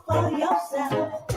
for yourself.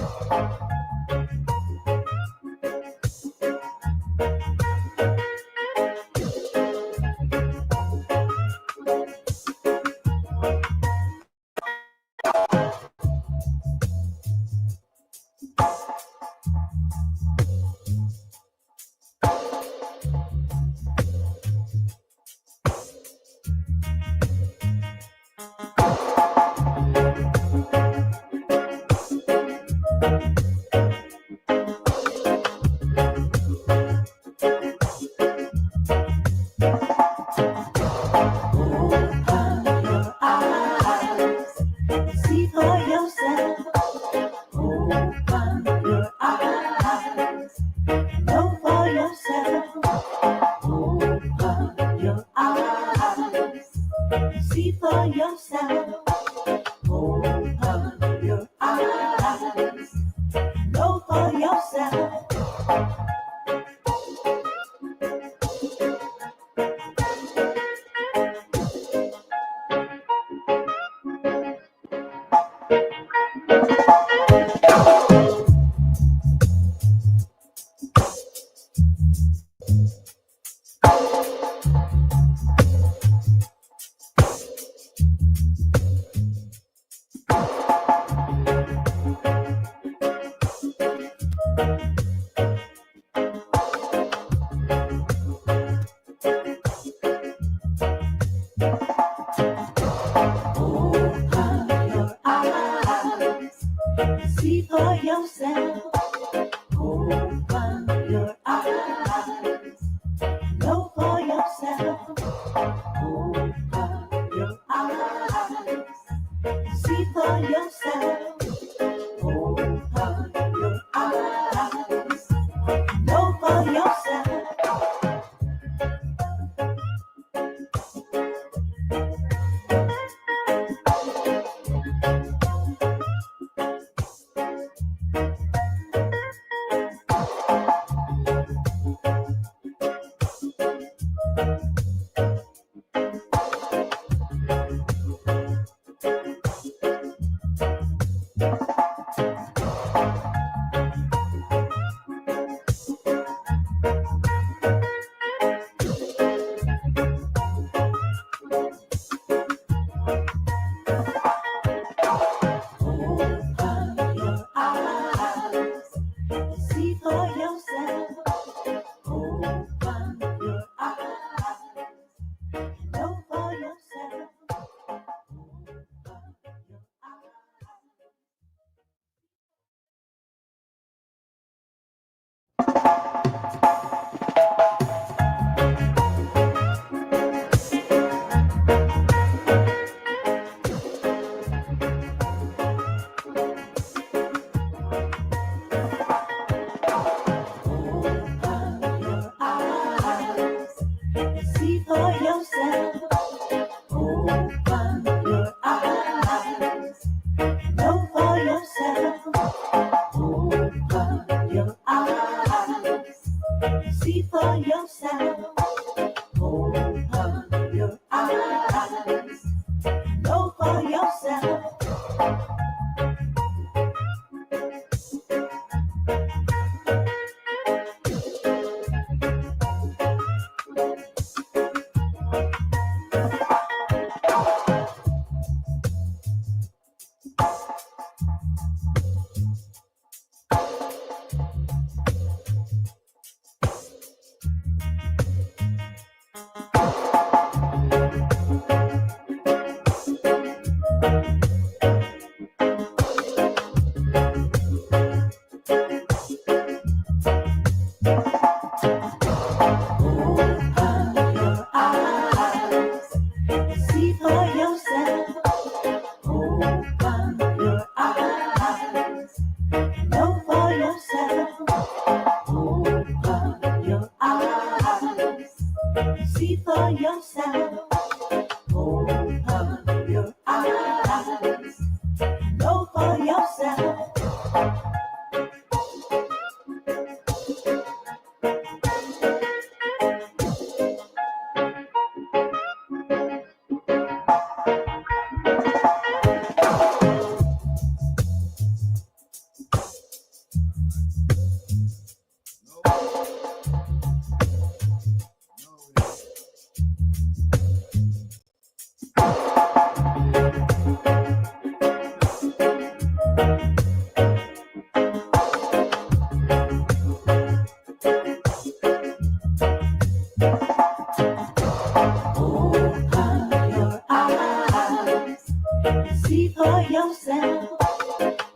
See for yourself.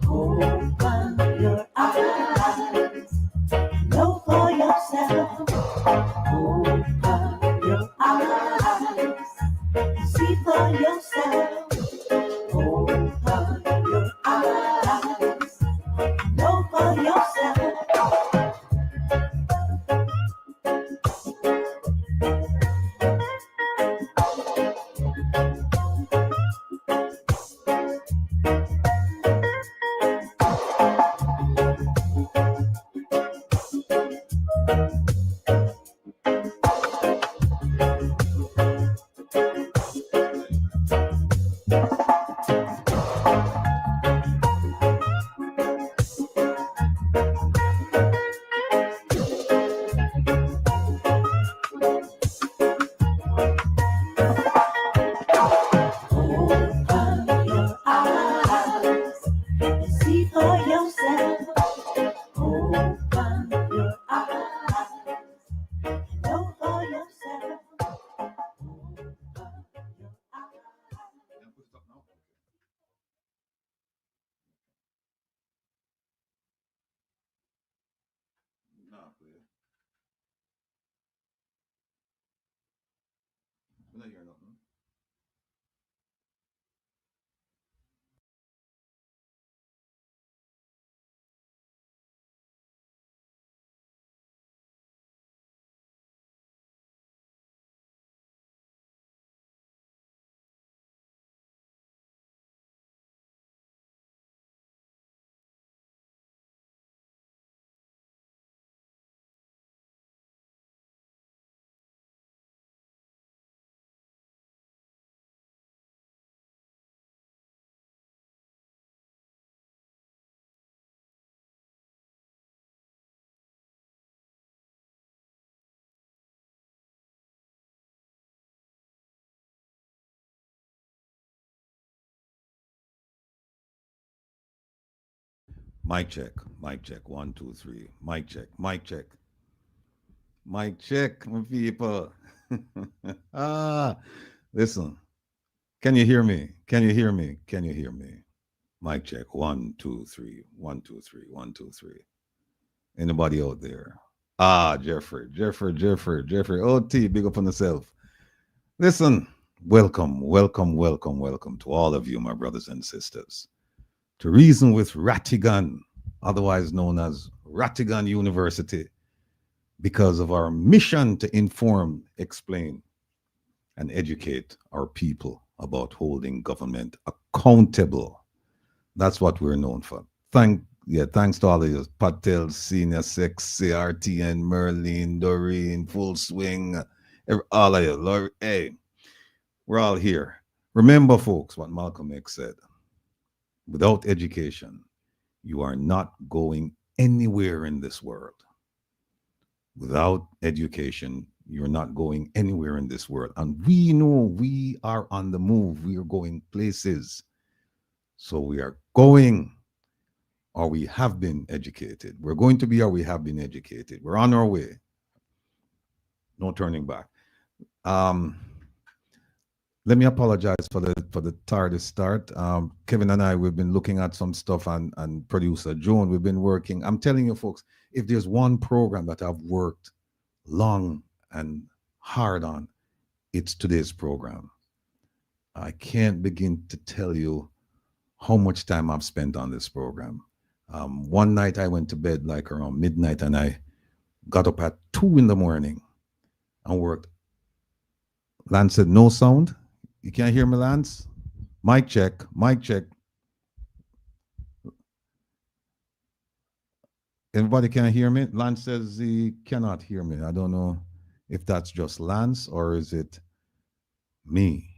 Open your eyes. Know for yourself. Open your eyes. See for yourself. Open your eyes. Know for yourself. I don't hear nothing. Mic check, mic check. 1, 2, 3. Mic check, mic check. Mic check, my people. Listen. Can you hear me? Can you hear me? Can you hear me? Mic check. 1, 2, 3. 1, 2, 3. 1, 2, 3. Anybody out there? Jeffrey. OT, big up on yourself. Listen, welcome to all of you, my brothers and sisters, to Reason with Rattigan, otherwise known as Rattigan University, because of our mission to inform, explain, and educate our people about holding government accountable. That's what we're known for. Thanks to all of you. Patel, Senior, Sex, CRTN, Merlin, Doreen, Full Swing, all of you. Lord, hey, we're all here. Remember, folks, what Malcolm X said. Without education, you are not going anywhere in this world. Without education, you're not going anywhere in this world. And we know we are on the move. We are going places. So we are going, or we have been educated. We're going to be, or we have been educated. We're on our way. No turning back. Let me apologize for the tardy start. Kevin and I, we've been looking at some stuff, and producer Joan, we've been working. I'm telling you, folks, if there's one program that I've worked long and hard on, it's today's program. I can't begin to tell you how much time I've spent on this program. One night I went to bed like around midnight, and I got up at 2 in the morning and worked. Lance said, no sound. You can't hear me, Lance? Mic check, mic check. Everybody can hear me? Lance says he cannot hear me. I don't know if that's just Lance or is it me.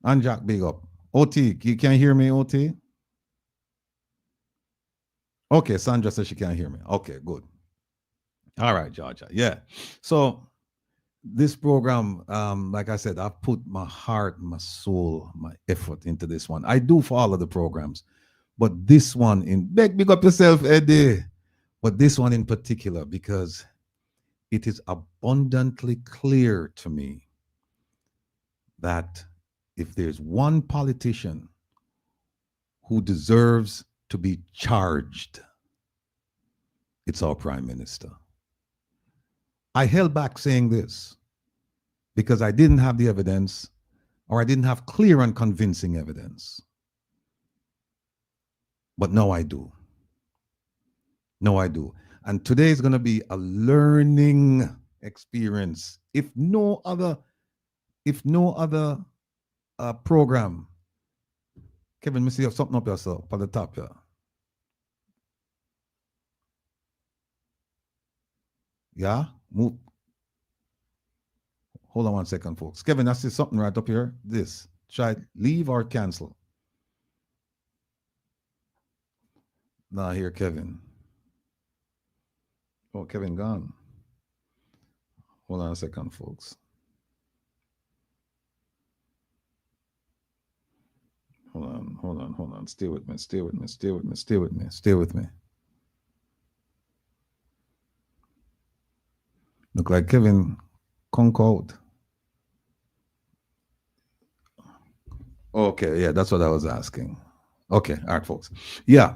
And Jack, big up. OT, you can't hear me, OT? Okay, Sandra says she can't hear me. Okay, good. All right, Georgia. Yeah. So this program, like I said, I've put my heart, my soul, my effort into this one. I do for all of the programs, But this one in big up yourself, Eddie. But this one in particular, because it is abundantly clear to me that if there's one politician who deserves to be charged, it's our prime minister. I held back saying this because I didn't have the evidence, or I didn't have clear and convincing evidence. But now I do. No, I do. And today is going to be a learning experience. If no other program. Kevin, me see you have something up yourself at the top here. Yeah? Move. Hold on 1 second, folks. Kevin, I see something right up here. This. Try leave or cancel. Nah, here, Kevin. Oh, Kevin gone. Hold on a second, folks. Hold on. Stay with me. Look like Kevin conk out. Okay, yeah, that's what I was asking. Okay, all right, folks. Yeah,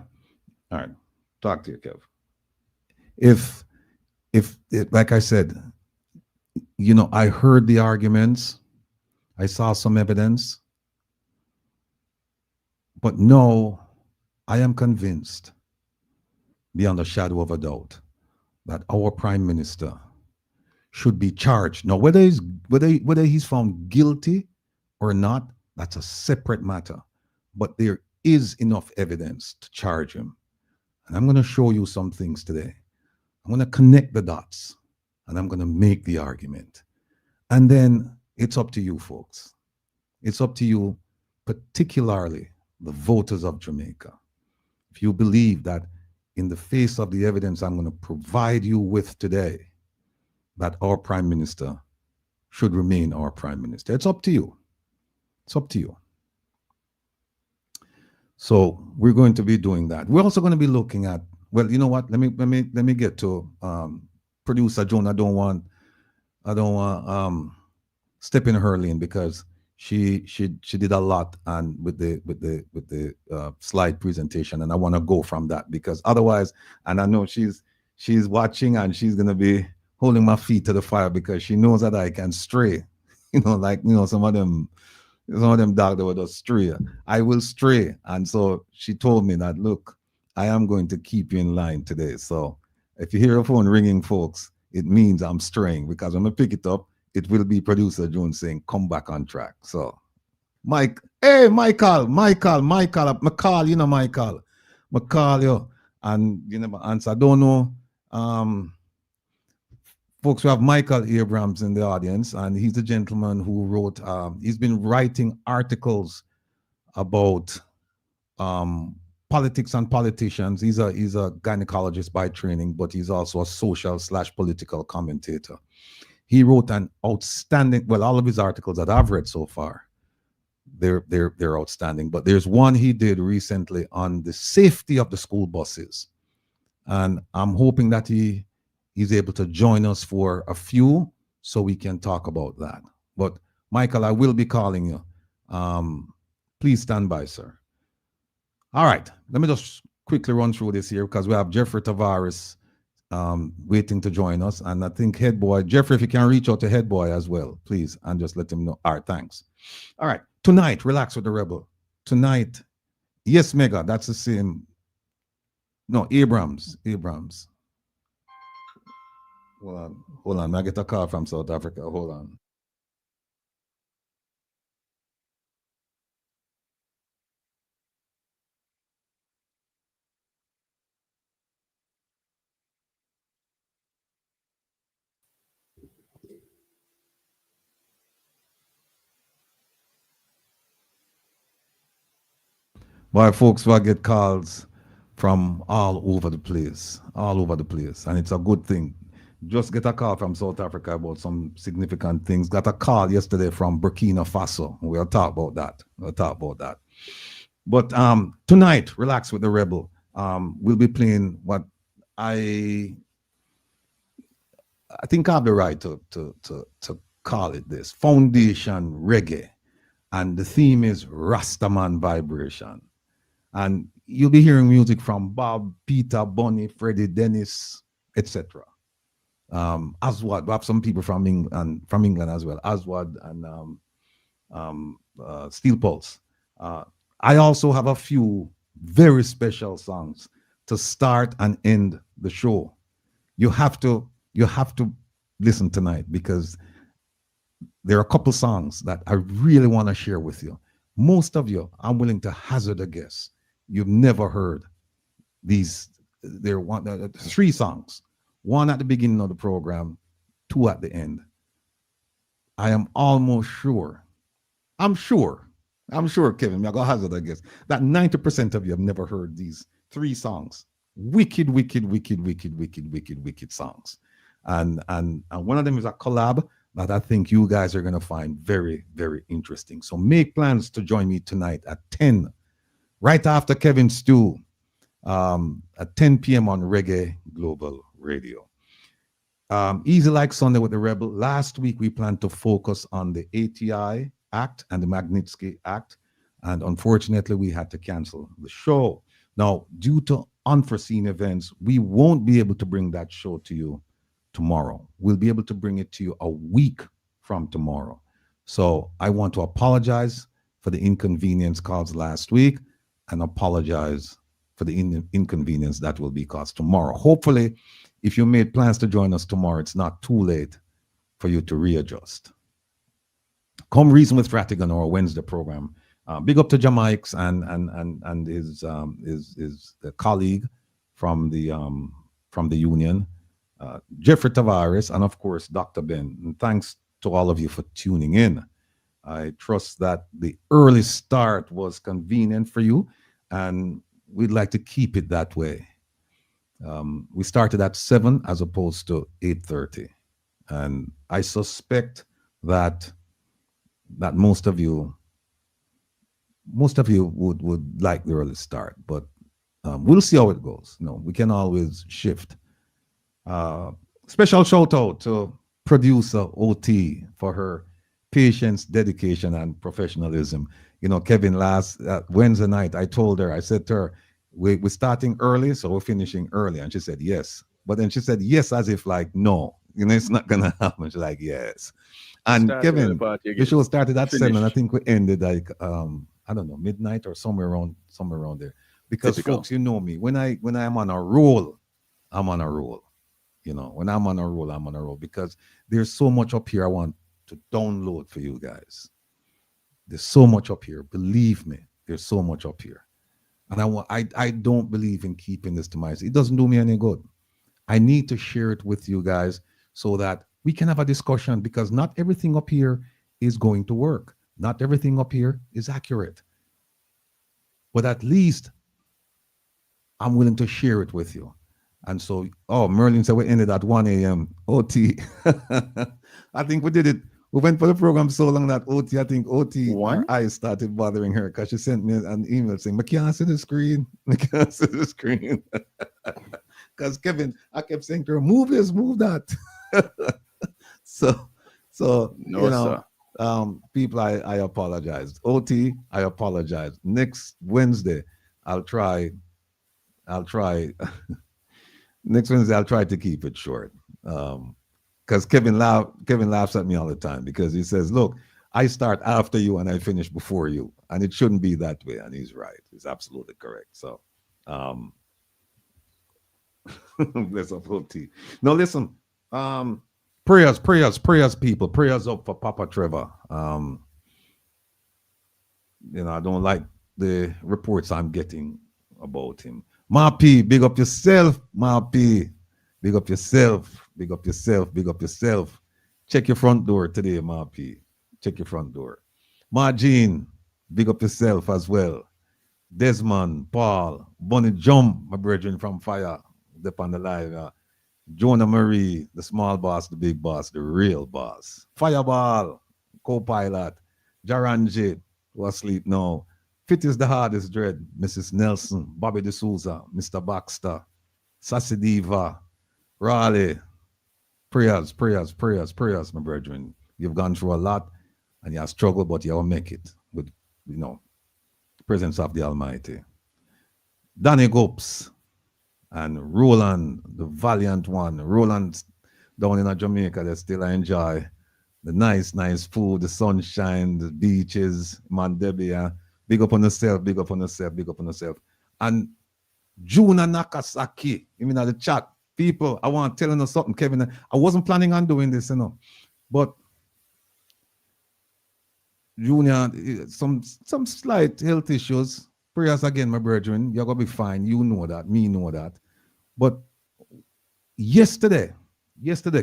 all right. Talk to you, Kev. If like I said, I heard the arguments, I saw some evidence, but no, I am convinced, beyond a shadow of a doubt, that our prime minister should be charged. Now, whether he's found guilty or not, that's a separate matter. But there is enough evidence to charge him. And I'm going to show you some things today. I'm going to connect the dots, and I'm going to make the argument. And then it's up to you, folks. It's up to you, particularly the voters of Jamaica. If you believe that in the face of the evidence I'm going to provide you with today, that our prime minister should remain our prime minister. It's up to you. It's up to you. So we're going to be doing that. We're also going to be looking at, well, you know what? Let me get to producer Joan. I don't want step in her lane because she did a lot and with the slide presentation, and I want to go from that because otherwise, and I know she's watching and she's gonna be holding my feet to the fire because she knows that I can stray. Some of them dogs that would just stray. I will stray. And so she told me that, look, I am going to keep you in line today. So if you hear a phone ringing, folks, it means I'm straying because when I pick it up, it will be producer Jones saying, come back on track. So Michael, I call you and you never answer. I don't know. Folks, we have Michael Abrams in the audience, and he's a gentleman who wrote, he's been writing articles about politics and politicians. He's a gynecologist by training, but he's also a social/political commentator. He wrote an outstanding, well, all of his articles that I've read so far, they're outstanding. But there's one he did recently on the safety of the school buses. And I'm hoping that he's able to join us for a few so we can talk about that. But Michael, I will be calling you. Please stand by, sir. All right, let me just quickly run through this here because we have Jeffrey Tavares waiting to join us. And I think Headboy, Jeffrey, if you can reach out to Headboy as well, please, and just let him know. All right, thanks. All right, tonight, Relax with the Rebel. Tonight, yes, Mega, that's the same. No, Abrams. Hold on. I get a call from South Africa. Hold on. Why, folks, I get calls from all over the place, and it's a good thing. Just get a call from South Africa about some significant things. Got a call yesterday from Burkina Faso. We'll talk about that. But tonight, relax with the rebel. We'll be playing what I I think I have the right to call it this foundation reggae, and the theme is Rastaman vibration. And you'll be hearing music from Bob, Peter, Bonnie, Freddie, Dennis, etc. Aswad, we have some people from England as well. Aswad and Steel Pulse. Uh, I also have a few very special songs to start and end the show. You have to listen tonight because there are a couple songs that I really want to share with you. Most of you, I'm willing to hazard a guess, you've never heard these. There are three songs, one at the beginning of the program, two at the end. I am almost sure, I'm sure, I'm sure, Kevin, I'm going to hazard a guess, that 90% of you have never heard these three songs. Wicked, wicked, wicked, wicked, wicked, wicked, wicked songs. And one of them is a collab that I think you guys are going to find very, very interesting. So make plans to join me tonight at 10, right after Kevin Stew, at 10 p.m. on Reggae Global Radio. Easy like Sunday with the Rebel. Last week we planned to focus on the ATI Act and the Magnitsky Act, and unfortunately we had to cancel the show. Now, due to unforeseen events, we won't be able to bring that show to you tomorrow. We'll be able to bring it to you a week from tomorrow. So I want to apologize for the inconvenience caused last week and apologize for the inconvenience that will be caused tomorrow. Hopefully, if you made plans to join us tomorrow, it's not too late for you to readjust. Come Reason with Fratigan, our Wednesday program. Big up to Jamaics and his colleague from the union, Jeffrey Tavares, and of course Dr. Ben. And thanks to all of you for tuning in. I trust that the early start was convenient for you, and we'd like to keep it that way. We started at 7 as opposed to 8:30, and I suspect that most of you would like the early start, but we'll see how it goes. We can always shift. Special shout out to producer OT for her patience, dedication, and professionalism. Kevin, last Wednesday night, I told her, I said to her, we're starting early, so we're finishing early. And she said, yes. But then she said, yes, as if like, no, it's not going to happen. She's like, yes. And Kevin, the show started at 7, and I think we ended like, I don't know, midnight or somewhere around there. Because typical. Folks, you know me, when I am on a roll, I'm on a roll. When I'm on a roll, I'm on a roll, because there's so much up here I want to download for you guys. There's so much up here. Believe me, there's so much up here. And I don't believe in keeping this to myself. It doesn't do me any good. I need to share it with you guys so that we can have a discussion, because not everything up here is going to work. Not everything up here is accurate. But at least I'm willing to share it with you. And so, Merlin said we ended at 1 a.m. OT. I think we did it. We went for the program so long that I think her eyes started bothering her, because she sent me an email saying, I can't see the screen. I can't see the screen. Because Kevin, I kept saying to her, move this, move that. so no, people, I apologize. OT, I apologize. Next Wednesday, I'll try. Next Wednesday, I'll try to keep it short. Because Kevin laughs at me all the time, because he says, look, I start after you and I finish before you. And it shouldn't be that way. And he's right. He's absolutely correct. So, bless up OT. Now, listen, prayers, people. Prayers up for Papa Trevor. I don't like the reports I'm getting about him. Ma P, big up yourself, Ma P. Big up yourself, big up yourself, big up yourself. Check your front door today, Ma P. Check your front door. Ma Jean, big up yourself as well. Desmond, Paul, Bonnie Jump, my brethren from Fire, up on the live. Jonah Marie, the small boss, the big boss, the real boss. Fireball, co-pilot. Jaranjit, who asleep now. Fit is the hardest dread. Mrs. Nelson, Bobby D'Souza, Mr. Baxter, Sassy Diva, Raleigh. Prayers, prayers, prayers, prayers, my brethren. You've gone through a lot and you have struggled, but you will make it with, the presence of the Almighty. Danny Gopes and Roland, the valiant one. Roland down in Jamaica, they still enjoy the nice, nice food, the sunshine, the beaches, Mandebia. Big up on yourself, big up on yourself, big up on yourself. And Juna Nakasaki, even at the chat, people, I want to tell you something, Kevin. I wasn't planning on doing this, but Junior, some slight health issues. Prayers again, my brethren. You're gonna be fine. You know that. Me know that. But yesterday,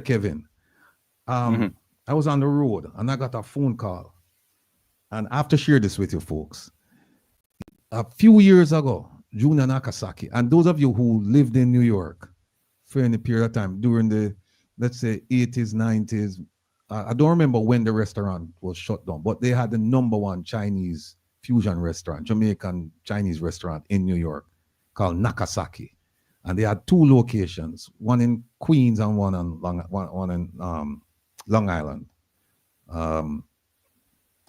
Kevin, I was on the road and I got a phone call. And I have to share this with you folks. A few years ago, Junior Nakasaki, and those of you who lived in New York for any period of time during the, let's say, 80s, 90s, I don't remember when the restaurant was shut down, but they had the #1 Chinese fusion restaurant, Jamaican Chinese restaurant in New York called Nakasaki. And they had 2 locations, one in Queens and one in Long Island.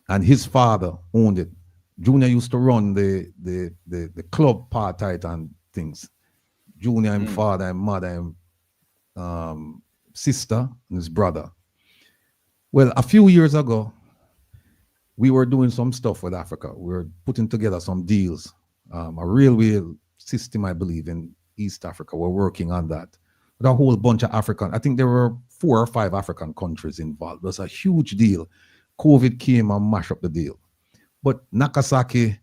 And his father owned it. Junior used to run the club part and things. Junior and father and mother and sister and his brother. Well, a few years ago, we were doing some stuff with Africa. We were putting together some deals. A railway system, I believe, in East Africa. We're working on that. With a whole bunch of African, I think there were 4 or 5 African countries involved. It was a huge deal. COVID came and mashed up the deal. But Nakasaki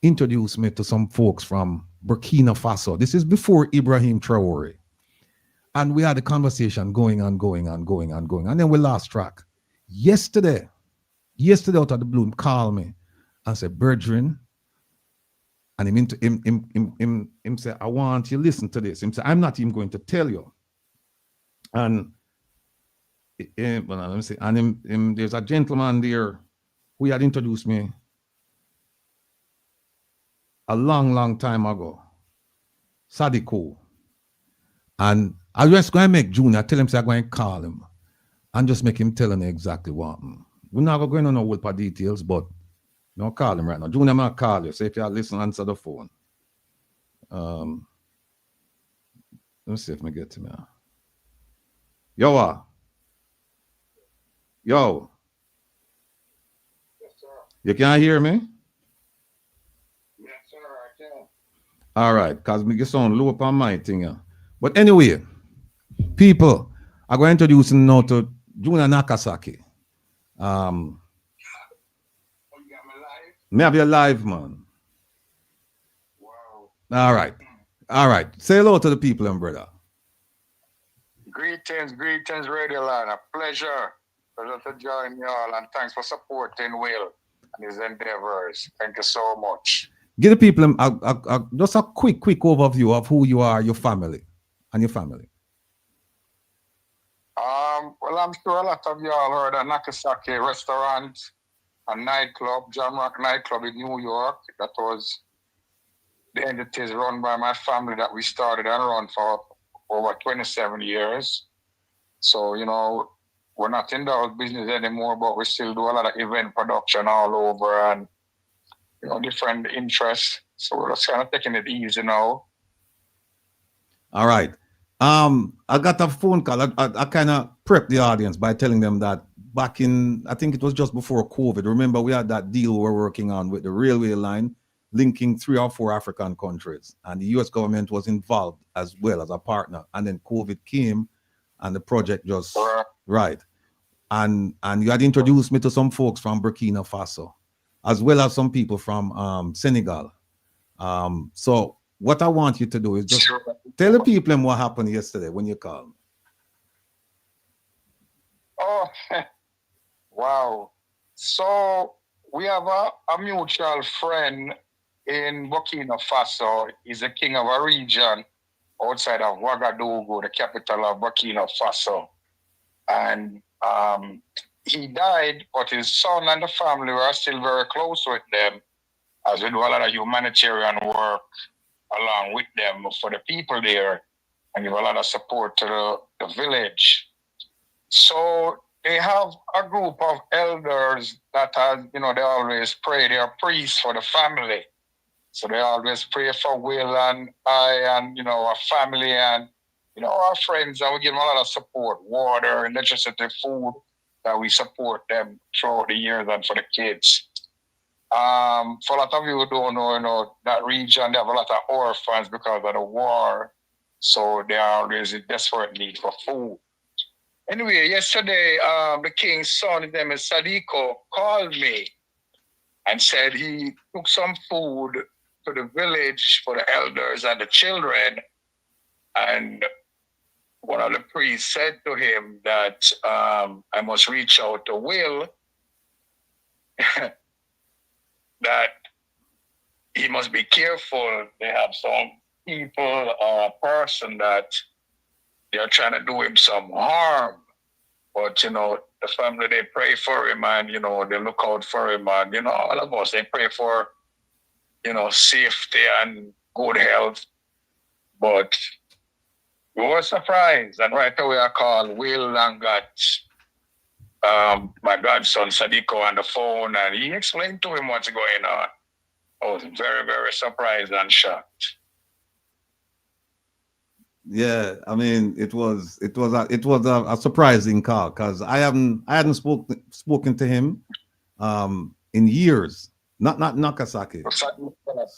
introduced me to some folks from Burkina Faso. This is before Ibrahim Traore. And we had a conversation going on. And then we lost track. Yesterday out of the blue, he called me and said, Brethren, and him said, I want you to listen to this. Him said, I'm not even going to tell you. And there's a gentleman there who had introduced me a long time ago, Sadiko. And I was just going to make Junior tell him, say I'm going to call him and just make him tell him exactly what. We're not going to know what for details, but don't call him right now. Junior, I'm going to call you. So if you listen, answer the phone. Let me see if I get to me. Yo. Yes, sir. You can't hear me? Yes, sir, I can. All right, because me get sound low up on my thing. Yeah. But anyway, people, I'm going to introduce you now to Junior Nakasaki. Oh, you got me live? Me have you live, man. Wow. All right. Say hello to the people, brother. Greetings, Radio Land. A pleasure to join you all, and thanks for supporting Will and his endeavors. Thank you so much. Give the people just a quick overview of who you are, your family, and your family. Well, I'm sure a lot of y'all heard of Nakasaki Restaurant and Nightclub, John Rock Nightclub in New York. That was the entities run by my family that we started and run for over 27 years. So, we're not in the business anymore, but we still do a lot of event production all over and, different interests. So we're just kind of taking it easy now. All right. I got a phone call. I kind of prepped the audience by telling them that back in, I think it was just before COVID. Remember, we had that deal we were working on with the railway line linking 3 or 4 African countries. And the US government was involved as well as a partner. And then COVID came and the project just, right. And you had introduced me to some folks from Burkina Faso, as well as some people from Senegal. So what I want you to do is just tell the people what happened yesterday when you called. Oh, wow. So we have a mutual friend in Burkina Faso. He's the king of a region outside of Ouagadougou, the capital of Burkina Faso. And he died, but his son and the family were still very close with them. as we do a lot of humanitarian work along with them for the people there and give a lot of support to the village. So they have a group of elders that are, they always pray. They are priests for the family. So they always pray for Will and I and, our family and, our friends. And we give them a lot of support, water, electricity, food, that we support them throughout the years and for the kids. For a lot of you who don't know, that region, they have a lot of orphans because of the war. So they are always in desperate need for food. Anyway, yesterday, the king's son, his name is Sadiko, called me and said he took some food to the village for the elders and the children. And one of the priests said to him that I must reach out to Will, that he must be careful. They have some people or a person that they're trying to do him some harm. But, the family, they pray for him and, they look out for him. And, all of us, they pray for, safety and good health. But we were surprised. And right away, I called Will and got my godson, Sadiko, on the phone. And he explained to him what's going on. I was very, very surprised and shocked. Yeah, I mean, it was a surprising call because I hadn't spoken to him in years. Not Nakasaki.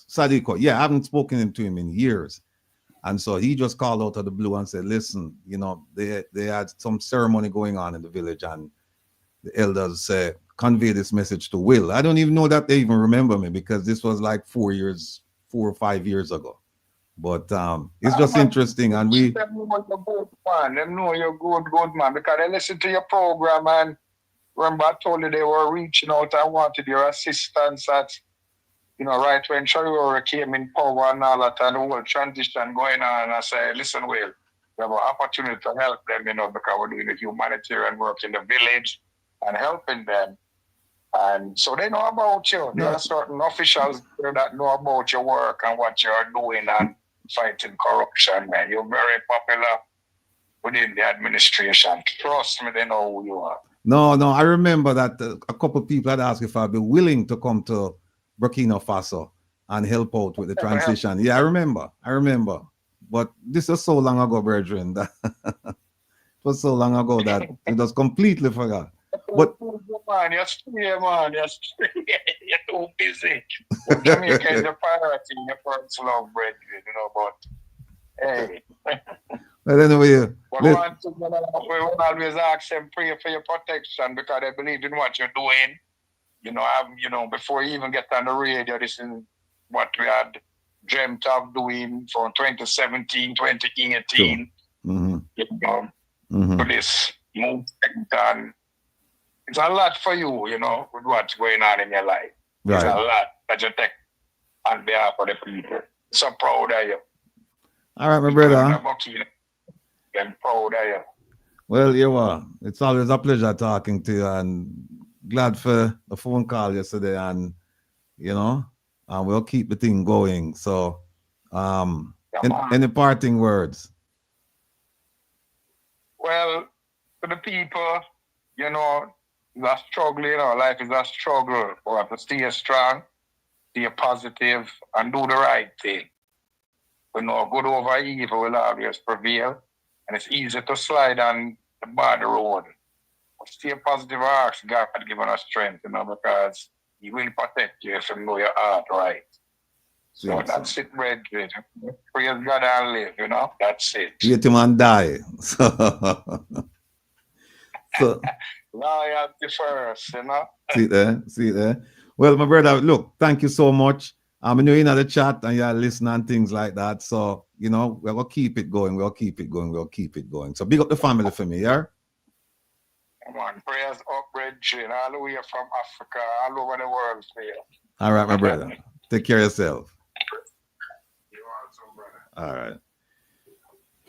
Sadiko. Yeah, I haven't spoken to him in years. And so he just called out of the blue and said, listen, they had some ceremony going on in the village and the elders said, convey this message to Will. I don't even know that they even remember me because this was like 4 or 5 years ago. But it's just interesting, and we. Them know you're good, man. Them know you're good, man, because they listen to your program. And remember, I told you they were reaching out and wanted your assistance at, right when Traore came in power and all that, and the whole transition going on. And I said, listen, Will, we have an opportunity to help them, because we're doing the humanitarian work in the village and helping them. And so they know about you. There are certain officials there that know about your work and what you're doing and fighting corruption, man. You're very popular within the administration. Trust me, they know who you are. No, I remember that a couple of people had asked if I'd be willing to come to Burkina Faso and help out with the transition. Yeah, I remember. But this was so long ago, brethren. That it was so long ago that it was completely forgot. But man, you're straight, man. You're straight. You're too busy. But Jamaica is the priority in your first love, brethren, but hey. But anyway, we always ask them, pray for your protection because they believe in what you're doing. Before you even get on the radio, this is what we had dreamt of doing from 2017, 2018. Sure. To this movement. And it's a lot for you, with what's going on in your life. Right. It's a lot that you take on behalf of the people. So proud of you. All right, my brother. I'm proud of you. Well, you are. It's always a pleasure talking to you, and glad for the phone call yesterday, and we'll keep the thing going. So, any parting words? Well, to the people, it's a struggle, life is a struggle. We have to stay strong, stay positive, and do the right thing. We know good over evil will always prevail, and it's easy to slide on the bad road. But stay positive, ask God giving us strength, because He will protect you if you know your heart right. So that's it, brethren. Praise God and live, that's it. Let him and die. So loyalty first, See there. Well, my brother, look, thank you so much. I know you're in the chat and you're listening and things like that. So, we're going to keep it going. We'll keep it going. So big up the family for me, yeah? Come on, prayers up, brethren, all the way from Africa, all over the world for you. All right, my brother. Take care of yourself. You also, brother. All right.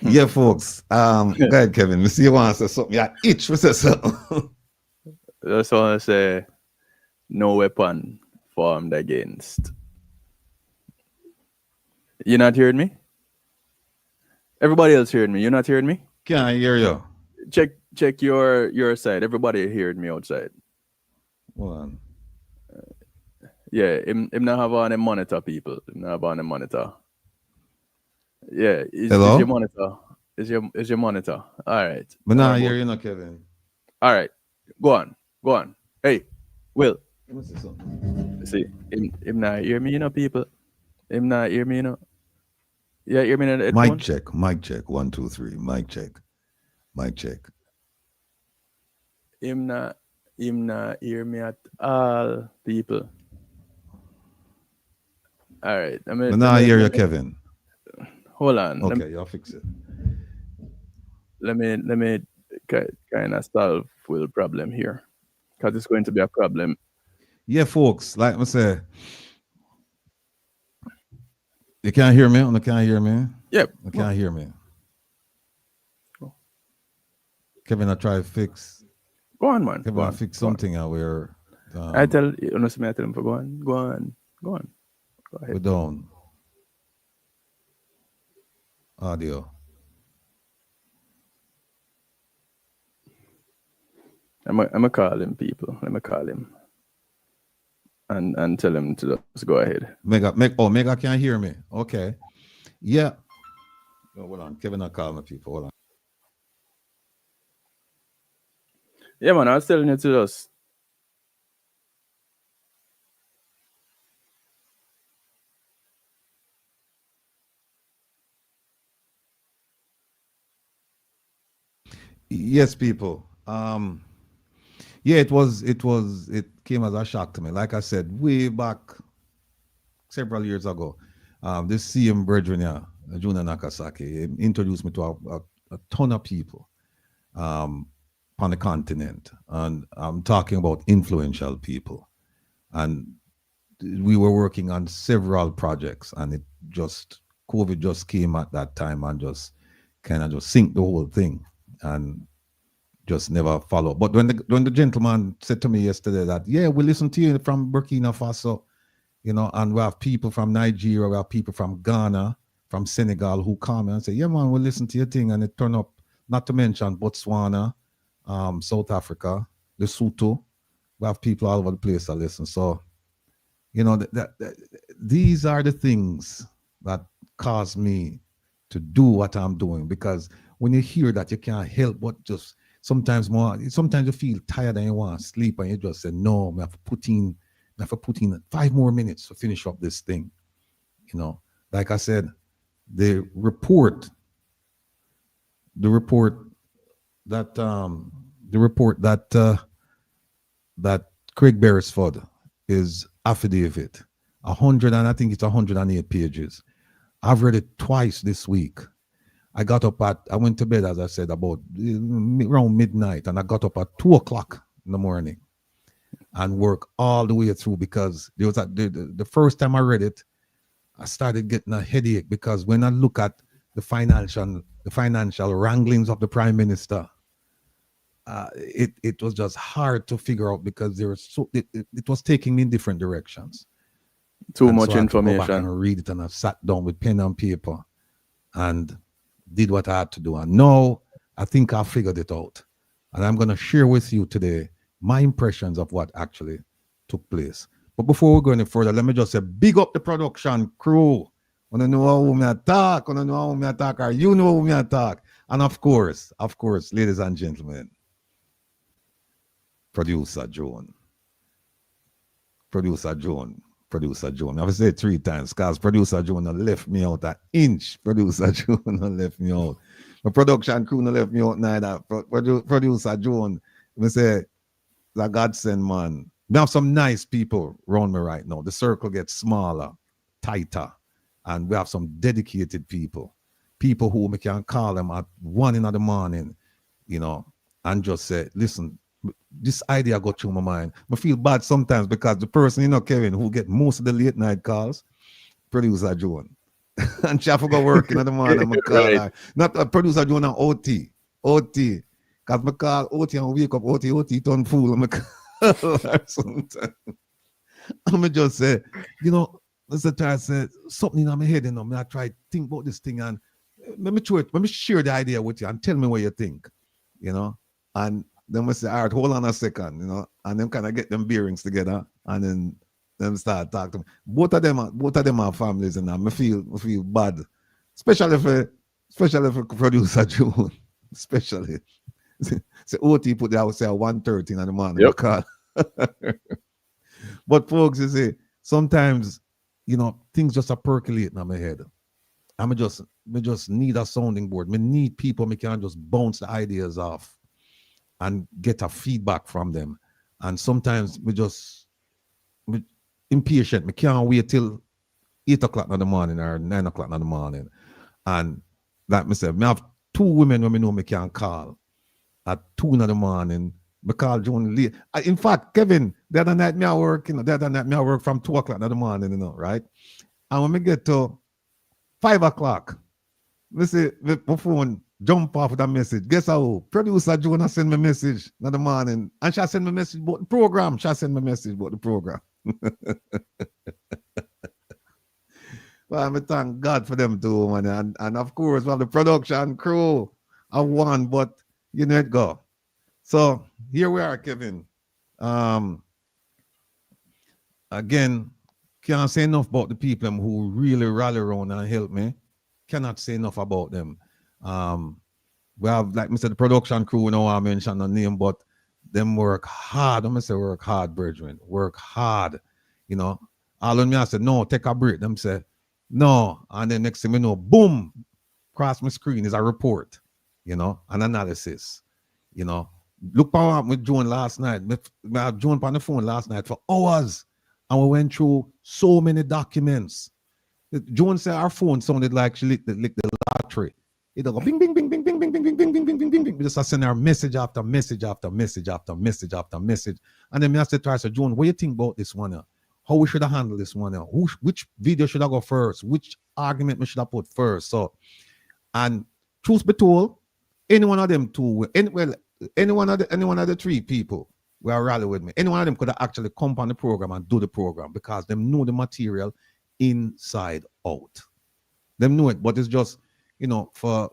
Yeah, folks. Go ahead, Kevin. You see you want to say something. Yeah, itch for say something. I just want to say, no weapon formed against You're not hearing me? Everybody else hearing me. You're not hearing me? Can't hear you. Check your side. Everybody hearing me outside. Hold on. Yeah, him not have on a monitor, people. Him not have on a monitor. Yeah, is Hello? your monitor? Is your monitor? All right. But Don't now I worry hear about- you, no, Kevin. All right. Go on. Hey, Will. Let me see something. See, him not hear me, you know, people. Him not hear me, you know. Yeah, hear me in the Mic headphone? check. Mic check. 1, 2, 3. Mic check. Mic check. Him not hear me at all, people. All right. But now I hear you, Kevin. Hold on. Okay, y'all fix it. Let me kind of solve Will problem here, because it's going to be a problem. Yeah, folks, like I say, you can't hear me? You can't hear me? Yep. You can't hear me. Kevin, I try to fix. Go on, man. Kevin, Go I on. fix Go on. something out where I tell you, I tell him for go on. Go we're ahead. down. Audio. I'm gonna call him, people. Let me call him and tell him to just go ahead. Mega can't hear me. Okay. Yeah. No, hold on. Kevin, I call my people. Hold on. Yeah, man. I was telling you to just. Yes, people. Yeah, it came as a shock to me. Like I said, way back several years ago, this CM brethren, Junior Nakasaki, introduced me to a ton of people on the continent. And I'm talking about influential people. And we were working on several projects, and COVID just came at that time and just kind of just sink the whole thing. And just never follow. But when the gentleman said to me yesterday that, yeah, we listen to you from Burkina Faso, and we have people from Nigeria, we have people from Ghana, from Senegal who come and say, yeah, man, we listen to your thing, and it turn up, not to mention Botswana, South Africa, Lesotho. We have people all over the place that listen. So, these are the things that cause me to do what I'm doing, because when you hear that, you can't help but just sometimes you feel tired and you want to sleep, and you just say, no, I have to put in 5 more minutes to finish up this thing. Like I said, the report that Craig Beresford is affidavit, 100, and I think it's 108 pages. I've read it twice this week. I went to bed, as I said, about around midnight, and I got up at 2 o'clock in the morning and work all the way through, because there was the first time I read it, I started getting a headache, because when I look at the financial wranglings of the Prime Minister, it was just hard to figure out, because it was taking me in different directions. Too much so I had to go back information. and read it, and I sat down with pen and paper and did what I had to do. And now I think I figured it out. And I'm going to share with you today my impressions of what actually took place. But before we go any further, let me just say, big up the production crew. Want to know how me attack? Want to know how me attack? Or you know how me attack? And of course, ladies and gentlemen, Producer Joan. I've said 3 times, because Producer Joan left me out an inch. Producer Joan left me out. My production crew left me out neither. Producer Joan, I say, the godsend, man. We have some nice people around me right now. The circle gets smaller, tighter, and we have some dedicated people who we can call them at 1 in the morning, and just say, listen, this idea got through my mind. I feel bad sometimes, because the person, Kevin, who get most of the late night calls, Producer Joan. And she have to go working in the morning. I'm call her. Not a Producer Joan and OT. Because I call OT and wake up OT turn fool. I'm call her sometimes. I'm just say, Mr. Ty said something in my head, I try to think about this thing and let me share the idea with you and tell me what you think, And then we say, all right, hold on a second, and then kind of get them bearings together and then them start talking to me. Both of them are families, and I feel bad. Especially for producer June. Especially. So OT put that I would say at 1:30 in the morning. Yep. But folks, you see, sometimes things just are percolating in my head. I just need a sounding board. Me need people me can just bounce the ideas off and get a feedback from them. And sometimes me impatient. Me can't wait till 8 o'clock in the morning or 9 o'clock in the morning. And like me said, me have 2 women when me know me can call at 2 in the morning. Me call Joan late. In fact, Kevin, the other night me I work, from 2 o'clock in the morning, right? And when me get to 5 o'clock, me say my phone jump off with a message. Guess how? Producer Joan send me a message in the morning. And she send me a message about the program. Well, I thank God for them too, man. And of course, well, the production crew have won, but it go. So here we are, Kevin. Again, can't say enough about the people who really rally around and help me. Cannot say enough about them. We have, like I said, the production crew, I mentioned the name, but them work hard. I'm gonna say work hard, brethren. Work hard. All of me I said, no, take a break. Them say, no. And then next thing you know, boom, across my screen is a report, an analysis. Look what with Joan last night. I had Joan on the phone last night for hours. And we went through so many documents. Joan said our phone sounded like she licked the lottery. It'll go bing, bing, bing, bing, bing, bing, bing, bing, bing, bing, bing, bing, bing, bing. We just send her message after message after message after message after message. And then I said to her, Joan, what do you think about this one? How we should have handled this one? Which video should I go first? Which argument we should have put first? So, and truth be told, any one of them two, any one of the 3 people who are rally with me, any one of them could have actually come on the program and do the program because them know the material inside out. Them know it, but it's just for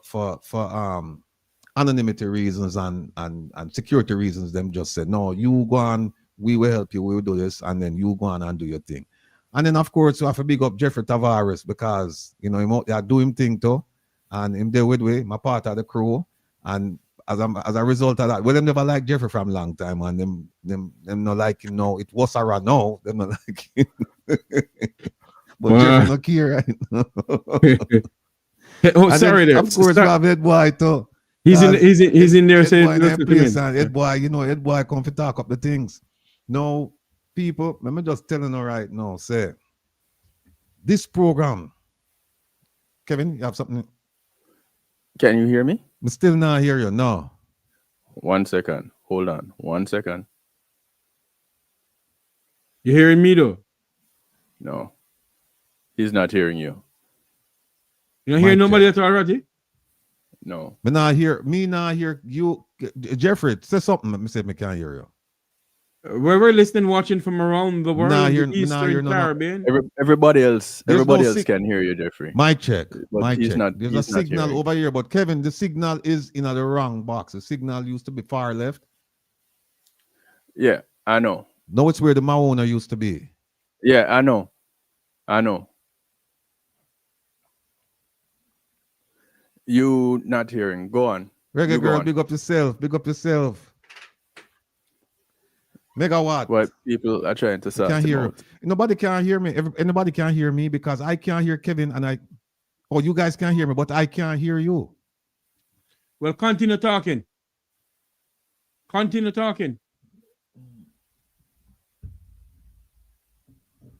anonymity reasons and security reasons. Them just said, no, you go on, we will help you, we will do this, and then you go on and do your thing. And then of course you have to big up Jeffrey Tavares because him out there do him thing too, and him there with me, my part of the crew. And as a result of that, well, them never like Jeffrey from a long time, and them not like him now. It was a run now. Them not like him. But Jeffrey not care, right? Oh, sorry, there. Of course, we have Ed Boy too. He's in there saying, Ed Boy come to talk up the things. No, people, let me just tell you right now, say, this program, Kevin, you have something? Can you hear me? I still not hear you, no. 1 second. Hold on. 1 second. You hearing me though? No. He's not hearing you. You don't hear nobody else already? No. Me not hear you. Jeffrey, say something. Let me say me can't hear you. We're listening, watching from around the world, Eastern Caribbean. Everybody else can hear you, Jeffrey. Mic check. But he's not. There's a signal over here, but Kevin, the signal is in the wrong box. The signal used to be far left. Yeah, I know. No, it's where the Maona used to be. Yeah, I know. You not hearing. Go on. Reggae girl, big up yourself. Megawatt. What people are trying to say. Can't hear. Nobody can hear me. Anybody can hear me because I can't hear Kevin and you guys can't hear me, but I can't hear you. Well, continue talking.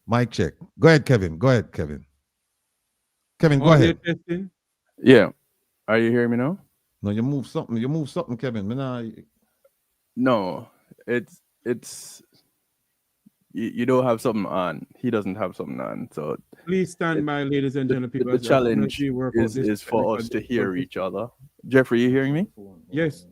Mic check. Go ahead, Kevin. Kevin, go ahead. Testing? Yeah. Are you hearing me now? No, you move something, Kevin. No, it's you don't have something on. He doesn't have something on. So please stand by, ladies and gentlemen. People, the challenge is for us to hear each other. Jeffrey, you hearing me? Yes.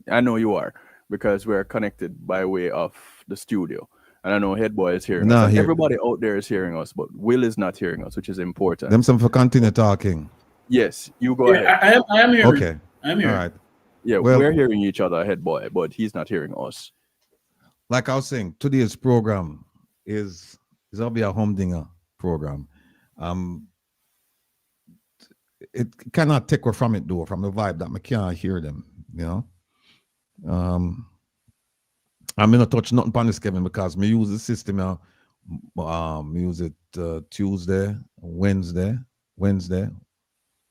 I know you are, because we're connected by way of the studio. And I know Head Boy is hearing Nah, us. And hear. everybody out there is hearing us, but Will is not hearing us, which is important. Them some for continue talking. Yes, you go ahead. I am hearing. Okay. I'm hearing. All right. Yeah, Well, we're hearing each other, Head Boy, but he's not hearing us. like I was saying, today's program is gonna be a humdinger program. It cannot take away from it though, from the vibe that I can't hear them, you know. I'm gonna touch nothing upon this, Kevin, because me use the system now. Me use it Tuesday, Wednesday.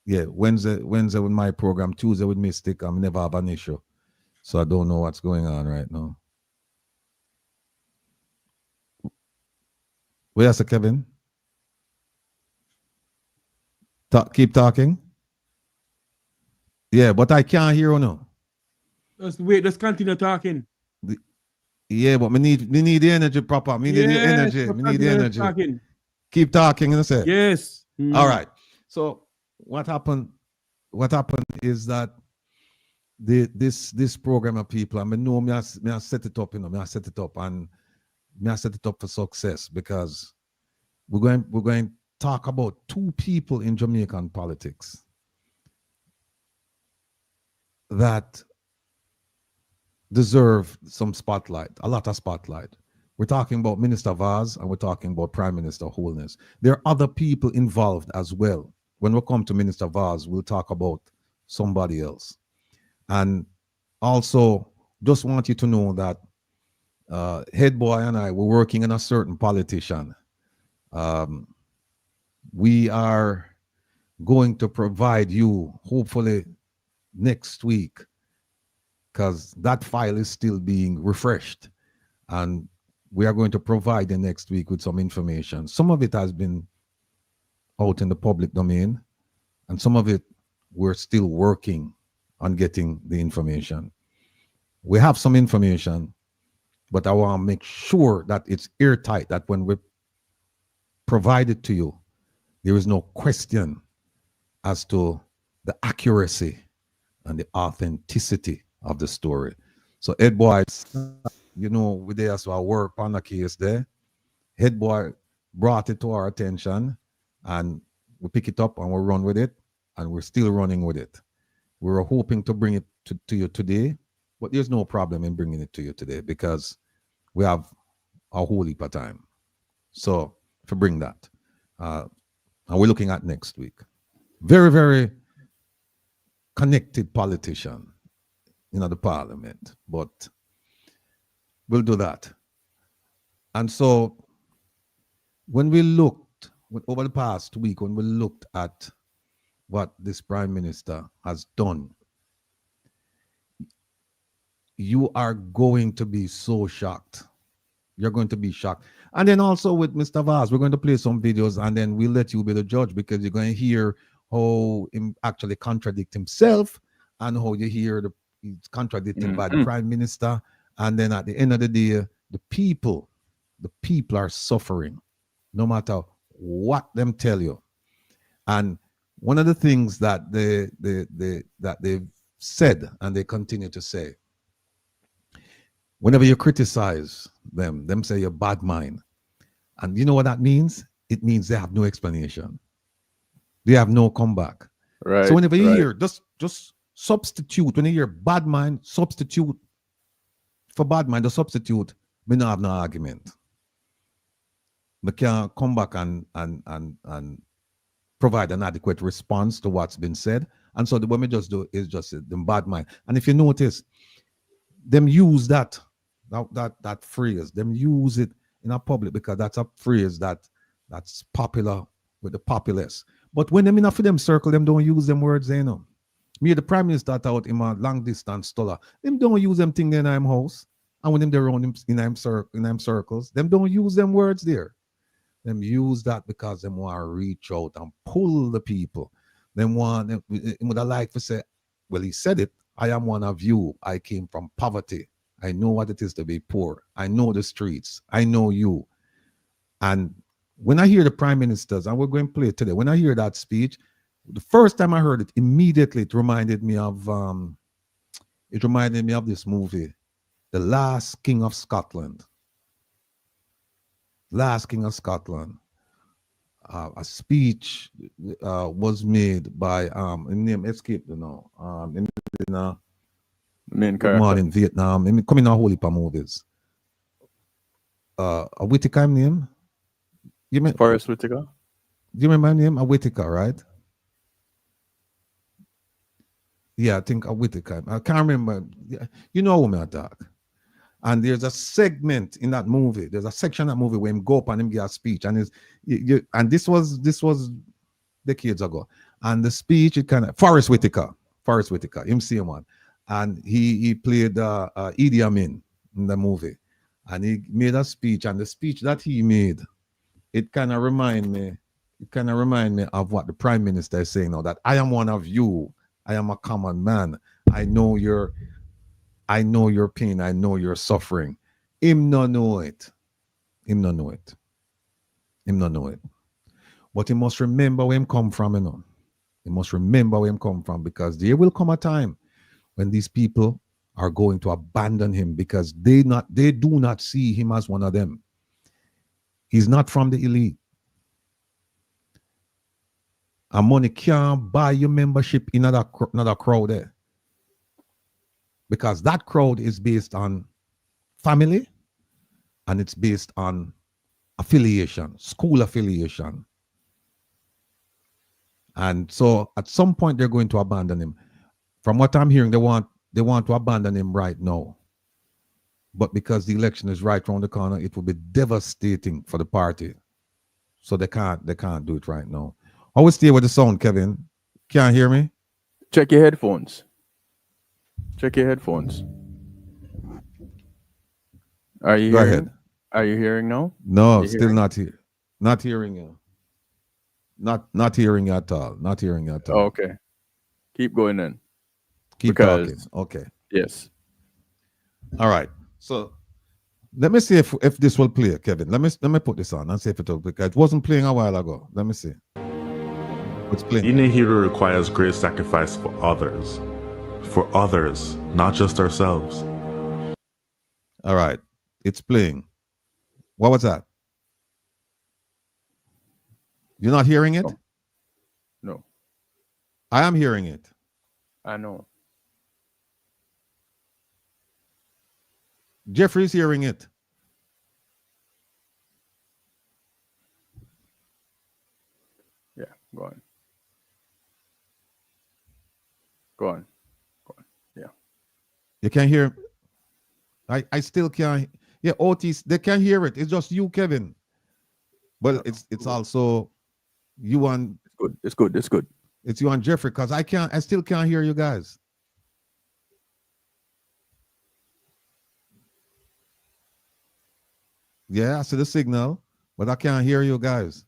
Yeah, Wednesday with my program, Tuesday with Mystic. I'm never have an issue. So I don't know what's going on right now. Where's the Kevin? Keep talking. Yeah, but I can't hear you now. Just wait, just continue talking. Yeah, but we need the energy proper. We need the energy. We need the energy. Talking. Keep talking, you know. Yes. All right. So what happened is that this program of people, I know me I set it up, you know, me I set it up and me I set it up for success because we're going to talk about two people in Jamaican politics that deserve some spotlight, a lot of spotlight. We're talking about Minister Vaz and we're talking about Prime Minister Holness. There are other people involved as well. When we come to Minister Vaz, we'll talk about somebody else. And also, just want you to know that Head Boy and I were working on a certain politician. We are going to provide you, hopefully next week, because that file is still being refreshed. And we are going to provide you next week with some information. Some of it has been out in the public domain, and some of it we're still working on getting the information. We have some information, but I want to make sure that it's airtight, that when we provide it to you, there is no question as to the accuracy and the authenticity of the story. So Head Boy, you know, we there so I work on the case there. Head Boy brought it to our attention and we pick it up and we run with it, and we're still running with it. We were hoping to bring it to you today, but there's no problem in bringing it to you today because we have a whole heap of time. So to bring that, and we're looking at next week. Very, very connected politician in the parliament, but we'll do that. And so when we looked over the past week, when we looked at what this prime minister has done, you are going to be so shocked. You're going to be shocked. And then also with Mr. Vaz, we're going to play some videos and then we'll let you be the judge, because you're going to hear how him actually contradict himself and how you hear he's contradicted by the prime minister. And then at the end of the day, the people are suffering no matter what them tell you. And one of the things that they've said and they continue to say, whenever you criticize them say you're bad mind. And you know what that means? It means they have no explanation. They have no comeback. Right. So whenever you hear, just substitute, when you hear bad mind, substitute for bad mind, the substitute, we don't have no argument. We can come back and provide an adequate response to what's been said. And so what we just do is just the bad mind. And if you notice, them use that phrase, them use it in a public because that's a phrase that's popular with the populace. But when them in for them circle, them don't use them words, you know. Me, the prime minister out in my long distance stoller, them don't use them thing in them house. And when them they around in them circles, them don't use them words there. Them use that because them want to reach out and pull the people. Them want them would like to say, well, he said it. I am one of you. I came from poverty. I know what it is to be poor. I know the streets. I know you. And when I hear the prime ministers, and we're going to play it today, when I hear that speech, the first time I heard it, immediately it reminded me of this movie, The Last King of Scotland. last king of Scotland. A speech was made by his name escaped, you know. Main Good character. Morning Vietnam. Him coming out whole heap of movies. A Whitaker name? Forrest Whitaker. Do you remember my name? A Whitaker, right? Yeah, I think a Whitaker. I can't remember. You know who I talk. And there's a segment in that movie. There's a section of that movie where him go up and him give a speech. And and this was decades ago. And the speech, it kind of Forrest Whitaker, him same one. And he played Idi Amin in the movie. And he made a speech. And the speech that he made, it kind of remind me of what the Prime Minister is saying now, that I am one of you. I am a common man. I know your pain. I know your suffering. Him no know it. But he must remember where him come from, you know. He must remember where him come from, because there will come a time when these people are going to abandon him, because they do not see him as one of them. He's not from the elite. And money can't buy your membership in another crowd there. Because that crowd is based on family, and it's based on affiliation, school affiliation. And so at some point they're going to abandon him. From what I'm hearing, they want to abandon him right now. But because the election is right around the corner, it will be devastating for the party. So they can't do it right now. Always stay with the sound, Kevin. Can't hear me? Check your headphones. Are you Go hearing? ahead. Are you hearing now? No, still not here. Not hearing you. Not hearing you at all. Not hearing you at all. Oh, okay. Keep going then. Keep talking. Okay. Yes. All right. So let me see if this will play, Kevin. Let me put this on and see if it will play. It wasn't playing a while ago. Let me see. It's playing. Being a hero requires great sacrifice for others. For others, not just ourselves. All right. It's playing. What was that? You're not hearing it? No. I am hearing it. I know. Jeffrey's hearing it. Yeah, go on. Go on. Yeah. You can't hear. I still can't. Yeah, Otis, they can't hear it. It's just you, Kevin. But it's also you and It's good. it's you and Jeffrey, because I still can't hear you guys. Yeah, I see the signal, but I can't hear you guys.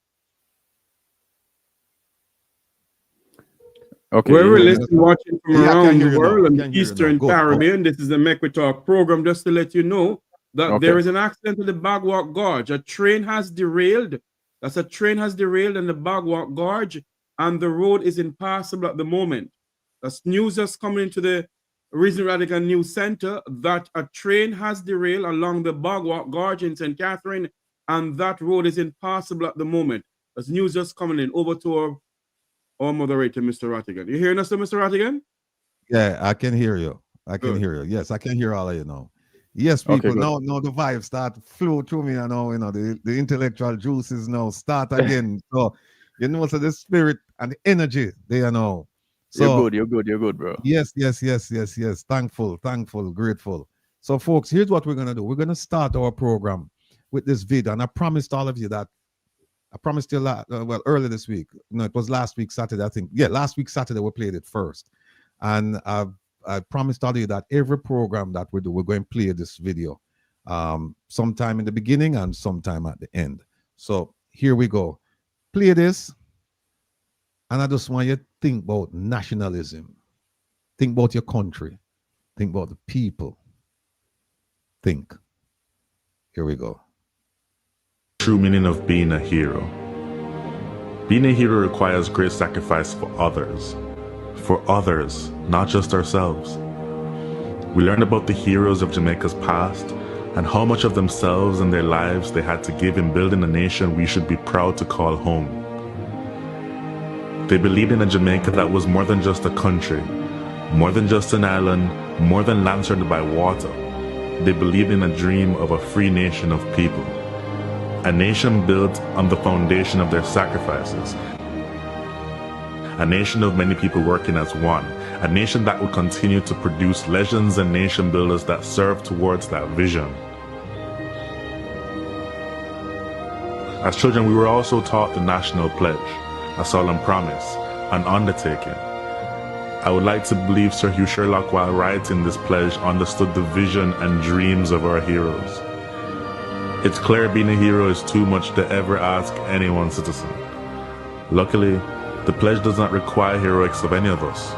Okay. Wherever listening, watching from Yeah, I can around hear the you now. world I and can the hear you now. Eastern Good. Caribbean, this is the Make Talk program, just to let you know that Okay. there is an accident in the Bagwalk Gorge. A train has derailed. That's a train has derailed in the Bagwalk Gorge, and the road is impassable at the moment. That's news just coming into the Reason Radical News Center that a train has derailed along the Bagwalk Gorge in St. Catherine, and that road is impassable at the moment. That's news just coming in. Over to our moderator, Mr. Rattigan. You hearing us, Mr. Rattigan? Yeah, I can hear you. I can Good. hear you. Yes, I can hear all of you now. Yes, Okay, people. good. Now the vibes start flow through me. I know, the intellectual juices now start again. So so the spirit and the energy there now. So You're good, bro. yes. Thankful, grateful. So, folks, here's what we're gonna do. We're gonna start our program with this video, and I promised all of you that. I promised you early this week. No, it was last week Saturday, I think. Yeah, last week Saturday we played it first, and I promised all of you that every program that we do, we're going to play this video, sometime in the beginning and sometime at the end. So here we go. Play this, and I just want you to think about nationalism. Think about your country. Think about the people. Think. Here we go. True meaning of being a hero. Being a hero requires great sacrifice for others. For others, not just ourselves. We learned about the heroes of Jamaica's past and how much of themselves and their lives they had to give in building a nation we should be proud to call home. They believed in a Jamaica that was more than just a country, more than just an island, more than land surrounded by water. They believed in a dream of a free nation of people, a nation built on the foundation of their sacrifices, a nation of many people working as one, a nation that would continue to produce legends and nation builders that serve towards that vision. As children, we were also taught the national pledge, a solemn promise, an undertaking. I would like to believe Sir Hugh Sherlock, while writing this pledge, understood the vision and dreams of our heroes. It's clear being a hero is too much to ever ask any one citizen. Luckily, the pledge does not require heroics of any of us.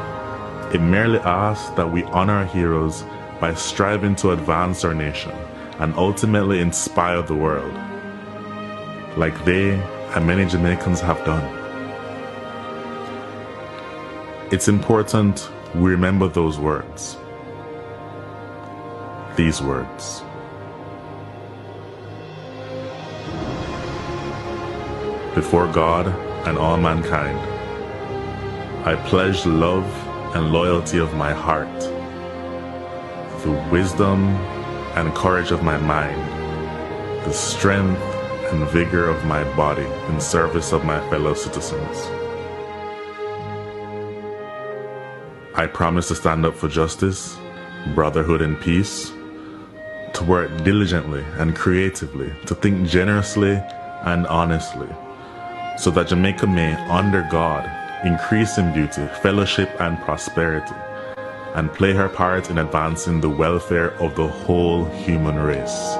It merely asks that we honor our heroes by striving to advance our nation and ultimately inspire the world, like they and many Jamaicans have done. It's important we remember those words. These words. Before God and all mankind, I pledge the love and loyalty of my heart, the wisdom and courage of my mind, the strength and vigor of my body in service of my fellow citizens. I promise to stand up for justice, brotherhood, and peace, to work diligently and creatively, to think generously and honestly, so that Jamaica may, under God, increase in beauty, fellowship, and prosperity, and play her part in advancing the welfare of the whole human race.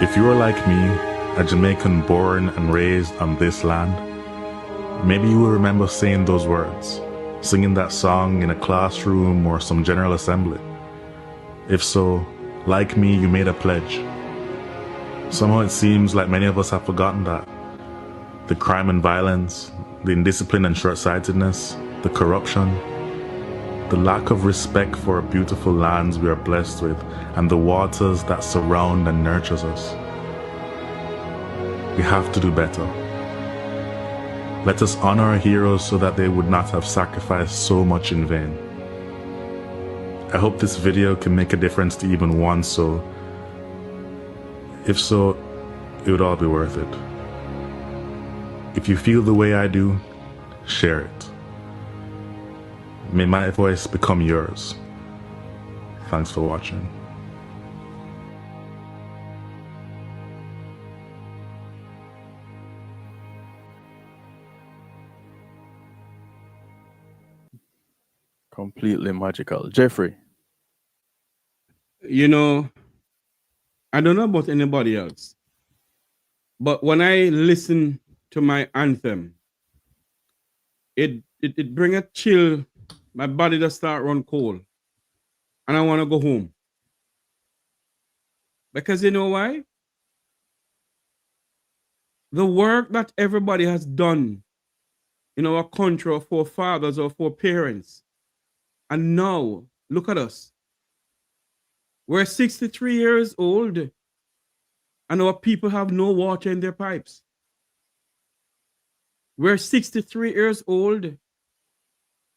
If you are like me, a Jamaican born and raised on this land, maybe you will remember saying those words, singing that song in a classroom or some general assembly. If so, like me, you made a pledge. Somehow it seems like many of us have forgotten that. The crime and violence, the indiscipline and short-sightedness, the corruption, the lack of respect for our beautiful lands we are blessed with, and the waters that surround and nurtures us. We have to do better. Let us honor our heroes so that they would not have sacrificed so much in vain. I hope this video can make a difference to even one soul. If so, it would all be worth it. If you feel the way I do, share it. May my voice become yours. Thanks for watching. Completely magical. Jeffrey. You know, I don't know about anybody else, but when I listen to my anthem, it bring a chill. My body just start run cold, and I want to go home. Because you know why? The work that everybody has done in our country, or for fathers or for parents, and now look at us. We're 63 years old, and our people have no water in their pipes. We're 63 years old,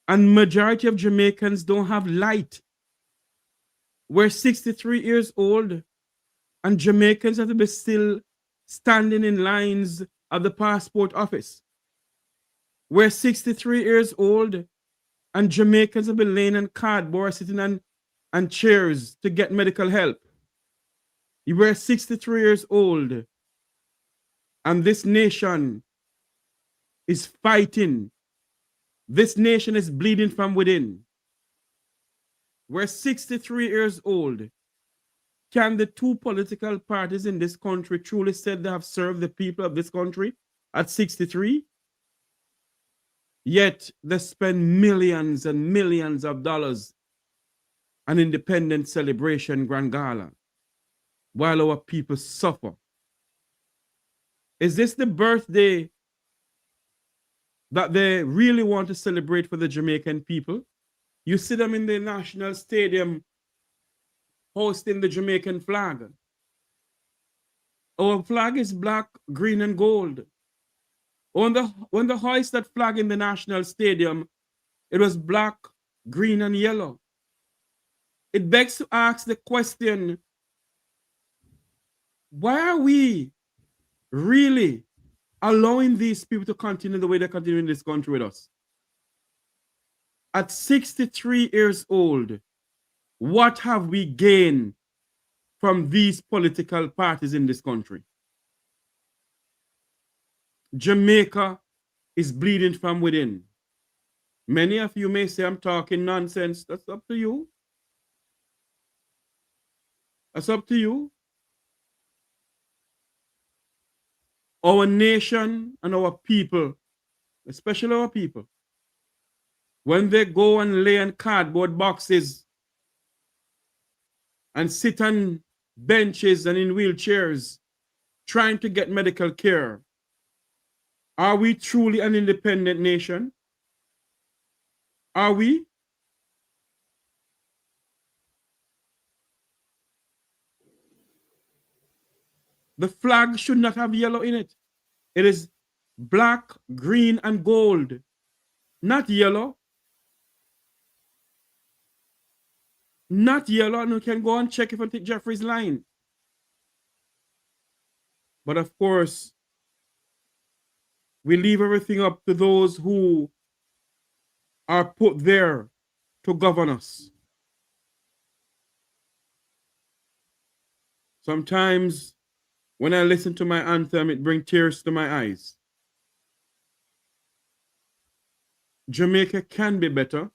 and majority of Jamaicans don't have light. We're 63 years old, and Jamaicans have to be still standing in lines at the passport office. We're 63 years old, and Jamaicans have been laying on cardboard, sitting on chairs to get medical help. We're 63 years old, and this nation is fighting. This nation is bleeding from within. We're 63 years old. Can the two political parties in this country truly say they have served the people of this country at 63? Yet they spend millions and millions of dollars on independence celebration grand gala while our people suffer. Is this the birthday that they really want to celebrate for the Jamaican people? You see them in the National Stadium hosting the Jamaican flag. Our flag is black, green, and gold. When they hoist that flag in the National Stadium, it was black, green, and yellow. It begs to ask the question, why are we really allowing these people to continue the way they continue in this country with us? At 63 years old, what have we gained from these political parties in this country? Jamaica is bleeding from within. Many of you may say I'm talking nonsense. That's up to you. That's up to you. Our nation and our people, especially our people, when they go and lay in cardboard boxes and sit on benches and in wheelchairs trying to get medical care, are we truly an independent nation? Are we? The flag should not have yellow in it. It is black, green, and gold, not yellow. Not yellow, and we can go and check if I take Jeffrey's line. But of course, we leave everything up to those who are put there to govern us. Sometimes when I listen to my anthem, it brings tears to my eyes. Jamaica can be better.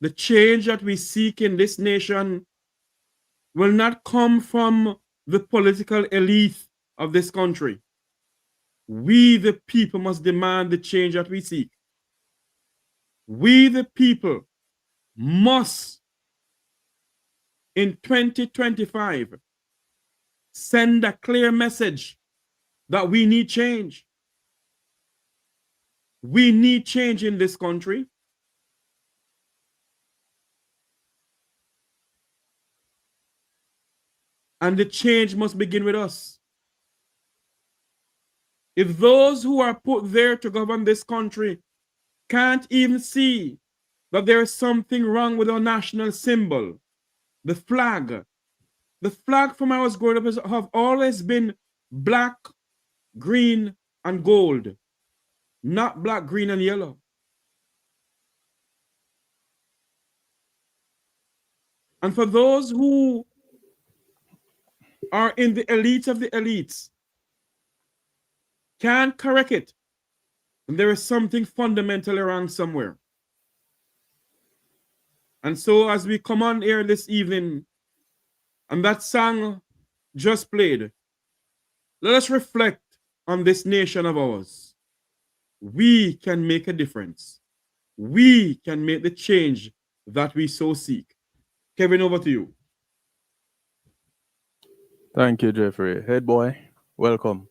The change that we seek in this nation will not come from the political elite of this country. We, the people, must demand the change that we seek. We, the people, must, in 2025, send a clear message that we need change. We need change in this country. And the change must begin with us. If those who are put there to govern this country can't even see that there is something wrong with our national symbol, the flag from when I was growing up have always been black, green, and gold, not black, green, and yellow. And for those who are in the elite of the elites, can't correct it, and there is something fundamentally wrong somewhere. And so as we come on here this evening, and that song just played, let us reflect on this nation of ours. We can make a difference. We can make the change that we so seek. Kevin, over to you. Thank you, Jeffrey. Head boy, welcome.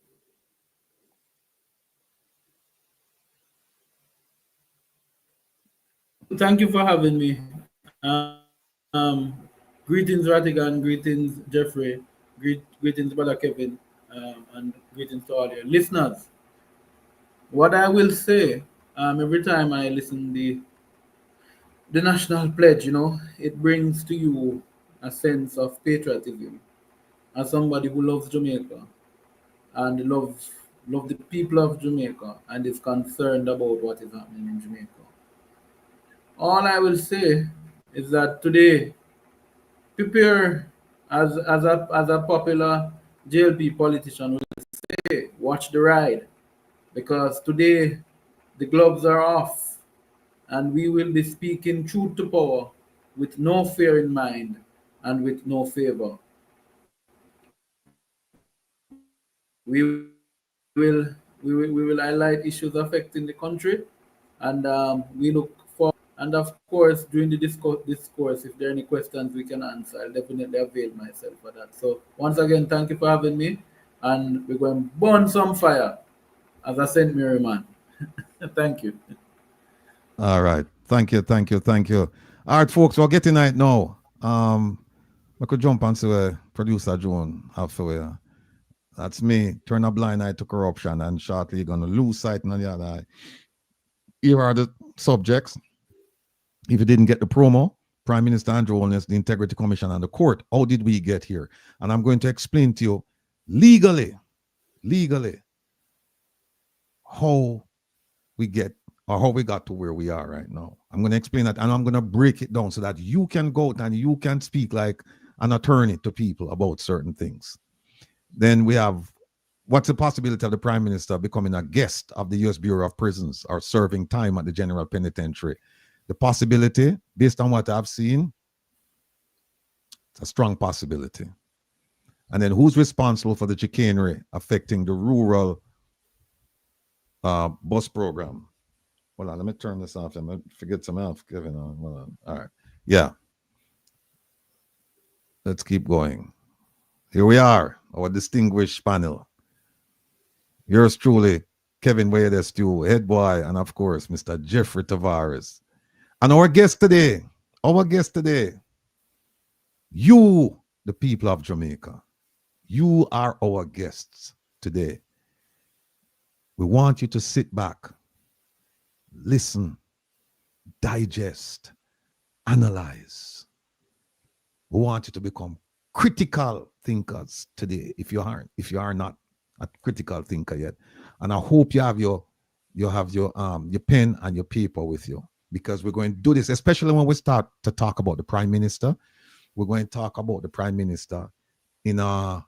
Thank you for having me. Greetings, Ratigan. Greetings, Jeffrey. Greetings, Brother Kevin. And greetings to all your listeners. What I will say, every time I listen the national pledge, it brings to you a sense of patriotism. As somebody who loves Jamaica and love the people of Jamaica and is concerned about what is happening in Jamaica. All I will say is that today, prepare as a popular JLP politician will say, watch the ride, because today the gloves are off and we will be speaking truth to power with no fear in mind and with no favor. We will highlight issues affecting the country, and we look for. And of course, during the discourse, if there are any questions we can answer, I'll definitely avail myself for that. So once again, thank you for having me, and we're going to burn some fire as a St. Mary man. Thank you. All right. Thank you. All right, folks, we're getting it now. We could jump onto producer Joan after. That's me. Turn a blind eye to corruption, and shortly you're gonna lose sight on the other eye. Here are the subjects. If you didn't get the promo, Prime Minister Andrew Holness, the Integrity Commission, and the court. How did we get here? And I'm going to explain to you legally, how we get or how we got to where we are right now. I'm going to explain that, and I'm going to break it down so that you can go out and you can speak like an attorney to people about certain things. Then we have, what's the possibility of the Prime Minister becoming a guest of the U.S. Bureau of Prisons or serving time at the General Penitentiary? The possibility, based on what I've seen, it's a strong possibility. And then who's responsible for the chicanery affecting the rural bus program? Hold on, let me turn this off. I'm going to forget some else, Kevin. Hold on. All right. Yeah. Let's keep going. Here we are, our distinguished panel. Yours truly, Kevin Wadestu, head boy, and of course, Mr. Jeffrey Tavares. And our guest today, you, the people of Jamaica, you are our guests today. We want you to sit back, listen, digest, analyze. We want you to become critical thinkers today. If you are not a critical thinker yet, and I hope you have your pen and your paper with you, because we're going to do this, especially when we start to talk about the Prime Minister. We're going to talk about the Prime Minister in a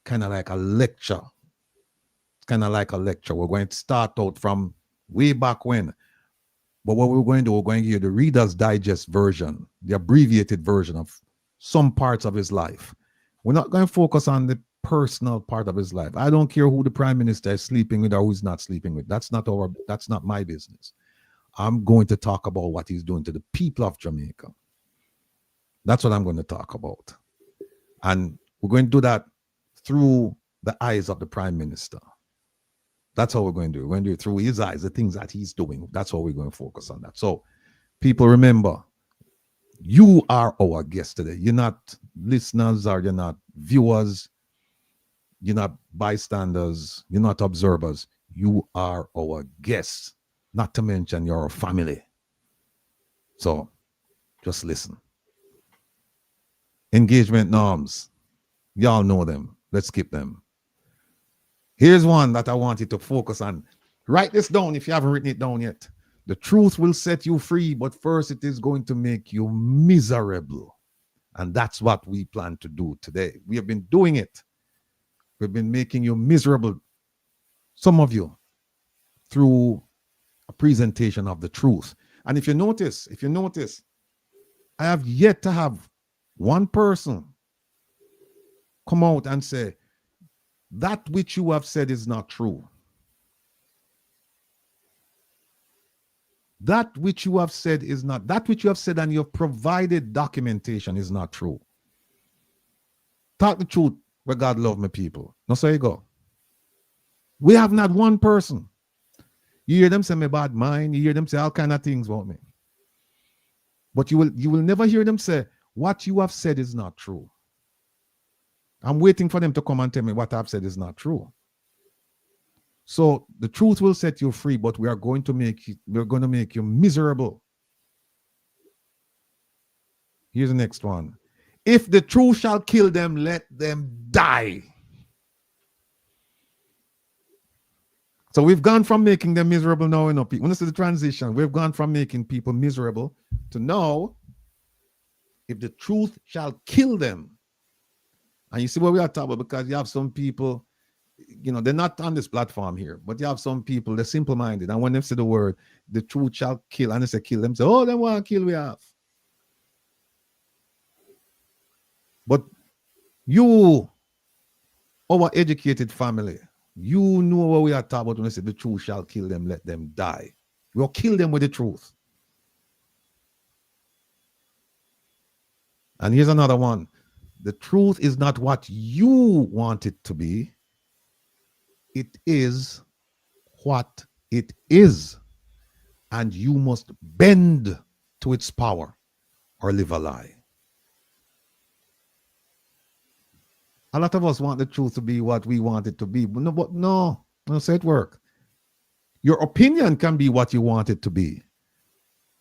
kind of like a lecture. We're going to start out from way back when. But what we're going to do, we're going to give you the Reader's Digest version, the abbreviated version of some parts of his life. We're not going to focus on the personal part of his life. I don't care who the Prime Minister is sleeping with or who's not sleeping with. That's not my business. I'm going to talk about what he's doing to the people of Jamaica. That's what I'm going to talk about. And we're going to do that through the eyes of the Prime Minister. That's how we're going to do it. We're going to do it through his eyes, the things that he's doing. That's how we're going to focus on that. So, people, remember, you are our guest today. You're not listeners, or you're not viewers. You're not bystanders. You're not observers. You are our guests. Not to mention you're a family. So, just listen. Engagement norms. Y'all know them. Let's skip them. Here's one that I want you to focus on. Write this down if you haven't written it down yet. The truth will set you free, but first it is going to make you miserable. And that's what we plan to do today. We have been doing it. We've been making you miserable, some of you, through a presentation of the truth. And if you notice, I have yet to have one person come out and say, that which you have said is not true. That which you have said is not, that which you have said and you have provided documentation is not true. Talk the truth where God love my people. No, so you go. We have not one person. You hear them say me bad mind, you hear them say all kind of things about me. But you will never hear them say, what you have said is not true. I'm waiting for them to come and tell me what I've said is not true. So the truth will set you free, but we're going to make you miserable. Here's the next one. If the truth shall kill them, let them die. So we've gone from making them miserable now, you know, people. When this is the transition, we've gone from making people miserable to now, if the truth shall kill them. And you see what we are talking about, because you have some people, you know, they're not on this platform here, but you have some people, they're simple-minded. And when they say the word, the truth shall kill, and they say kill them, say, oh, they want to kill we have. But you, our educated family, you know what we are talking about when they say the truth shall kill them, let them die. We'll kill them with the truth. And here's another one. The truth is not what you want it to be. It is what it is. And you must bend to its power or live a lie. A lot of us want the truth to be what we want it to be. But no, say it work. Your opinion can be what you want it to be.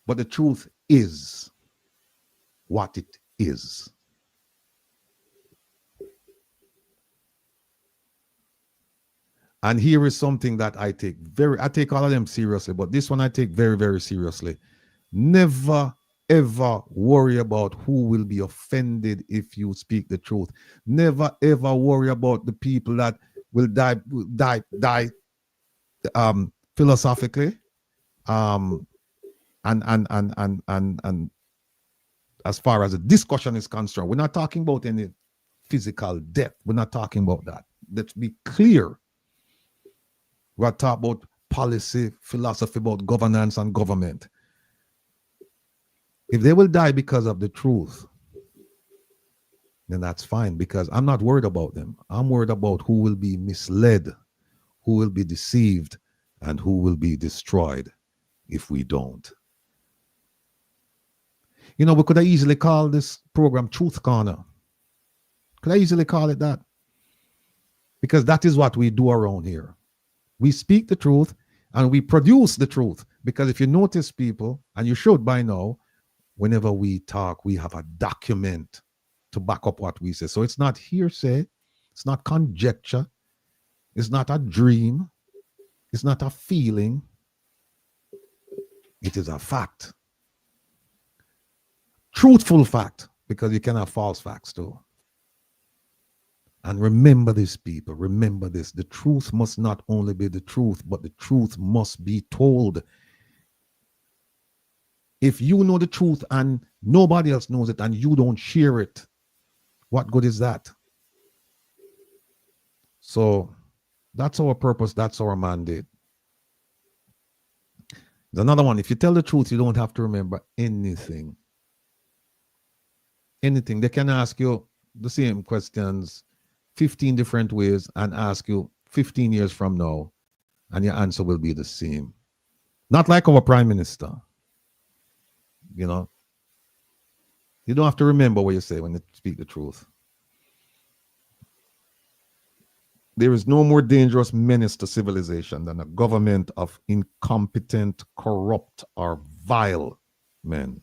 But the truth is what it is. And here is something that I take all of them seriously, but this one I take very, very seriously. Never, ever worry about who will be offended if you speak the truth. Never, ever worry about the people that will die philosophically. And as far as the discussion is concerned, we're not talking about any physical death. We're not talking about that. Let's be clear. We're talking about policy, philosophy, about governance and government. If they will die because of the truth, then that's fine, because I'm not worried about them. I'm worried about who will be misled, who will be deceived, and who will be destroyed if we don't. You know, we could have easily called this program Truth Corner. Could I easily call it that? Because that is what we do around here. We speak the truth and we produce the truth. Because if you notice, people, and you should by now, whenever we talk, we have a document to back up what we say. So it's not hearsay, it's not conjecture, it's not a dream, it's not a feeling, it is a fact. Truthful fact, because you can have false facts too. And remember this, people, remember this. The truth must not only be the truth, but the truth must be told. If you know the truth and nobody else knows it and you don't share it, what good is that? So that's our purpose, that's our mandate. There's another one. If you tell the truth, you don't have to remember anything. Anything. They can ask you the same questions 15 different ways and ask you 15 years from now, and your answer will be the same. Not like our prime minister. You know, you don't have to remember what you say when you speak the truth. There is no more dangerous menace to civilization than a government of incompetent, corrupt, or vile men.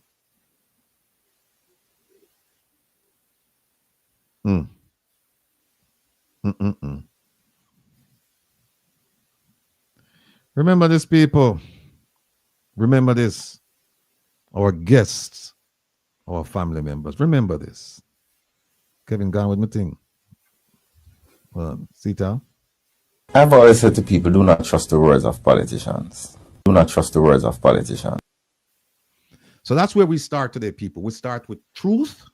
Remember this, people. Remember this. Our guests, our family members. Remember this. Kevin, gone with my thing. Sita? I've always said to people, do not trust the words of politicians. Do not trust the words of politicians. So that's where we start today, people. We start with truth,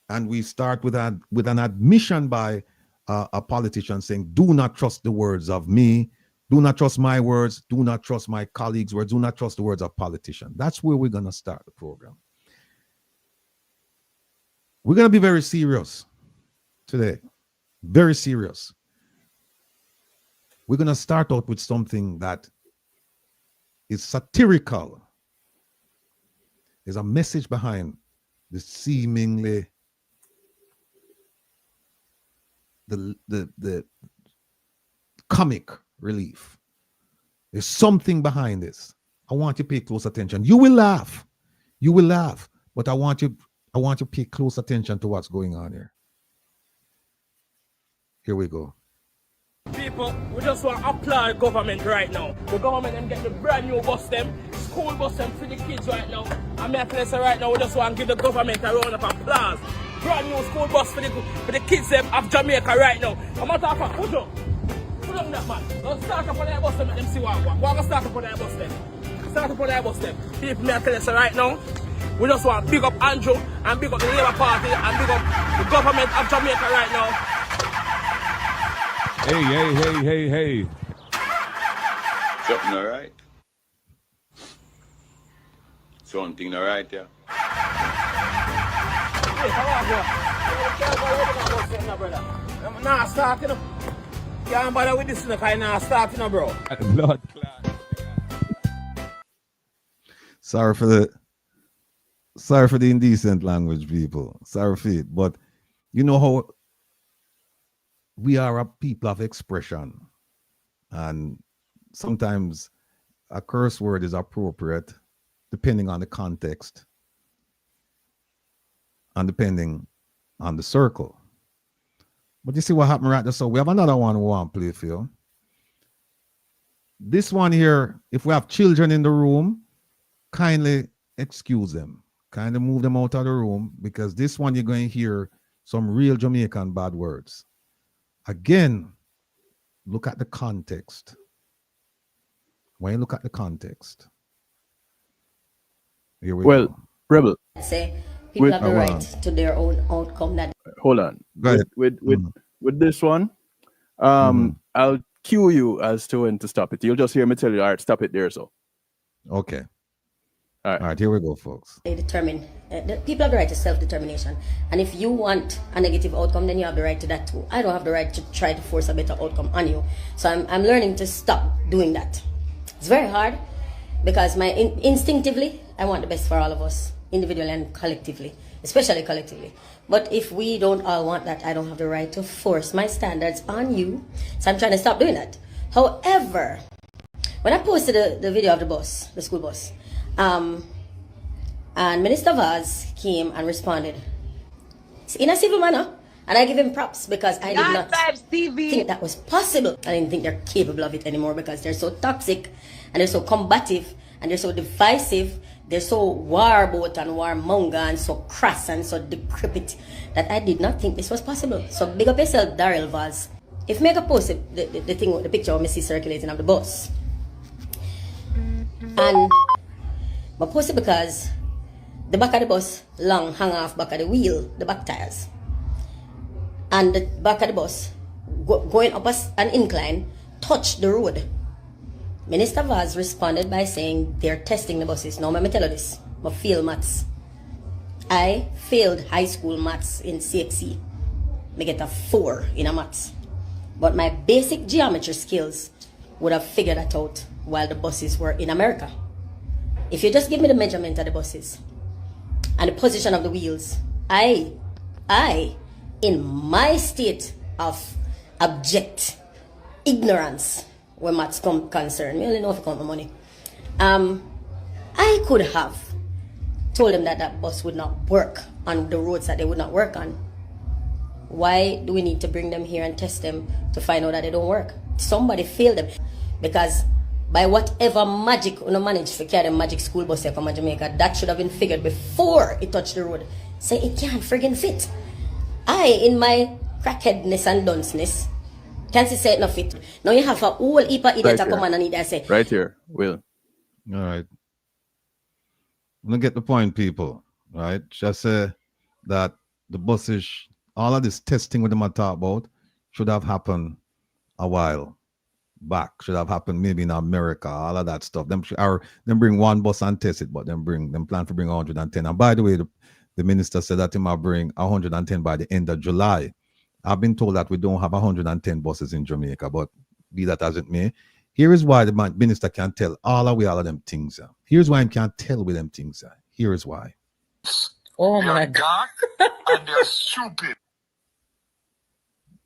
and we start with an admission by a politician saying, do not trust the words of me, do not trust my words, do not trust my colleagues' words, do not trust the words of politicians. That's where we're going to start the program. We're going to be very serious today, very serious. We're going to start out with something that is satirical. There's a message behind the seemingly the comic relief. There's something behind this. I want you to pay close attention. You will laugh, but I want you to pay close attention to what's going on here. Here we go. People, we just want to applaud government right now. The government them get the brand new bus them, school bus them for the kids right now. And me tell you right now, we just want to give the government a round of applause. Brand new school bus for the kids them of Jamaica right now. I'm not talking about Ujo. Put on that man. Don't start up on that bus them and them see what. We're going to start up on that bus them. Start up on that bus them. People, me tell you right now, we just want to big up Andrew and big up the Labour Party and big up the government of Jamaica right now. Hey. Something all right? Something all right, yeah? Nah, starting up. Can't bother with this in the car, nah, starting up, bro. Blood clot. Sorry for the indecent language, people. Sorry for it. But you know how we are a people of expression, and sometimes a curse word is appropriate depending on the context and depending on the circle. But you see what happened right there? So we have another one we want to play for you. This one here, if we have children in the room, kindly excuse them. Kindly move them out of the room, because this one you're going to hear some real Jamaican bad words. Again, look at the context. When you look at the context. Here we go. Rebel. Say people have the right to their own outcome. That hold on. Go ahead. With this one, I'll cue you as to when to stop it. You'll just hear me tell you, all right, stop it there. So. Okay. All right, here we go, folks. they determine. The people have the right to self-determination, and if you want a negative outcome, then you have the right to that too. I don't have the right to try to force a better outcome on you. So I'm learning to stop doing that. It's very hard, because instinctively I want the best for all of us, individually and collectively, especially collectively. But if we don't all want that, I don't have the right to force my standards on you. So I'm trying to stop doing that. However, when I posted the video of the bus, the school bus, and Minister Vaz came and responded in a civil manner, and I give him props, because I did not think that was possible. I didn't think they're capable of it anymore, because they're so toxic and they're so combative and they're so divisive. They're so warboat and warmonger and so crass and so decrepit that I did not think this was possible. So big up yourself, Daryl Vaz. If make a post the thing, the picture of me see circulating of the bus, and I post it because the back of the bus long hang off back of the wheel, the back tires, and the back of the bus going up an incline touched the road. Minister Vaz responded by saying they're testing the buses. Now, let me tell you this. I failed maths. I failed high school maths in CXC. I get a 4 in a maths. But my basic geometry skills would have figured that out while the buses were in America. If you just give me the measurement of the buses and the position of the wheels, I, in my state of abject ignorance, where maths concerned, me only know if I count my money, I could have told them that that bus would not work on the roads that they would not work on. Why do we need to bring them here and test them to find out that they don't work? Somebody failed them, because by whatever magic we managed to carry the magic school bus here from Jamaica, that should have been figured before it touched the road. Say it can't friggin' fit. I, in my crackheadness and dunceness, can't say it not fit. Now you have a whole heap of idiot to come on and need that say. Right here, Will. All right. gonna get the point, people. Right? Just say that the buses, all of this testing with them I talk about, should have happened a while back. Should have happened maybe in America. All of that stuff. Them bring one bus and test it, but them plan to bring 110. And by the way, the minister said that he might bring 110 by the end of July. I've been told that we don't have 110 buses in Jamaica, but be that as it may, here is why the minister can't tell all of them things. Here's why he can't tell with them things. Here is why. Oh my God. And they're stupid.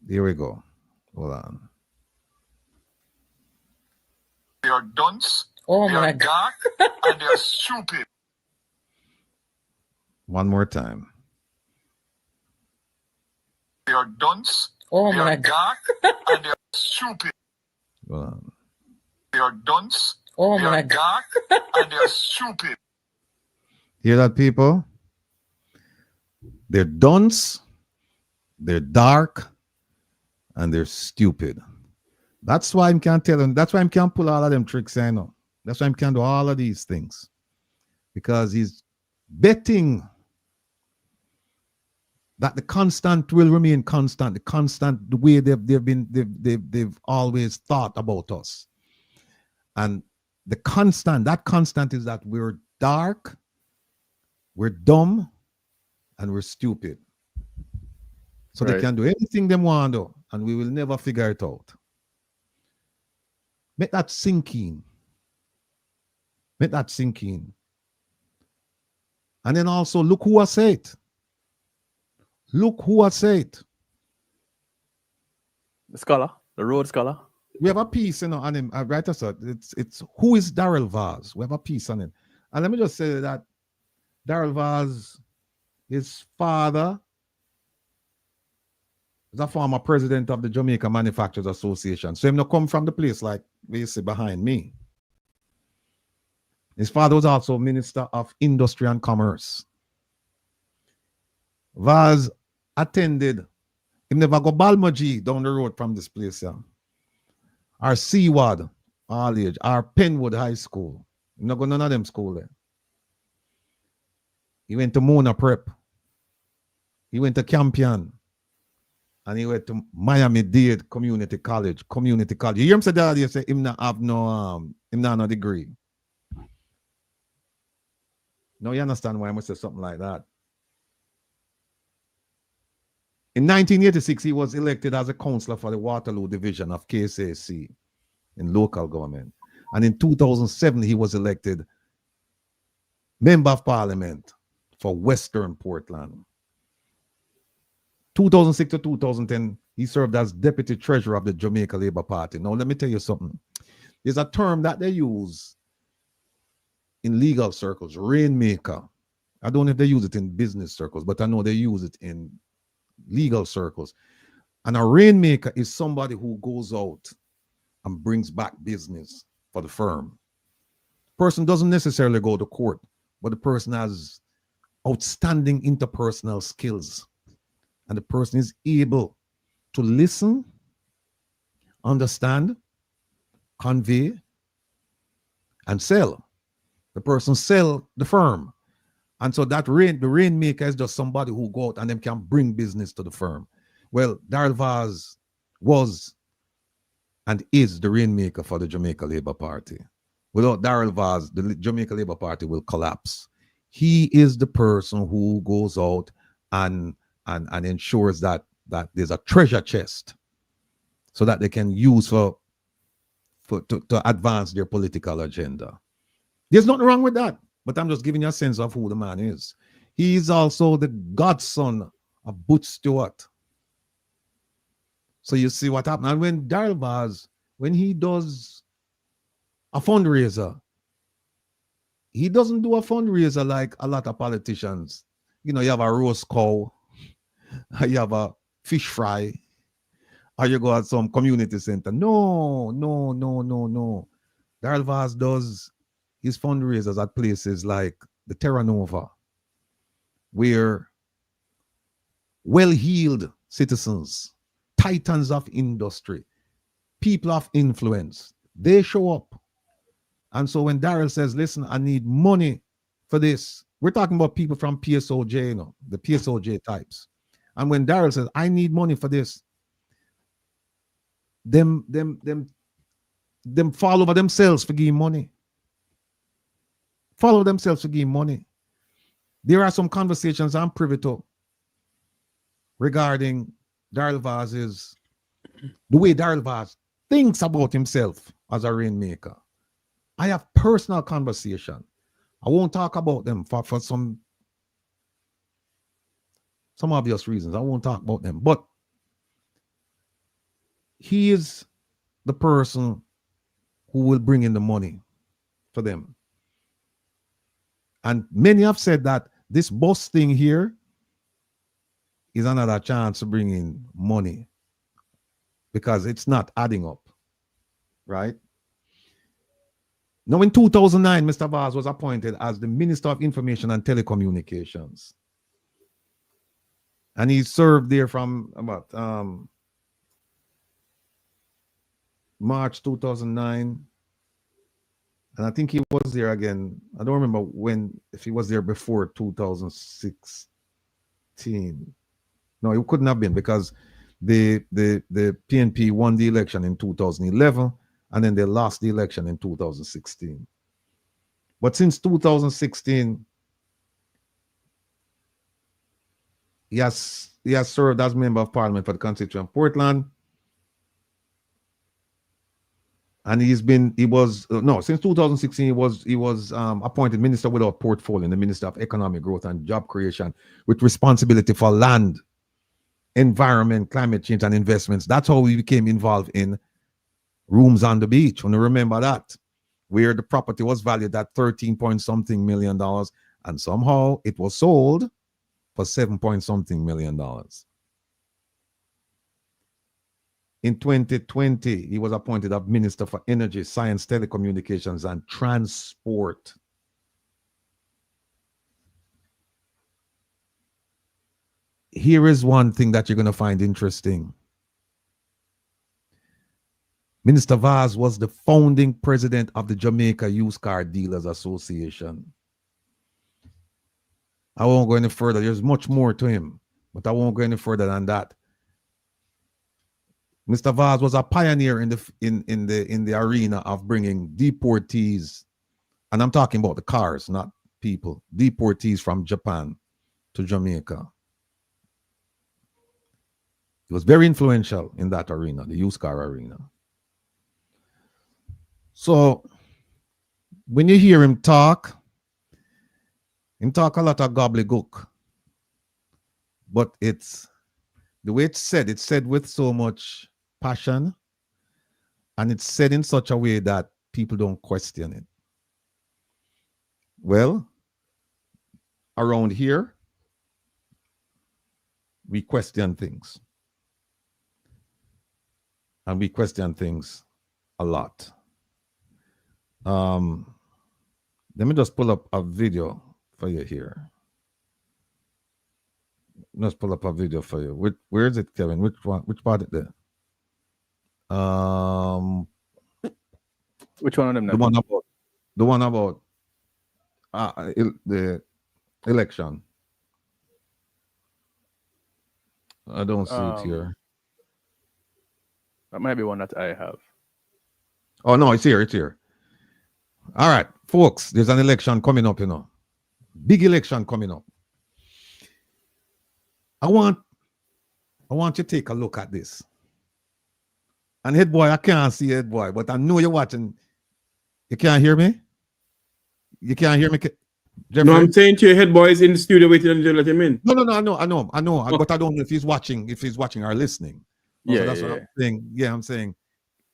Here we go. Hold on. They're dunce. Oh my God. And they're stupid. One more time. They're dunce. Oh my God. And they're stupid. Hold on. They're dunce. Oh my God. And they're stupid. Hear that, people? They're dunce, they're dark, and they're stupid. That's why I can't tell them. That's why I can't pull all of them tricks. I know. That's why I can't do all of these things, because he's betting that the constant will remain constant. The way they've always thought about us, and that constant is that we're dark, we're dumb, and we're stupid. So they can do anything they want to, and we will never figure it out. Make that sink in. Make that sink in. And then also, look who I say it. Look who I say it. The scholar, the road scholar. We have a piece, on him. I write us out. It's who is Darrell Vaz? We have a piece on him. And let me just say that Darrell Vaz, his father is a former president of the Jamaica Manufacturers Association. So him not come from the place like we see behind me. His father was also Minister of Industry and Commerce. Vaz attended, he never go Balmaji down the road from this place, or Seaward, all age, or Penwood High School. He not go none of them school there. He went to Mona Prep. He went to Campion. And he went to Miami-Dade Community College. You hear him say that? He say him not have no degree. Now you understand why I must say something like that. In 1986, he was elected as a councillor for the Waterloo Division of KSAC in local government. And in 2007, he was elected Member of Parliament for Western Portland. 2006 to 2010, he served as Deputy Treasurer of the Jamaica Labour Party. Now, let me tell you something. There's a term that they use in legal circles, rainmaker. I don't know if they use it in business circles, but I know they use it in legal circles. And a rainmaker is somebody who goes out and brings back business for the firm. Person doesn't necessarily go to court, but the person has outstanding interpersonal skills. And the person is able to listen, understand, convey, and sell. The person sell the firm. And so the rainmaker is just somebody who go out and them can bring business to the firm. Well, Darrell Vaz was and is the rainmaker for the Jamaica Labour Party. Without Darrell Vaz, the Jamaica Labour Party will collapse. He is the person who goes out and ensures that there's a treasure chest so that they can use to advance their political agenda. There's nothing wrong with that, but I'm just giving you a sense of who the man is. He is also the godson of Butch Stewart. So you see what happened. And when Darrell Vaz, when he does a fundraiser, he doesn't do a fundraiser like a lot of politicians. You know, you have a roast cow, you have a fish fry, or you go at some community center. No. Darrell Vaz does his fundraisers at places like the Terra Nova, where well-heeled citizens, titans of industry, people of influence, they show up. And so when Darrell says, listen, I need money for this. We're talking about people from PSOJ, you know, the PSOJ types. And when Daryl says, I need money for this, them fall over themselves for giving money. Follow themselves for giving money. There are some conversations I'm privy to regarding Daryl Vaz's, the way Daryl Vaz thinks about himself as a rainmaker. I have personal conversation. I won't talk about them for some obvious reasons. I won't talk about them. But he is the person who will bring in the money for them. And many have said that this bus thing here is another chance to bring in money because it's not adding up, right? Now, in 2009, Mr. Vaz was appointed as the Minister of Information and Telecommunications. And he served there from about March 2009. And I think he was there again. I don't remember if he was there before 2016. No, it couldn't have been because the PNP won the election in 2011 and then they lost the election in 2016. But since 2016, he has served as member of parliament for the constituent of Portland. And since 2016, he was appointed minister without portfolio, the Minister of Economic Growth and Job Creation, with responsibility for land, environment, climate change, and investments. That's how we became involved in Rooms on the Beach. When you remember that, where the property was valued at $13-point-something million, and somehow it was sold for $7-point-something million. In 2020, he was appointed as Minister for Energy, Science, Telecommunications, and Transport. Here is one thing that you're going to find interesting. Minister Vaz was the founding president of the Jamaica Used Car Dealers Association. I won't go any further. There's much more to him, but I won't go any further than that. Mr. Vaz was a pioneer in the arena of bringing deportees, and I'm talking about the cars, not people, deportees from Japan to Jamaica. He was very influential in that arena, the used car arena. So when you hear him talk a lot of gobbledygook, but it's the way it's said with so much passion, and it's said in such a way that people don't question it. Well, around here, we question things. And we question things a lot. Let me just pull up a video for you here. Let's pull up a video for you. Where is it, Kevin? Which part is there? Which one of them? The one about the election. I don't see it here. That might be one that I have. Oh no, it's here. It's here. All right, folks. There's an election coming up. You know, big election coming up. I want you to take a look at this. And head boy, I can't see head boy, but I know you're watching. You can't hear me? You can't hear me, Jeffrey? No, I'm saying to your head boy is in the studio waiting to let him in. No, I know. Oh. But I don't know if he's watching or listening. Yeah, so that's what I'm saying. Yeah, I'm saying,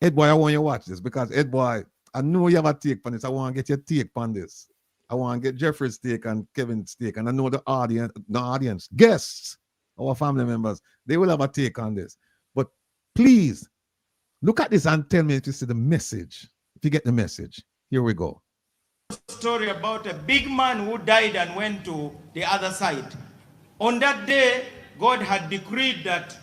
head boy, I want you to watch this because head boy, I know you have a take on this. I want to get your take on this. I want to get Jeffrey's take and Kevin's take, and I know the audience, guests, our family members, they will have a take on this. But please, look at this and tell me if you see the message. If you get the message. Here we go. Story about a big man who died and went to the other side. On that day, God had decreed that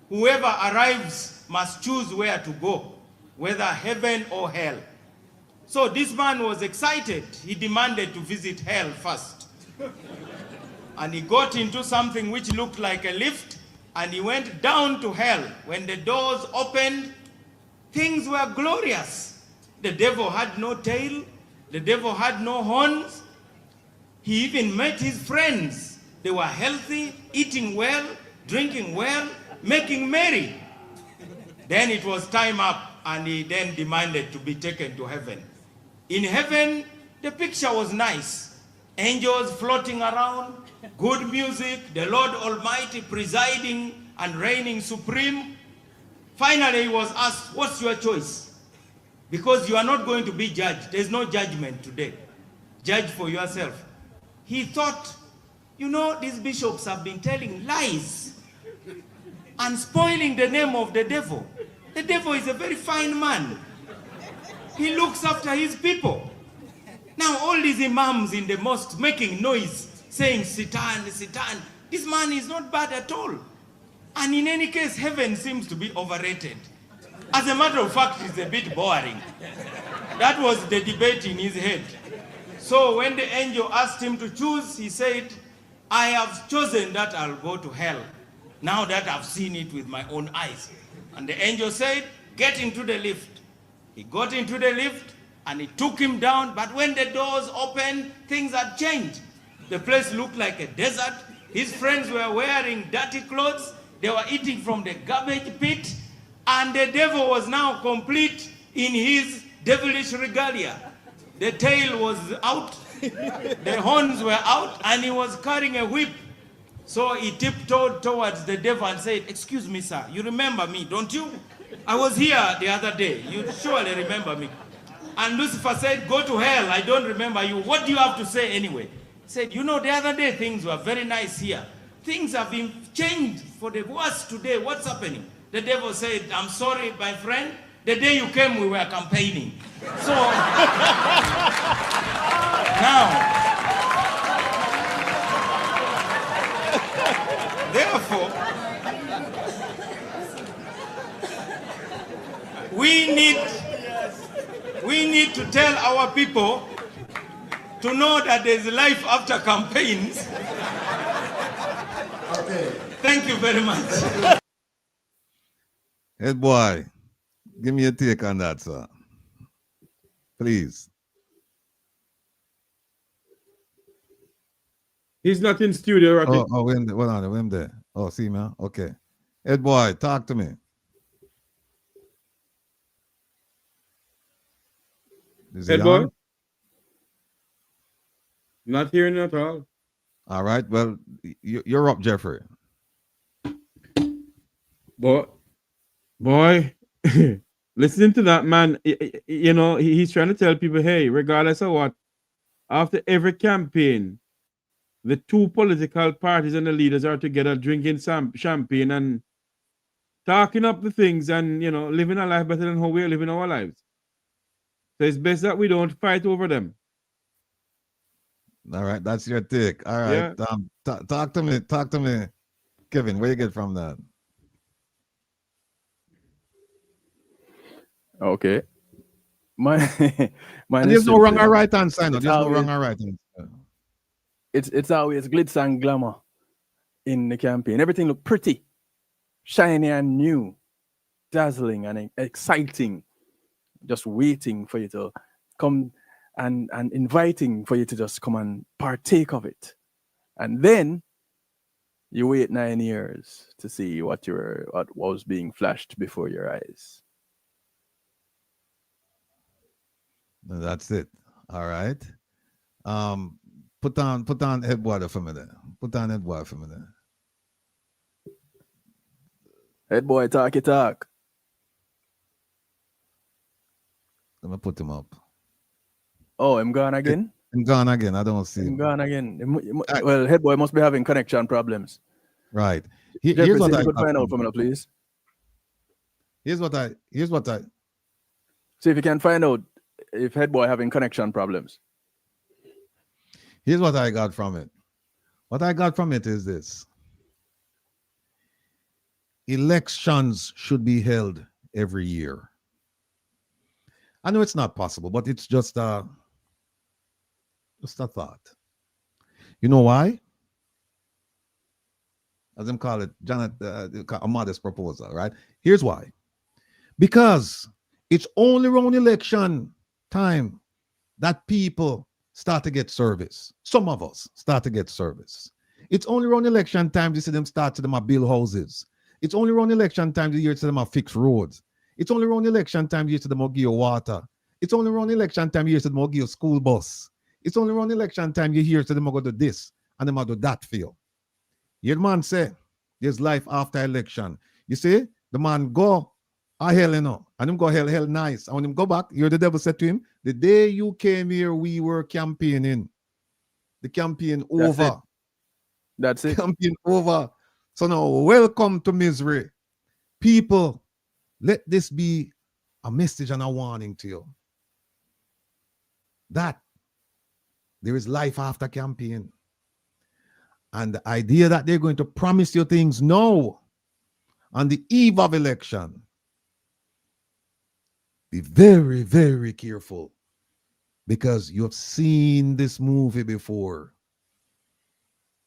whoever arrives must choose where to go, whether heaven or hell. So this man was excited. He demanded to visit hell first. And he got into something which looked like a lift, and he went down to hell. When the doors opened, things were glorious. The devil had no tail. The devil had no horns. He even met his friends. They were healthy, eating well, drinking well, making merry. Then it was time up, and he then demanded to be taken to heaven. In heaven, the picture was nice. Angels floating around, good music, the Lord Almighty presiding and reigning supreme. Finally, he was asked, what's your choice? Because you are not going to be judged. There's no judgment today. Judge for yourself. He thought, you know, these bishops have been telling lies and spoiling the name of the devil. The devil is a very fine man. He looks after his people. Now all these imams in the mosque making noise, saying Satan, Satan. This man is not bad at all. And in any case, heaven seems to be overrated. As a matter of fact, it's a bit boring. That was the debate in his head. So when the angel asked him to choose, he said, I have chosen that I'll go to hell, now that I've seen it with my own eyes. And the angel said, get into the lift. He got into the lift, and it took him down, but when the doors opened, things had changed. The place looked like a desert. His friends were wearing dirty clothes. They were eating from the garbage pit, and the devil was now complete in his devilish regalia. The tail was out, the horns were out, and he was carrying a whip. So he tiptoed towards the devil and said, excuse me, sir, you remember me, don't you? I was here the other day. You surely remember me. And Lucifer said, go to hell, I don't remember you. What do you have to say anyway? He said, you know, the other day things were very nice here. Things have been changed for the worse today. What's happening? The devil said, I'm sorry, my friend. The day you came, we were campaigning. So, now, therefore, we need to tell our people to know that there's life after campaigns. Okay. Thank you very much. Head boy, give me a take on that, sir. Please. He's not in studio, right? When there. Oh, see, man. Okay. Head boy, talk to me. Is Head he boy? on? Not hearing at all. All right. Well, you're up, Jeffrey. Boy, listen to that man. You know, he's trying to tell people, hey, regardless of what, after every campaign, the two political parties and the leaders are together drinking some champagne and talking up the things and, you know, living a life better than how we're living our lives. So it's best that we don't fight over them. All right, that's your take. All right, yeah. Talk to me, Kevin. Where you get from that? Okay, there's no wrong or right answer. No, there's no wrong or right answer. It's always glitz and glamour in the campaign. Everything look pretty, shiny and new, dazzling and exciting. Just waiting for you to come and inviting for you to just come and partake of it. And then you wait 9 years to see what was being flashed before your eyes. That's it. All right. Put on headwater for me there. Put on headwater for me there. Head boy, talk it talk. Let me put him up. Oh, I'm gone again? I'm gone again. I don't see him. I'm gone again. Well, head boy must be having connection problems. Right. Here's what I could find out from you, please. Here's what I see if you can find out if head boy having connection problems. Here's what I got from it. What I got from it is this. Elections should be held every year. I know it's not possible, but it's just a thought. You know why? As them call it, a modest proposal, right? Here's why. Because it's only around election time that people start to get service. Some of us start to get service. It's only around election time you see them start to them build houses. It's only around election time you hear to them fix roads. It's only around election time you hear to them give you water. It's only around election time you hear to them give you a school bus. It's only around election time you hear to them go do this and them do that for you. You hear the man say, there's life after election. You see, the man go hell, you know, and him go hell nice. And when him go back, you hear the devil said to him, the day you came here, we were campaigning. The campaign over. That's it. Campaign over. So now, welcome to misery. People, let this be a message and a warning to you. That there is life after campaign. And the idea that they're going to promise you things now, on the eve of election, be very, very careful, because you've seen this movie before.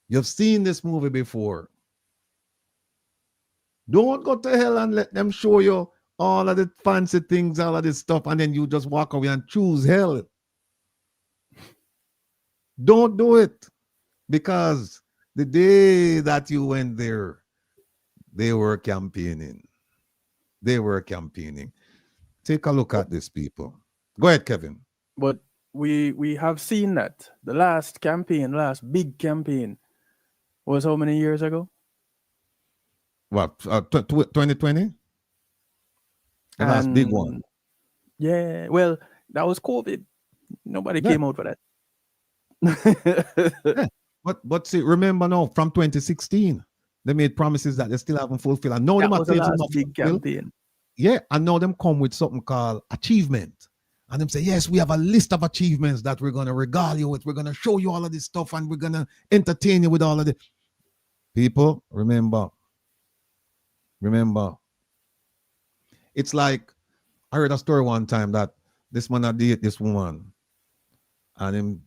You've seen this movie before. Don't go to hell and let them show you all of the fancy things, all of this stuff, and then you just walk away and choose hell. Don't do it, because the day that you went there, they were campaigning. They were campaigning. Take a look at this, people. Go ahead, Kevin. But we have seen that. The last big campaign was how many years ago? What, 2020? The last big one. Yeah, well, that was COVID. Nobody came out for that. Yeah. But see, remember now, from 2016, they made promises that they still haven't fulfilled. And now that them was the last big campaign. Yeah, and now them come with something called achievement. And them say, yes, we have a list of achievements that we're going to regale you with. We're going to show you all of this stuff, and we're going to entertain you with all of it. People, remember. It's like, I heard a story one time that this man had dated this woman, and him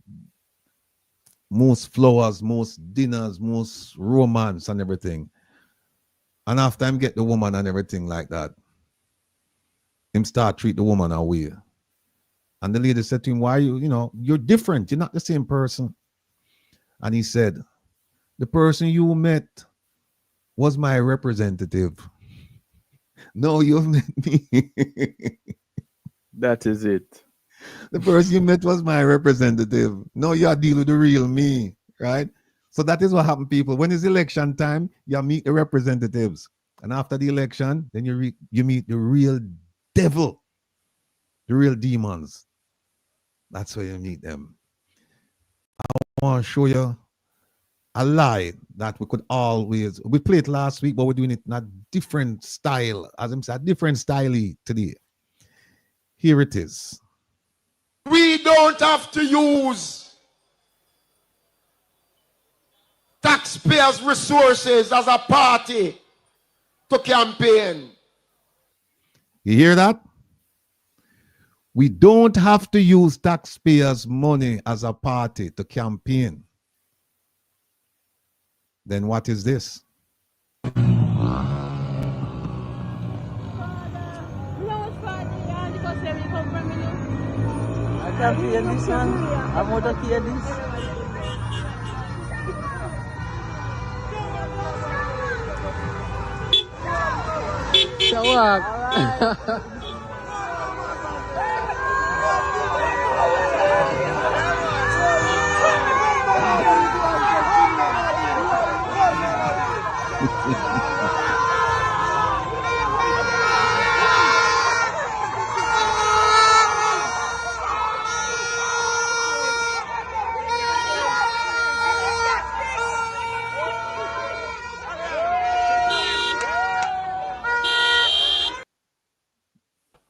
most flowers, most dinners, most romance and everything. And after him get the woman and everything like that, him start treat the woman away. And the lady said to him, why you're different. You're not the same person. And he said, the person you met was my representative. No, you've met me. That is it. The person you met was my representative. No, you are dealing with the real me, right? So that is what happened, people. When it's election time, you meet the representatives. And after the election, then you meet the real devil, the real demons. That's where you meet them. I want to show you a lie that we could always, we played last week, but we're doing it in a different style. As I'm saying, a different style today. Here it is. We don't have to use taxpayers' resources as a party to campaign. You hear that? We don't have to use taxpayers' money as a party to campaign. Then what is this? I can't hear this one. I want to hear this. Shawak.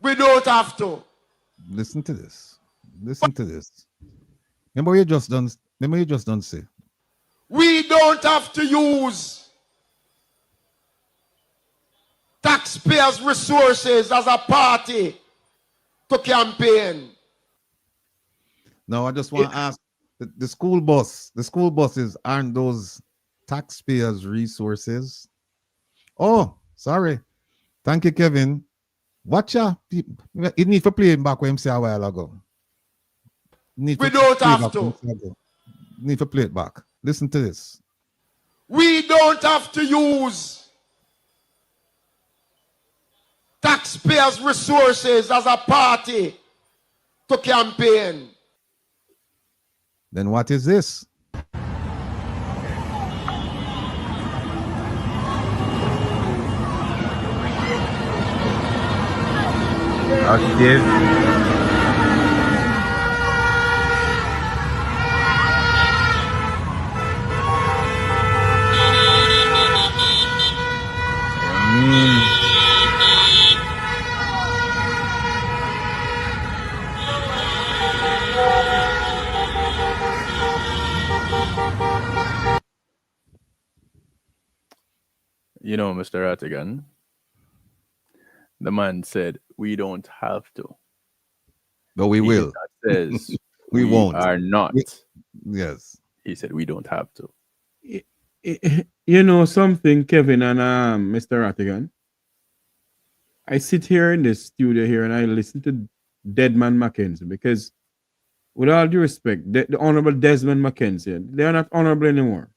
We don't have to. Listen to this. Listen to this. Remember what you just done say. We don't have to use taxpayers' resources as a party to campaign. Now, I just want to ask the school buses, aren't those taxpayers' resources? Oh, sorry. Thank you, Kevin. Watch out. You need to play back what him say a while ago. We don't have to. Need to play it back. Listen to this. We don't have to use taxpayers' resources as a party to campaign. Then what is this? Active. You know, Mr. Rattigan, the man said, we don't have to. But we will. Says we won't. Are not. Yes. He said, we don't have to. You know something, Kevin and Mr. Rattigan? I sit here in this studio here and I listen to Deadman Mackenzie because, with all due respect, the Honorable Desmond Mackenzie, they are not honorable anymore.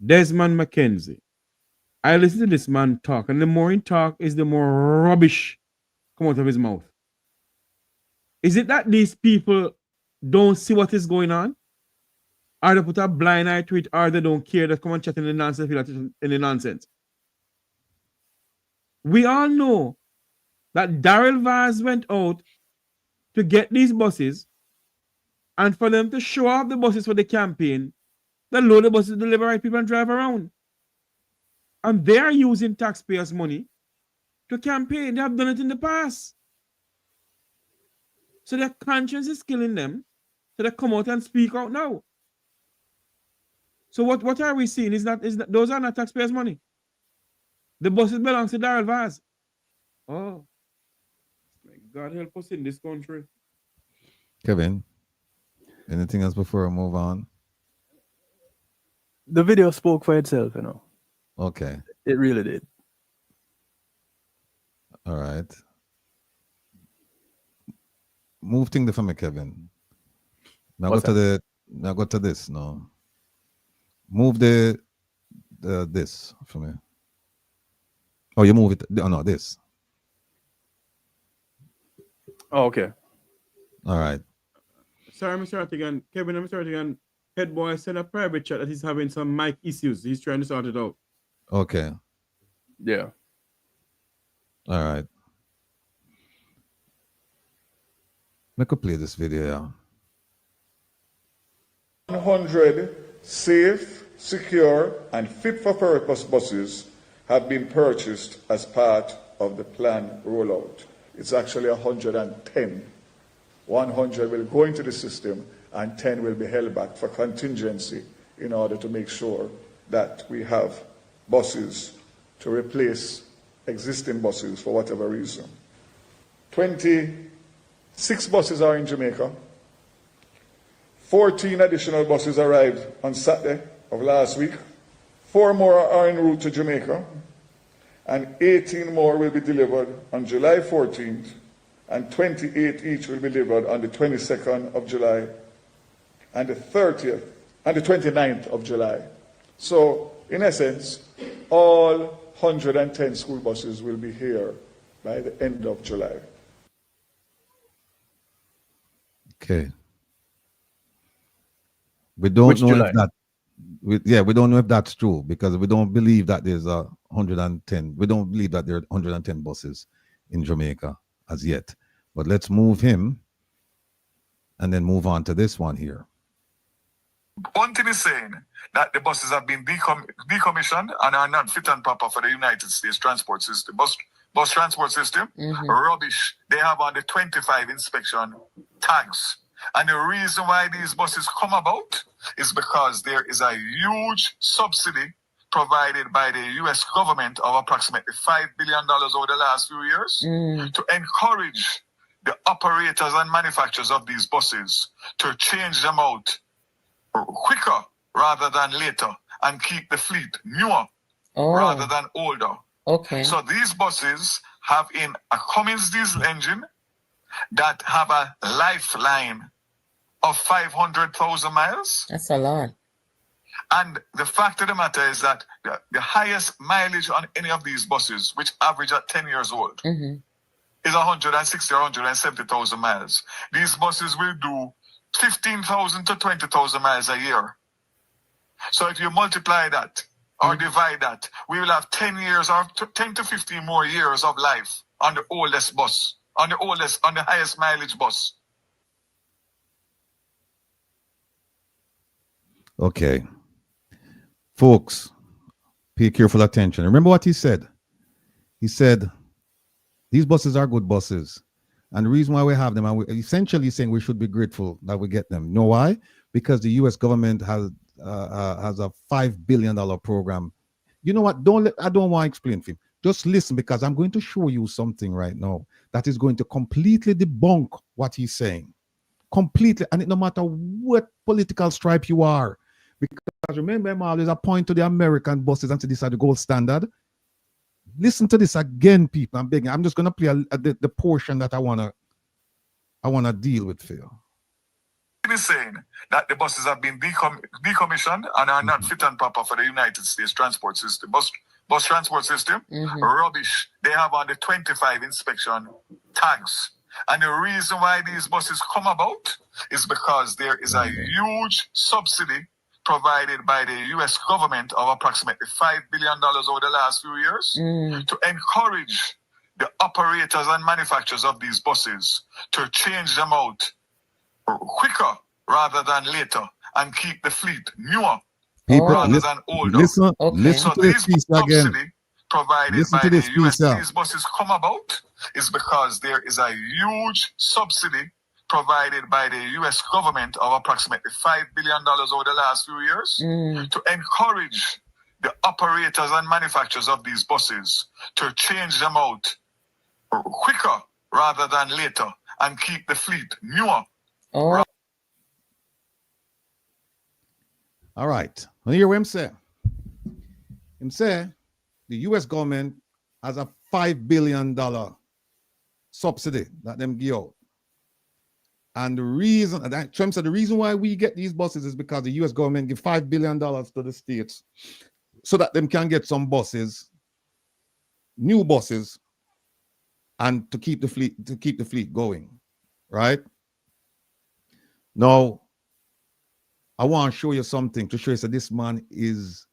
Desmond Mackenzie. I listen to this man talk, and the more he talk is the more rubbish come out of his mouth. Is it that these people don't see what is going on? Or they put a blind eye to it, or they don't care, they come and chat in the nonsense, in the nonsense? We all know that Daryl Vaz went out to get these buses, and for them to show off the buses for the campaign, they load the buses, deliver right people, and drive around. And they are using taxpayers' money to campaign. They have done it in the past. So their conscience is killing them. So they come out and speak out now. So what are we seeing? Is that those are not taxpayers' money. The buses belong to Daryl Vaz. Oh, God help us in this country. Kevin, anything else before I move on? The video spoke for itself, you know. Okay. It really did. All right. Move things for me, Kevin. Now go to this. No. Move the this for me. Oh, you move it. Oh no, this. Oh, okay. All right. Sorry, Mr. Rattigan. Kevin and Mr. Rattigan, head boy sent a private chat that he's having some mic issues. He's trying to sort it out. Okay. Yeah. All right. Make a play this video. 100 safe, secure, and fit-for-purpose buses have been purchased as part of the planned rollout. It's actually 110. 100 will go into the system and 10 will be held back for contingency in order to make sure that we have buses to replace existing buses for whatever reason. 26 buses are in Jamaica. 14 additional buses arrived on Saturday of last week. 4 more are en route to Jamaica. And 18 more will be delivered on July 14th. And 28 each will be delivered on the 22nd of July and the 30th and the 29th of July. So, in essence, all 110 school buses will be here by the end of July. Okay. We don't know if that. We don't know if that's true because we don't believe that there's 110. We don't believe that there are 110 buses in Jamaica as yet. But let's move him and then move on to this one here. One thing is saying that the buses have been decommissioned and are not fit and proper for the United States transport system. Bus transport system, rubbish. They have on the 25 inspection tags. And the reason why these buses come about is because there is a huge subsidy provided by the U.S. government of approximately $5 billion over the last few years to encourage the operators and manufacturers of these buses to change them out quicker rather than later and keep the fleet newer rather than older. Okay. So these buses have in a Cummins diesel engine that have a lifeline of 500,000 miles. That's a lot. And the fact of the matter is that the highest mileage on any of these buses, which average at 10 years old, is 160 or 170,000 miles. These buses will do 15,000 to 20,000 miles a year. So if you multiply that or divide that, we will have 10 years or 10 to 15 more years of life on the oldest bus, on the highest mileage bus. Okay. Folks, pay careful attention. Remember what he said. He said, these buses are good buses. And the reason why we have them, and we're essentially saying we should be grateful that we get them. You know why? Because the U.S. government has a $5 billion program. You know what? I don't want to explain to him. Just listen, because I'm going to show you something right now that is going to completely debunk what he's saying. Completely. And no matter what political stripe you are, because remember, I'm always a point to the American buses and say these are the gold standard. Listen to this again, people. I'm begging. I'm just going to play the portion that I wanna deal with for you. It is saying that the buses have been decommissioned and are not fit and proper for the United States transport system. Bus transport system, rubbish. They have on the 25 inspection tags. And the reason why these buses come about is because there is a huge subsidy provided by the U.S. government of approximately $5 billion over the last few years to encourage the operators and manufacturers of these buses to change them out quicker rather than later and keep the fleet newer rather than older. Listen So to this these piece subsidy again. provided by the U.S. These buses come about is because there is a huge subsidy provided by the U.S. government of approximately $5 billion over the last few years to encourage the operators and manufacturers of these buses to change them out quicker rather than later and keep the fleet newer. All right. Now hear what him say. Him say the U.S. government has a $5 billion subsidy that them give out. And the reason that Trump said the reason why we get these buses is because the U.S. government give $5 billion to the states so that them can get some buses, new buses, and to keep the fleet going. Right? Now, I want to show you something to show you that this man is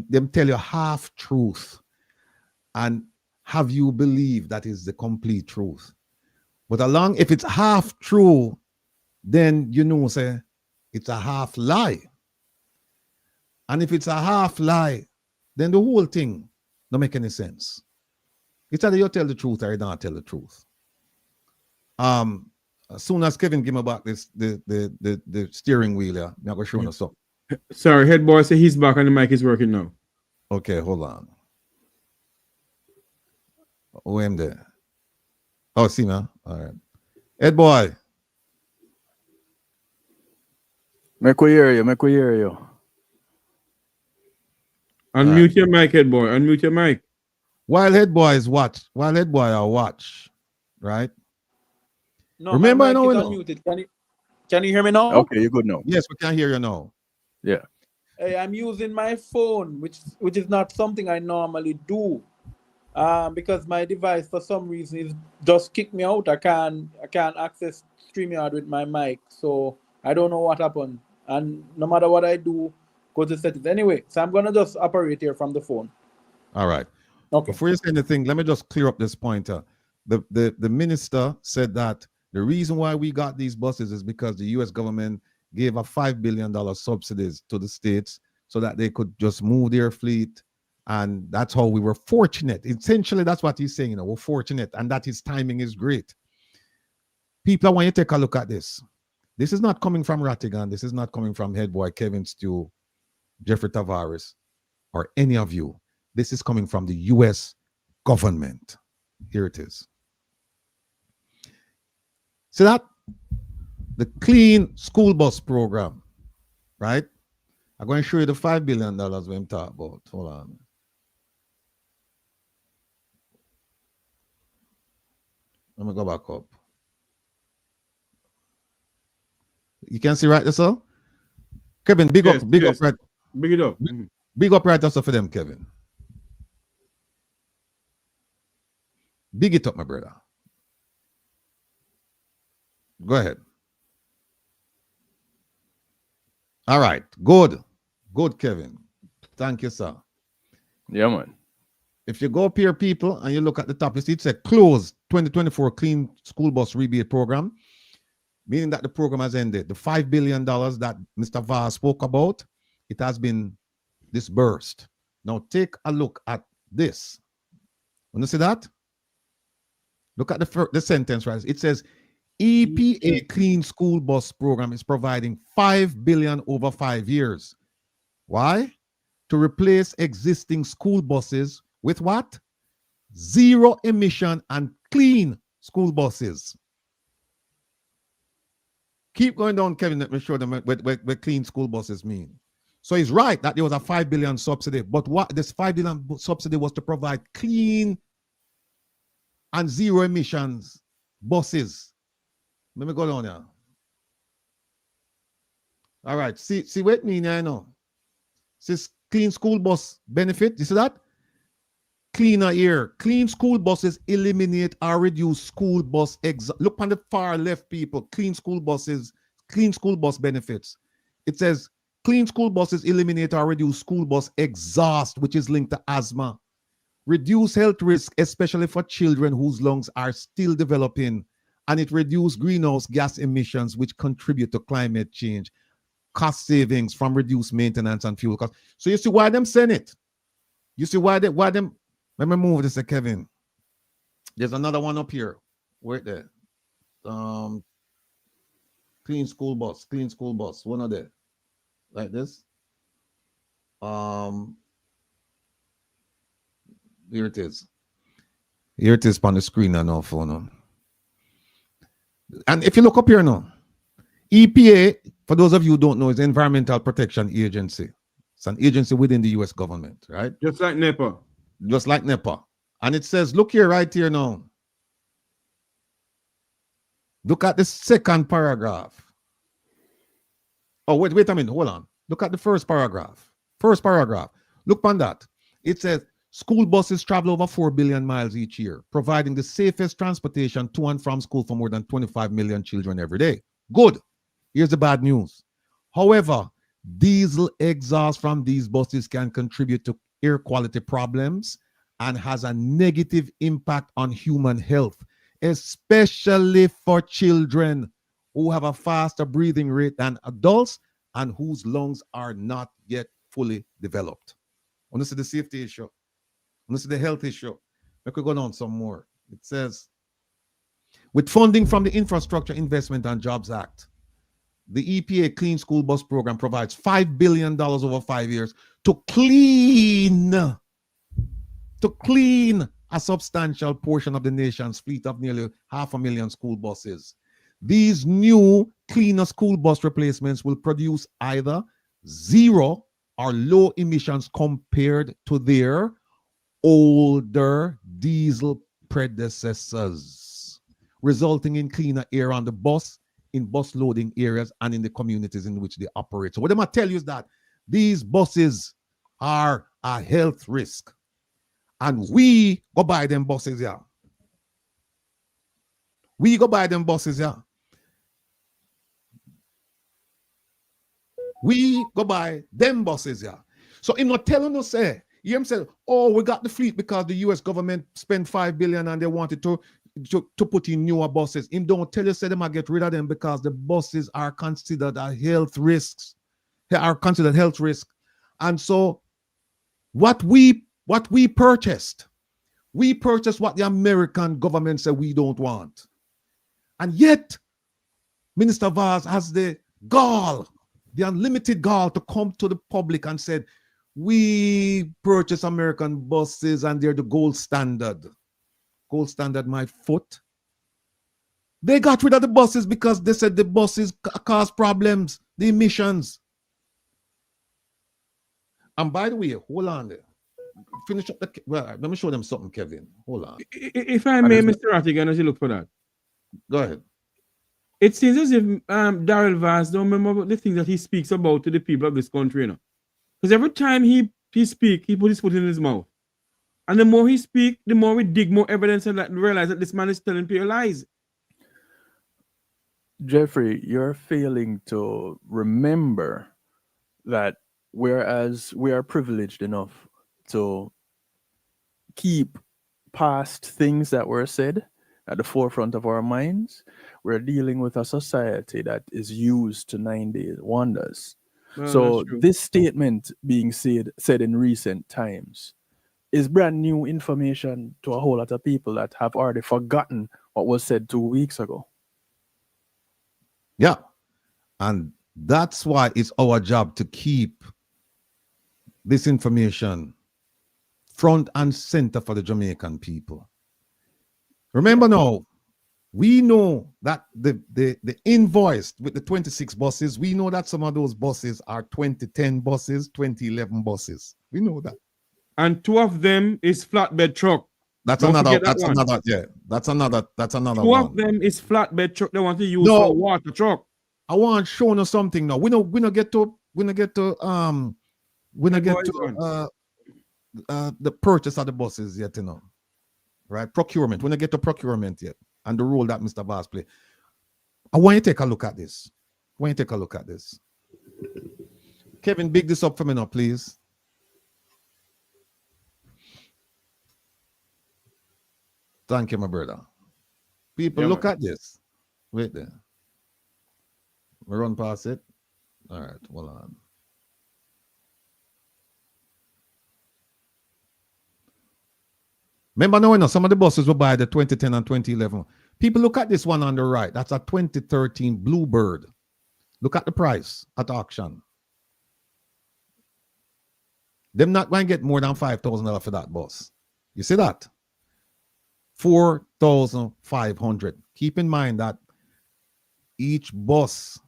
them tell you half truth and have you believe that is the complete truth. But if it's half true, then you know say it's a half lie. And if it's a half lie, then the whole thing don't make any sense. It's either you tell the truth or you don't tell the truth. As soon as Kevin give me back the steering wheel, I'm going to show you something. Sorry, head boy say he's back and the mic is working now. Okay, hold on. Who am there? Oh, see now. All right. Head boy. Make we hear you. Unmute your mic, head boy. Unmute your mic. While head boy is watch. While head boy are watch. Right? No, remember, I know. Unmuted. Can you hear me now? Okay, you're good now. Yes, we can hear you now. Yeah. Hey, I'm using my phone, which is not something I normally do. Because my device for some reason is just kicked me out. I can't access StreamYard with my mic, so I don't know what happened. And no matter what I do, go to settings anyway. So I'm gonna just operate here from the phone. All right. Okay. Before you say anything, let me just clear up this pointer. The minister said that the reason why we got these buses is because the U.S. government gave a $5 billion subsidies to the states so that they could just move their fleet. And that's how we were fortunate. Essentially, that's what he's saying. We're fortunate, and that his timing is great. People, I want you to take a look at this. This is not coming from Rattigan. This is not coming from Headboy, Kevin Stew, Jeffrey Tavares, or any of you. This is coming from the U.S. government. Here it is. See that? The clean school bus program, right? I'm going to show you the $5 billion we I'm talking about. Hold on. Let me go back up. You can see right there, sir? Kevin, big up right. Big it up. Big up right also for them, Kevin. Big it up, my brother. Go ahead. All right. Good. Good, Kevin. Thank you, sir. Yeah, man. If you go up here, people, and you look at the top, you see it says closed 2024 clean school bus rebate program, meaning that the program has ended. The $5 billion that Mr. Vaz spoke about, it has been disbursed. Now take a look at this. Want to see that? Look at the sentence, right? It says EPA Clean School Bus Program is providing $5 billion over 5 years. Why? To replace existing school buses with what? Zero emission and clean school buses. Keep going down, Kevin. Let me show them what clean school buses mean. So he's right that there was a $5 billion subsidy, but what this $5 billion subsidy was to provide clean and zero emissions buses. Let me go down there. All right. See what it means here now. This clean school bus benefit. You see that? Cleaner air. Clean school buses eliminate or reduce school bus exhaust. Look on the far left, people. Clean school buses, clean school bus benefits. It says clean school buses eliminate or reduce school bus exhaust, which is linked to asthma. Reduce health risk, especially for children whose lungs are still developing. And it reduces greenhouse gas emissions, which contribute to climate change. Cost savings from reduced maintenance and fuel costs. So you see why them send it. You see why them. Let me move this, Kevin. There's another one up here. Wait there. Clean school bus. One of them. Like this. Here it is. Here it is on the screen on our phone. And if you look up here now, EPA, for those of you who don't know, is the Environmental Protection Agency. It's an agency within the US government, right? Just like NEPA. Just like NEPA. And it says, look here, right here now. Look at the second paragraph. Oh, wait a minute. Hold on. Look at the first paragraph. Look on that. It says, school buses travel over 4 billion miles each year, providing the safest transportation to and from school for more than 25 million children every day. Good. Here's the bad news. However, diesel exhaust from these buses can contribute to air quality problems and has a negative impact on human health, especially for children who have a faster breathing rate than adults and whose lungs are not yet fully developed. Want to see the safety issue? Want to see the health issue? We could go on some more. It says, with funding from the Infrastructure Investment and Jobs Act, the EPA Clean School Bus Program provides $5 billion over 5 years to clean a substantial portion of the nation's fleet of nearly 500,000 school buses. These new cleaner school bus replacements will produce either zero or low emissions compared to their older diesel predecessors, resulting in cleaner air on the bus, in bus loading areas, and in the communities in which they operate. So what I'm going to tell you is that these buses are a health risk. And we go buy them buses, yeah. We go buy them buses, yeah. We go buy them buses, yeah. So I'm not telling us, you hear him say, oh, we got the fleet because the US government spent $5 billion and they wanted to put in newer buses. Him don't tell you, say them I get rid of them because the buses are considered a health risks. They are considered health risk. And so what we purchased what the American government said we don't want. And yet, Minister Vaz has the unlimited gall to come to the public and said, we purchase American buses and they're the gold standard. Gold standard, my foot. They got rid of the buses because they said the buses cause problems, the emissions. And by the way, hold on there. Finish up the, well, let me show them something, Kevin. Hold on. If I may, Mr. Rattigan, as you look for that. Go ahead. It seems as if Daryl Vaz don't remember the things that he speaks about to the people of this country, you know. Because every time he speaks, he put his foot in his mouth. And the more he speaks, the more we dig more evidence and realize that this man is telling people lies. Jeffrey, you're failing to remember that whereas we are privileged enough to keep past things that were said at the forefront of our minds, we're dealing with a society that is used to 9-day wonders. Well, so this statement being said in recent times is brand new information to a whole lot of people that have already forgotten what was said 2 weeks ago. Yeah. And that's why it's our job to keep this information front and center for the Jamaican people. Remember now, we know that the invoice with the 26 buses, we know that some of those buses are 2010 buses, 2011 buses. We know that. And 2 of them is flatbed truck. That's Don't another, forget that that's one. another, yeah. That's another 2 one. of them is flatbed truck they want to use for water truck. I want to show you something now. We don't get to the purchase of the buses yet, you know. Right? Procurement. We don't get to procurement yet. And the role that Mr. Vaz play. I want you to take a look at this. Kevin, big this up for me now, please. Thank you, my brother. People, look at this. Wait there. We run past it. All right, hold on. Remember now, some of the buses were by the 2010 and 2011. People, look at this one on the right. That's a 2013 Bluebird. Look at the price at auction. They're not going to get more than $5,000 for that bus. You see that? 4,500. Keep in mind that each bus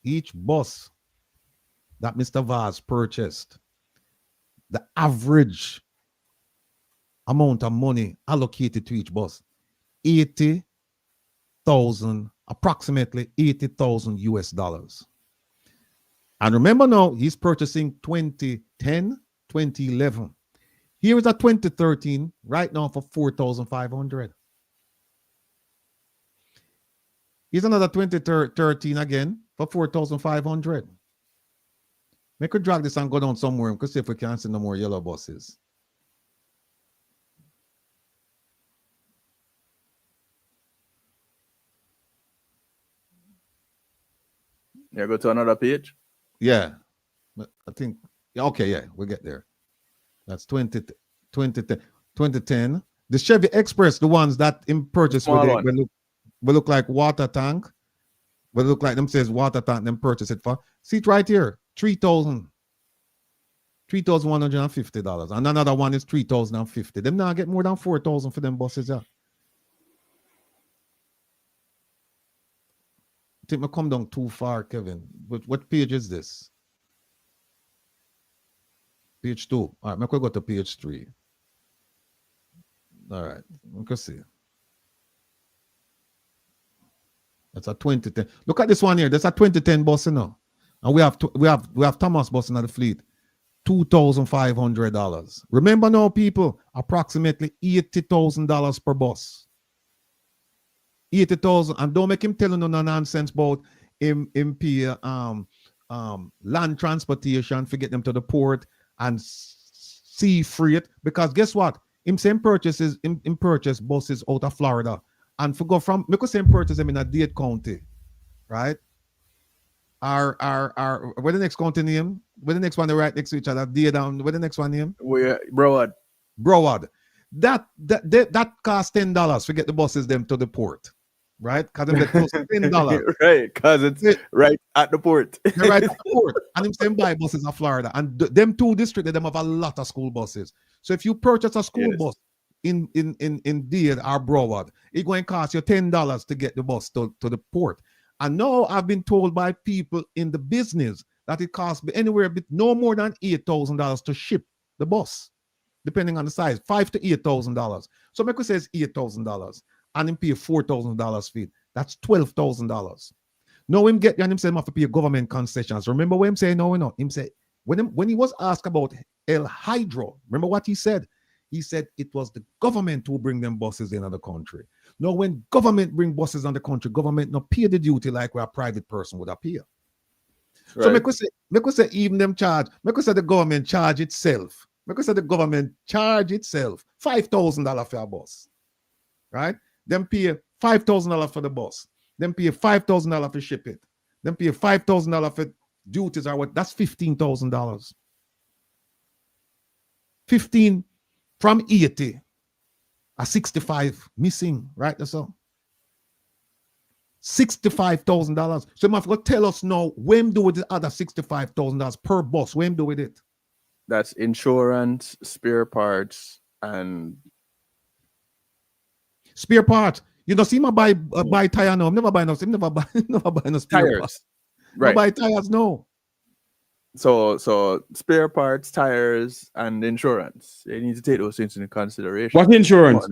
that Mr. Vaz purchased, the average amount of money allocated to each bus, approximately 80,000 US dollars. And remember now, he's purchasing 2010, 2011. Here is a 2013 right now for 4,500. Here's another 2013 again for 4,500. Make her drag this and go down somewhere and see if we can see no more yellow buses. Yeah, go to another page. Yeah, I think. Okay, yeah, we'll get there. That's 2010. The Chevy Express, the ones that in purchase will look like water tank. Will look like them says water tank. Them purchase it for. See it right here, $3,150, and another one is $3,050. Them now get more than 4,000 for them buses. Yeah. I think I come down too far, Kevin. What page is this? Page 2. All right, I could go to page 3. All right, we can see. That's a 2010. Look at this one here. That's a 2010 bus, you know. And we have Thomas bus in the fleet. $2,500. Remember now, people, approximately $80,000 per bus. 80,000, and don't make him telling no nonsense about him pay land transportation to get them to the port and sea freight, because guess what? Him purchase buses out of Florida and for go from because him purchase them in a Dade County, right? Our where the next county name? Where the next one they right next to each other? Dade down. Where the next one name? Where Broward. That costs $10 to get the buses them to the port. Right? Because them get close to $10. Right, because it's right at the port. They're right at the port. And them same buy buses in Florida. And them two districts, them have a lot of school buses. So if you purchase a school bus, in Dade or Broward, it's going to cost you $10 to get the bus to the port. And now I've been told by people in the business that it costs anywhere no more than $8,000 to ship the bus, depending on the size, $5,000 to $8,000. So Michael says $8,000 and him pay $4,000 fee. That's $12,000. Now him get and him say him have to pay government concessions. Remember what him say? No, him say when he was asked about El Hydro, remember what he said? He said it was the government who bring them buses in the country. Now, when government bring buses in the country, government not pay the duty like where a private person would appear. Right. So make us say even them charge, make us say the government charge itself. Make us say the government charge itself $5,000 for a bus. Right? Them pay $5,000 for the bus. Them pay $5,000 for ship it. Them pay $5,000 for duties or what? That's $15,000. 15 from 80 are 65 missing, right? That's all. $65,000. So you have to tell us now when do with the other $65,000 per bus? When do with it? That's insurance, spare parts, and spare parts. You don't see me buy tire now. I'm never buying no spare tires. Parts. Right. No buy tires, no. So spare parts, tires, and insurance. You need to take those things into consideration. What insurance?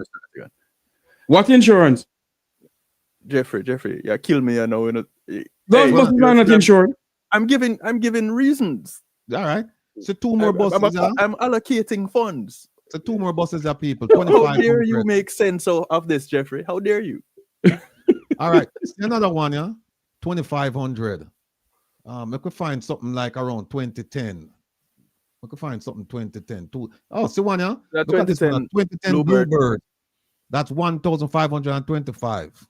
What insurance? Jeffrey, yeah, kill me. I know. Those buses are not insured. I'm giving reasons. All right. So two more buses. I'm allocating funds. So two more buses are people. How dare you make sense of this, Jeffrey? How dare you? All right. See another one, yeah. 2,500. We could find something like around 2010. We could find something 2010. See one, yeah? Look at this one. 2010 Bluebird. That's 1,525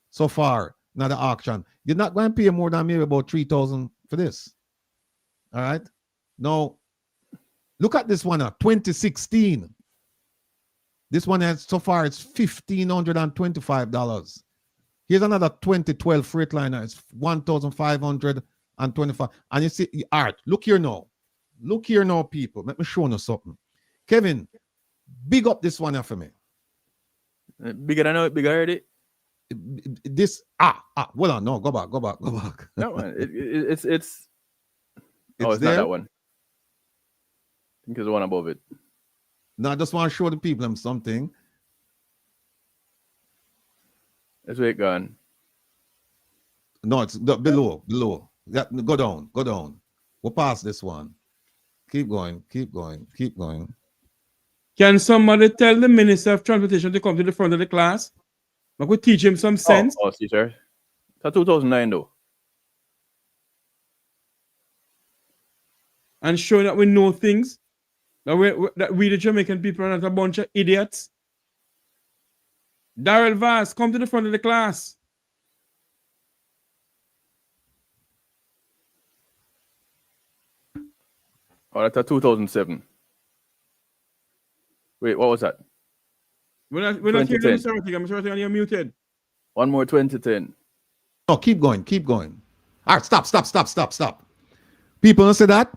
so far. Now the auction. You're not going to pay more than maybe about 3,000 for this. All right. Now, look at this one, 2016. This one has so far it's $1,525. Here's another 2012 Freightliner. It's $1,525. And you see, Art, look here now. Look here now, people. Let me show you something. Kevin, big up this one here for me. Bigger than it, bigger already. This hold on, no, go back. No, it's there? Not that one. I think it's the one above it. No, I just want to show the people them something. Let's wait, gone. No, it's below. Yeah, go down. We'll pass this one. Keep going. Can somebody tell the Minister of Transportation to come to the front of the class? I could teach him some sense. Oh, teacher. That's 2009 though. And show that we know things. That we the Jamaican people are not a bunch of idiots. Daryl Vaz, come to the front of the class. Oh, that's a 2007. Wait, what was that? We're not hearing you, Sarah. I'm sorry, you're muted. One more 2010. Oh, keep going. All right, stop. People don't say that.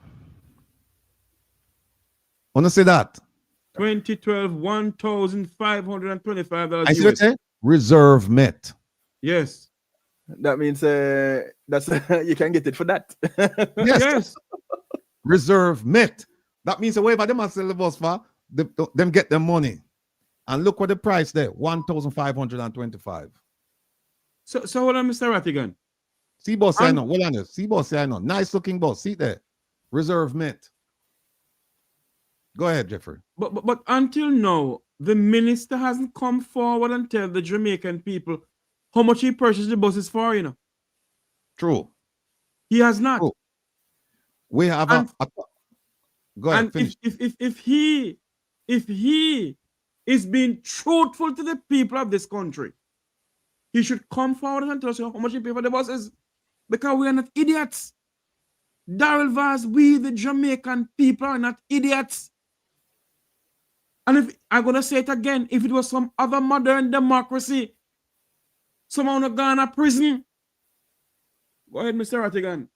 Want to say that? 2012, $1,525. I see what say? Reserve met. Yes. That means that's you can get it for that. Yes. Reserve met. That means whatever them sell the bus for, them get their money. And look what the price there, 1,525. So hold on, Mr. Rattigan. See boss, I know. Well, on this. See boss, I know. Nice looking boss. See there. Reserve met. Go ahead, Jeffrey. But until now, the minister hasn't come forward and tell the Jamaican people how much he purchased the buses for, you know. True. He has not. True. We have go ahead. And if he is being truthful to the people of this country, he should come forward and tell us how much he paid for the buses. Because we are not idiots. Daryl Vaz, we the Jamaican people are not idiots. And if I'm gonna say it again, if it was some other modern democracy, someone would gone to prison. Go ahead, Mr. Rattigan.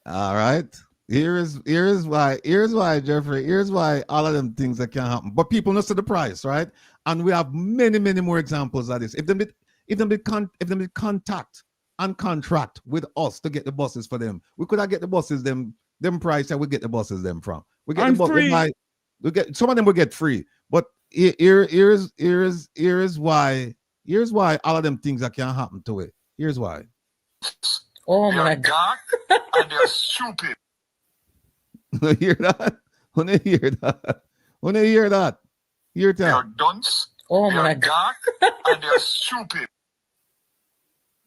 All right. Here's why, Jeffrey. Here's why all of them things that can happen. But people not see the price, right? And we have many, many more examples of this. If them did contact and contract with us to get the buses for them, we could have get the buses them price that we get the buses them from. We get and the bus, free. we get some of them will get free. But here's why all of them things that can happen to it. Here's why. Oh my God. And they're stupid. You hear that? When they hear that? When they hear that? Hear that? They're dunce. Oh my God. And they're stupid.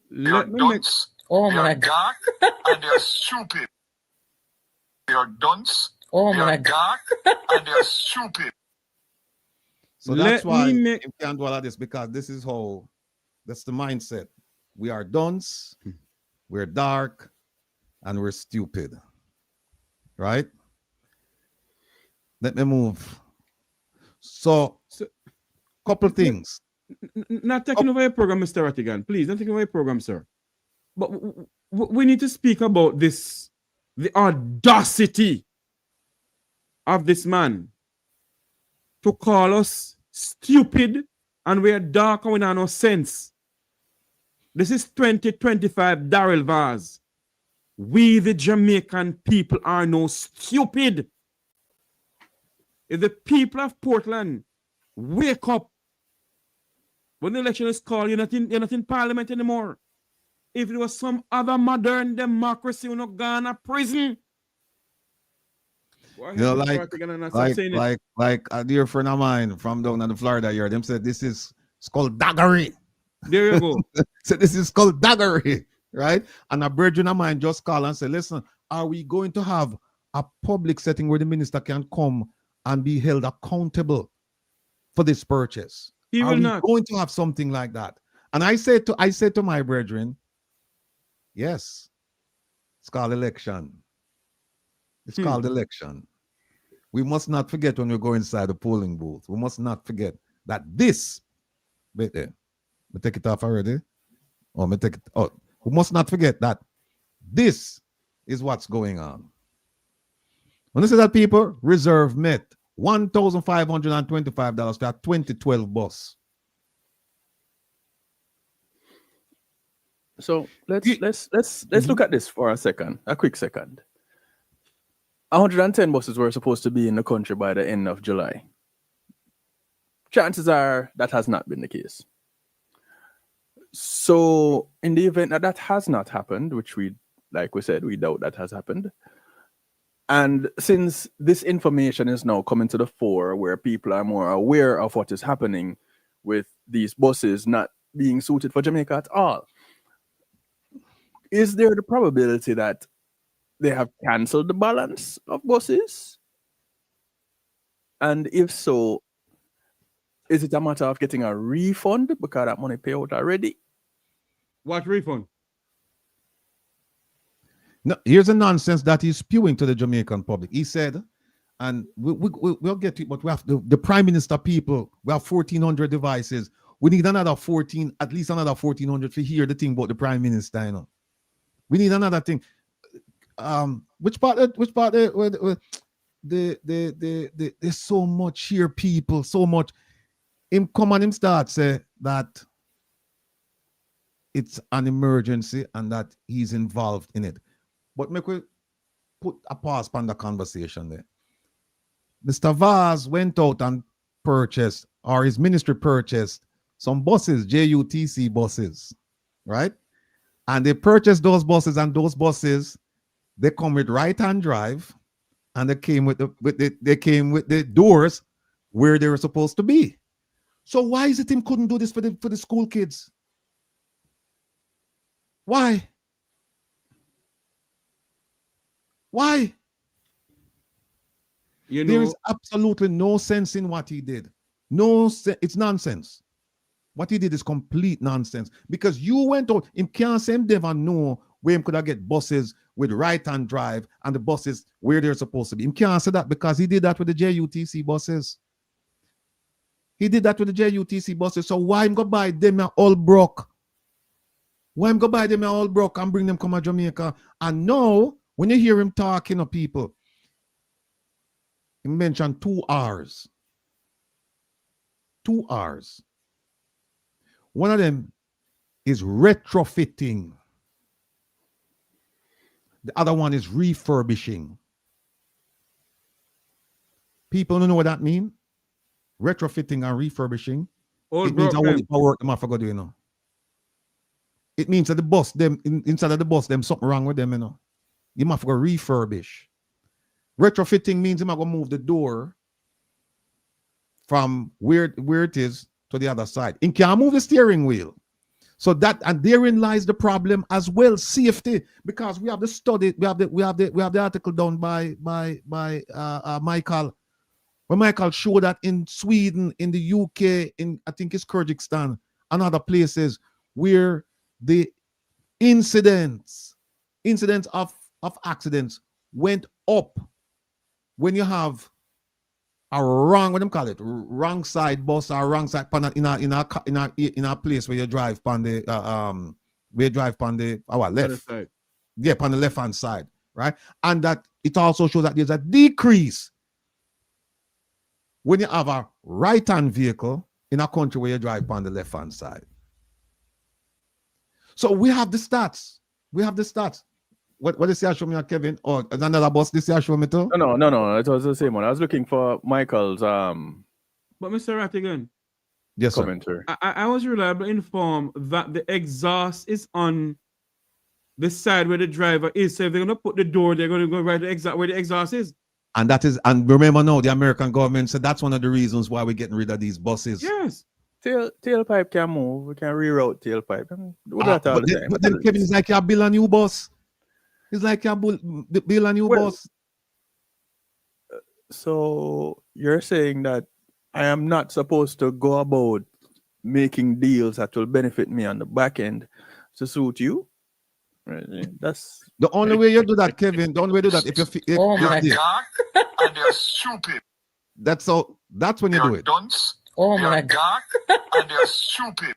They're dunce. Oh my God. And they're stupid. They're dunce. Oh my God. And they're stupid. So that's why you can't do all of this, because this is how, that's the mindset. We are dunce, we're dark, and we're stupid. Right? Let me move. So couple things. Not taking away a program, Mr. Rattigan. Please, not taking away a program, sir. But we need to speak about this, the audacity of this man to call us stupid and we're dark and we have no sense. This is 2025 Daryl Vaz. We, the Jamaican people, are no stupid. If the people of Portland wake up when the election is called, you're not in parliament anymore. If it was some other modern democracy, you're not gone to prison. You know, like a dear friend of mine from down in the Florida here, them said this is skullduggery. There you go. So this is skullduggery, right? And a brethren of mine just called and said, listen, are we going to have a public setting where the minister can come and be held accountable for this purchase? He will not. Going to have something like that? And I said to my brethren, yes, it's called election. It's called election. We must not forget when we go inside the polling booth. We must not forget that this, wait there, me take it off already. Oh, me take it. Oh, we must not forget that this is what's going on. When I say that, people, reserve met $1,525 for a 2012 bus. So let's look at this for a quick second. 110 buses were supposed to be in the country by the end of July. Chances are that has not been the case. So in the event that has not happened, which we said, we doubt that has happened. And since this information is now coming to the fore where people are more aware of what is happening with these buses not being suited for Jamaica at all, is there the probability that they have cancelled the balance of buses? And if so, is it a matter of getting a refund because that money paid out already? What refund? No, here's a nonsense that he's spewing to the Jamaican public. He said, and we'll get to it, but we have the Prime Minister people, we have 1,400 devices. We need another 14, at least another 1,400 to hear the thing about the Prime Minister, you know. We need another thing. There's so much here, people, so much. Him come and him start say that it's an emergency and that he's involved in it. But make we put a pause on the conversation there. Mr. Vaz went out and purchased, or his ministry purchased, some buses, JUTC buses, right? And they purchased those buses, and those buses, they come with right-hand drive, and they came with the doors where they were supposed to be. So why is it him couldn't do this for the school kids? Why? Why? You know, there is absolutely no sense in what he did. No, it's nonsense. What he did is complete nonsense, because you went out, him can't say him never know where him could have get buses with right-hand drive and the buses where they're supposed to be. Him can't say that because he did that with the JUTC buses. He did that with the JUTC buses. So why him go buy them all broke? Why him go buy them all broke and bring them come to Jamaica? And now, When you hear him talking to people, he mentioned 2 hours. 2 hours. One of them is retrofitting. The other one is refurbishing. People don't know what that means. Retrofitting and refurbishing. It means I won't work them off I go do, you know. It means that the bus, them inside of the bus, them something wrong with them, you know. You must go refurbish. Retrofitting means you must go move the door from where it is to the other side. You can't move the steering wheel. So that, and therein lies the problem as well, safety, because we have the study, we have the article done by Michael, where Michael showed that in Sweden, in the UK, in I think it's Kyrgyzstan and other places where the incidents of accidents went up when you have a wrong, what do you call it, wrong side bus or wrong side in a place where you drive on the our left side. Yeah, on the left hand side, right? And that it also shows that there's a decrease when you have a right hand vehicle in a country where you drive on the left hand side. So we have the stats. We have the stats. What is this show me, Kevin? Or another bus this year show me too? No. It was the same one. I was looking for Michael's But Mr. Rattigan. Yes, commentary. I was reliably informed that the exhaust is on the side where the driver is. So if they're gonna put the door, they're gonna go right where the exhaust is. And that is, and remember now, the American government said that's one of the reasons why we're getting rid of these buses. Yes. Tailpipe can move. We can reroute tailpipe. But then Kevin is like you build a new bus. It's like you build a new bus. So you're saying that I am not supposed to go about making deals that will benefit me on the back end to suit you? Right. That's the only way you do that, Kevin. The only way you do that if you're dark and they're stupid. That's when you do it. Dunce. They're dark and they're stupid.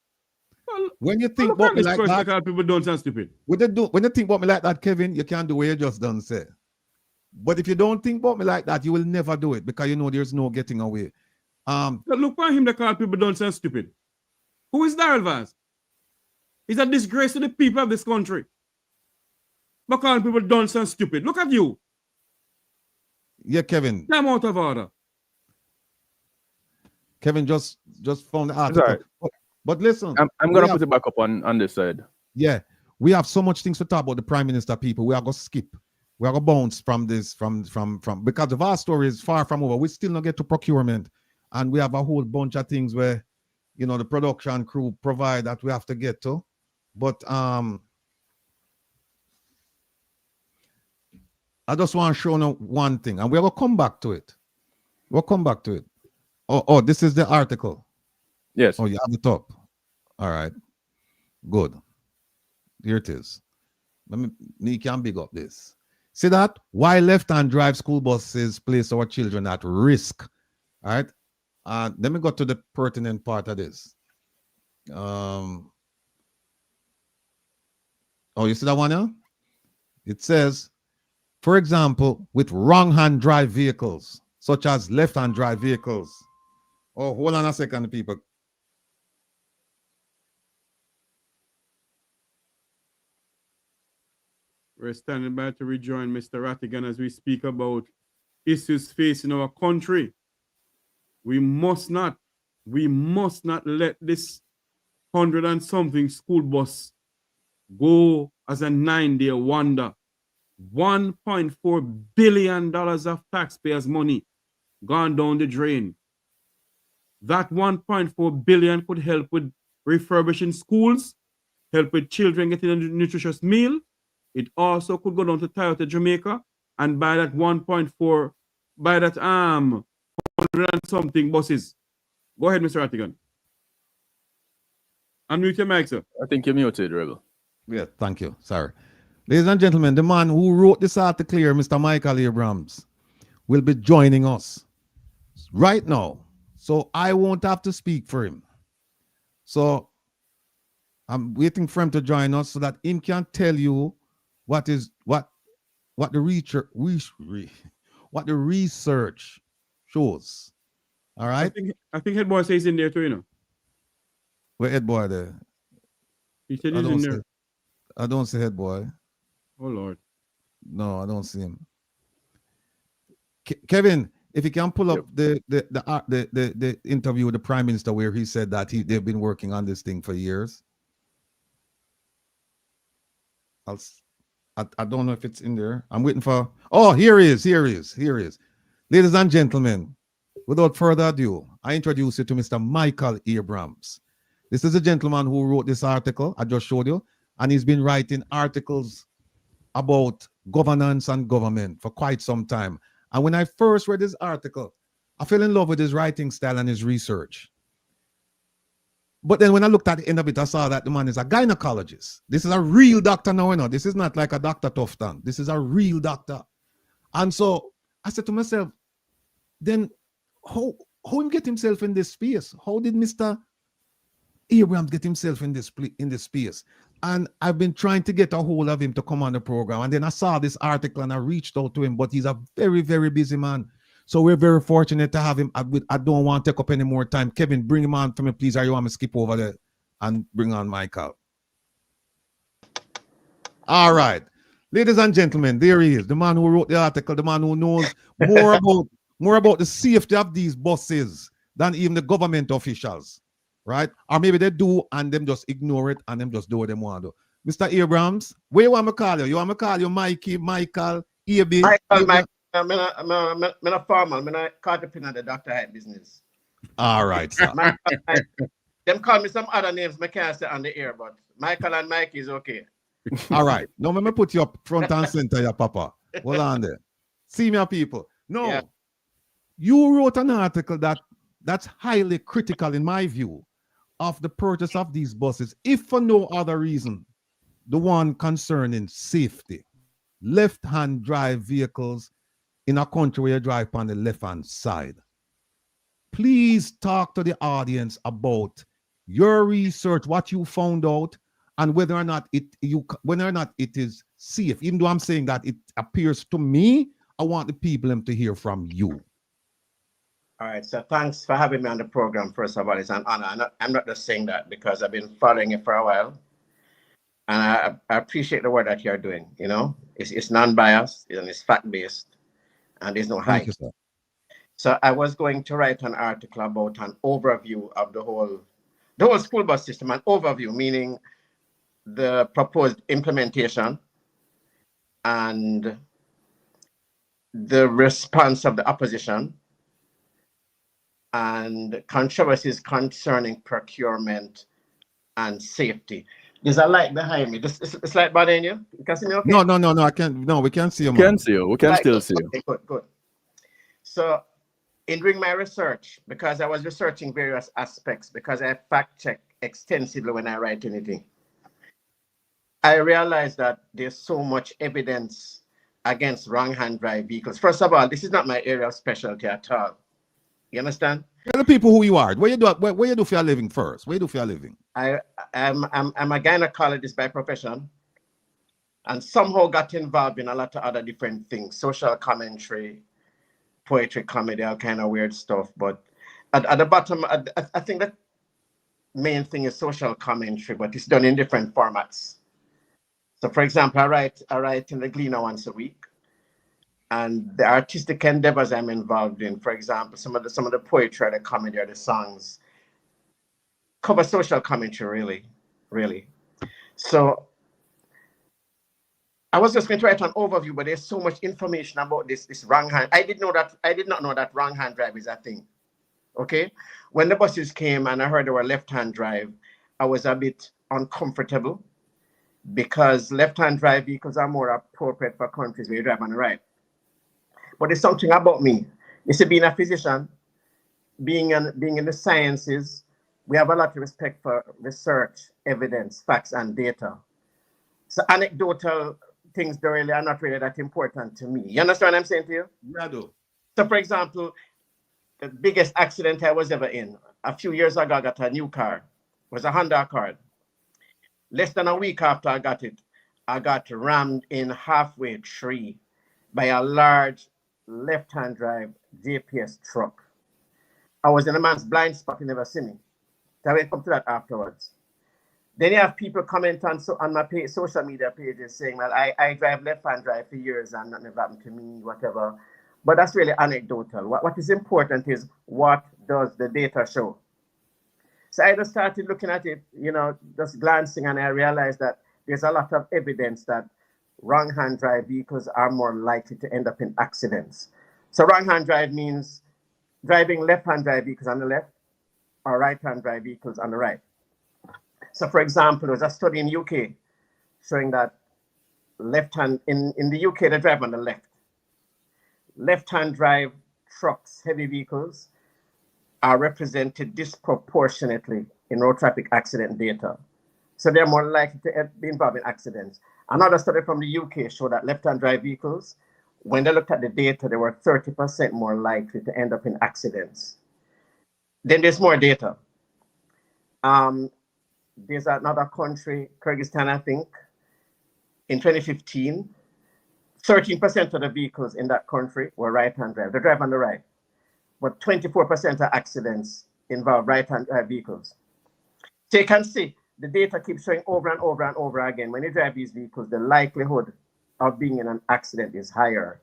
When you think about me like that, people don't sound stupid. When you think about me like that, Kevin, you can't do what you just done say. But if you don't think about me like that, you will never do it because you know there's no getting away. Look at him that call people don't sound stupid. Who is Darrell Vance? He's a disgrace to the people of this country. But calling people don't sound stupid. Look at you. Yeah, Kevin. I'm out of order. Kevin just found the article. But listen, I'm gonna put it back up on this side. Yeah, we have so much things to talk about the Prime Minister people. We are gonna skip. We are gonna bounce from this from because the vast story is far from over. We still not get to procurement, and we have a whole bunch of things where the production crew provide that we have to get to. But I just want to show you one thing, and we're gonna come back to it. We'll come back to it. Oh, this is the article. Yes. Oh, you have it up. All right. Good. Here it is. Me can big up this. See that? Why left-hand drive school buses place our children at risk? All right. Let me go to the pertinent part of this. Oh, you see that one here? It says, for example, with wrong-hand drive vehicles, such as left-hand drive vehicles. Oh, hold on a second, people. We're standing by to rejoin Mr. Rattigan as we speak about issues facing our country. We must not let this 100 and something school bus go as a 9-day wonder. $1.4 billion of taxpayers' money gone down the drain. That $1.4 billion could help with refurbishing schools, help with children getting a nutritious meal. It also could go down to Toyota Jamaica and buy that 1.4, buy that 100 and something buses. Go ahead, Mr. Rattigan. Unmute your mic, sir. I think you're muted, Rebel. Yeah, thank you. Sorry. Ladies and gentlemen, the man who wrote this article here, Mr. Michael Abrams, will be joining us right now. So I won't have to speak for him. So I'm waiting for him to join us so that him can tell you what what the research shows. All right. I think head boy says in there too, you know. Where head boy there? He said he's in there. I don't see head boy. Oh Lord. No, I don't see him. Kevin, if you can pull up the interview with the Prime Minister where he said that they've been working on this thing for years. I don't know if it's in there. I'm waiting for. Oh, here he is. Ladies and gentlemen, without further ado, I introduce you to Mr. Michael Abrams. This is a gentleman who wrote this article I just showed you, and he's been writing articles about governance and government for quite some time. And when I first read this article, I fell in love with his writing style and his research. But then when I looked at the end of it, I saw that the man is a gynecologist. This is a real doctor now, you know. This is not like a Dr. Tufton. This is a real doctor. And so I said to myself, then how him get himself in this space? How did Mr. Abrams get himself in this space? And I've been trying to get a hold of him to come on the program. And then I saw this article and I reached out to him, but he's a very, very busy man. So we're very fortunate to have him. I don't want to take up any more time. Kevin, bring him on for me, please. Or you want me to skip over there and bring on Michael? All right. Ladies and gentlemen, there he is, the man who wrote the article, the man who knows more about the safety of these buses than even the government officials, right? Or maybe they do and them just ignore it and them just do what they want to do. Mr. Abrams, where you want me to call you? You want me to call you Mikey, Michael, AB? Michael. I'm a farmer. I'm a caterpillar in the Dr. Hyde business. All right, sir. Them call me some other names I can't say on the air, but Michael and Mike is okay. All right. Now, let me put you up front and center, your papa. Hold on there. See me, people. No, yeah. You wrote an article that's highly critical, in my view, of the purchase of these buses, if for no other reason, the one concerning safety. Left-hand drive vehicles in a country where you drive on the left-hand side. Please talk to the audience about your research, what you found out, and whether or not it is safe. Even though I'm saying that it appears to me, I want the people to hear from you. All right, so thanks for having me on the program. First of all, it's an honor. I'm not just saying that because I've been following it for a while. And I appreciate the work that you're doing. You know, it's non-biased and it's fact-based. And there's no hype. So I was going to write an article about an overview of the whole school bus system, an overview, meaning the proposed implementation and the response of the opposition and controversies concerning procurement and safety. There's a light behind me. It's like bothering you? You can see me okay? No, I can't. No, we can't see you. We can see you. We can still see you. Okay, good. So in doing my research, because I was researching various aspects, because I fact check extensively when I write anything, I realized that there's so much evidence against wrong-hand drive vehicles. First of all, this is not my area of specialty at all. You understand? Tell the people who you are. Where you do for your living first? Where you do for your living? I'm a gynecologist by profession, and somehow got involved in a lot of other different things, social commentary, poetry, comedy, all kind of weird stuff. But at the bottom, I think that main thing is social commentary, but it's done in different formats. So, for example, I write in the Gleaner once a week. And the artistic endeavors I'm involved in, for example, some of the poetry, or the comedy, or the songs cover social commentary, really. So I was just going to write an overview, but there's so much information about this wrong hand. I did not know that wrong hand drive is a thing. Okay, when the buses came and I heard they were left hand drive, I was a bit uncomfortable because left hand drive vehicles are more appropriate for countries where you drive on the right. But there's something about me. You see, being a physician, being in the sciences, we have a lot of respect for research, evidence, facts, and data. So anecdotal things are not really that important to me. You understand what I'm saying to you? Yeah, I do. So, for example, the biggest accident I was ever in, a few years ago, I got a new car. It was a Honda Accord. Less than a week after I got it, I got rammed in halfway tree by a large left-hand drive GPS truck. I was in a man's blind spot, he never see me. So I will come to that afterwards. Then you have people comment on my social media pages saying, well, I drive left-hand drive for years and nothing ever happened to me, whatever. But that's really anecdotal. What is important is, what does the data show? So I just started looking at it, just glancing, and I realized that there's a lot of evidence that wrong-hand drive vehicles are more likely to end up in accidents. So wrong-hand drive means driving left-hand drive vehicles on the left or right-hand drive vehicles on the right. So for example, there was a study in the UK showing that left-hand, in the UK, they drive on the left. Left-hand drive trucks, heavy vehicles, are represented disproportionately in road traffic accident data. So they're more likely to be involved in accidents. Another study from the UK showed that left-hand drive vehicles, when they looked at the data, they were 30% more likely to end up in accidents. Then there's more data. There's another country, Kyrgyzstan, I think, in 2015, 13% of the vehicles in that country were right-hand drive. They drive on the right. But 24% of accidents involve right-hand drive vehicles. So you can see the data keeps showing over and over and over again. When you drive these vehicles, the likelihood of being in an accident is higher.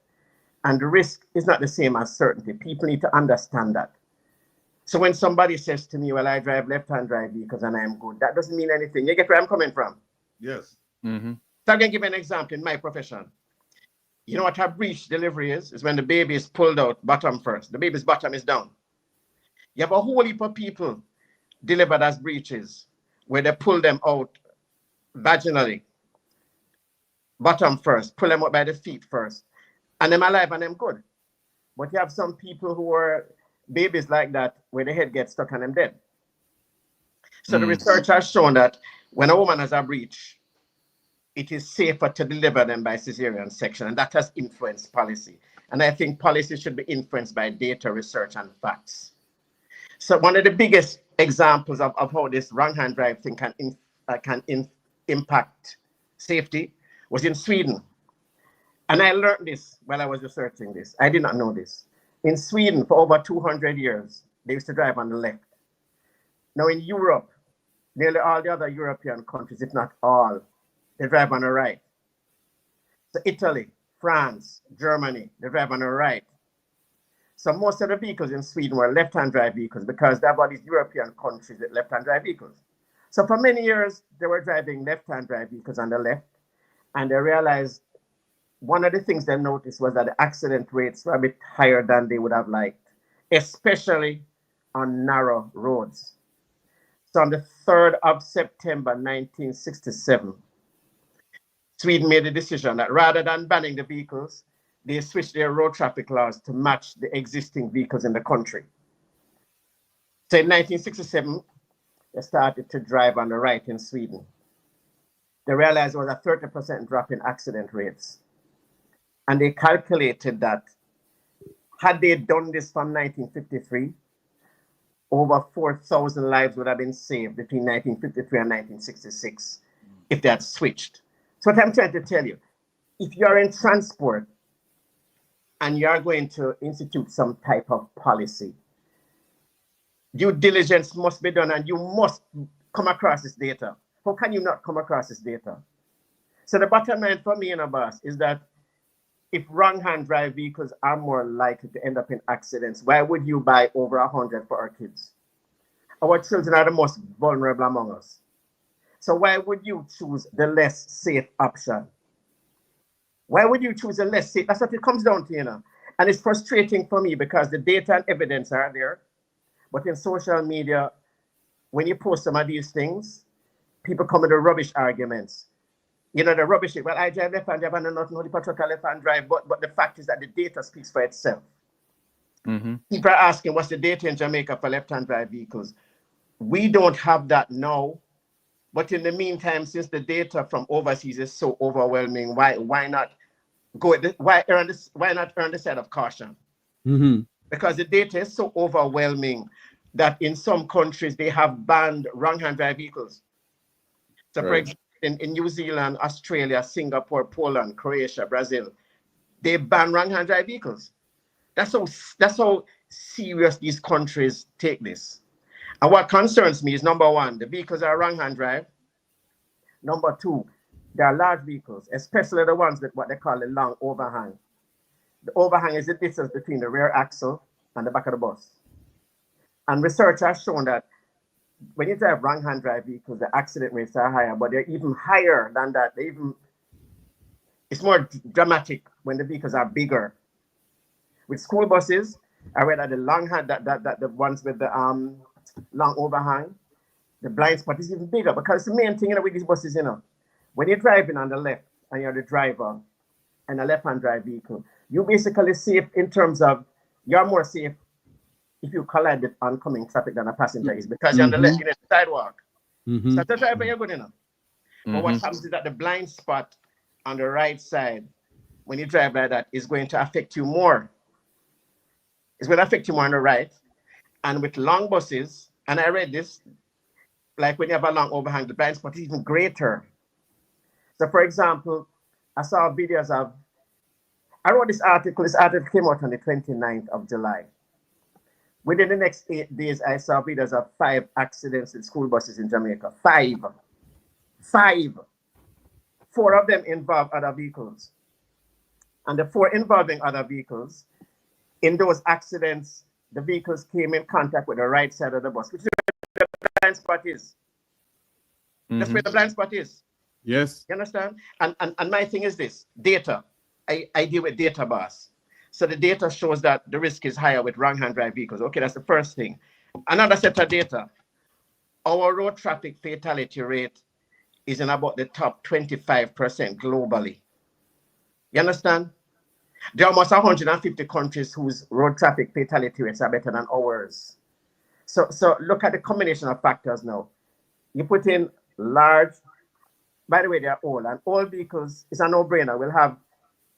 And the risk is not the same as certainty. People need to understand that. So when somebody says to me, well, I drive left-hand drive vehicles and I'm good, that doesn't mean anything. You get where I'm coming from? Yes. Mm-hmm. So I'm going to give an example in my profession. You know what a breech delivery is? Is when the baby is pulled out bottom first. The baby's bottom is down. You have a whole heap of people delivered as breeches where they pull them out vaginally, bottom first, pull them out by the feet first, and them alive and them good. But you have some people who are babies like that where the head gets stuck and them dead. So the research has shown that when a woman has a breech, it is safer to deliver them by cesarean section, and that has influenced policy. And I think policy should be influenced by data, research, and facts. So one of the biggest examples of how this wrong-hand drive thing can impact safety was in Sweden. And I learned this while I was researching this. I did not know this. In Sweden, for over 200 years, they used to drive on the left. Now in Europe, nearly all the other European countries, if not all, they drive on the right. So Italy, France, Germany, they drive on the right. So most of the vehicles in Sweden were left-hand drive vehicles because there are these European countries with left-hand drive vehicles. So for many years, they were driving left-hand drive vehicles on the left, and they realized one of the things they noticed was that the accident rates were a bit higher than they would have liked, especially on narrow roads. So on the 3rd of September, 1967, Sweden made a decision that rather than banning the vehicles, they switched their road traffic laws to match the existing vehicles in the country. So in 1967, they started to drive on the right in Sweden. They realized there was a 30% drop in accident rates. And they calculated that had they done this from 1953, over 4,000 lives would have been saved between 1953 and 1966 if they had switched. So what I'm trying to tell you, if you're in transport and you're going to institute some type of policy, due diligence must be done and you must come across this data. How can you not come across this data? So the bottom line for me, boss, is that if wrong-hand drive vehicles are more likely to end up in accidents, why would you buy over 100 for our kids? Our children are the most vulnerable among us. So why would you choose the less safe option? Why would you choose the less safe? That's what it comes down to, And it's frustrating for me because the data and evidence are there. But in social media, when you post some of these things, people come with the rubbish arguments. The rubbish, well, I drive left-hand drive and I don't know the truck left-hand drive, but the fact is that the data speaks for itself. Mm-hmm. People are asking, what's the data in Jamaica for left-hand drive vehicles? We don't have that now, but in the meantime, since the data from overseas is so overwhelming, why not not err on the side of caution? Mm-hmm. Because the data is so overwhelming that in some countries they have banned wrong-hand drive vehicles. So, right. For example, in New Zealand, Australia, Singapore, Poland, Croatia, Brazil, they ban wrong-hand drive vehicles. That's how serious these countries take this. And what concerns me is, number one, the vehicles are wrong-hand drive. Number two, they are large vehicles, especially the ones that what they call a long overhang. The overhang is the distance between the rear axle and the back of the bus. And research has shown that when you drive wrong-hand drive vehicles, the accident rates are higher, but they're even higher than that. It's more dramatic when the vehicles are bigger. With school buses, I read that the the ones with the long overhang, the blind spot is even bigger, because the main thing, with these buses, when you're driving on the left and you're the driver and a left-hand drive vehicle, you basically safe in terms of, you're more safe if you collide with oncoming traffic than a passenger is, because you're on the left, you're in the sidewalk. So as a driver, you're good enough. But what happens is that the blind spot on the right side, when you drive like that, is going to affect you more. It's going to affect you more on the right. And with long buses, and I read this, like when you have a long overhang, the blind spot is even greater. So for example, I saw videos of, I wrote this article came out on the 29th of July. Within the next 8 days, I saw videos of 5 accidents with school buses in Jamaica. 5. 4 of them involve other vehicles. And the 4 involving other vehicles, in those accidents, the vehicles came in contact with the right side of the bus, which is where the blind spot is. That's where the blind spot is. Yes. You understand? And my thing is this, data. I deal with data, boss. So the data shows that the risk is higher with wrong-hand drive vehicles. Okay, that's the first thing. Another set of data. Our road traffic fatality rate is in about the top 25% globally. You understand? There are almost 150 countries whose road traffic fatality rates are better than ours. So look at the combination of factors now. You put in large, by the way, they're old, and old vehicles is a no-brainer.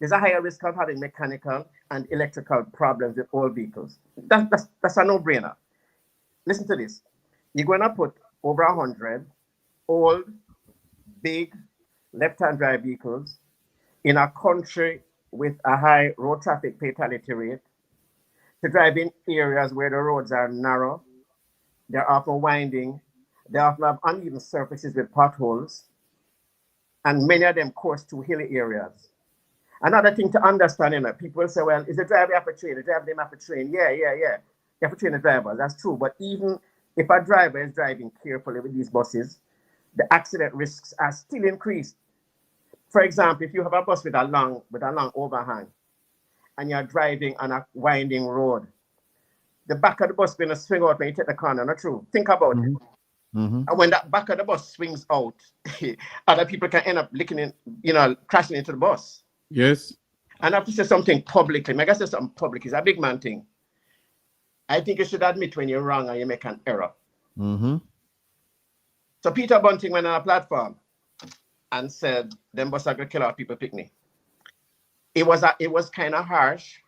There's a higher risk of having mechanical and electrical problems with old vehicles. That's a no-brainer. Listen to this. You're going to put over 100 old, big, left-hand drive vehicles in a country with a high road traffic fatality rate to drive in areas where the roads are narrow, they're often winding, they often have uneven surfaces with potholes, and many of them course through hilly areas. Another thing to understand, people say, well, is the driver have to train? The driver them have to train. Yeah. You have to train the driver. That's true. But even if a driver is driving carefully with these buses, the accident risks are still increased. For example, if you have a bus with a long overhang and you're driving on a winding road, the back of the bus is going to swing out when you take the corner. Not true. Think about it. And when that back of the bus swings out, other people can end up crashing into the bus. Yes. And I have to say something publicly. I say something public. It's a big man thing. I think you should admit when you're wrong and you make an error. So Peter Bunting went on a platform and said, them buses are going to kill our people picnic. It was kind of harsh.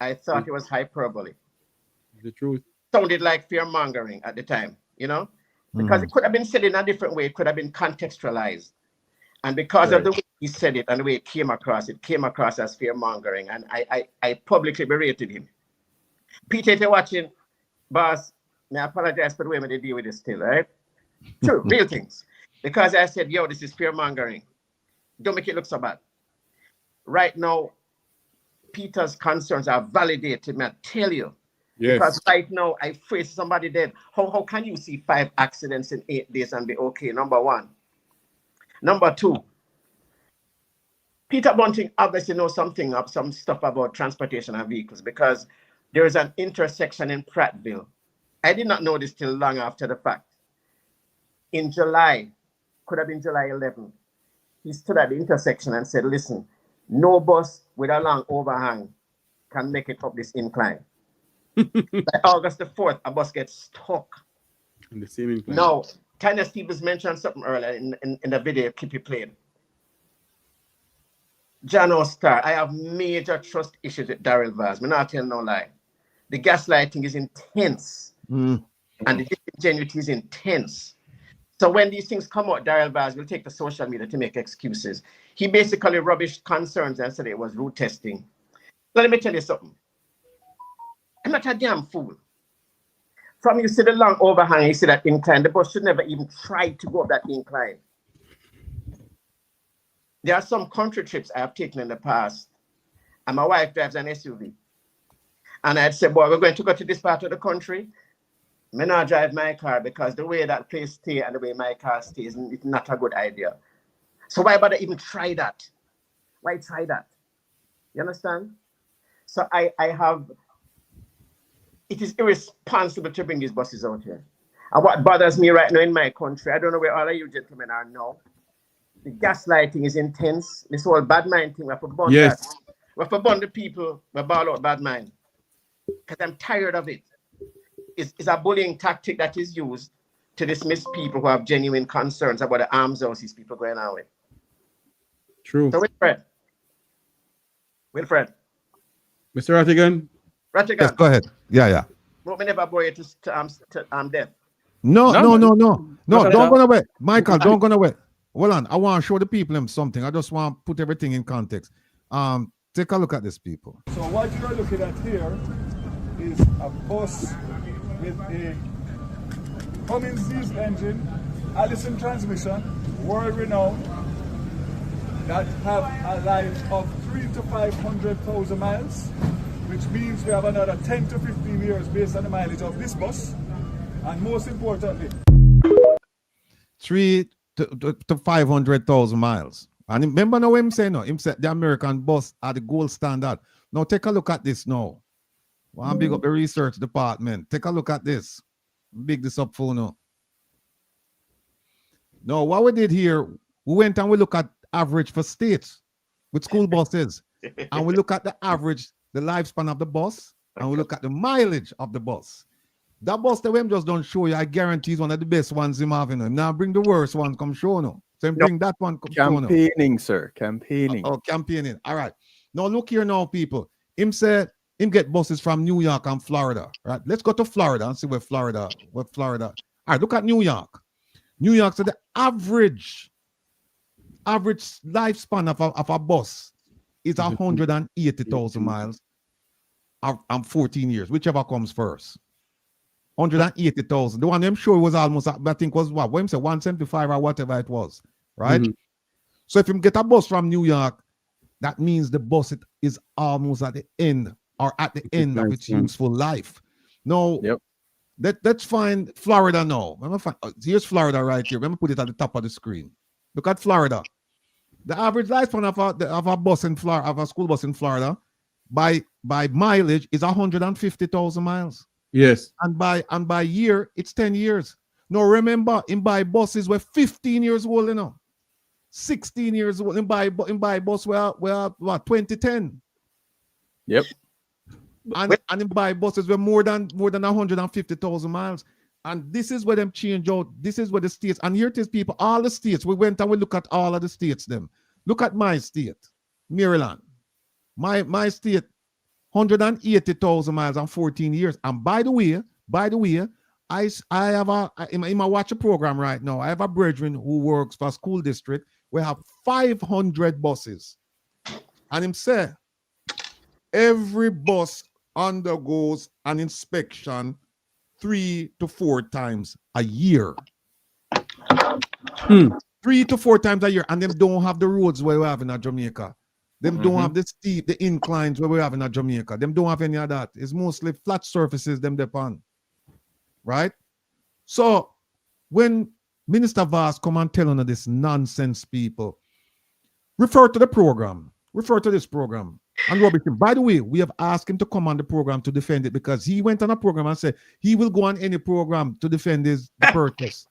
I thought it was hyperbole. The truth. Sounded like fear mongering at the time, because it could have been said in a different way. It could have been contextualized. And because of the way he said it and the way it came across as fear mongering. And I publicly berated him. Peter, if you're watching, boss, may I apologize for the way they deal with this still, right? True, real things. Because I said, this is fear mongering. Don't make it look so bad. Right now, Peter's concerns are validated, I tell you. Yes. Because right now, I face somebody dead. How can you see 5 accidents in 8 days and be okay? Number one. Number two, Peter Bunting obviously knows some stuff about transportation and vehicles, because there is an intersection in Prattville. I did not know this till long after the fact. In July, could have been July 11th, he stood at the intersection and said, listen, no bus with a long overhang can make it up this incline. Like August the 4th, a bus gets stuck. In the same incline. Now, Tanya Stevens mentioned something earlier in the video clip he played. John O'Star, I have major trust issues with Daryl Vaz. I'm not telling no lie. The gaslighting is intense. And the disingenuity is intense. So when these things come out, Daryl Vaz will take the social media to make excuses. He basically rubbished concerns and said it was route testing. So let me tell you something. I'm not a damn fool. From you see the long overhang, you see that incline, the bus should never even try to go up that incline. There are some country trips I have taken in the past, and my wife drives an SUV. And I'd say, boy, we're going to go to this part of the country. Me not drive my car because the way that place stay and the way my car stays, it's not a good idea. So why bother even try that? Why try that? You understand? So I have, it is irresponsible to bring these buses out here. And what bothers me right now in my country, I don't know where all of you gentlemen are now. The gaslighting is intense. This whole bad mind thing, we have to burn that. We have to burn the people, we ball out bad mind. Because I'm tired of it. It's a bullying tactic that is used to dismiss people who have genuine concerns about the arms race these people going on with. True. So Wilfred. Mr. Rattigan? Yes, go ahead. Yeah. But me never bore you to death. No, don't go away. Michael, don't go away. Hold on. I want to show the people them something. I just want to put everything in context. Take a look at this, people. So what you are looking at here is a bus with a Cummins diesel engine, Allison transmission, world renowned, that have a life of 300,000 to 500,000 miles, which means we have another 10 to 15 years based on the mileage of this bus, and most importantly, 300,000 to 500,000 miles. And remember now what I'm saying now? Him said the American bus are the gold standard. Now take a look at this now. One big up the research department. Take a look at this. Big this up for now. Now what we did here, we went and we look at average for states with school buses. And we look at the average, the lifespan of the bus, and we look at the mileage of the bus. That bus that we just don't show you, I guarantee is one of the best ones him having. Now bring the worst one, come show no. So bring that one, come show no. Campaigning, sir. Campaigning. Oh, campaigning. All right. Now look here now, people. Him said him get buses from New York and Florida. Right. Let's go to Florida and see where Florida. All right, look at New York. New York, so the average lifespan of a bus is 180,000 miles and 14 years, whichever comes first. 180,000. The one I'm sure was almost, I think was what? What him say, 175 or whatever it was, right? So if you get a bus from New York, that means the bus is almost at the end or at the end of its useful life. No, let's find Florida now. Here's Florida right here. Let me put it at the top of the screen. Look at Florida. The average lifespan of a bus in Florida, of a school bus in Florida, by mileage is 150,000 miles. Yes. And by year, it's 10 years. Now remember, in buy buses were 15 years old, 16 years old. In buy bus we're what 2010. Yep. And in buy buses were more than 150,000 miles. And this is where them change out. This is where the states, and here it is, people, all the states. We went and we look at all of the states, them. Look at my state, Maryland. My state, 180,000 miles and 14 years. And by the way, I have in my watch a program right now. I have a brethren who works for a school district. We have 500 buses. And him say, every bus undergoes an inspection 3 to 4 times a year. 3 to 4 times a year. And them don't have the roads where we have in Jamaica. Them don't have the inclines where we have in Jamaica. Them don't have any of that. It's mostly flat surfaces them depend. Right? So when Minister Vaz come and tell on this nonsense, people, refer to the program. Refer to this program. And Robinson, by the way, we have asked him to come on the program to defend it because he went on a program and said he will go on any program to defend the purchase.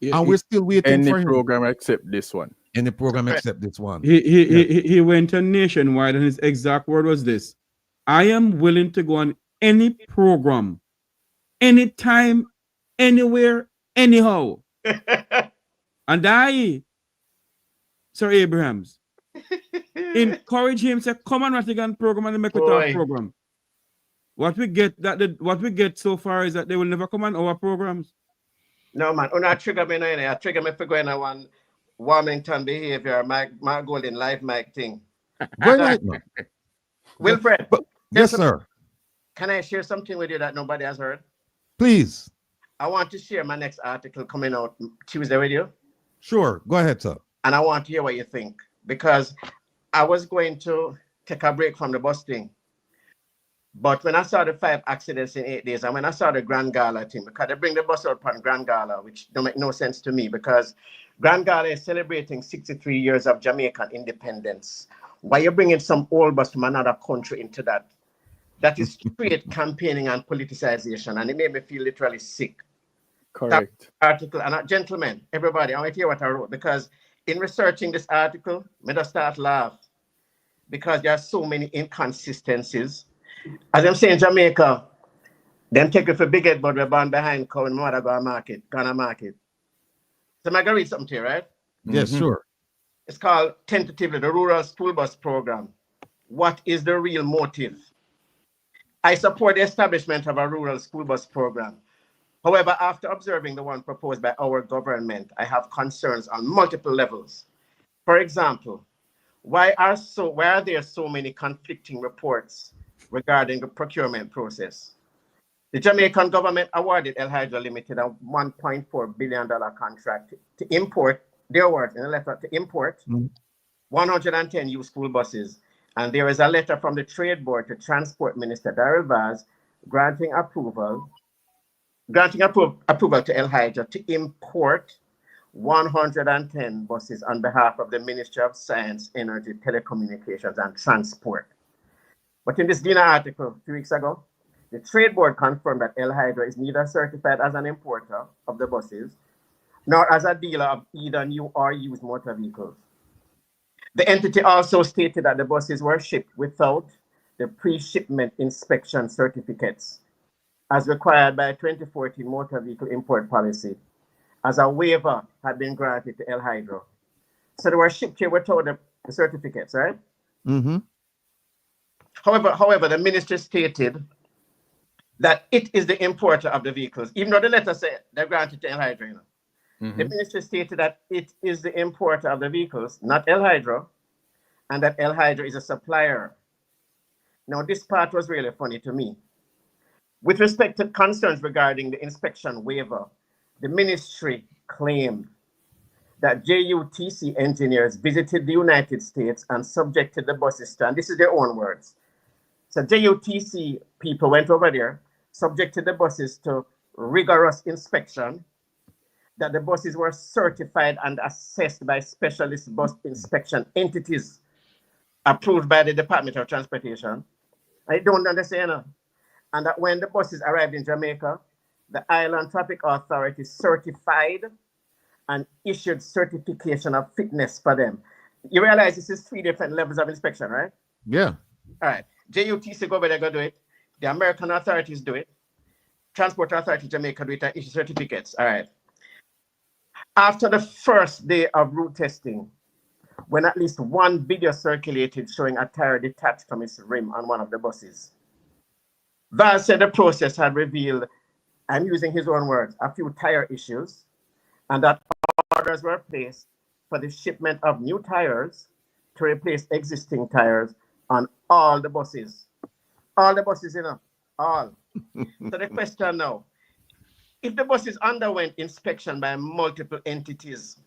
And we're still waiting for him. Any program except this one. Any program except this one. He went on nationwide and his exact word was this: I am willing to go on any program, anytime, anywhere, anyhow. And I, Sir Abrahams, encourage him to come on Rattigan program and make it our program. What we get so far is that they will never come on our programs. No, man. Una trigger me no. I trigger me for going on one Warmington behavior, my golden life, Mike thing. Very right, man. Wilfred. Yes, sir. Can I share something with you that nobody has heard? Please. I want to share my next article coming out Tuesday with you. Sure. Go ahead, sir. And I want to hear what you think, because I was going to take a break from the bus thing. But when I saw the 5 accidents in 8 days, and when I saw the Grand Gala thing, because they bring the bus out on Grand Gala, which don't make no sense to me, because Grand Gala is celebrating 63 years of Jamaican independence. Why you bringing some old bus from another country into that? That is straight campaigning and politicization, and it made me feel literally sick. Correct. That article, and gentlemen, everybody, I want to hear what I wrote, because in researching this article, I just start laugh, because there are so many inconsistencies. As I'm saying, Jamaica, them take it for big head, but we're born behind cow and mother go market, gonna market. So I'm going to read something to you, right? Yes, sure. It's called tentatively the Rural School Bus Program. What is the real motive? I support the establishment of a rural school bus program. However, after observing the one proposed by our government, I have concerns on multiple levels. For example, why are there so many conflicting reports regarding the procurement process? The Jamaican government awarded El Hydro Limited a $1.4 billion contract to import, their words in a letter, to import 110 used school buses. And there is a letter from the Trade Board to Transport Minister Darrell Vaz granting approval to El Hydro to import 110 buses on behalf of the Ministry of Science, Energy, Telecommunications, and Transport. But in this dinner article 2 weeks ago, the Trade Board confirmed that El Hydro is neither certified as an importer of the buses, nor as a dealer of either new or used motor vehicles. The entity also stated that the buses were shipped without the pre-shipment inspection certificates, as required by 2014 Motor Vehicle Import Policy, as a waiver had been granted to El Hydro. So they were shipped here without the certificates, right? Mm-hmm. However, the ministry stated that it is the importer of the vehicles, even though the letter said they granted to El Hydro. The ministry stated that it is the importer of the vehicles, not El Hydro, and that El Hydro is a supplier. Now, this part was really funny to me. With respect to concerns regarding the inspection waiver, the ministry claimed that JUTC engineers visited the United States and subjected the buses to, and this is their own words. So JUTC people went over there, subjected the buses to rigorous inspection, that the buses were certified and assessed by specialist bus inspection entities approved by the Department of Transportation. I don't understand. And that when the buses arrived in Jamaica, the Island Traffic Authority certified and issued certification of fitness for them. You realize this is 3 different levels of inspection, right? Yeah. All right. JUTC go over there, go do it. The American authorities do it. Transport Authority Jamaica do it and issue certificates. All right. After the first day of route testing, when at least one video circulated showing a tire detached from its rim on one of the buses, Vaz said the process had revealed, I'm using his own words, a few tire issues, and that orders were placed for the shipment of new tires to replace existing tires on all the buses. All the buses, all. So the question now, if the buses underwent inspection by multiple entities,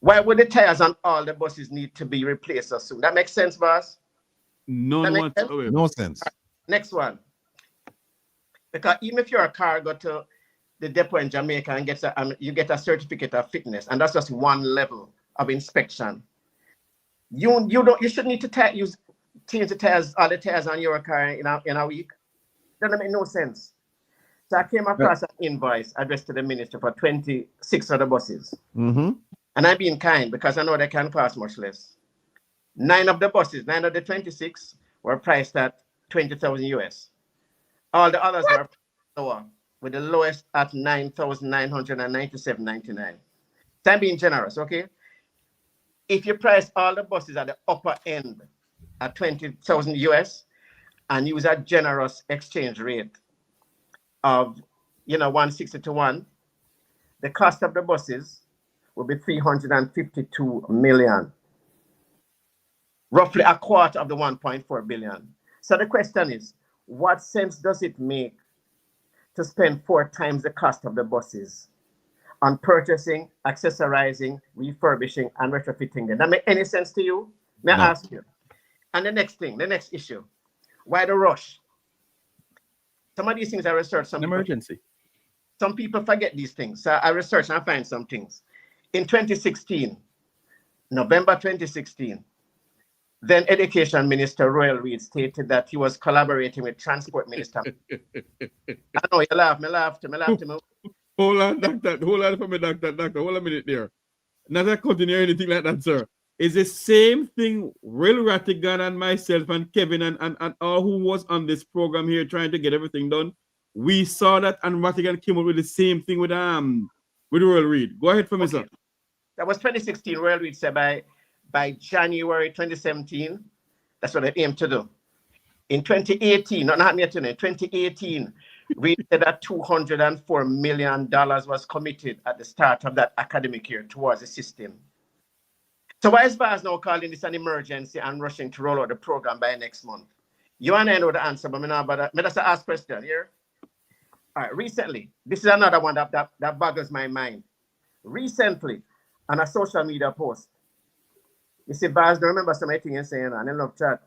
why would the tires on all the buses need to be replaced so soon? That makes sense, boss? None whatsoever. No sense. Next one. Because even if your car go to the depot in Jamaica and you get a certificate of fitness, and that's just one level of inspection, you should need to change the tires, all the tires on your car in a week. That doesn't make no sense. So I came across an invoice addressed to the ministry for 26 of the buses. Mm-hmm. And I'm being kind because I know they can cost much less. 9 of the buses, 9 of the 26 were priced at 20,000 US. All the others were lower, with the lowest at 9,997.99. So I'm being generous, okay? If you price all the buses at the upper end at 20,000 US and use a generous exchange rate of 160 to 1, the cost of the buses will be 352 million, roughly a quarter of the 1.4 billion. So the question is, what sense does it make to spend 4 times the cost of the buses on purchasing, accessorizing, refurbishing, and retrofitting them? That make any sense to you? May I ask you? And the next thing, the next issue, why the rush? Some of these things I researched. An emergency. Some people forget these things. So I researched and I find some things. In 2016, November 2016, then Education Minister Royal Reid stated that he was collaborating with Transport Minister. I know you laugh, me laugh to me. Hold on, doctor. Hold on for me, doctor. Hold a minute there. Not to continue or anything like that, sir. It's the same thing Will Rattigan and myself and Kevin and all who was on this program here trying to get everything done. We saw that, and Rattigan came up with the same thing with Royal Reid. Go ahead for me, sir. That was 2016. Royal Reid said by January 2017, that's what they aimed to do. In 2018, not happening yet, in 2018, Reid said that $204 million was committed at the start of that academic year towards the system. So why is VAS now calling this an emergency and rushing to roll out the program by next month? You and I know the answer, but me just ask question here. All right, recently, this is another one that boggles my mind. Recently, on a social media post, you see, VAS don't remember some of the things you're saying, and I love chat.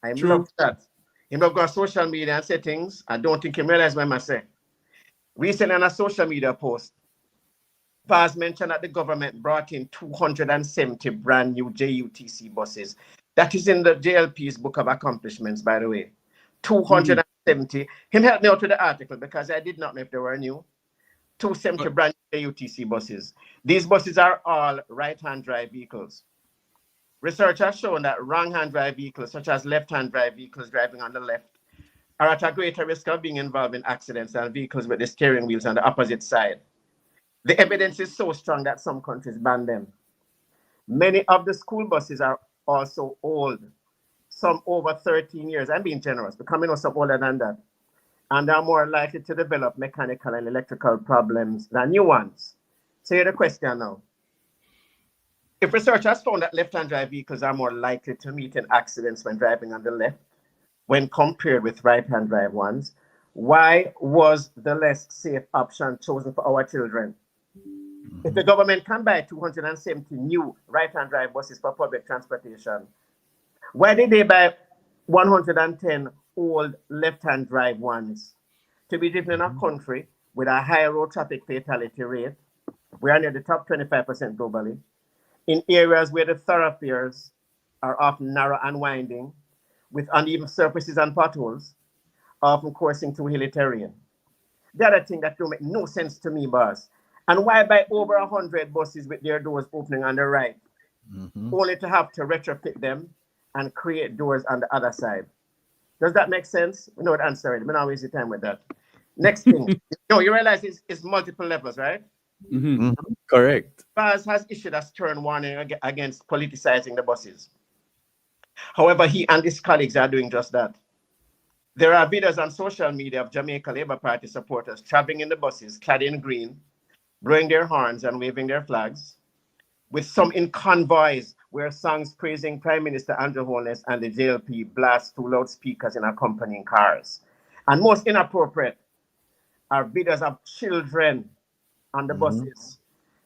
I love chat. He not go on social media and say things. I don't think he realize what I say. Recently, on a social media post, VAS mentioned that the government brought in 270 brand new JUTC buses. That is in the JLP's book of accomplishments, by the way. 270. Him helped me out with the article because I did not know if they were new. 270 brand new JUTC buses. These buses are all right-hand drive vehicles. Research has shown that wrong-hand drive vehicles, such as left-hand drive vehicles driving on the left, are at a greater risk of being involved in accidents than vehicles with the steering wheels on the opposite side. The evidence is so strong that some countries ban them. Many of the school buses are also old, some over 13 years. I'm being generous, becoming some older than that. And are more likely to develop mechanical and electrical problems than new ones. So here's the question now. If research has found that left-hand drive vehicles are more likely to meet in accidents when driving on the left, when compared with right-hand drive ones, why was the less safe option chosen for our children? If the government can buy 270 new right-hand drive buses for public transportation, why did they buy 110 old left-hand drive ones to be driven in a country with a high road traffic fatality rate? We are near the top 25% globally. In areas where the thoroughfares are often narrow and winding, with uneven surfaces and potholes, often coursing through hilly terrain. The other thing that don't make no sense to me, boss, and why buy over 100 buses with their doors opening on the right, only to have to retrofit them and create doors on the other side? Does that make sense? We know the answer already. We don't waste your time with that. Next thing, you realize it's multiple levels, right? Correct. VAS has issued a stern warning against politicizing the buses. However, he and his colleagues are doing just that. There are videos on social media of Jamaica Labour Party supporters traveling in the buses, clad in green, blowing their horns and waving their flags, with some in convoys where songs praising Prime Minister Andrew Holness and the JLP blast through loudspeakers in accompanying cars. And most inappropriate are videos of children on the buses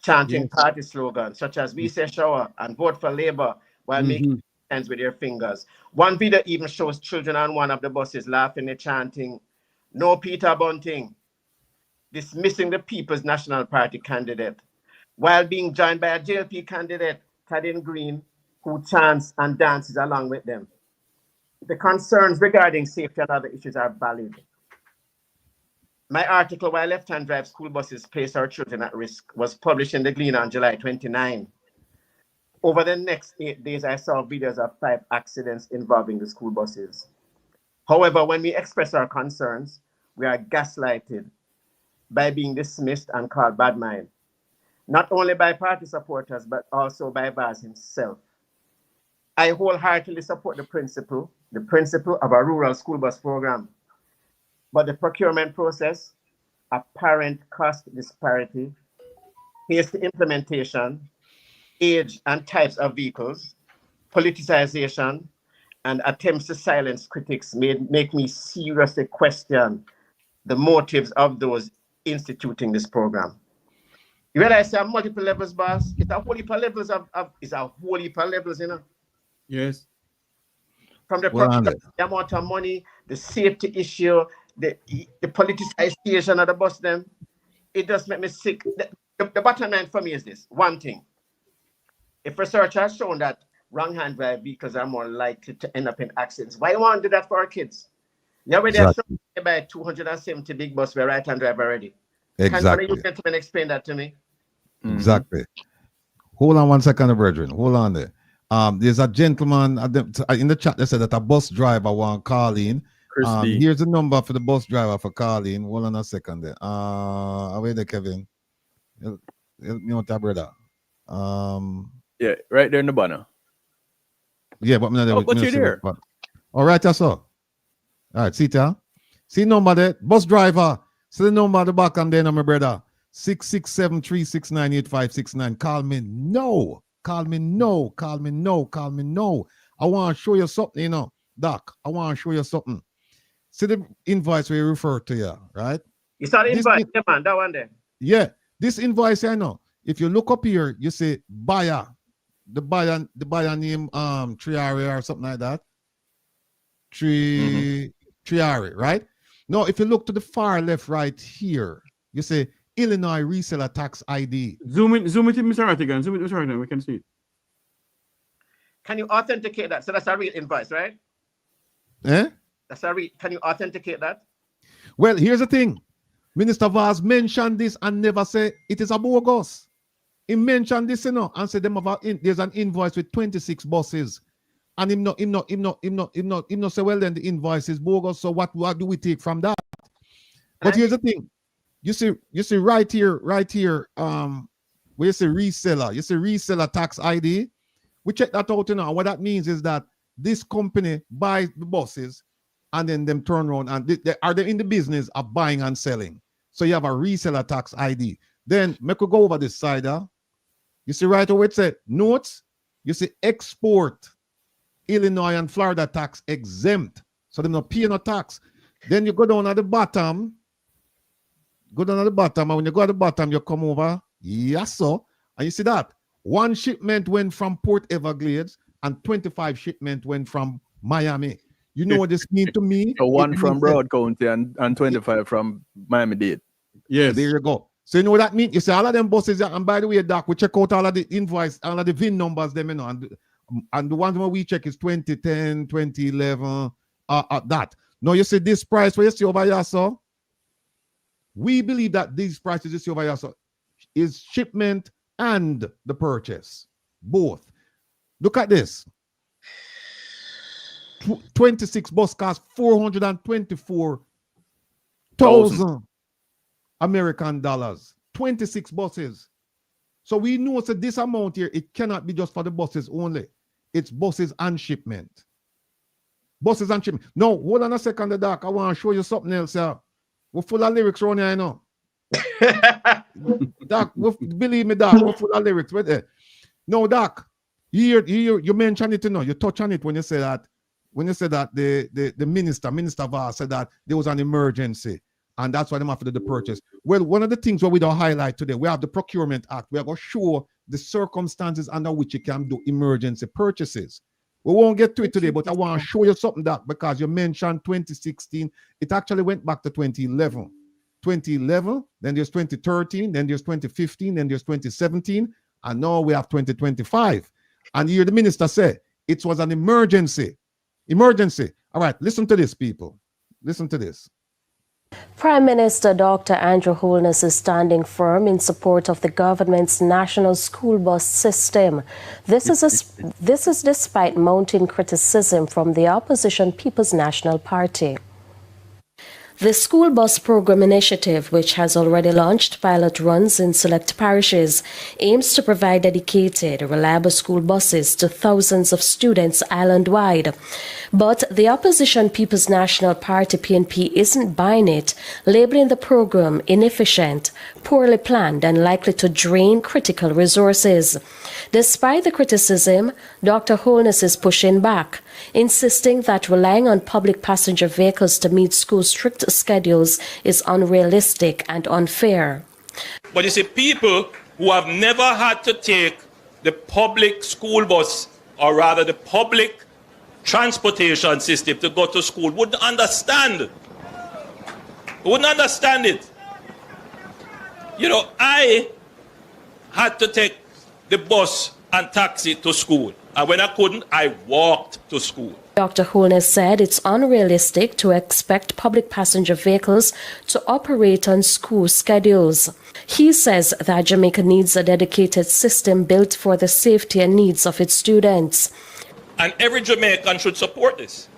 chanting party slogans such as "We Say Shower" and "Vote for Labour" while making hands with their fingers. One video even shows children on one of the buses laughingly chanting, "No Peter Bunting," dismissing the People's National Party candidate, while being joined by a JLP candidate, clad in green, who chants and dances along with them. The concerns regarding safety and other issues are valid. My article, "Why Left-Hand Drive School Buses Place Our Children at Risk," was published in the Gleaner on July 29. Over the next 8 days, I saw videos of 5 accidents involving the school buses. However, when we express our concerns, we are gaslighted by being dismissed and called bad mind, not only by party supporters, but also by VAS himself. I wholeheartedly support the principle of a rural school bus program. But the procurement process apparent cost disparity, hasty implementation, age and types of vehicles, politicization, and attempts to silence critics make me seriously question the motives of those instituting this program. You realize there are multiple levels, boss? It's a whole heap of levels it's a whole heap of levels, you know? Yes. From the amount of money, the safety issue, the politicization of the bus them, it does make me sick. The bottom line for me is this, one thing. If research has shown that wrong-hand drive vehicles are more likely to end up in accidents, why you want to do that for our kids? Now when they're by 270 big bus, we're right-hand drive already. Exactly. Can you gentlemen explain that to me? Exactly. Hold on 1 second, brethren. Hold on there. There's a gentleman in the chat that said that a bus driver want to call in. Here's the number for the bus driver for calling. Hold on a second there. Wait there, Kevin. Help me out there, brother. Yeah, right there in the banner. Yeah, but you're there. All right, that's all. All right, see there. See number there. Bus driver. See the number at the back and then, my brother. 667-369-8569. Call me. No. Call me. No. Call me. No. Call me. No. I want to show you something, you know. Doc, I want to show you something. See the invoice we refer to you, right? You saw the invoice, yeah, man, that one there. Yeah, this invoice, I know. If you look up here, you see buyer. The buyer name Triari or something like that. Triari, right? Now, if you look to the far left right here, you say Illinois reseller tax ID. Zoom it, Mr. Artigan. Zoom it, Mr. Artigan. We can see it. Can you authenticate that? So that's a real invoice, right? Eh? Can you authenticate that? Well, here's the thing. Minister Vaz mentioned this and never say it is a bogus. He mentioned this, you know, and said there's an invoice with 26 buses. And him not say, well, then the invoice is bogus. So what do we take from that? But here's the thing. You see right here, where you say reseller, reseller tax ID. We check that out, you know. And what that means is that this company buys the buses and then them turn around and they are in the business of buying and selling. So you have a reseller tax ID. Then make we go over this side. You see right over it say notes. You see export Illinois and Florida tax exempt. So they not pay no tax. Then you go down at the bottom. And when you go at the bottom, you come over. Yes, so. And you see that. 1 shipment went from Port Everglades and 25 shipment went from Miami. You know what this means to me? So 1 from Broward County and 25 from Miami-Dade. Yes. There you go. So you know what that means? You see all of them buses, and by the way, Doc, we check out all of the invoice, all of the VIN numbers, them, you know, and the ones where we check is 2010, 2011, that. Now you see this price where you see over here, so we believe that these prices you see over here, so is shipment and the purchase, both. Look at this. 26 bus costs 424,000 American dollars. 26 buses. So we know that this amount here, it cannot be just for the buses only. It's buses and shipment. Buses and shipment. No, hold on a second, Doc. I want to show you something else. We're full of lyrics around here, I know. Doc, believe me, Doc, we're full of lyrics. No, Doc, you mentioned it, you know, you touch on it when you say that. When you said that the Minister Vaz said that there was an emergency and that's why they have to do the purchase. Well, one of the things what we don't highlight today, we have the Procurement Act. We are going to show the circumstances under which you can do emergency purchases. We won't get to it today, but I want to show you something, Doc, because you mentioned 2016. It actually went back to 2011. 2011, then there's 2013, then there's 2015, then there's 2017, and now we have 2025. And here the minister said it was an emergency. Emergency. All right, listen to this, people. Listen to this. Prime Minister Dr. Andrew Holness is standing firm in support of the government's national school bus system. This is despite mounting criticism from the opposition People's National Party. The school bus program initiative, which has already launched pilot runs in select parishes, aims to provide dedicated, reliable school buses to thousands of students island-wide. But the opposition People's National Party PNP isn't buying it, labeling the program inefficient, poorly planned and likely to drain critical resources. Despite the criticism, Dr. Holness is pushing back, insisting that relying on public passenger vehicles to meet school strict schedules is unrealistic and unfair. But you see, people who have never had to take the public school bus, or rather the public transportation system to go to school, wouldn't understand. Wouldn't understand it. You know, I had to take the bus and taxi to school. And when I couldn't, I walked to school. Dr. Holness said it's unrealistic to expect public passenger vehicles to operate on school schedules. He says that Jamaica needs a dedicated system built for the safety and needs of its students. And every Jamaican should support this.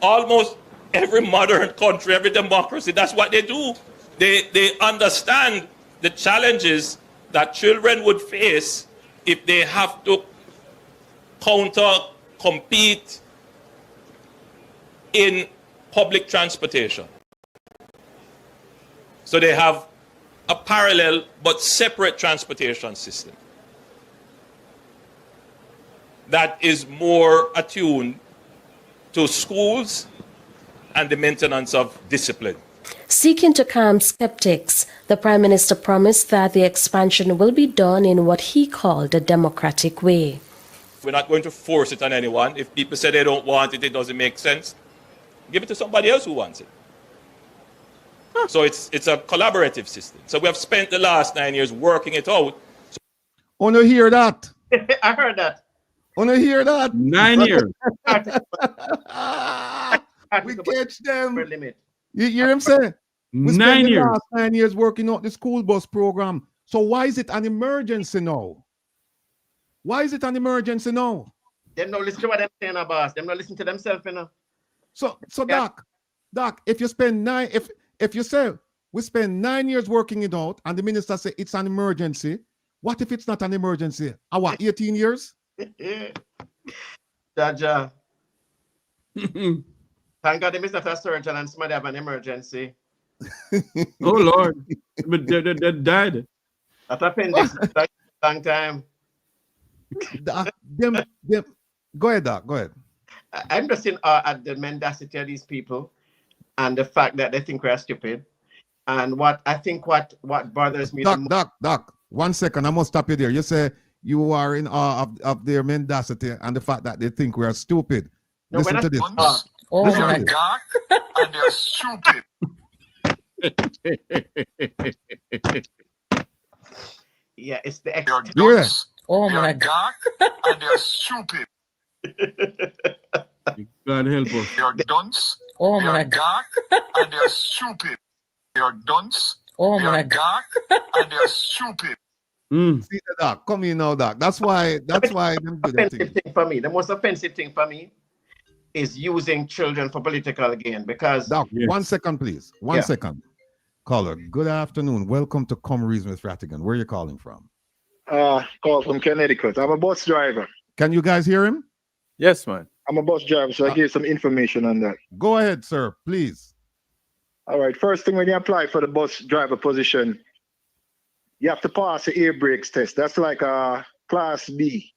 Almost every modern country, every democracy, that's what they do. They understand the challenges that children would face if they have to compete in public transportation. So they have a parallel but separate transportation system that is more attuned to schools and the maintenance of discipline. Seeking to calm skeptics, the Prime Minister promised that the expansion will be done in what he called a democratic way. We're not going to force it on anyone. If people say they don't want it, it doesn't make sense, give it to somebody else who wants it. So it's a collaborative system. So we have spent the last 9 years working it out. Oh, no, hear that? I heard that. Oh, no, hear that? 9 years. We catch them. Limit. You hear him say? We 9 spent the years. last 9 years working out the school bus program. So why is it an emergency now? Why is it an emergency now? Them not listen to what them saying, boss. Them not listen to themselves, you know. So Doc, if you spend if you say we spend 9 years working it out and the minister say it's an emergency, what if it's not an emergency? What, 18 years? Jaja. Thank God him is not a surgeon and somebody have an emergency. Oh Lord, but they died. That appendix long time. Go ahead, Doc. Go ahead. I'm just in awe at the mendacity of these people and the fact that they think we're stupid. And what bothers me. Doc, 1 second. I must stop you there. You say you are in awe of their mendacity and the fact that they think we are stupid. No, listen to this. Oh my God. And they're stupid. Yeah, it's the They're dunce. Oh they're my dark and they're stupid. God help us. They're dunce. Oh they're my dark and they're stupid. They're dunce. Oh they're my dark and they're stupid. See the Doc, come in now, Doc. That's why them do that thing. For me, the most offensive thing for me is using children for political gain because Doc, 1 second, please. One second. Caller, good afternoon. Welcome to Come Reason with Rattigan. Where are you calling from? Call from Connecticut. I'm a bus driver. Can you guys hear him? Yes, man. I'm a bus driver, so I give some information on that. Go ahead, sir, please. All right. First thing, when you apply for the bus driver position, you have to pass the air brakes test. That's like a class B.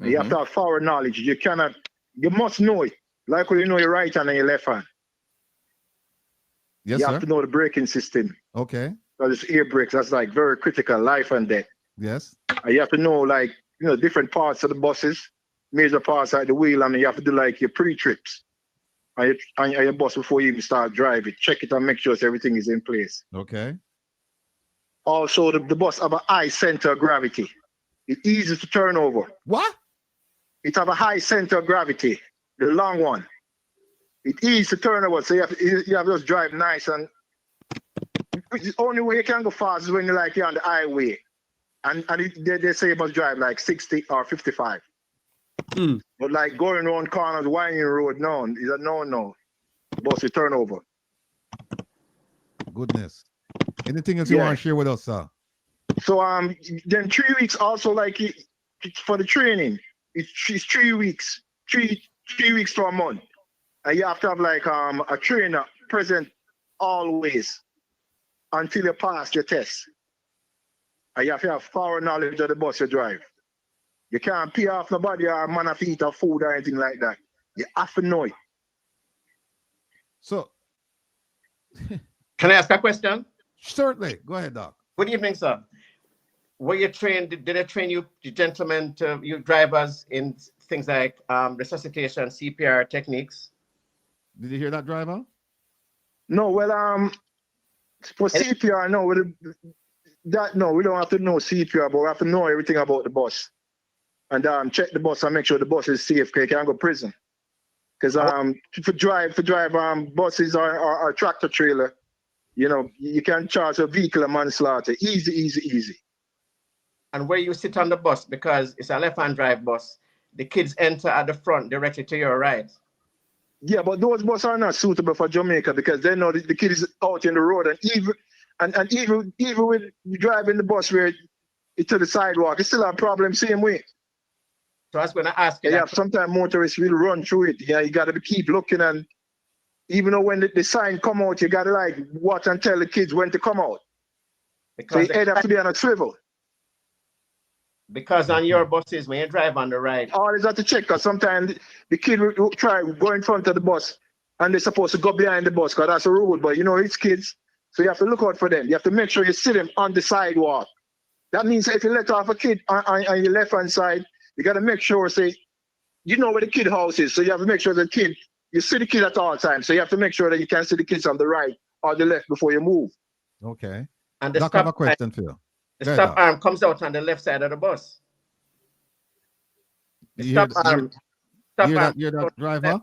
You have to have forward knowledge. You must know it. Like when you know your right hand and your left hand. Yes, you sir. have to know the braking system. Okay. Because it's air brakes, that's like very critical, life and death. Yes. And you have to know different parts of the buses, major parts like the wheel, and you have to do like your pre-trips on your bus before you even start driving. Check it and make sure everything is in place. Okay. Also, the bus have a high center of gravity. It's easy to turn over. What? It have a high center of gravity, the long one. It's easy to turn over, so you have to just drive nice. And the only way you can go fast is when you're on the highway. And they say you must drive like 60 or 55. But like going around corners, winding road, no, it's a no. bus will turn over. Goodness. Anything else you want to share with us, sir? So then 3 weeks also like for the training. It's 3 weeks, three weeks to a month, and you have to have like a trainer present always until you pass your test. And you have to have thorough knowledge of the bus you drive. You can't pay off nobody or man of eat or food or anything like that. You have to know it. So, can I ask a question? Certainly. Go ahead, Doc. Good evening, sir. Were you trained? Did they train you gentlemen, you drivers, in things like resuscitation, CPR techniques? Did you hear that, driver? No, well, for CPR, no, we don't have to know CPR, but we have to know everything about the bus. And check the bus and make sure the bus is safe, because you can't go to prison. Because for drive buses or tractor trailer, you know, you can charge a vehicle a manslaughter. Easy. And where you sit on the bus, because it's a left-hand drive bus, the kids enter at the front directly to your right. Yeah, but those buses are not suitable for Jamaica because they know the kid is out in the road, and even with driving the bus where it's to the sidewalk, it's still a problem same way. So I was going to ask you. Yeah, sometimes motorists will run through it. Yeah, you got to keep looking, and even though when the sign come out, you got to like watch and tell the kids when to come out. So you have to be on a swivel. Because on your buses, when you drive on the right, always have to check, because sometimes the kid will try go in front of the bus and they're supposed to go behind the bus because that's a rule. But you know, it's kids, so you have to look out for them. You have to make sure you see them on the sidewalk. That means if you let off a kid on your left hand side, you got to make sure, say, you know where the kid house is. So you have to make sure the kid, you see the kid at all times. So you have to make sure that you can see the kids on the right or the left before you move. Okay. And the Doc, I have a question for you. The stop arm comes out on the left side of the bus. The stop arm. You're that driver?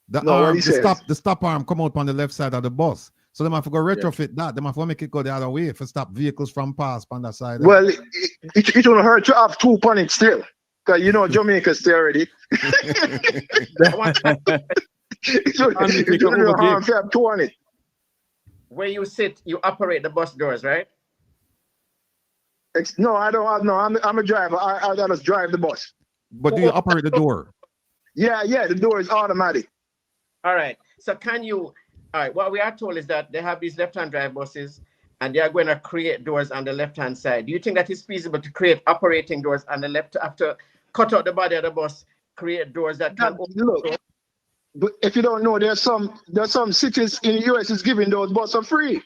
The stop arm come out on the left side of the bus. So they have to go retrofit that. They have to make it go the other way for stop vehicles from pass on that side. Well, it won't hurt to have two on it still. Because you know Jamaica's still already. It won't harm to have two on it. Where you sit, you operate the bus doors, right? No, I don't have. No, I'm a driver. I just drive the bus. But do you operate the door? Yeah, the door is automatic. All right. So can you? All right. What we are told is that they have these left-hand drive buses, and they are going to create doors on the left-hand side. Do you think that it's feasible to create operating doors on the left after cut out the body of the bus, create doors that can open? Look, but if you don't know, there's some cities in the US is giving those buses for free,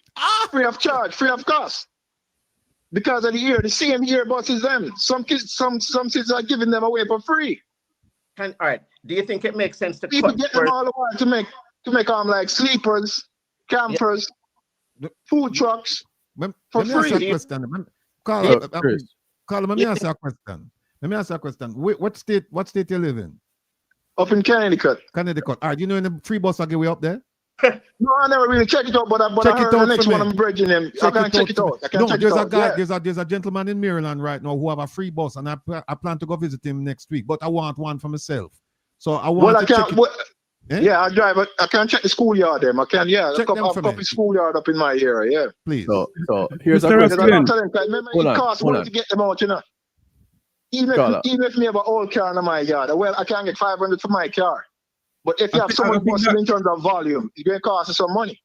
free of charge, free of cost. Because of the same year buses them. Some cities are giving them away for free. All right. Do you think it makes sense to people get them all the while to make like sleepers, campers, food trucks for free? Carla, let me ask you a question. What state you live in? Up in Connecticut. All right, you know, in the free bus I get way up there? No, I never really check it out, but I heard the next one I'm bridging him. I can check it out. There's a gentleman in Maryland right now who have a free bus, and I plan to go visit him next week, but I want one for myself. So I want to check it. Yeah, I drive. I can check the schoolyard there. I can, I've got a schoolyard up in my area, yeah. Please. So here's a question. Remember, it costs money to get them out, you know. Even if me have an old car in my yard, well, I can get 500 for my car. But if you have someone busting in terms of volume, it's going to cost you some money.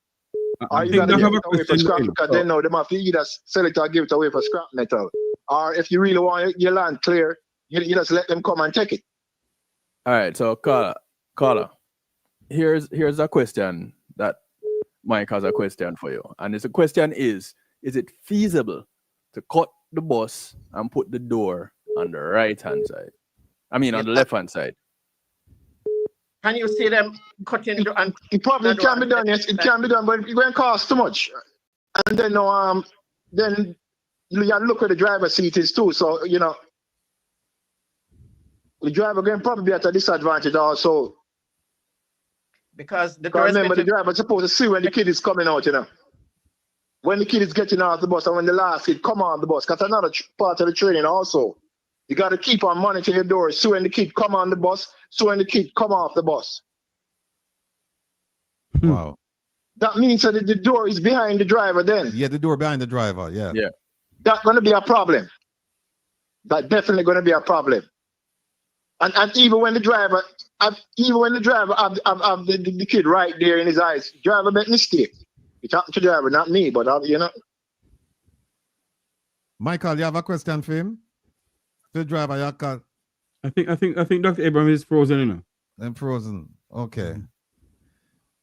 Or you got to give it away for scrap, because they know they have to either sell it or give it away for scrap metal. Or if you really want your land clear, you just let them come and take it. All right, so Carla, here's a question that Mike has a question for you. And the question is it feasible to cut the bus and put the door on the right-hand side? I mean, on the left-hand side. Can you see them cutting the and it probably can be done, yes, it can be done, but it's going to cost too much. And then you look at the driver's seat is too, so you know the driver going to probably be at a disadvantage also. Because the driver is supposed to see when the kid is coming out, you know. When the kid is getting out of the bus and when the last kid come on the bus, because another part of the training also. You got to keep on monitoring your doors, so when the kid come on the bus, so when the kid come off the bus. Wow. That means that the door is behind the driver then. Yeah, the door behind the driver. Yeah. Yeah. That's going to be a problem. That's definitely going to be a problem. And even when the driver have the kid right there in his eyes, driver make mistake. It's happened to the driver, not me, but you know. Michael, you have a question for him? The driver, you call. I think Dr. Abraham is frozen, you know. I'm frozen. Okay.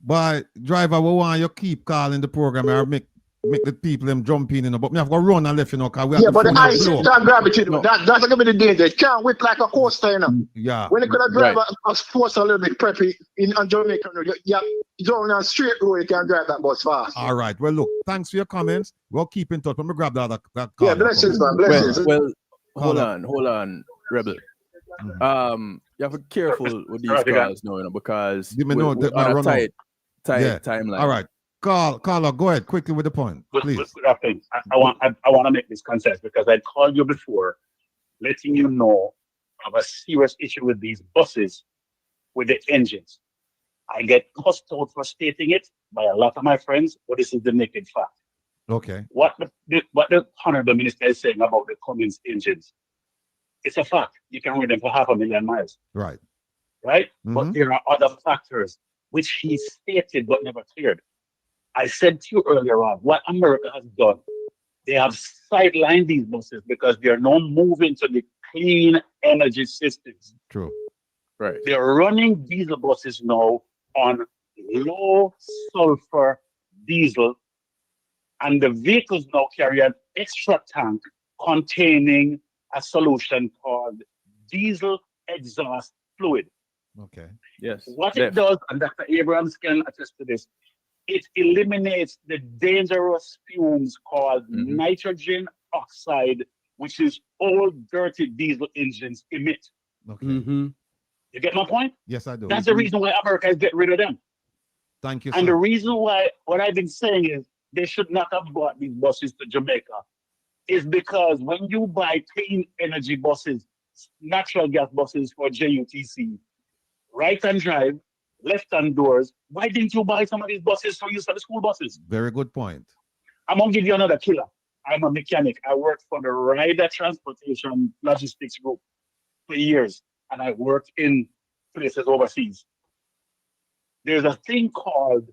But driver, we want you keep calling the program or make the people them jump in, you know. But me have to run and left, you know, because we have Yeah, but the high blow. center of gravity, that's gonna be the danger. It can't whip like a coaster, you know. Yeah. When you could have drive a force a little bit preppy on Jamaica, you don't on a straight road, you can drive that bus fast. All right. Well, look, thanks for your comments. We'll keep in touch. Let me grab that call. Yeah, blessings, man. Blessings. Well, hold on, Rebel. You have to be careful with these calls now, you know, because we're on a tight timeline. All right. Carla, go ahead quickly with the point, please. Good afternoon. I want to make this concise because I called you before, letting you know of a serious issue with these buses with the engines. I get cussed out for stating it by a lot of my friends, but this is the naked fact. Okay. What the Honorable Minister is saying about the Cummins engines, it's a fact. You can read them for 500,000 miles. Right. Right? But there are other factors which he stated but never cleared. I said to you earlier on, what America has done, they have sidelined these buses because they are now moving to the clean energy systems. True. Right. They're running diesel buses now on low sulfur diesel, and the vehicles now carry an extra tank containing a solution called diesel exhaust fluid. Okay. Yes. What it does, and Dr. Abrams can attest to this, it eliminates the dangerous fumes called nitrogen oxide, which is all dirty diesel engines emit. Okay. You get my point? Yes, I do. That's the reason why America is getting rid of them. Thank you, And sir. the reason why, what I've been saying is, they should not have brought these buses to Jamaica, is because when you buy clean energy buses, natural gas buses for JUTC, right-hand drive, left-hand doors, why didn't you buy some of these buses for use for the school buses? Very good point. I'm going to give you another killer. I'm a mechanic. I worked for the Ryder Transportation Logistics Group for years, and I worked in places overseas. There's a thing called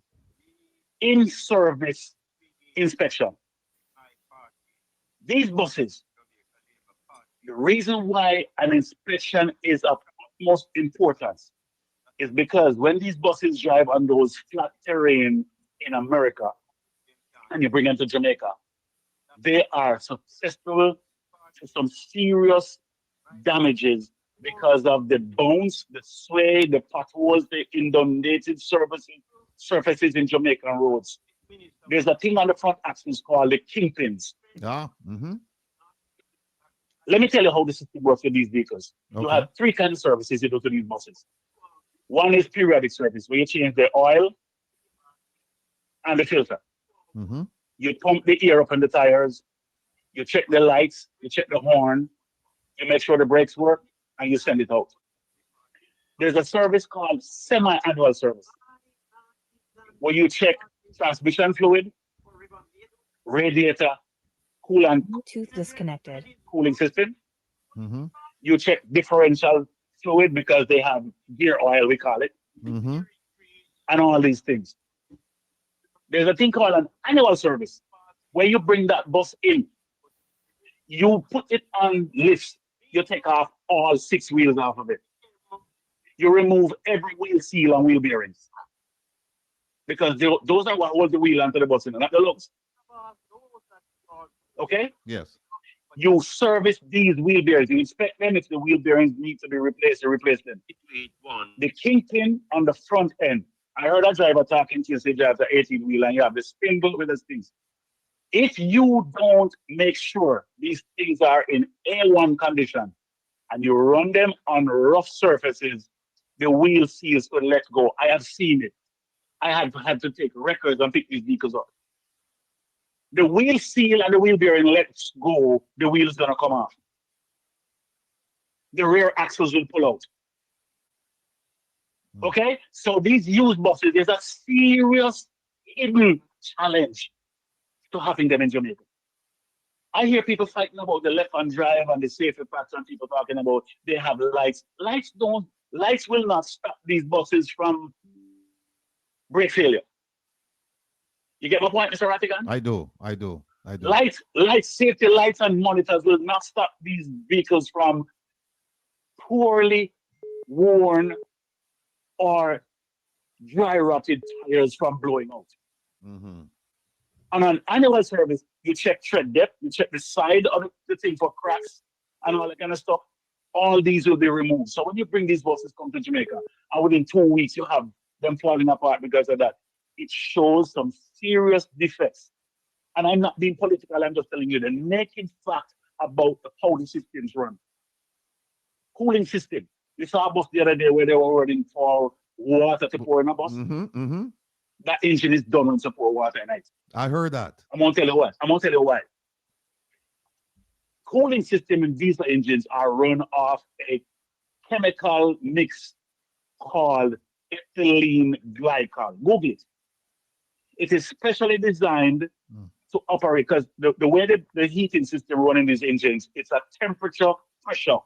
in-service inspection. These buses, the reason why an inspection is of utmost importance is because when these buses drive on those flat terrain in America and you bring them to Jamaica, they are susceptible to some serious damages because of the bones, the sway, the potholes, the inundated surfaces in Jamaican roads. There's a thing on the front axis called the kingpins. Yeah. Let me tell you how the system works with these vehicles. Okay. You have three kinds of services you do to these buses. One is periodic service, where you change the oil and the filter. You pump the air up in the tires, you check the lights, you check the horn, you make sure the brakes work, and you send it out. There's a service called semi-annual service, where you check transmission fluid, radiator, coolant, Bluetooth disconnected. cooling system. You check differential fluid because they have gear oil, we call it, and all these things. There's a thing called an annual service, where you bring that bus in, you put it on lifts, you take off all 6 wheels off of it. You remove every wheel seal and wheel bearings, because those are what hold the wheel onto the bus, not the lugs. Okay? Yes. You service these wheel bearings. You inspect them. If the wheel bearings need to be replaced, you replace them. The kingpin on the front end. I heard a driver talking to you, say drives an 18-wheel, and you have the spindle with the things. If you don't make sure these things are in A1 condition and you run them on rough surfaces, the wheel seals will let go. I have seen it. I have had to take records and pick these vehicles up. The wheel seal and the wheel bearing lets go, the wheel is going to come off. The rear axles will pull out. Okay? So these used buses, there's a serious hidden challenge to having them in Jamaica. I hear people fighting about the left-hand drive and the safety pattern, people talking about they have lights. Lights will not stop these buses from brake failure. You get my point, Mr. Rattigan? I do. Lights, safety lights and monitors will not stop these vehicles from poorly worn or dry rotted tires from blowing out. On an annual service, you check tread depth, you check the side of the thing for cracks and all that kind of stuff. All these will be removed. So when you bring these buses come to Jamaica, and within 2 weeks you have them falling apart because of that, it shows some serious defects. And I'm not being political, I'm just telling you the naked fact about how the systems run. Cooling system. We saw a bus the other day where they were running for water to pour in a bus. That engine is done on to pour water at night. I heard that. I'm gonna tell you why. Cooling system in diesel engines are run off a chemical mix called ethylene glycol. Google it. It is specially designed to operate because the way the heating system running these engines, it's a temperature pressure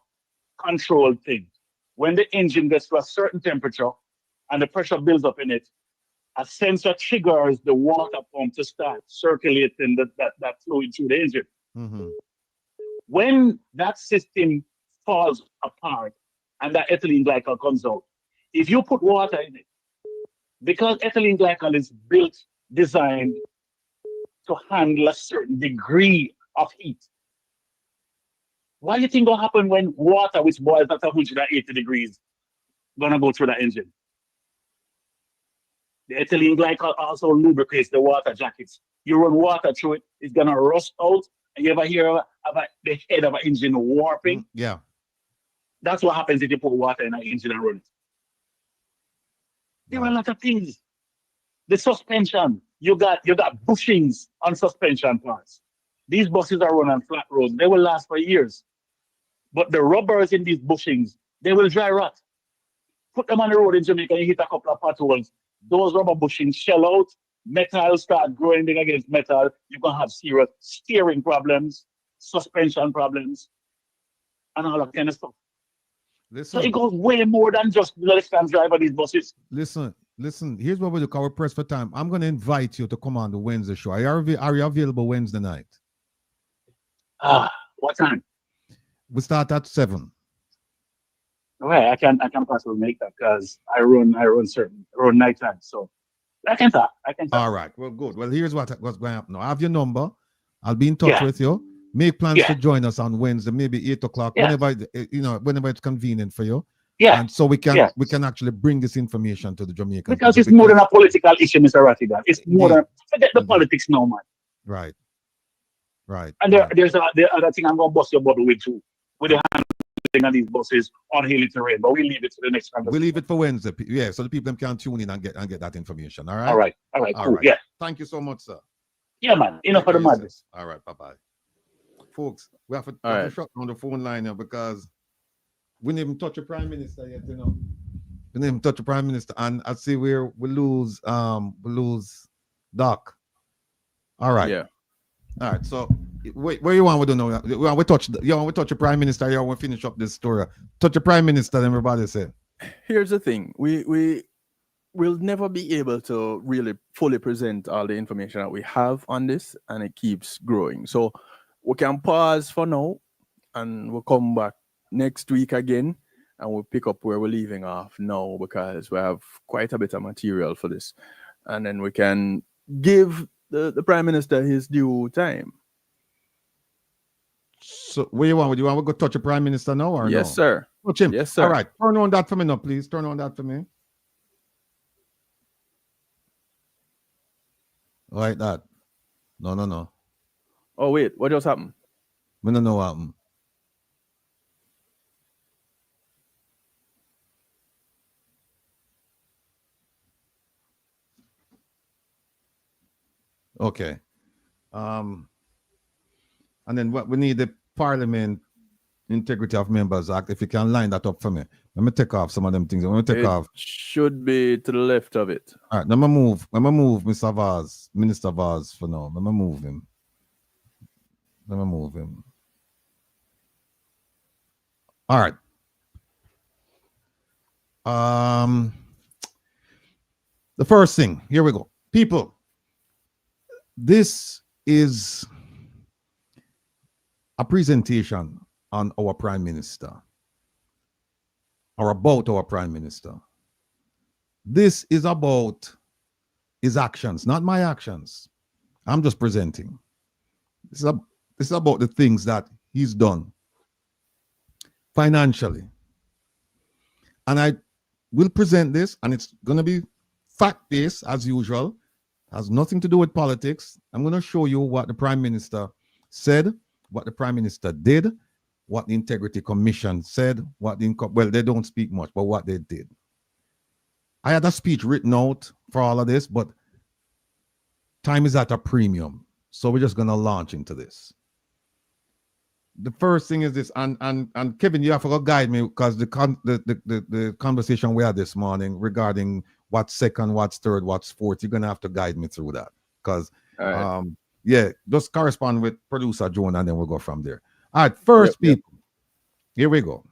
controlled thing. When the engine gets to a certain temperature and the pressure builds up in it, a sensor triggers the water pump to start circulating that fluid through the engine. When that system falls apart and that ethylene glycol comes out, if you put water in it, because ethylene glycol is designed to handle a certain degree of heat. What do you think will happen when water, which boils at 180 degrees, gonna go through the engine? The ethylene glycol also lubricates the water jackets. You run water through it, it's gonna rust out. And you ever hear about the head of an engine warping? Yeah. That's what happens if you put water in an engine and run it. There are a lot of things. The suspension, you got bushings on suspension parts. These buses are run on flat roads. They will last for years. But the rubbers in these bushings, they will dry rot. Put them on the road in Jamaica, you hit a couple of potholes. Those rubber bushings shell out, metal start grinding against metal. You're going to have serious steering problems, suspension problems, and all that kind of stuff. Listen, so it goes way more than just the left-hand drive of these buses. Listen. Here's what we do. We're pressed for time. I'm going to invite you to come on the Wednesday show. Are you available Wednesday night? What time? We start at 7. Right, I can possibly make that because I run nighttime, so I can talk. All right, well, good. Well, here's what's going to happen. I have your number. I'll be in touch with you. Make plans to join us on Wednesday, maybe 8 o'clock, whenever it's convenient for you. Yeah. And so we can actually bring this information to the Jamaicans. Because it's more than a political issue, Mr. Rattigan. It's more than forget the politics now, man. Right. And there's the other thing I'm gonna bust your bubble with too. With the handling of these buses on hilly terrain, but we'll leave it to the next conversation. We'll leave it for Wednesday. Yeah, so the people can tune in and get that information. All right. All right. Cool. Yeah. Thank you so much, sir. Yeah, man. Enough for the madness. All right. Bye-bye. Folks, we have to shut down the phone line now because we didn't even touch the Prime Minister yet, We didn't even touch the Prime Minister, and I see we lose Doc. All right. Yeah. All right. So where you want we don't know. You want we touch the Prime Minister, you want to finish up this story. Touch the Prime Minister, everybody say. Here's the thing. We will never be able to really fully present all the information that we have on this, and it keeps growing. So we can pause for now and we'll come back next week again, and we'll pick up where we're leaving off now because we have quite a bit of material for this. And then we can give the Prime Minister his due time. So where you want? Do you want to go touch the Prime Minister now or yes, no? Sir. Touch him. Yes, sir. All right. Turn on that for me now, please. Turn on that for me. Like that. No. Oh, wait. What just happened? We don't know what happened. Okay. And then what we need the Parliament Integrity of Members Act. If you can line that up for me. Let me take off some of them things. Let me take off. Should be to the left of it. All right, let me move Mr. Vaz, Minister Vaz for now. Let me move him. All right. The first thing, here we go. People, this is a presentation on our Prime Minister, or about our Prime Minister. This is about his actions, not my actions. I'm just presenting. This is about the things that he's done financially. And I will present this, and it's going to be fact-based as usual. Has nothing to do with politics. I'm going to show you what the Prime Minister said, what the Prime Minister did, what the Integrity Commission said, well, they don't speak much, but what they did. I had a speech written out for all of this, but time is at a premium. So we're just going to launch into this. The first thing is this, and Kevin, you have to guide me, because the conversation we had this morning regarding what's second, what's third, what's fourth, you're going to have to guide me through that. Because, yeah, just correspond with producer Joan, and then we'll go from there. All right, first, people, here we go.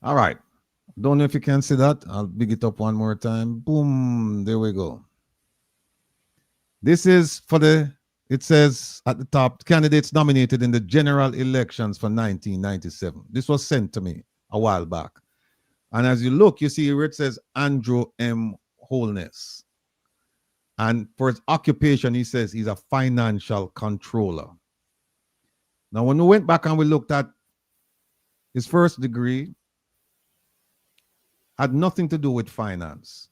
All right. Don't know if you can see that. I'll big it up one more time. Boom. There we go. This is for it says at the top, candidates nominated in the general elections for 1997. This was sent to me a while back. And as you look, you see where it says Andrew M. Holness. And for his occupation, he says he's a financial controller. Now, when we went back and we looked at his first degree, had nothing to do with finance.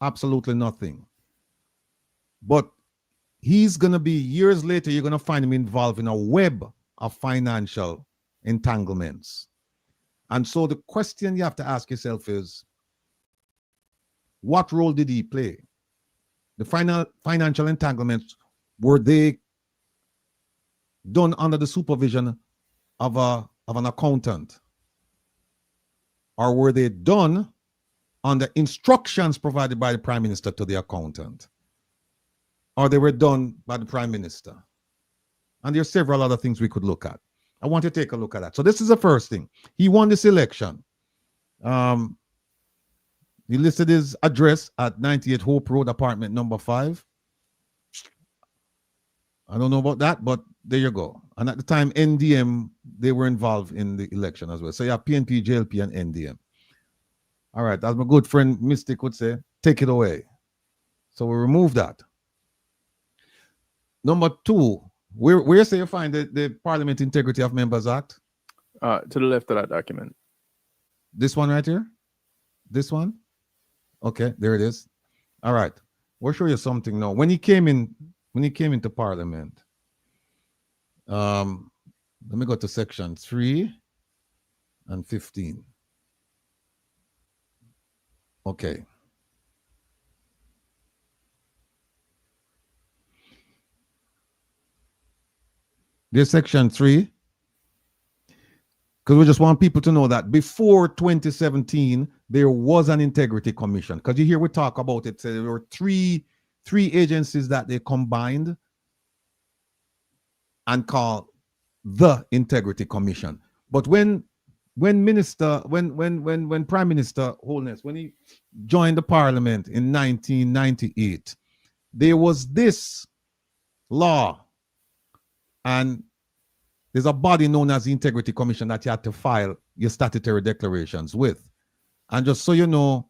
Absolutely nothing. But he's going to be, years later, you're going to find him involved in a web of financial entanglements. And so the question you have to ask yourself is, what role did he play? The financial entanglements, were they done under the supervision of an accountant? Or were they done under instructions provided by the Prime Minister to the accountant? Or they were done by the Prime Minister? And there are several other things we could look at. I want to take a look at that. So this is the first thing. He won this election. He listed his address at 98 Hope Road, apartment number 5. I don't know about that, but there you go. And at the time, NDM, they were involved in the election as well. So you have PNP, JLP, and NDM. All right, as my good friend Mystic would say, take it away. So we remove that. Number 2, where say you find the Parliament Integrity of Members Act? To the left of that document. This one right here? This one? Okay, there it is. All right. We'll show you something now. When he came into Parliament, let me go to section 3 and 15. Okay. There's section 3. Because we just want people to know that before 2017, there was an integrity commission. Because you hear we talk about it, there were three agencies that they combined and called the Integrity Commission. But when Prime Minister Holness, when he joined the Parliament in 1998, there was this law, and there's a body known as the Integrity Commission that you had to file your statutory declarations with. And just so you know,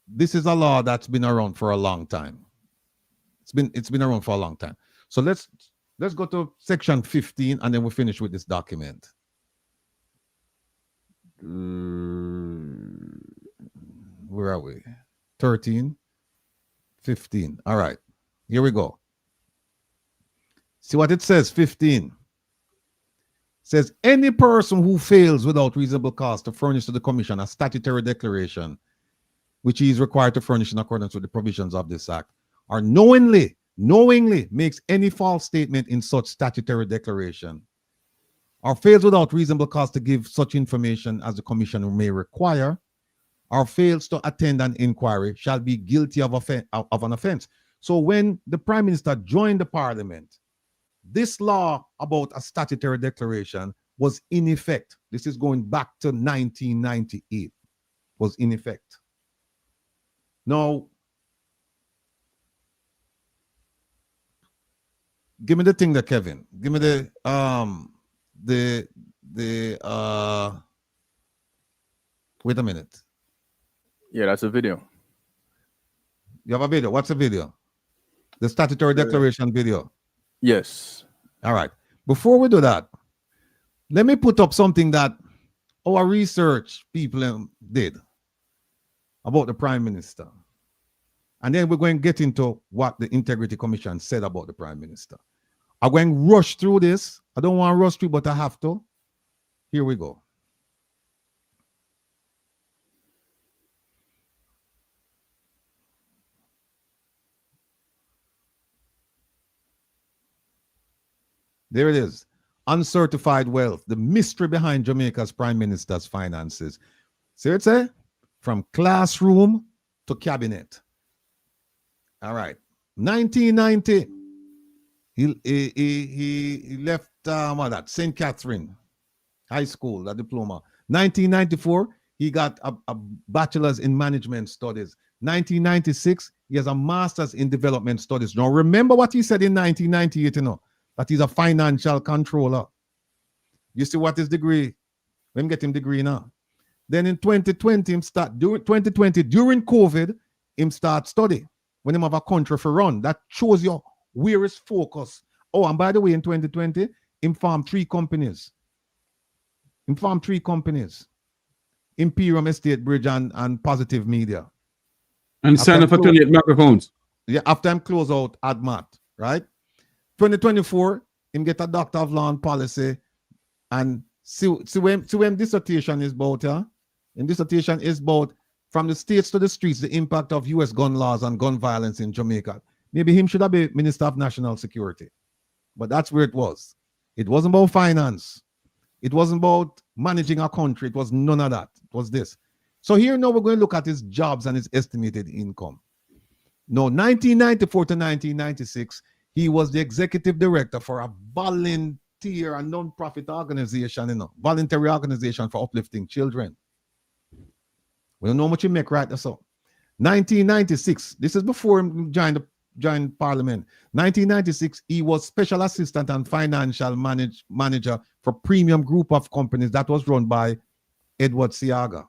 this is a law that's been around for a long time. It's been around for a long time. So let's go to section 15, and then we'll finish with this document. Where are we? 13, 15. All right, here we go. See what it says, 15. Says any person who fails without reasonable cause to furnish to the commission a statutory declaration, which he is required to furnish in accordance with the provisions of this act, or knowingly makes any false statement in such statutory declaration, or fails without reasonable cause to give such information as the commission may require, or fails to attend an inquiry, shall be guilty of an offense. So when the Prime Minister joined the Parliament, this law about a statutory declaration was in effect. This is going back to 1998, was in effect. Now, give me the thing there, Kevin. Give me the wait a minute. Yeah, that's a video. You have a video. What's the video? The statutory declaration video. Yes. All right. Before we do that, let me put up something that our research people did about the Prime Minister. And then we're going to get into what the Integrity Commission said about the Prime Minister. I'm going to rush through this. I don't want to rush through, but I have to. Here we go. There it is. Uncertified wealth, the mystery behind Jamaica's Prime Minister's finances. See what it say? From classroom to cabinet. All right. 1990, he left St. Catherine High School, a diploma. 1994, he got a bachelor's in management studies. 1996, he has a master's in development studies. Now, remember what he said in 1998, you know, that he's a financial controller. You see what his degree? Let me get him degree now. Then in 2020, during COVID, him start study. When him have a country for run, that shows you where his focus. Oh, and by the way, in 2020, him farmed 3 companies. Imperium Estate Bridge and Positive Media. And sign up affiliate microphones. Yeah, after him close out ADMAT, right? 2024, him get a Doctor of Law and Policy, and see when dissertation is about, yeah? And dissertation is about from the states to the streets, the impact of U.S. gun laws and gun violence in Jamaica. Maybe him should have been Minister of National Security. But that's where it was. It wasn't about finance. It wasn't about managing a country. It was none of that. It was this. So here now we're going to look at his jobs and his estimated income. Now, 1994 to 1996, he was the executive director for a volunteer and non-profit organization, voluntary organization for uplifting children. We don't know how much he make right now. So 1996, this is before he joined Parliament. 1996, he was special assistant and financial manager for premium group of companies that was run by Edward Siaga.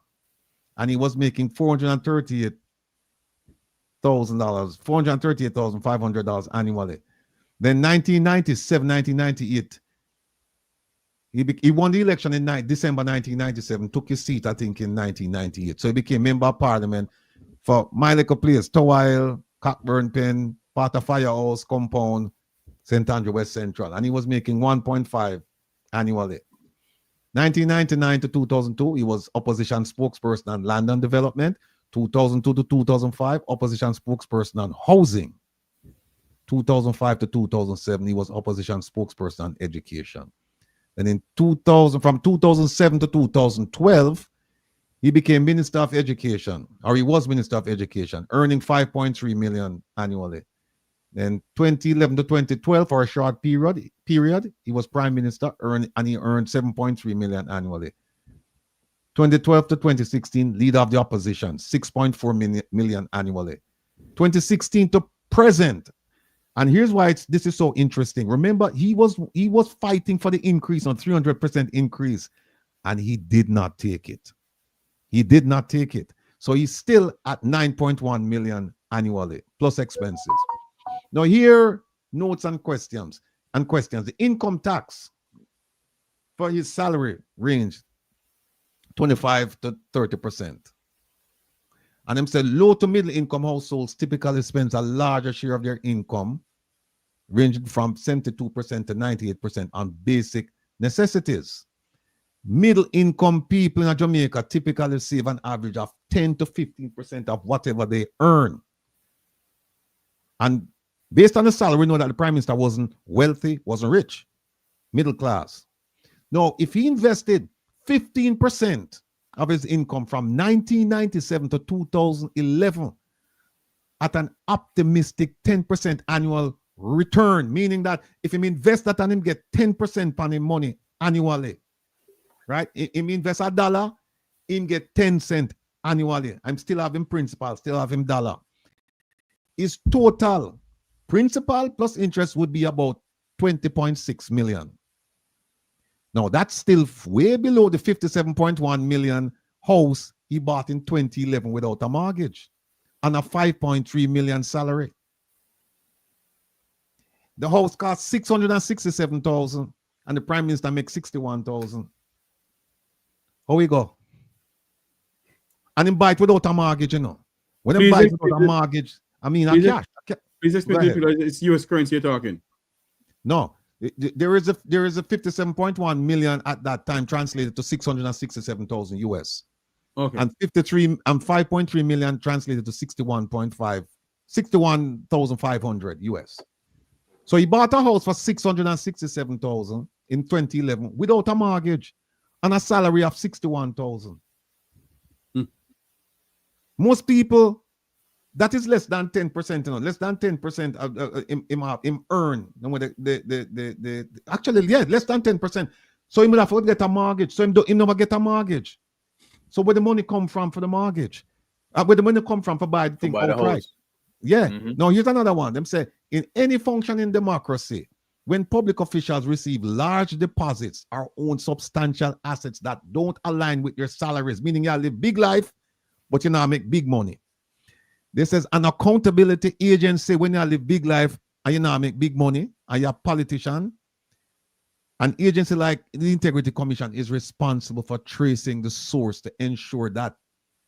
And he was making $438,500 annually. Then 1997, 1998, he won the election in December 1997, took his seat, I think, in 1998. So he became member of Parliament for my little place, Towile, Cockburn Pen, Potter Firehouse, Compound, St. Andrew West Central. And he was making 1.5 annually. 1999 to 2002, he was opposition spokesperson on land and development. 2002 to 2005, opposition spokesperson on housing. 2005 to 2007, he was opposition spokesperson on education. And in from 2007 to 2012, he became Minister of Education, or he was Minister of Education, earning 5.3 million annually. Then 2011 to 2012, for a short period, he was Prime Minister, and he earned 7.3 million annually. 2012 to 2016, leader of the opposition, 6.4 million annually. 2016 to present. And here's why this is so interesting. Remember, he was fighting for the increase, on 300% increase, and he did not take it. He did not take it. So he's still at 9.1 million annually, plus expenses. Now here, notes and questions. The income tax for his salary range 25 to 30%. And them said low to middle income households typically spends a larger share of their income, ranging from 72% to 98% on basic necessities. Middle income people in Jamaica typically receive an average of 10 to 15% of whatever they earn. And based on the salary, we know that the Prime Minister wasn't wealthy, wasn't rich, middle class. Now, if he invested 15% of his income from 1997 to 2011 at an optimistic 10% annual return, meaning that if he invest that and him get 10% on his money annually, right? Him invest $1, him get 10 cents annually. I'm still having principal, still having dollar. His total principal plus interest would be about 20.6 million. Now, that's still way below the 57.1 million house he bought in 2011 without a mortgage and a 5.3 million salary. The house cost 667,000 and the Prime Minister makes 61,000. How we go? And him buy it without a mortgage, you know. When he buy it without a mortgage, I mean, a cash. Please explain to people, it's US currency you're talking. No, there is a 57.1 million at that time translated to 667,000 US. Okay. And 5.3 million translated to 61,500 US. So he bought a house for 667,000 in 2011 without a mortgage and a salary of 61,000. Most people, that is less than 10%, you know, less than 10% of him earn. Actually, yeah, less than 10%. So he will have to get a mortgage. So he never get a mortgage. So where the money come from for the mortgage? Where the money come from for buy the thing outright? Yeah. Now here's another one. Them say in any functioning democracy, when public officials receive large deposits or own substantial assets that don't align with their salaries, meaning you live big life, but you now make big money. This is an accountability agency when you live big life and you now make big money and you're a politician. An agency like the Integrity Commission is responsible for tracing the source to ensure that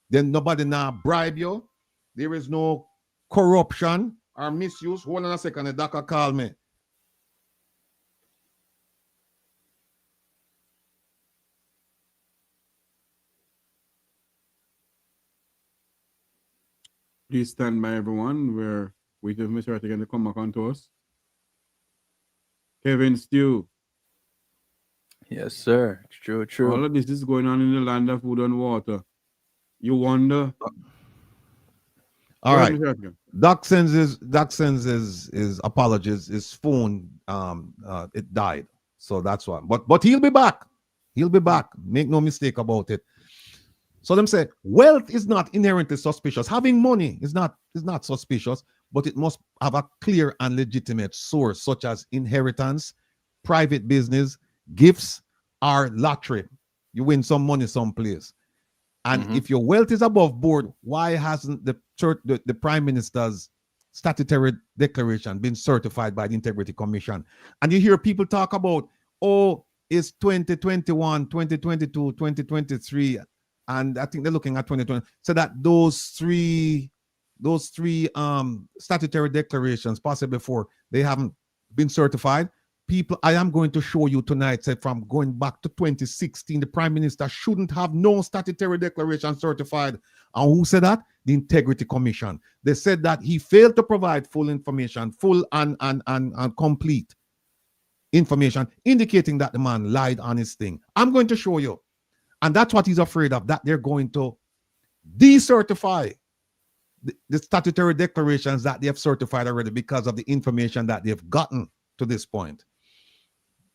then nobody now bribe you. There is no corruption or misuse. Hold on a second, the doctor call me. Please stand by, everyone. We're waiting for Mr. Artigan to come back on to us. Kevin Stew. Yes, sir. It's true, true. All of this is going on in the land of food and water. You wonder. All right. Doc sends his apologies. His phone it died. So that's why. But he'll be back. He'll be back. Make no mistake about it. So them say wealth is not inherently suspicious. Having money is not suspicious, but it must have a clear and legitimate source, such as inheritance, private business, gifts, or lottery. You win some money someplace. And if your wealth is above board, why hasn't the Prime Minister's statutory declaration been certified by the Integrity Commission? And you hear people talk about, oh, it's 2021, 2022, 2023. And I think they're looking at 2020. So that those three statutory declarations, possibly before, they haven't been certified. People, I am going to show you tonight, say from going back to 2016, the Prime Minister shouldn't have no statutory declaration certified. And who said that? The Integrity Commission. They said that he failed to provide full information, full and complete information, indicating that the man lied on his thing. I'm going to show you. And that's what he's afraid of, that they're going to decertify the statutory declarations that they have certified already because of the information that they've gotten to this point.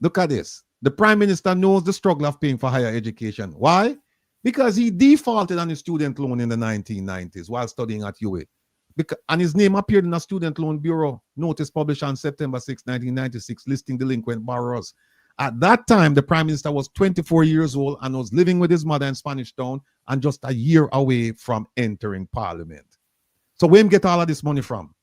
Look at this. The Prime Minister knows the struggle of paying for higher education. Why? Because he defaulted on his student loan in the 1990s while studying at UA. And his name appeared in a Student Loan Bureau notice published on September 6, 1996, listing delinquent borrowers. At that time, the Prime Minister was 24 years old and was living with his mother in Spanish Town and just a year away from entering Parliament. So where him get all of this money from?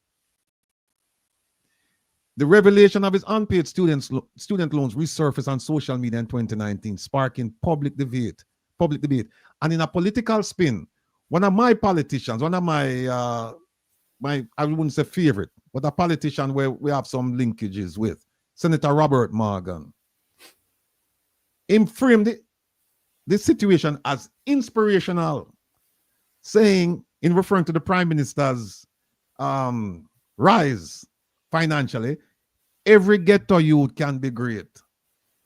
The revelation of his unpaid student loans resurfaced on social media in 2019, sparking public debate. And in a political spin, one of my politicians, one of my I wouldn't say favorite, but a politician where we have some linkages with, Senator Robert Morgan. him framed the situation as inspirational, saying, in referring to the Prime Minister's rise financially, every ghetto youth can be great.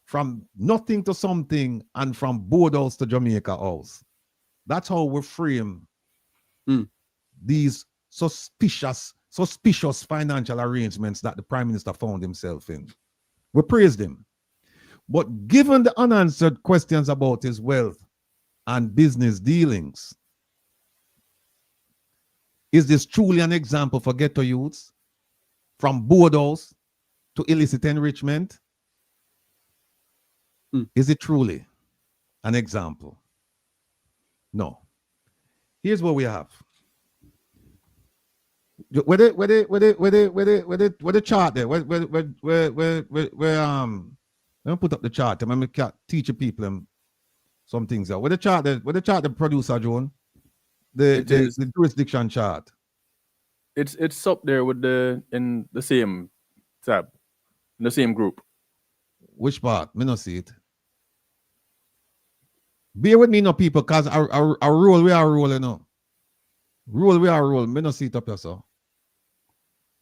From nothing to something and from board house to Jamaica house. That's how we frame these suspicious financial arrangements that the Prime Minister found himself in. We praised him. But given the unanswered questions about his wealth and business dealings, is this truly an example for ghetto youths? From board house to illicit enrichment? Is it truly an example? No. Here's what we have. Where the chart there? Let me put up the chart. I'm gonna teach people some things. Where the chart there? Where the chart the producer John? The jurisdiction chart. It's up there with in the same tab, in the same group. Which part? Me not see it. Bear with me, no people, because our rule we are rolling now. Rule we are rolling. Me not see it up here, so.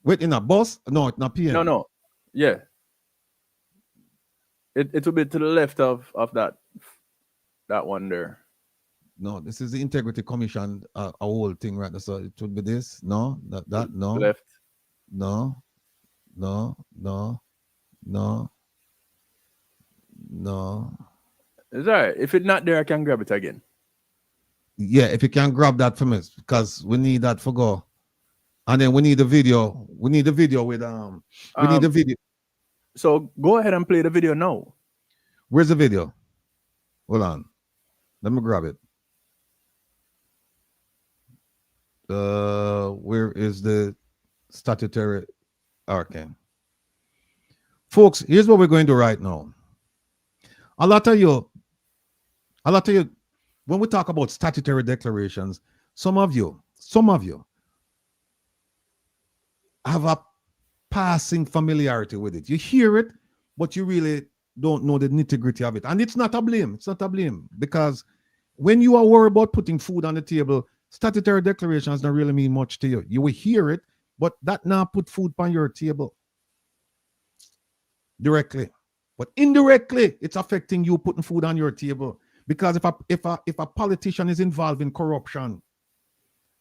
Wait, in a bus? No, it's not PM. No. Yeah. It will be to the left of that one there. No, this is the Integrity Commission, a whole thing right there. So it would be this. No, that no. Left. No. It's all right. If it's not there, I can grab it again. Yeah, if you can grab that from us, because we need that for go. And then we need the video. We need the video with we need the video. So go ahead and play the video now. Where's the video? Hold on. Let me grab it. Where is the statutory? Okay. Folks, here's what we're going to do right now. I'll tell you, when we talk about statutory declarations, some of you have a passing familiarity with it. You hear it, but you really don't know the nitty-gritty of it. And it's not a blame. It's not a blame. Because when you are worried about putting food on the table, statutory declarations don't really mean much to you. You will hear it, but that not put food on your table directly. But indirectly, it's affecting you putting food on your table. Because if a politician is involved in corruption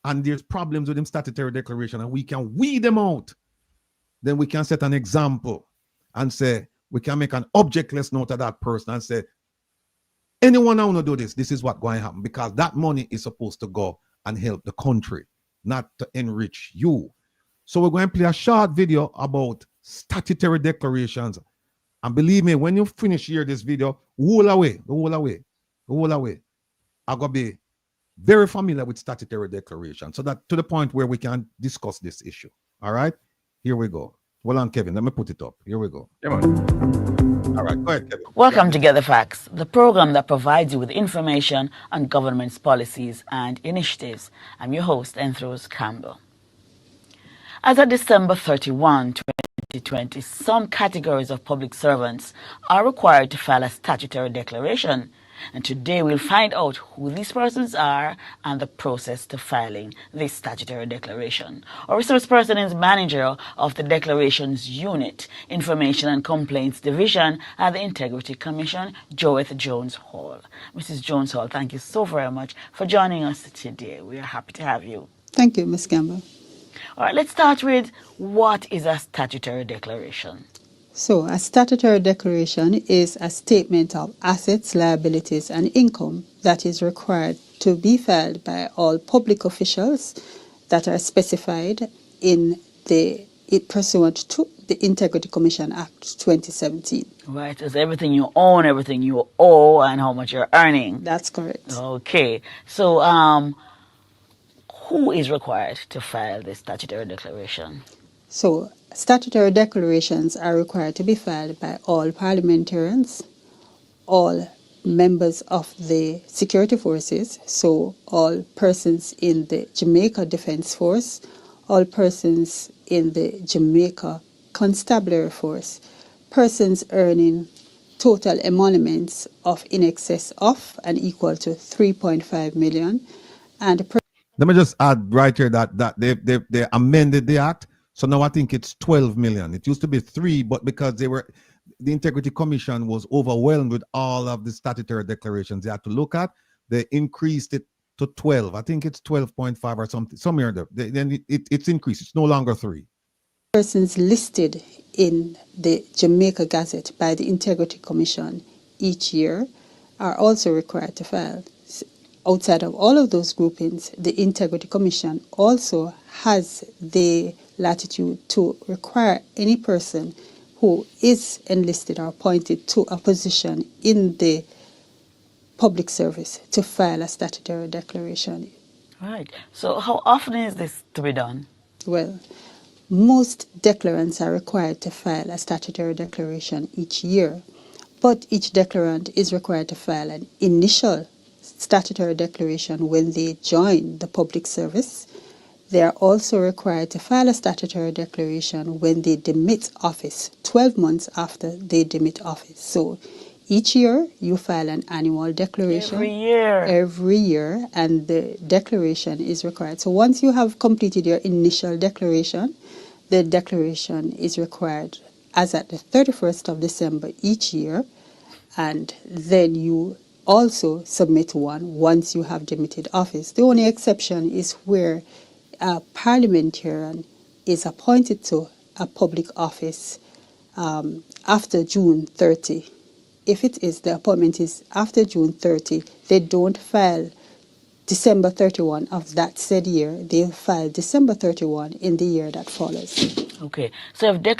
and there's problems with him statutory declaration and we can weed them out, then we can set an example and say, we can make an objectless note of that person and say, anyone I want to do this, this is what's going to happen, because that money is supposed to go and help the country, not to enrich you. So we're going to play a short video about statutory declarations. And believe me, when you finish here this video, roll away. I'm going to be very familiar with statutory declaration, so that to the point where we can discuss this issue. All right, here we go. Well on, Kevin, let me put it up. Here we go. All right, go ahead, Kevin. Welcome to Get the Facts, the program that provides you with information on government's policies and initiatives. I'm your host, Enthros Campbell. As of December 31, 2020, some categories of public servants are required to file a statutory declaration. And today we'll find out who these persons are and the process to filing this statutory declaration. Our resource person is manager of the Declarations Unit, Information and Complaints Division at the Integrity Commission, Joeth Jones Hall. Mrs. Jones Hall, thank you so very much for joining us today. We are happy to have you. Thank you, Ms. Campbell. All right, let's start with, what is a statutory declaration? So, a statutory declaration is a statement of assets, liabilities, and income that is required to be filed by all public officials that are specified in pursuant to the Integrity Commission Act 2017. Right, it's everything you own, everything you owe, and how much you're earning. That's correct. Okay, so who is required to file this statutory declaration? So, statutory declarations are required to be filed by all parliamentarians, all members of the security forces, so all persons in the Jamaica Defence Force, all persons in the Jamaica Constabulary Force, persons earning total emoluments of in excess of and equal to 3.5 million. And let me just add right here that they amended the act, so now I think it's 12 million. It used to be 3, but because the Integrity Commission was overwhelmed with all of the statutory declarations they had to look at, they increased it to 12. I think it's 12.5 or something, somewhere there. Then it's increased. It's no longer 3. Persons listed in the Jamaica Gazette by the Integrity Commission each year are also required to file. Outside of all of those groupings, the Integrity Commission also has the latitude to require any person who is enlisted or appointed to a position in the public service to file a statutory declaration. Right. So how often is this to be done? Well, most declarants are required to file a statutory declaration each year, but each declarant is required to file an initial statutory declaration when they join the public service. They are also required to file a statutory declaration when they demit office, 12 months after they demit office. So each year you file an annual declaration. Every year. Every year, and the declaration is required. So once you have completed your initial declaration, the declaration is required as at the 31st of December each year, and then you also submit one once you have demitted office. The only exception is where a parliamentarian is appointed to a public office after June 30. If the appointment is after June 30, they don't file December 31 of that said year. They file December 31 in the year that follows. Okay. So if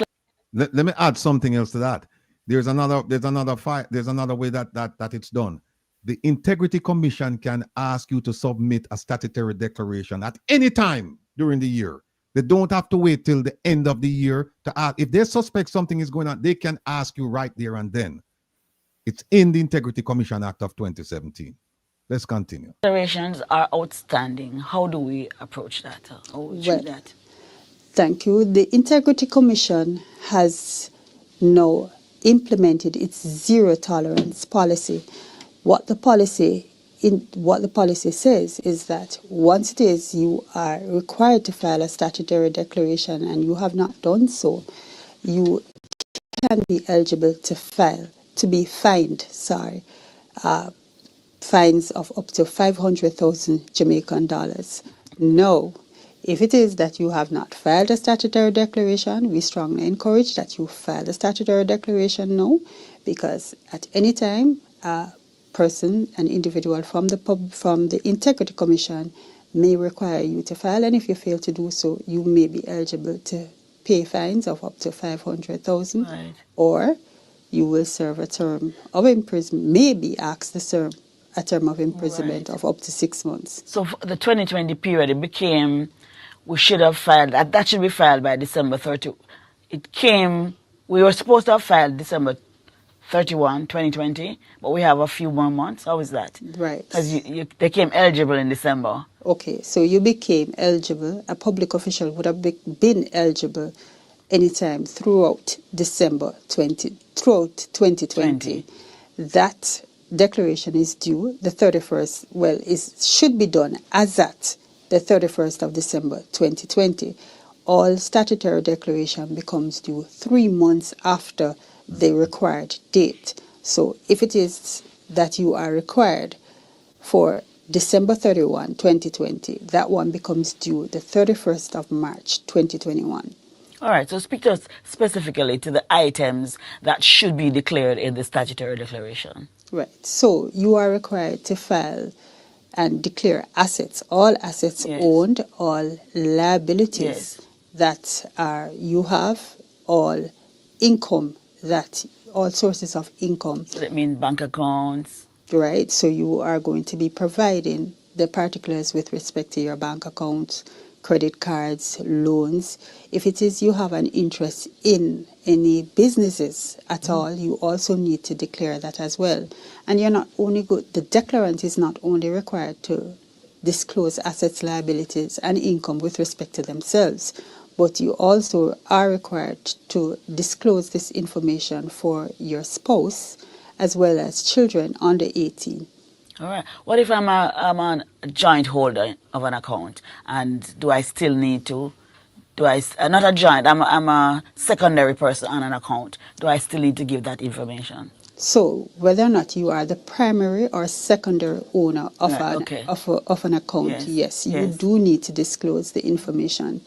let me add something else to that. There's another way that it's done. The Integrity Commission can ask you to submit a statutory declaration at any time during the year. They don't have to wait till the end of the year to ask. If they suspect something is going on, they can ask you right there and then. It's in the Integrity Commission Act of 2017. Let's continue. Declarations are outstanding. How do we approach that? How do we treat that? Thank you. The Integrity Commission has now implemented its zero tolerance policy. What the policy says is that once it is you are required to file a statutory declaration and you have not done so, you can be eligible to be fined, fines of up to 500,000 Jamaican dollars. No. If it is that you have not filed a statutory declaration, we strongly encourage that you file a statutory declaration now, because at any time, an individual from the Integrity Commission may require you to file, and if you fail to do so, you may be eligible to pay fines of up to 500,000, or you will serve a term of imprisonment, may be asked to serve a term of imprisonment of up to 6 months. So for the 2020 period, it became, we should have filed, that should be filed by December 30. We were supposed to have filed December 31, 2020, but we have a few more months. How is that? Right. Because they came eligible in December. Okay, so you became eligible. A public official would have been eligible anytime throughout 2020. That declaration is due the 31st, should be done as at the 31st of December 2020. All statutory declaration becomes due 3 months after the required date. So if it is that you are required for December 31, 2020, that one becomes due the 31st of March 2021. All right, so speak to us specifically to the items that should be declared in the statutory declaration. Right, so you are required to file and declare assets, all assets owned, all liabilities that you have, all income, all sources of income. So that means bank accounts. Right, so you are going to be providing the particulars with respect to your bank accounts, credit cards, loans. If it is you have an interest in any businesses at all, you also need to declare that as well. And you're not only the declarant is not only required to disclose assets, liabilities, and income with respect to themselves, but you also are required to disclose this information for your spouse as well as children under 18. All right. What if I'm a joint holder of an account, and do I still need to? Not a joint? I'm a secondary person on an account. Do I still need to give that information? So whether or not you are the primary or secondary owner of an account, yes, you do need to disclose the information.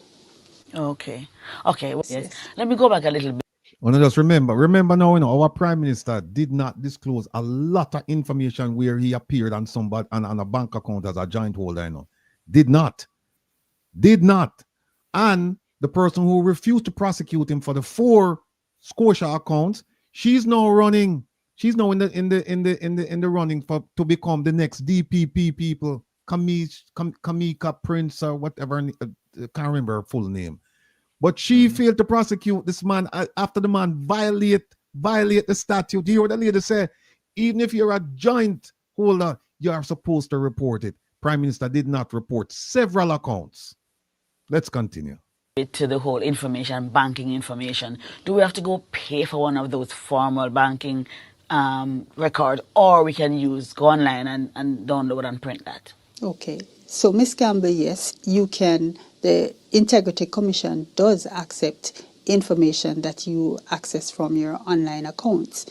Okay. Okay. Well, yes. Let me go back a little bit. Well, just remember now, our Prime Minister did not disclose a lot of information where he appeared on somebody on a bank account as a joint holder. Did not. And the person who refused to prosecute him for the 4 Scotia accounts, she's now running. She's now in the running to become the next DPP people. Kamika Prince or whatever. I can't remember her full name. But she failed to prosecute this man after the man violate the statute. Do you hear what the lady said? Even if you're a joint holder, you are supposed to report it. Prime Minister did not report several accounts. Let's continue. To the whole banking information. Do we have to go pay for one of those formal banking records, or we can go online and download and print that? Okay. So, Ms. Campbell, yes, you can. The Integrity Commission does accept information that you access from your online accounts,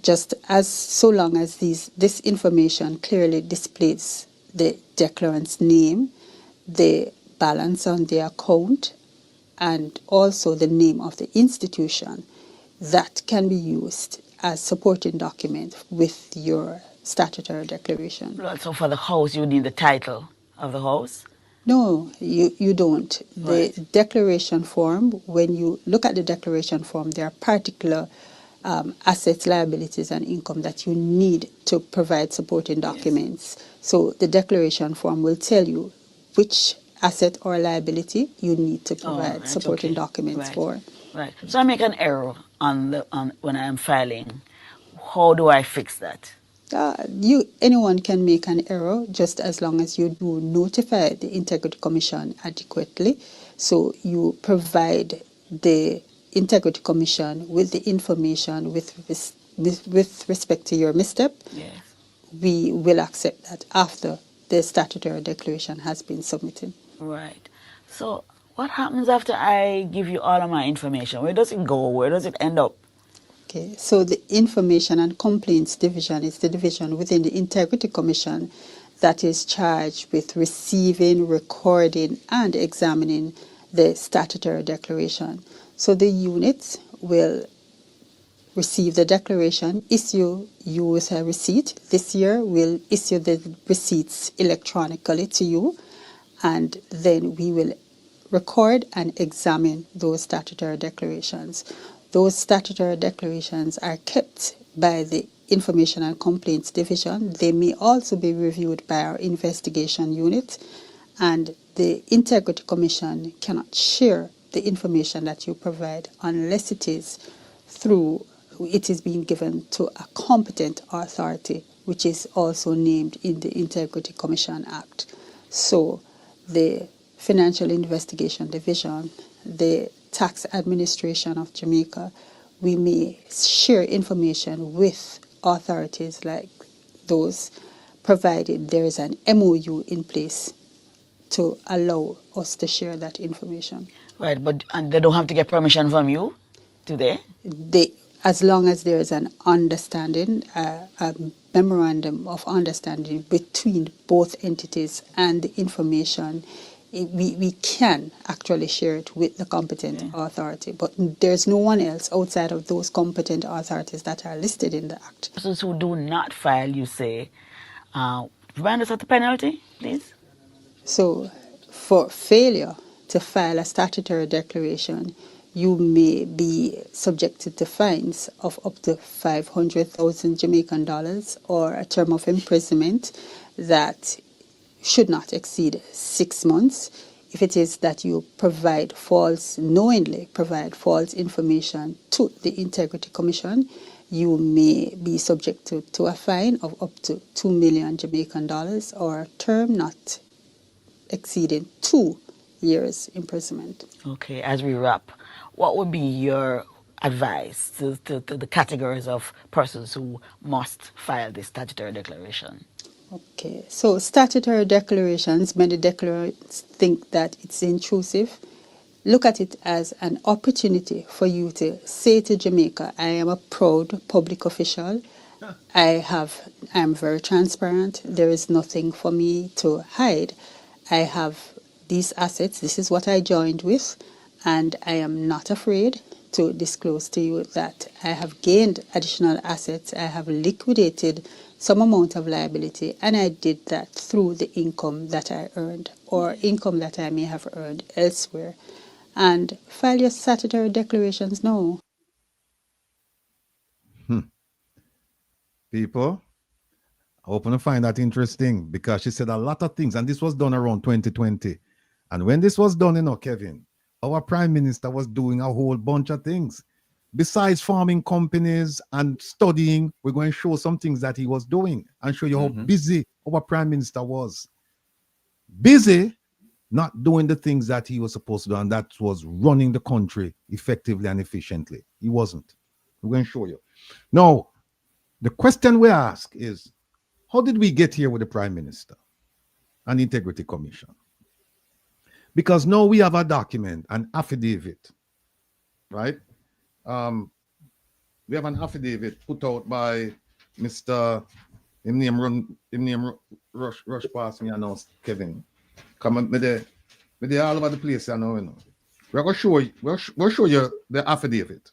just as so long as this information clearly displays the declarant's name, the balance on the account, and also the name of the institution. That can be used as supporting document with your statutory declaration. So for the house, you need the title of the house? No, you don't. Right. The declaration form, when you look at the declaration form, there are particular assets, liabilities, and income that you need to provide supporting documents. Yes. So the declaration form will tell you which asset or liability you need to provide supporting documents for. Right. So I make an error on when I am filing. How do I fix that? Anyone can make an error, just as long as you do notify the Integrity Commission adequately. So you provide the Integrity Commission with the information with respect to your misstep. Yes. We will accept that after the statutory declaration has been submitted. Right. So what happens after I give you all of my information? Where does it go? Where does it end up? Okay, so the Information and Complaints Division is the division within the Integrity Commission that is charged with receiving, recording, and examining the statutory declaration. So the unit will receive the declaration, issue you with a receipt. This year we'll issue the receipts electronically to you, and then we will record and examine those statutory declarations. Those statutory declarations are kept by the Information and Complaints Division. They may also be reviewed by our investigation unit, and the Integrity Commission cannot share the information that you provide unless it is being given to a competent authority, which is also named in the Integrity Commission Act. So the Financial Investigation Division, the Tax Administration of Jamaica, we may share information with authorities like those, provided there is an MOU in place to allow us to share that information. Right, and they don't have to get permission from you, do they? As long as there is an understanding, a memorandum of understanding between both entities and the information, we can actually share it with the competent authority. But there's no one else outside of those competent authorities that are listed in the Act. Persons who do not file, you say, remind us of the penalty, please? So for failure to file a statutory declaration, you may be subjected to fines of up to 500,000 Jamaican dollars or a term of imprisonment that should not exceed 6 months. If it is that you knowingly provide false information to the Integrity Commission, you may be subject to a fine of up to 2 million Jamaican dollars or a term not exceeding 2 years imprisonment. Okay, as we wrap, what would be your advise to the categories of persons who must file this statutory declaration? Okay, so statutory declarations, many declarants think that it's intrusive. Look at it as an opportunity for you to say to Jamaica, I am a proud public official. I'm very transparent. There is nothing for me to hide. I have these assets. This is what I joined with, and I am not afraid to disclose to you that I have gained additional assets. I have liquidated some amount of liability, and I did that through the income that I earned or income that I may have earned elsewhere. And file your statutory declarations now. People, I hope you find that interesting because she said a lot of things, and this was done around 2020. And when this was done, Kevin, our prime minister was doing a whole bunch of things. Besides forming companies and studying, we're going to show some things that he was doing and show you how busy our prime minister was. Busy, not doing the things that he was supposed to do, and that was running the country effectively and efficiently. He wasn't. We're going to show you. Now, the question we ask is, how did we get here with the prime minister and the Integrity Commission? Because now we have a document, an affidavit, right? We have an affidavit put out by Mr. Him name rush past me and now Kevin. Come on, me there all over the place. I know. We're gonna show you. We'll show you the affidavit.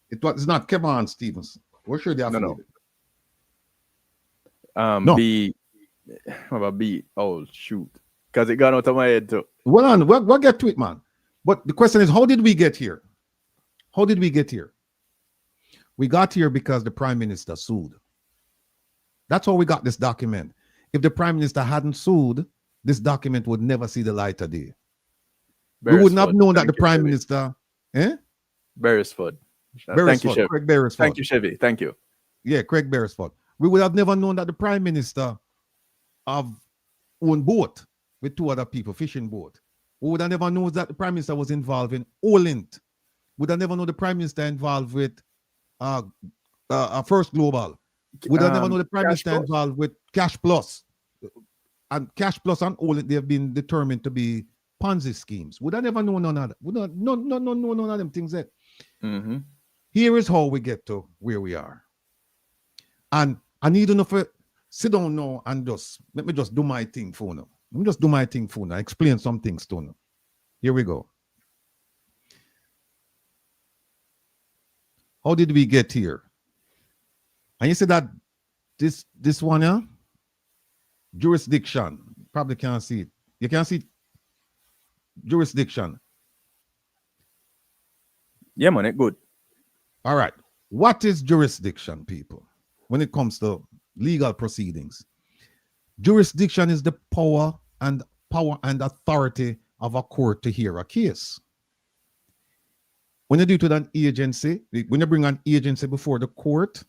It's not Kevin Stevens. We'll show you the affidavit. No. B. How about B? Oh shoot, because it got out of my head too. Well, on, we'll get to it, man. But the question is, how did we get here? How did we get here? We got here because the prime minister sued. That's how we got this document. If the prime minister hadn't sued, this document would never see the light of day. We wouldn't have known that the prime minister, Beresford. Thank you, Craig Beresford. Thank you, Chevy. Thank you. Yeah, Craig Beresford. We would have never known that the prime minister of own boat with two other people, fishing boat. We would have never known that the prime minister was involved in Olint. Would have never known the prime minister involved with First Global. Would have never known the prime minister involved with Cash Plus. And Cash Plus and Olint, they have been determined to be Ponzi schemes. Would have never known none of that. Would not know none of them things there. Here is how we get to where we are. And I need to know if sit down now and let me just do my thing for now. Let me just do my thing for now. Explain some things to you. Here we go. How did we get here? And you see that this one here, jurisdiction. Probably can't see it. You can't see jurisdiction. Yeah, man, it's good. All right. What is jurisdiction, people? When it comes to legal proceedings, jurisdiction is the power and authority of a court to hear a case. When you do it with an agency, when you bring an agency before the court,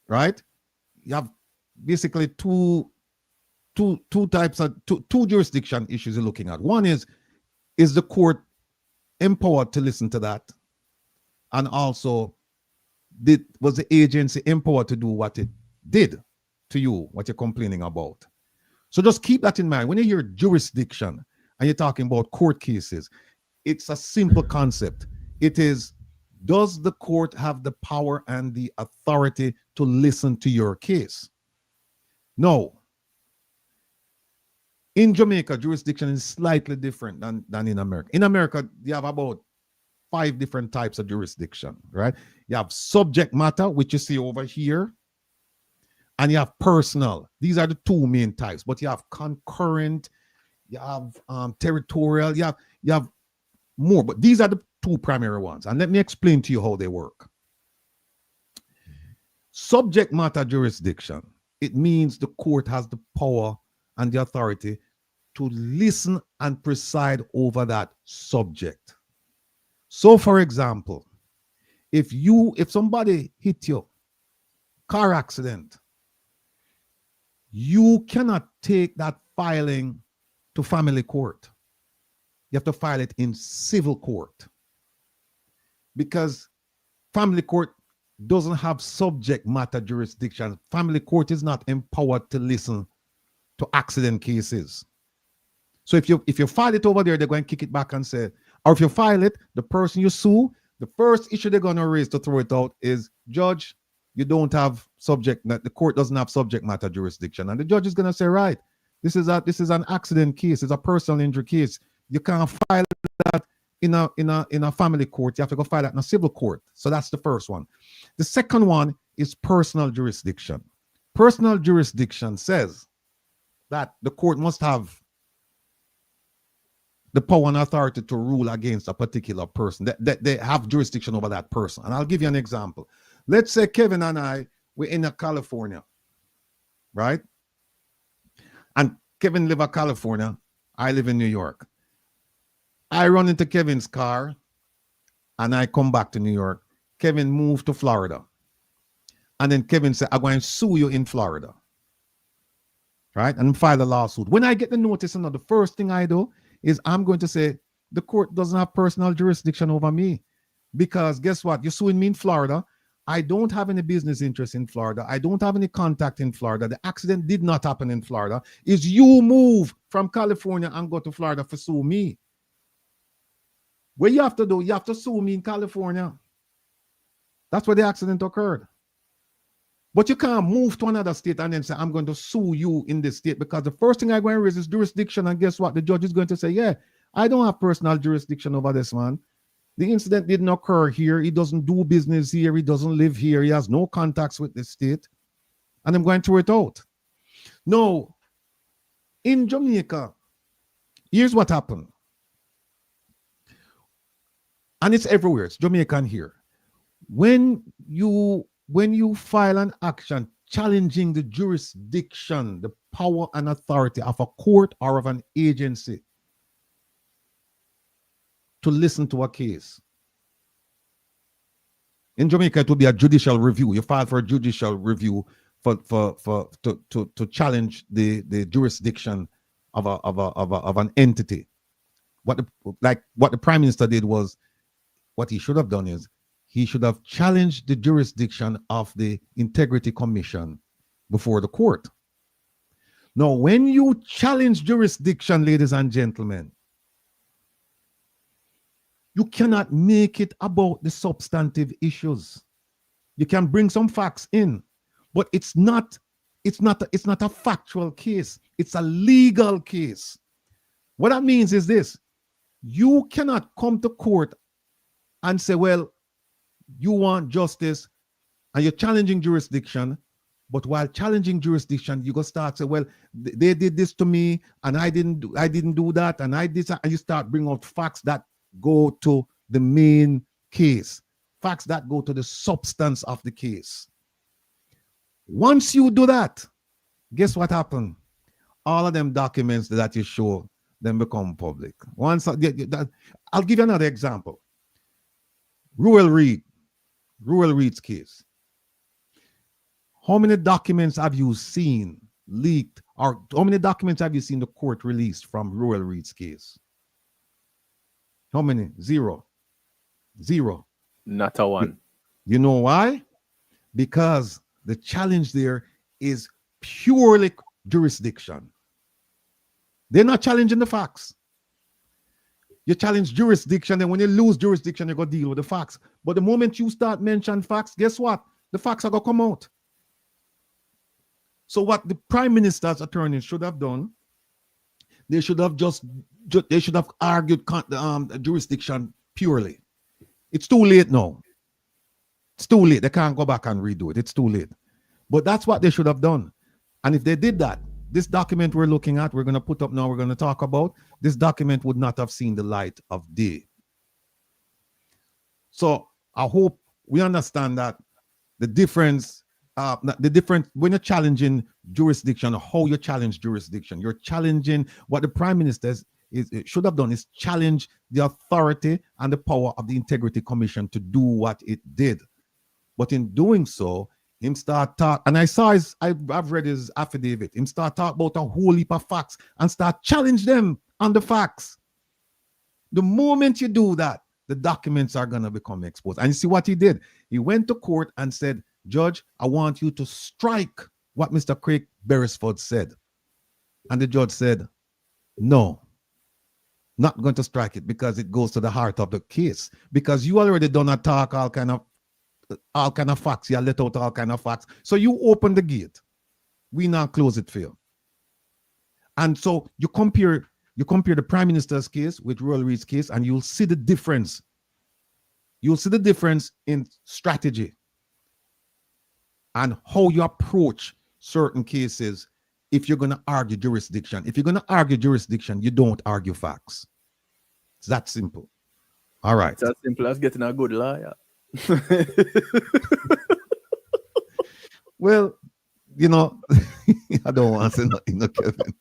right? You have basically two types of two jurisdiction issues you're looking at. One is the court empowered to listen to that? And also, was the agency empowered to do what it did to you, what you're complaining about? So just keep that in mind. When you hear jurisdiction and you're talking about court cases, it's a simple concept. It is, does the court have the power and the authority to listen to your case? No. In Jamaica, jurisdiction is slightly different than in America. In America, you have about 5 different types of jurisdiction, right? You have subject matter, which you see over here, and you have personal. These are the 2 main types, but you have concurrent, you have territorial, you have more, but these are the 2 primary ones. And let me explain to you how they work. Subject matter jurisdiction, it means the court has the power and the authority to listen and preside over that subject. So, for example, if somebody hit you, car accident, you cannot take that filing to family court. You have to file it in civil court. because family court doesn't have subject matter jurisdiction. Family court is not empowered to listen to accident cases. So if you file it over there, they're going to kick it back and say, or if you file it, the person you sue, the first issue they're going to raise to throw it out is, judge, you don't have the court doesn't have subject matter jurisdiction. And the judge is going to say, right, this is an accident case, it's a personal injury case. You can't file that in a family court. You have to go file that in a civil court. So that's the first one. The second one is personal jurisdiction. Personal jurisdiction says that the court must have the power and authority to rule against a particular person. That they have jurisdiction over that person. And I'll give you an example. Let's say Kevin and I were in California, right? And Kevin lives in California. I live in New York. I run into Kevin's car and I come back to New York. Kevin moved to Florida. And then Kevin said, I'm going to sue you in Florida. Right? And file a lawsuit. When I get the notice, the first thing I do is I'm going to say, the court doesn't have personal jurisdiction over me. Because guess what? You're suing me in Florida. I don't have any business interest in Florida. I don't have any contact in Florida. The accident did not happen in Florida. It's you move from California and go to Florida for sue me. What you have to do, you have to sue me in California. That's where the accident occurred. But you can't move to another state and then say, I'm going to sue you in this state, because the first thing I'm going to raise is jurisdiction. And guess what? The judge is going to say, yeah, I don't have personal jurisdiction over this man. The incident didn't occur here. He doesn't do business here. He doesn't live here. He has no contacts with the state. And I'm going to throw it out. No, in Jamaica, here's what happened. And it's everywhere. It's Jamaican here. When you file an action challenging the jurisdiction, the power and authority of a court or of an agency to listen to a case. In Jamaica, it would be a judicial review. You file for a judicial review to challenge the jurisdiction of an entity. What the Prime Minister did was, what he should have done is he should have challenged the jurisdiction of the Integrity Commission before the court. Now, when you challenge jurisdiction, ladies and gentlemen, you cannot make it about the substantive issues. You can bring some facts in, but it's not a factual case. It's a legal case. What that means is this: you cannot come to court and say, well, you want justice and you're challenging jurisdiction, but while challenging jurisdiction, you go start say, well, they did this to me and I didn't do that, and I did that, and you start bringing out facts that go to the main case, facts that go to the substance of the case. Once you do that, guess what happened? All of them documents that you show then become public. Once I'll give you another example. Ruel Reid's case. How many documents have you seen leaked, or how many documents have you seen the court released from Ruel Reid's case? How many? Zero. Not a one. You know why? Because the challenge there is purely jurisdiction. They're not challenging the facts. You challenge jurisdiction, and when you lose jurisdiction, you got to deal with the facts. But the moment you start mentioning facts, guess what? The facts are going to come out. So what the Prime Minister's attorney should have done, they should have argued jurisdiction purely. It's too late now. It's too late. They can't go back and redo it. It's too late. But that's what they should have done. And if they did that, this document we're looking at, we're going to put up now, we're going to talk about, this document would not have seen the light of day. So I hope we understand that the difference, when you're challenging jurisdiction, how you challenge jurisdiction, you're challenging what the Prime Minister should have done is challenge the authority and the power of the Integrity Commission to do what it did. But in doing so, him start talk, and I've read his affidavit. Him start talk about a whole heap of facts and start challenge them on the facts. The moment you do that, the documents are going to become exposed. And you see what he did? He went to court and said, Judge, I want you to strike what Mr. Craig Beresford said. And the judge said, no, not going to strike it because it goes to the heart of the case. Because you already done a talk, all kind of facts. You let out all kind of facts. So you open the gate. We now close it for you. And so you compare the Prime Minister's case with Royal Reid's case, and you'll see the difference. You'll see the difference in strategy and how you approach certain cases if you're going to argue jurisdiction. If you're going to argue jurisdiction, you don't argue facts. It's that simple. All right. It's as simple as getting a good lawyer. Well, you know, I don't want to say nothing, no, Kevin.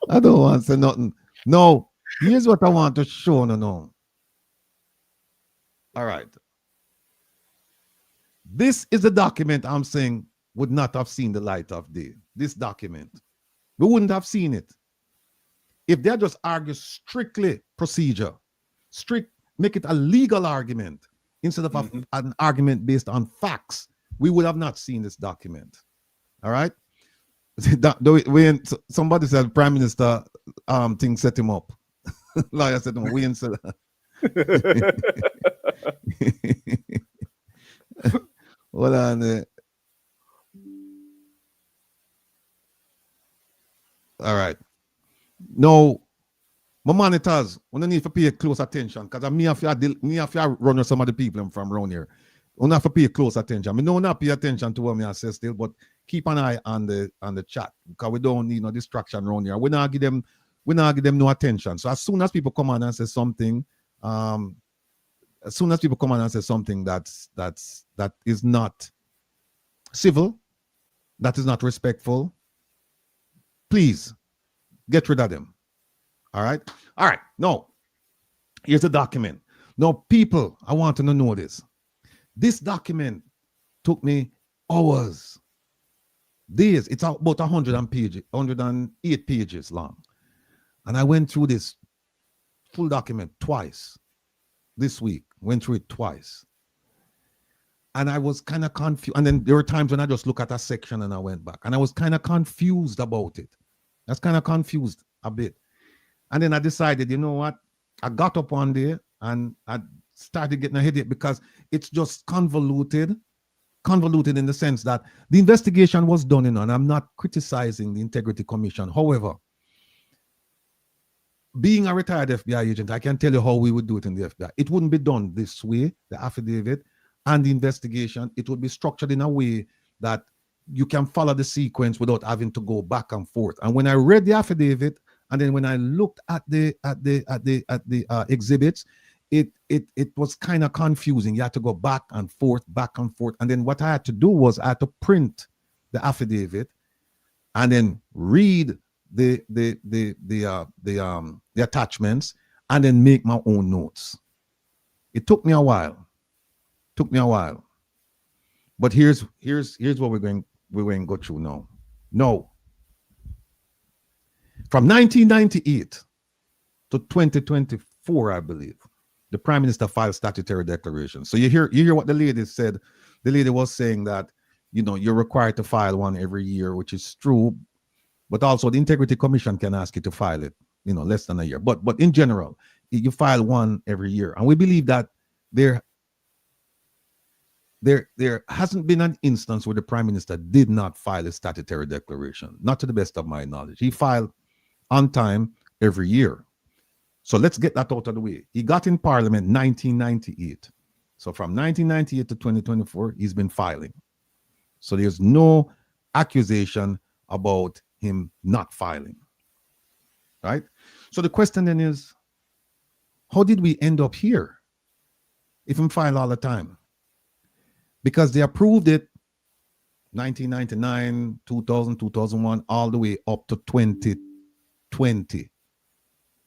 I don't want to say nothing. No, here's what I want to show. No. All right. This is the document I'm saying would not have seen the light of day. This document. We wouldn't have seen it. If they just argue strictly procedure, make it a legal argument instead of an argument based on facts, we would have not seen this document. All right? When somebody said Prime Minister thing set him up. Lawyer said him, we said hold on there. All right. No, my monitors, we don't need to pay close attention because me have to run with some of the people from around here. We don't have to pay close attention. We don't not pay attention to what me I say still, but keep an eye on the chat because we don't need no distraction around here. We not give them no attention. So as soon as people come on and say something, that is not civil, that is not respectful, please get rid of them. All right. No, here's the document. Now, people, I want to know this. This document took me hours, days. It's about 108 pages long. And I went through this full document twice this week. Went through it twice. And I was kind of confused. And then there were times when I just look at a section and I went back. And I was kind of confused about it. I was kind of confused a bit. And then I decided, you know what? I got up one day and I started getting a headache because it's just convoluted in the sense that the investigation was done, and I'm not criticizing the Integrity Commission. However, being a retired FBI agent, I can tell you how we would do it in the FBI. It wouldn't be done this way, the affidavit and the investigation. It would be structured in a way that you can follow the sequence without having to go back and forth. And when I read the affidavit, and then when I looked at the exhibits, it was kind of confusing. You had to go back and forth. And then what I had to do was I had to print the affidavit and then read the attachments and then make my own notes. It took me a while. But here's what we're going to go through now. No. From 1998 to 2024, I believe, the Prime Minister filed statutory declaration. So you hear what the lady said. The lady was saying that, you're required to file one every year, which is true. But also the Integrity Commission can ask you to file it, less than a year. But in general, you file one every year. And we believe that there hasn't been an instance where the Prime Minister did not file a statutory declaration, not to the best of my knowledge. He filed on time every year. So let's get that out of the way. He got in Parliament 1998. So from 1998 to 2024, he's been filing. So there's no accusation about him not filing. Right? So the question then is, how did we end up here if he filed all the time? Because they approved it 1999, 2000, 2001, all the way up to 2020.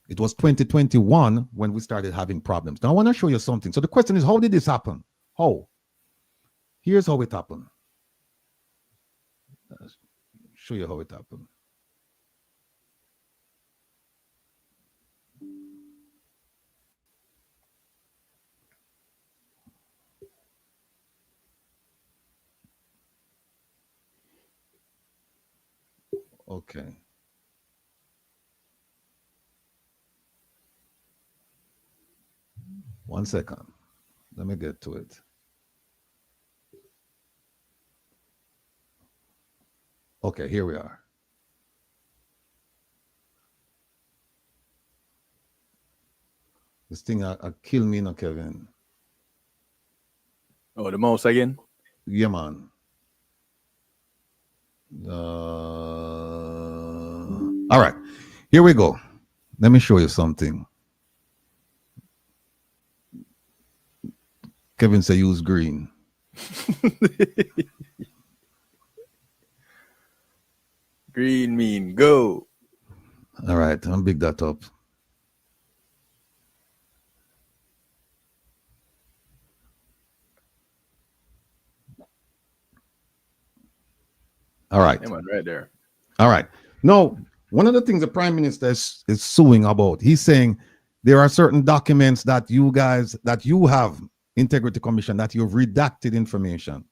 It was 2021 when we started having problems. Now I want to show you something. So the question is, how did this happen? How? Here's how it happened. I'll show you how it happened. Okay. One second. Let me get to it. Okay, here we are. This thing kill me, no, Kevin. Oh, the mouse again? Yeah, man. All right, here we go. Let me show you something. Kevin said use green. Green mean go. All right, I'm big that up. All right. Yeah, man, right there. All right. Now, one of the things the Prime Minister is suing about, he's saying there are certain documents that you guys, that you have, Integrity Commission, that you've redacted information,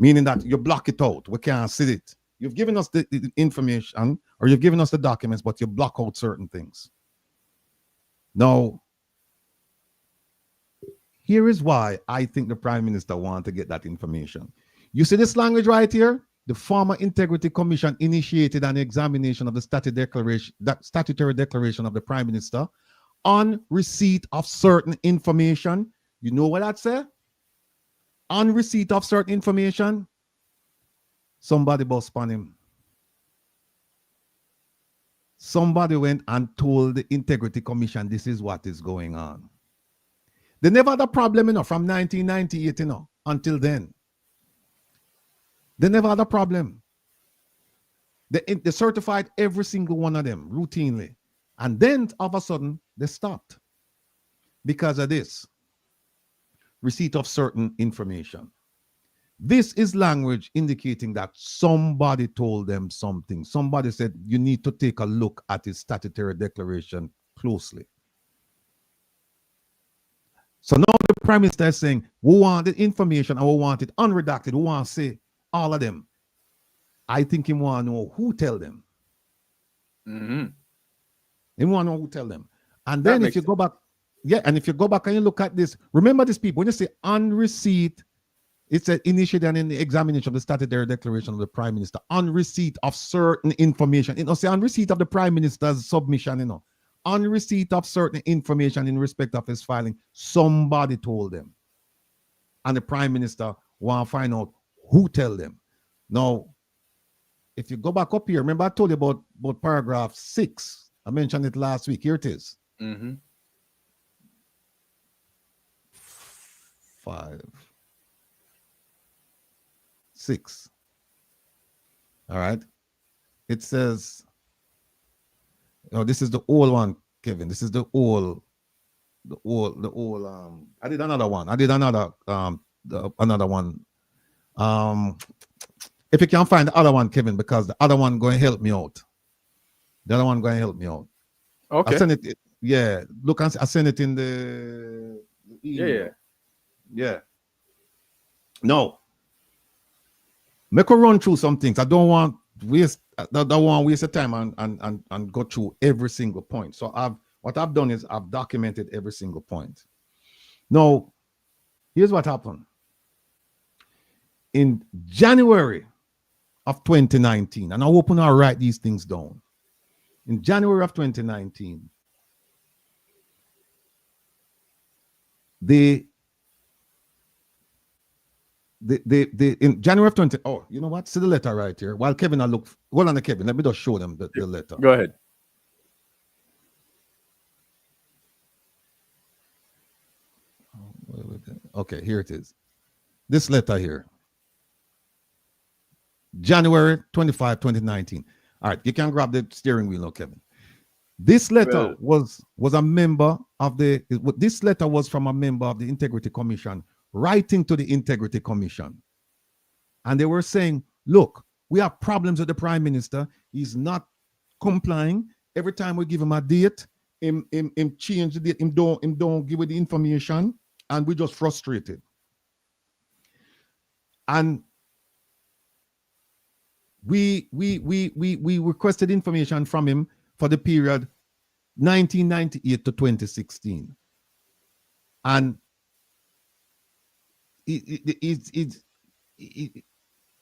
meaning that you block it out. We can't see it. You've given us the information, or you've given us the documents, but you block out certain things. Now, here is why I think the Prime Minister wants to get that information. You see this language right here? The former Integrity Commission initiated an examination of the statutory declaration of the Prime Minister on receipt of certain information. You know what that said? On receipt of certain information, somebody bust upon him. Somebody went and told the Integrity Commission this is what is going on. They never had a problem, from 1998, until then. They never had a problem. They certified every single one of them routinely. And then all of a sudden, they stopped because of this receipt of certain information. This is language indicating that somebody told them something. Somebody said, you need to take a look at his statutory declaration closely. So now the Prime Minister is saying, we want the information and we want it unredacted. We want to say all of them. I think he want to know who tell them. Mm-hmm. He want to know who tell them. And then if you go back, and if you go back and you look at this, remember this, people, when you say on receipt, it's an initiated in the examination of the statutory declaration of the Prime Minister on receipt of certain information. Say on receipt of the Prime Minister's submission, on receipt of certain information in respect of his filing, somebody told them. And the Prime Minister want to find out who tell them. Now, if you go back up here, remember I told you about paragraph 6. I mentioned it last week. Here it is. Mm-hmm. 5, 6. All right. It says, this is the old one, Kevin. This is the old. I did another one. Another one. If you can find the other one, Kevin, because the other one going to help me out. The other one going to help me out. Okay. I send it. Yeah. Look, I send it in the email. Yeah. No. Make a run through some things. I don't want waste the time and go through every single point. So what I've done is I've documented every single point. Now, here's what happened. In January of 2019, and I hope I'll write these things down. In January of 2019, in January of 20, you know what? See the letter right here. While Kevin, hold on, Kevin, let me just show them the letter. Go ahead. Okay, here it is. This letter here. January 25, 2019. All right, you can grab the steering wheel now, Kevin. This letter was a member of this letter was from a member of the Integrity Commission writing to the Integrity Commission. And they were saying, look, we have problems with the Prime Minister. He's not complying. Every time we give him a date, him change the date, him don't give it the information, and we're just frustrated. And we requested information from him for the period 1998 to 2016. And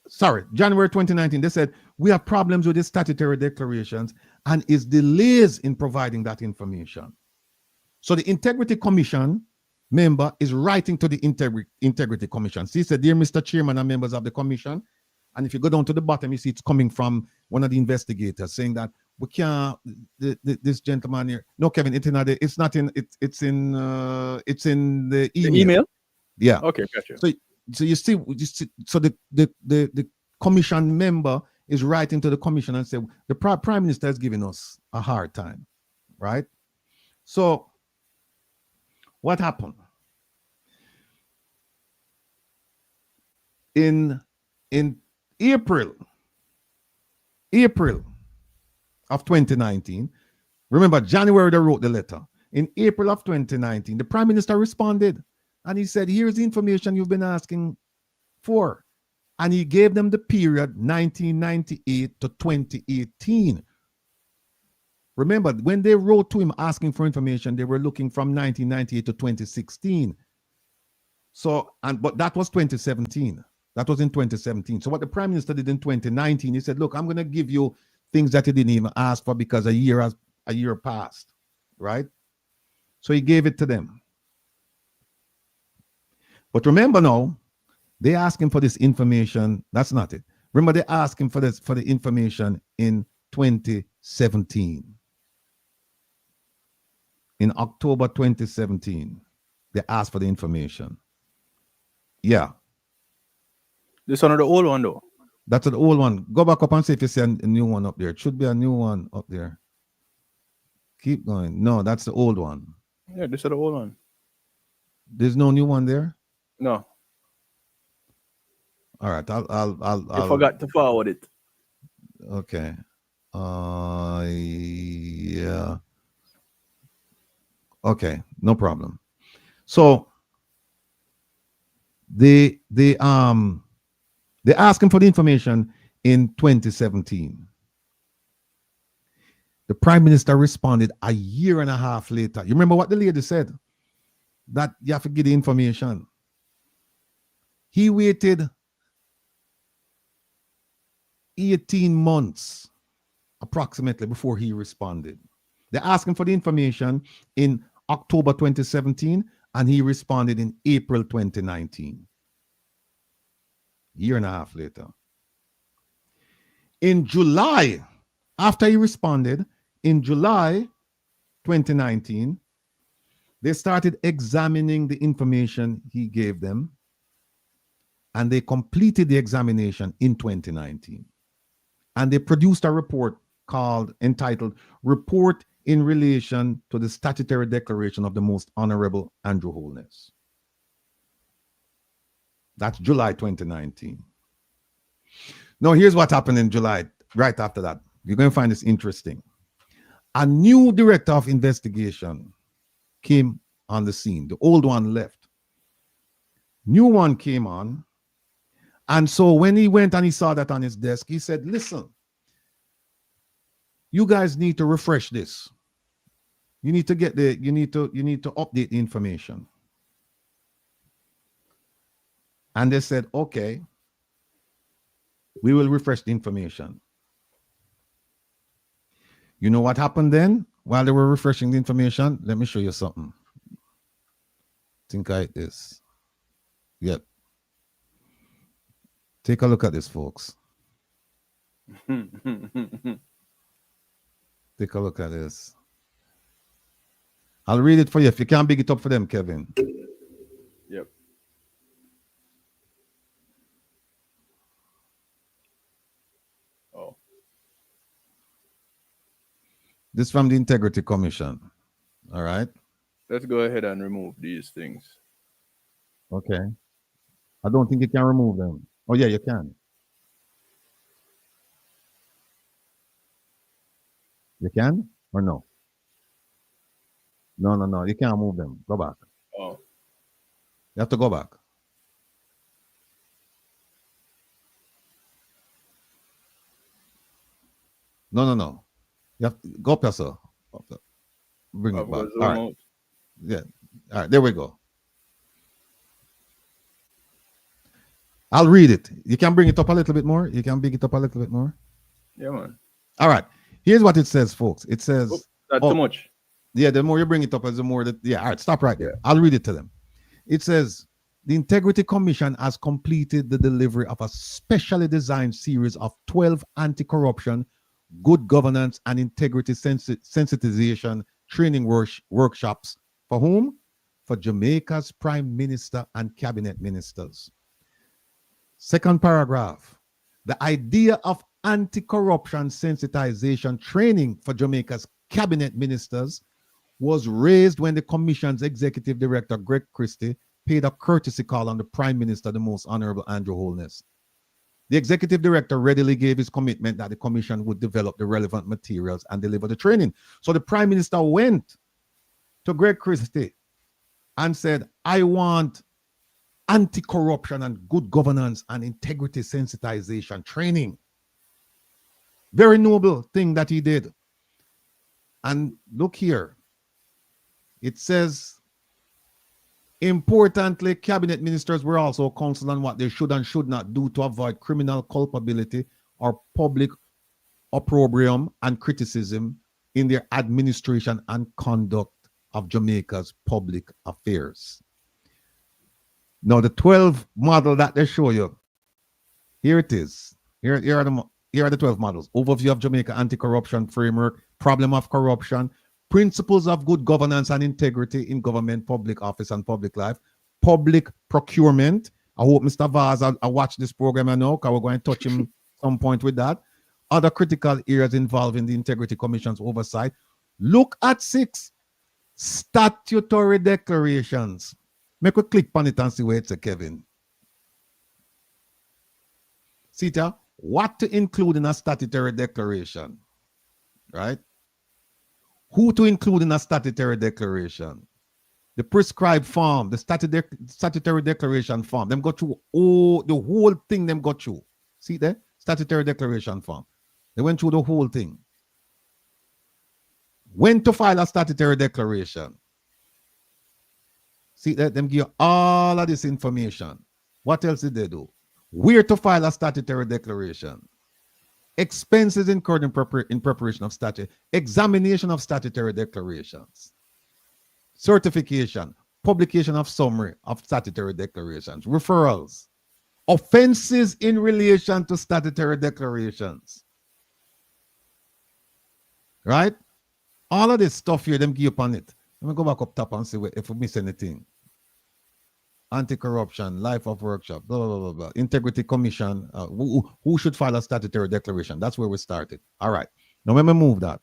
sorry, January 2019, they said, we have problems with the statutory declarations and its delays in providing that information. So the Integrity Commission member is writing to the Integrity Commission. So he said, dear Mr. Chairman and members of the commission, and if you go down to the bottom, you see it's coming from one of the investigators saying that we can't, this gentleman here, no, Kevin, it's not in the email. The email? Yeah. Okay, gotcha. So you see, so the commission member is writing to the commission and say the prime minister is giving us a hard time, right? So what happened? In April of 2019, remember January they wrote the letter. In April of 2019, the prime minister responded and he said, here's the information you've been asking for. And he gave them the period 1998 to 2018. Remember, when they wrote to him asking for information, they were looking from 1998 to 2016. So, but that was 2017. That was in 2017. So what the prime minister did in 2019, he said, look, I'm going to give you things that he didn't even ask for because a year passed, right? So he gave it to them. But remember now, they asked him for this information. That's not it. Remember, they asked him for the information in 2017. In October 2017, they asked for the information. Yeah. This one or the old one, though? That's the old one. Go back up and see if you see a new one up there. It should be a new one up there. Keep going. No, that's the old one. Yeah, this is the old one. There's no new one there? No. All right. I'll You forgot to forward it. Okay. Yeah. Okay, no problem. So they asked him for the information in 2017. The prime minister responded a year and a half later. You remember what the lady said? That you have to get the information. He waited 18 months approximately before he responded. They asked him for the information in October 2017 and he responded in April 2019. Year and a half later. In July, after he responded, in July 2019, they started examining the information he gave them and they completed the examination in 2019. And they produced a report entitled Report in Relation to the Statutory Declaration of the Most Honorable Andrew Holness. That's July 2019. Now, here's what happened in July, right after that. You're going to find this interesting. A new director of investigation came on the scene. The old one left. New one came on. And so when he went and he saw that on his desk, he said, listen, you guys need to refresh this. You need to update the information. And they said, okay, we will refresh the information. You know what happened then? While they were refreshing the information, let me show you something. Think like this. Yep. Take a look at this, folks. Take a look at this. I'll read it for you. If you can't big it up for them, Kevin. Yep. Oh. This from the Integrity Commission. All right. Let's go ahead and remove these things. Okay. I don't think you can remove them. Oh, yeah, you can. You can or no? No. You can't move them. Go back. Oh. You have to go back. No. You have to go up, sir. Bring it back. All right. Yeah. All right. There we go. I'll read it. You can bring it up a little bit more. You can bring it up a little bit more. Yeah, man. All right. Here's what it says, folks. It says that's too much. Yeah, the more you bring it up, the more that. Yeah. All right. Stop right there. I'll read it to them. It says the Integrity Commission has completed the delivery of a specially designed series of 12 anti-corruption, good governance, and integrity sensitization training workshops. For whom? For Jamaica's Prime Minister and Cabinet Ministers. Second paragraph. The idea of anti-corruption sensitization training for Jamaica's Cabinet Ministers was raised when the Commission's Executive Director, Greg Christie, paid a courtesy call on the Prime Minister, the Most Honorable Andrew Holness. The Executive Director readily gave his commitment that the Commission would develop the relevant materials and deliver the training. So the Prime Minister went to Greg Christie and said, I want anti-corruption and good governance and integrity sensitization training. Very noble thing that he did. And look here. It says, importantly, cabinet ministers were also counseled on what they should and should not do to avoid criminal culpability or public opprobrium and criticism in their administration and conduct of Jamaica's public affairs. Now, the 12 model that they show you, here it is. Here are the 12 models. Overview of Jamaica anti-corruption framework, problem of corruption, principles of good governance and integrity in government, public office, and public life, public procurement. I hope Mr. Vaz, I watch this program I know, because we're going to touch him some point with that. Other critical areas involving the Integrity Commission's oversight. Look at 6 statutory declarations. Make a click on it and see where it's a Kevin. See, what to include in a statutory declaration, right? Who to include in a statutory declaration? The prescribed form, the statutory declaration form. Them go through the whole thing. Them go through. See there? Statutory declaration form. They went through the whole thing. When to file a statutory declaration. See that? Them give you all of this information. What else did they do? Where to file a statutory declaration. Expenses incurred in preparation of statute. Examination of statutory declarations. Certification. Publication of summary of statutory declarations. Referrals. Offenses in relation to statutory declarations. Right? All of this stuff here, them give upon it. Let me go back up top and see if we miss anything. Anti-corruption, life of workshop, blah, blah, blah, blah. Integrity Commission. Who should file a statutory declaration? That's where we started. All right. Now, let me move that.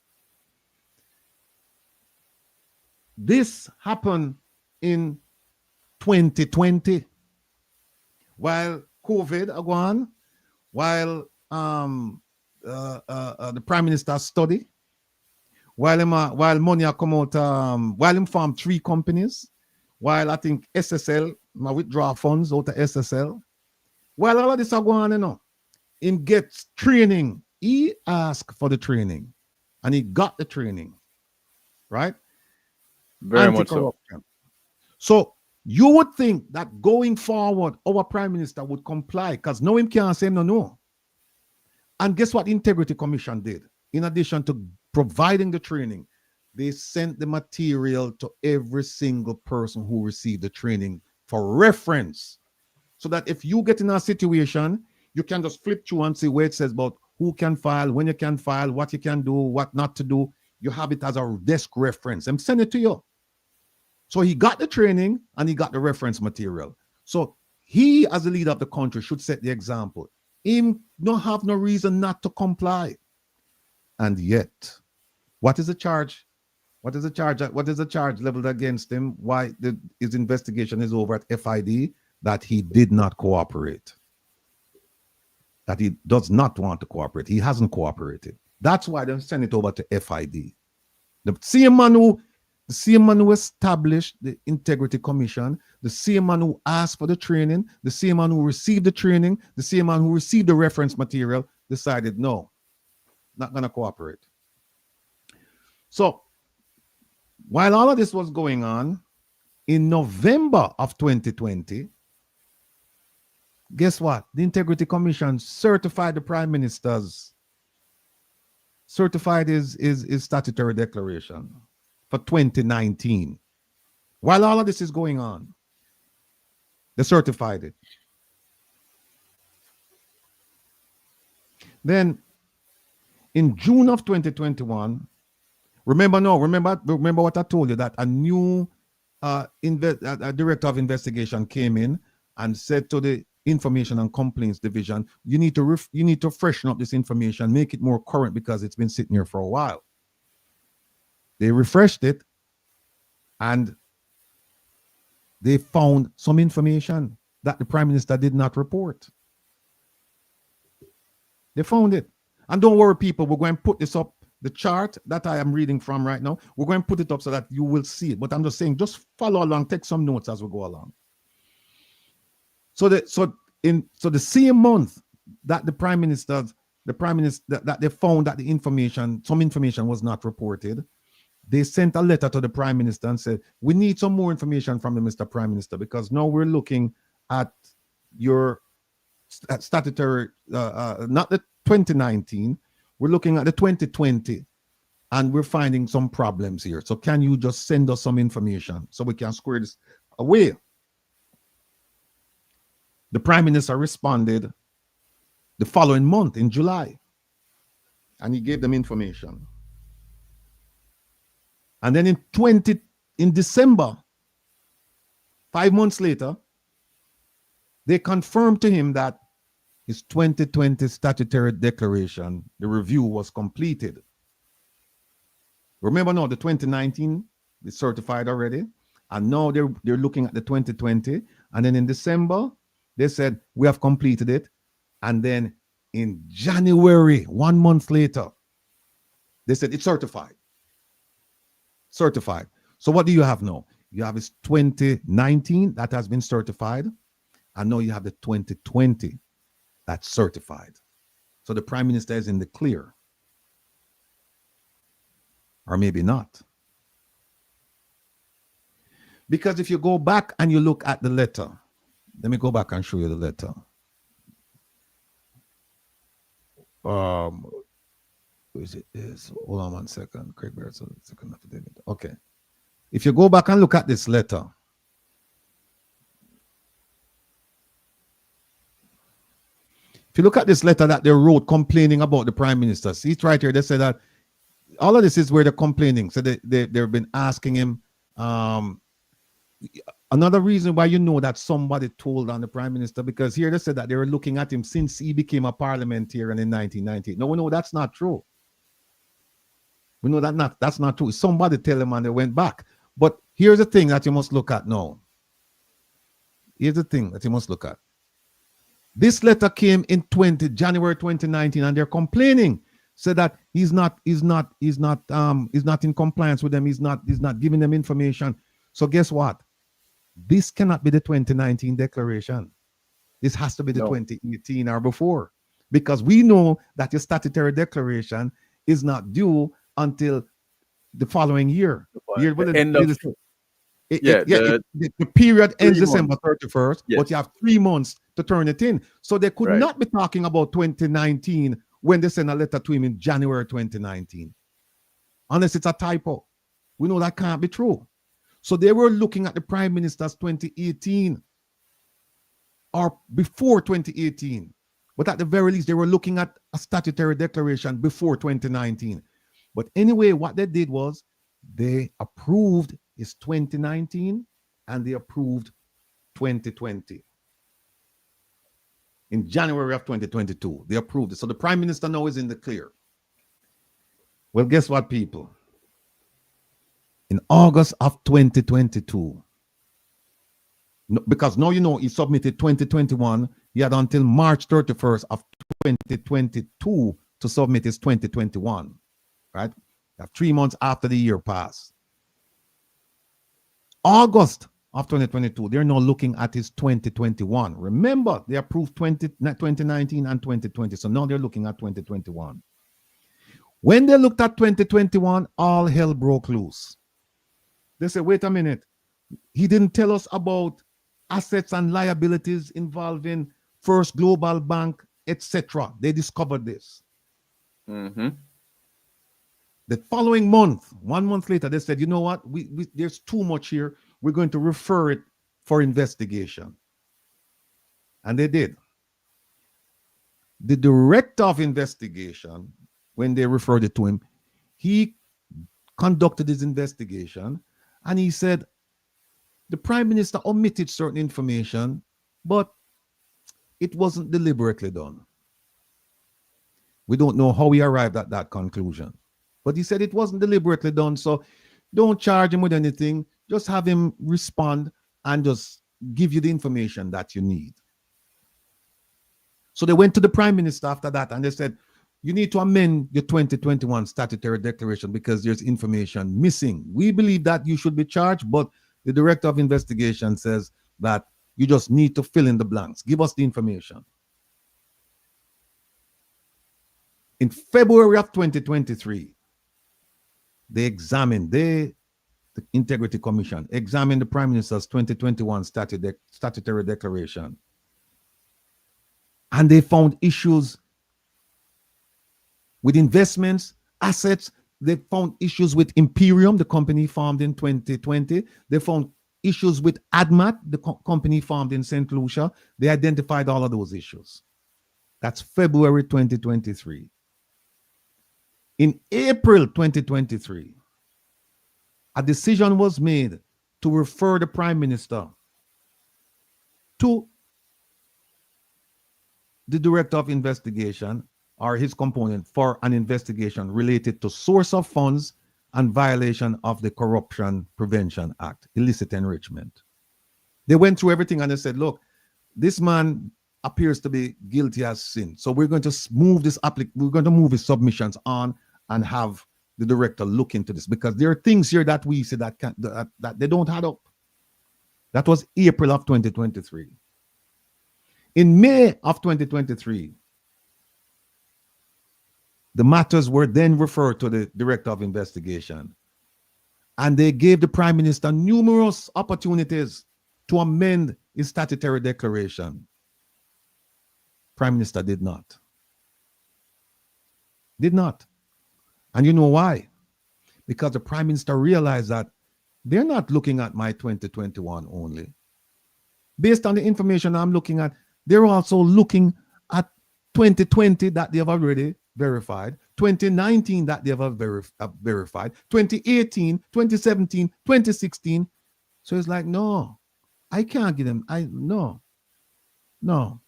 This happened in 2020. While COVID go on, while the Prime Minister study, while money come out, while him formed 3 companies, while I think SSL, my withdraw funds out of SSL, while all of this are going on, you know, him gets training. He asked for the training, and he got the training, right? Very much so. So you would think that going forward, our Prime Minister would comply, because no him can't say no. And guess what the Integrity Commission did? In addition to providing the training, they sent the material to every single person who received the training for reference. So that if you get in a situation, you can just flip through and see where it says about who can file, when you can file, what you can do, what not to do. You have it as a desk reference and send it to you. So he got the training and he got the reference material. So he, as the leader of the country, should set the example. Him don't have no reason not to comply. And yet, what is the charge? What is the charge? What is the charge leveled against him? Why his investigation is over at FID? That he did not cooperate. That he does not want to cooperate. He hasn't cooperated. That's why they send it over to FID. The same man who established the Integrity Commission, the same man who asked for the training, the same man who received the training, the same man who received the reference material, decided no, not going to cooperate. So while all of this was going on, in November of 2020, guess what? The Integrity Commission certified the Prime Minister's his statutory declaration for 2019. While all of this is going on, they certified it. Then in June of 2021, remember what I told you, that a new director of investigation came in and said to the Information and Complaints Division, you need to freshen up this information, make it more current because it's been sitting here for a while. They refreshed it and they found some information that the Prime Minister did not report. They found it. And don't worry, people, we're going to put this up. The chart that I am reading from right now, we're going to put it up so that you will see it. But I'm just saying, just follow along, take some notes as we go along. So the same month that the Prime Minister that they found that some information was not reported, they sent a letter to the Prime Minister and said, we need some more information from the Mr. Prime Minister, because now we're looking at your statutory, not the 2019, we're looking at the 2020, and we're finding some problems here. So can you just send us some information so we can square this away? The Prime Minister responded the following month in July, and he gave them information. And then in December, 5 months later, they confirmed to him that his 2020 statutory declaration, the review was completed. Remember now, the 2019 is certified already, and now they're looking at the 2020. And then in December, they said, we have completed it. And then in January, 1 month later, they said it's certified. Certified. So what do you have now? You have this 2019 that has been certified, and now you have the 2020 that's certified. So the Prime Minister is in the clear. Or maybe not. Because if you go back and you look at the letter, let me go back and show you the letter. Is it this? Hold on 1 second. Craig Barrett's second affidavit. Okay. If you go back and look at this letter, if you look at this letter that they wrote complaining about the Prime Minister, see it right here. They say that all of this is where they're complaining. So they've been asking him. Another reason why you know that somebody told on the Prime Minister, because here they said that they were looking at him since he became a parliamentarian in 1998. No, we know that's not true. We know that's not true. Somebody tell him and they went back. But here's the thing that you must look at now. Here's the thing that you must look at. This letter came in January 2019, and they're complaining, said that he's not in compliance with them. He's not giving them information. So guess what? This cannot be the 2019 declaration. This has to be the 2018 or before, because we know that your statutory declaration is not due until the following year. The period ends December 31st, but you have 3 months to turn it in. So they could not be talking about 2019 when they send a letter to him in January 2019. Unless it's a typo. We know that can't be true. So they were looking at the Prime Minister's 2018 or before 2018. But at the very least, they were looking at a statutory declaration before 2019. But anyway, what they did was they approved his 2019 and they approved 2020. In January of 2022, they approved it. So the Prime Minister now is in the clear. Well, guess what, people? In August of 2022, because now you know he submitted 2021, he had until March 31st of 2022 to submit his 2021, right? 3 months after the year passed. August of 2022, they're now looking at his 2021. Remember, they approved 2019 and 2020, so now they're looking at 2021. When they looked at 2021, all hell broke loose. They said, wait a minute. He didn't tell us about assets and liabilities involving First Global Bank, etc. They discovered this. The following month, 1 month later, they said, you know what? There's too much here. We're going to refer it for investigation. And they did. The director of investigation, when they referred it to him, he conducted his investigation and he said the prime minister omitted certain information, but it wasn't deliberately done. We don't know how he arrived at that conclusion, but he said it wasn't deliberately done. So don't charge him with anything. Just have him respond and just give you the information that you need. So they went to the prime minister after that and they said, you need to amend your 2021 statutory declaration because there's information missing. We believe that you should be charged, but the director of investigation says that you just need to fill in the blanks. Give us the information. In February of 2023, the Integrity Commission examined the Prime Minister's 2021 statutory declaration. And they found issues with investments, assets. They found issues with Imperium, the company formed in 2020. They found issues with ADMAT, the company formed in St. Lucia. They identified all of those issues. That's February 2023. In April 2023, a decision was made to refer the Prime Minister to the Director of Investigation or his component for an investigation related to source of funds and violation of the Corruption Prevention Act, illicit enrichment. They went through everything and they said, look, this man appears to be guilty as sin. So we're going to move this we're going to move his submissions on and have the director look into this because there are things here that we see that that they don't add up. That was April of 2023. In May of 2023, the matters were then referred to the Director of Investigation, and they gave the Prime Minister numerous opportunities to amend his statutory declaration. Prime Minister did not. Did not. And you know why? Because the Prime Minister realized that they're not looking at my 2021 only. Based on the information I'm looking at, they're also looking at 2020 that they have already verified, 2019 that they have verified, 2018, 2017, 2016. So it's like, no, I can't give them. No,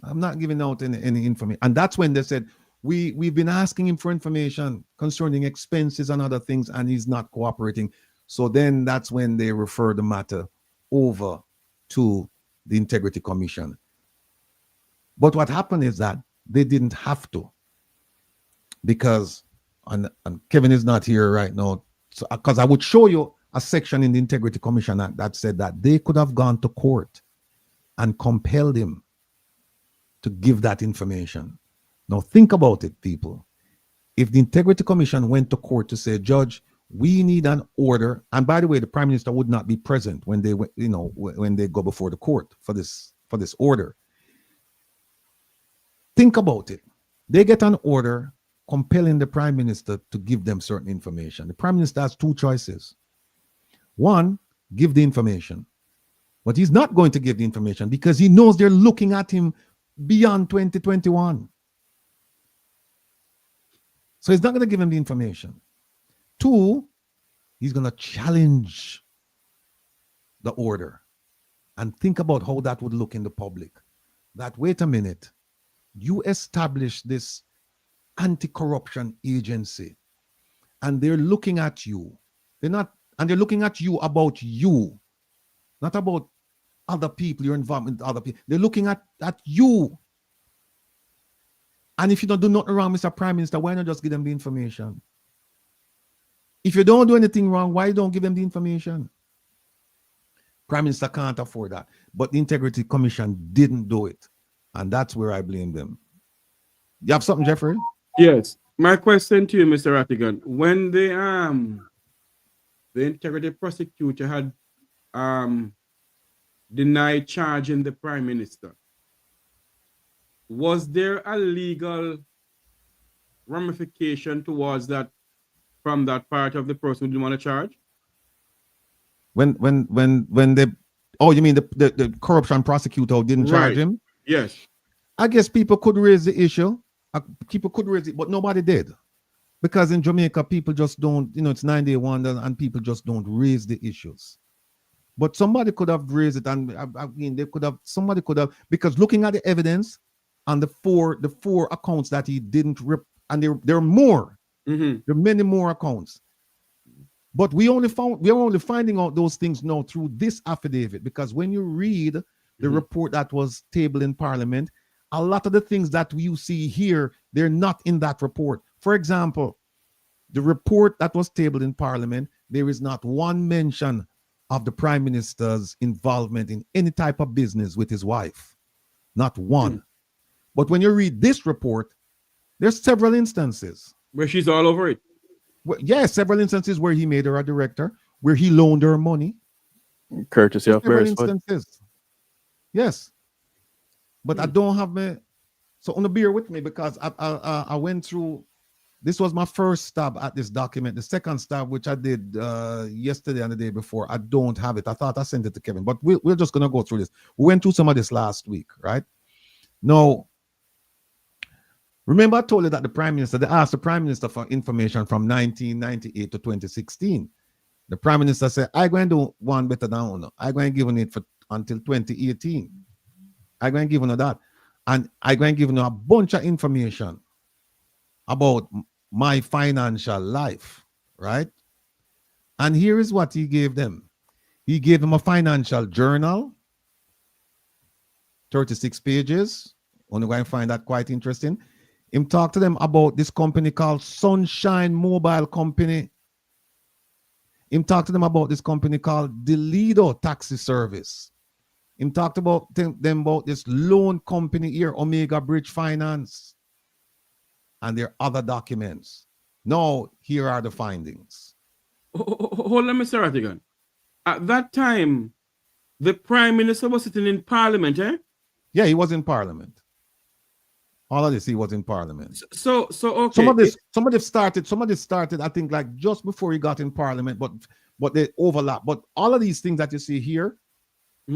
I'm not giving out any information. And that's when they said, we've been asking him for information concerning expenses and other things, and he's not cooperating. So then that's when they refer the matter over to the Integrity Commission. But what happened is that they didn't have to, because, and Kevin is not here right now, because I would show you a section in the Integrity Commission Act that said that they could have gone to court and compelled him to give that information. Now think about it, people. If the Integrity Commission went to court to say, Judge, we need an order, and by the way, the Prime Minister would not be present when they, when they go before the court for this order. Think about it. They get an order compelling the Prime Minister to give them certain information. The Prime Minister has two choices. One, give the information. But he's not going to give the information because he knows they're looking at him beyond 2021. So he's not going to give him the information. Two, he's going to challenge the order and think about how that would look in the public. That, wait a minute, you established this anti-corruption agency and they're looking at you. They're looking at you about you, not about other people, your involvement with other people. They're looking at you. And if you don't do nothing wrong, Mr. Prime Minister, why not just give them the information? If you don't do anything wrong, why don't give them the information? Prime Minister can't afford that. But the Integrity Commission didn't do it. And that's where I blame them. You have something, Jeffrey? Yes. My question to you, Mr. Rattigan, when the integrity prosecutor had denied charging the prime minister, was there a legal ramification towards that from that part of the person who didn't want to charge? When they, oh, you mean the corruption prosecutor didn't charge him? Yes. I guess people could raise the issue. People could raise it, but nobody did. Because in Jamaica, people just don't, it's 9-day wonder and people just don't raise the issues. But somebody could have raised it, and I mean, somebody could have, because looking at the evidence and the four accounts that he didn't rip, and there are more. Mm-hmm. There are many more accounts. But we are only finding out those things now through this affidavit, because when you read the report that was tabled in Parliament, a lot of the things that you see here, they're not in that report. For example, the report that was tabled in Parliament, there is not one mention of the Prime Minister's involvement in any type of business with his wife. Not one. But when you read this report, there's several instances. Where she's all over it. Well, yes, several instances where he made her a director, where he loaned her money. Courtesy of several Beresford. instances. Yes. But I don't have so on the bear with me, because I went through, this was my first stab at this document. The second stab, which I did yesterday and the day before, I don't have it. I thought I sent it to Kevin, but we're just going to go through this. We went through some of this last week, right? Now, remember I told you that they asked the Prime Minister for information from 1998 to 2016. The Prime Minister said, I'm going to do one better than one. I'm going to give it until 2018. I'm going to give you that. And I'm going to give you a bunch of information about my financial life, right? And here is what he gave them. He gave them a financial journal, 36 pages. Only going to find that quite interesting. He talked to them about this company called Sunshine Mobile Company. He talked to them about this company called Delido Taxi Service. He talked about them about this loan company here, Omega Bridge Finance. And there are other documents. Now, here are the findings. Hold on, Mr. Rattigan. At that time, the Prime Minister was sitting in Parliament, eh? Yeah, he was in Parliament. All of this, he was in Parliament. So okay. Some of this started, I think, like just before he got in Parliament, but they overlap. But all of these things that you see here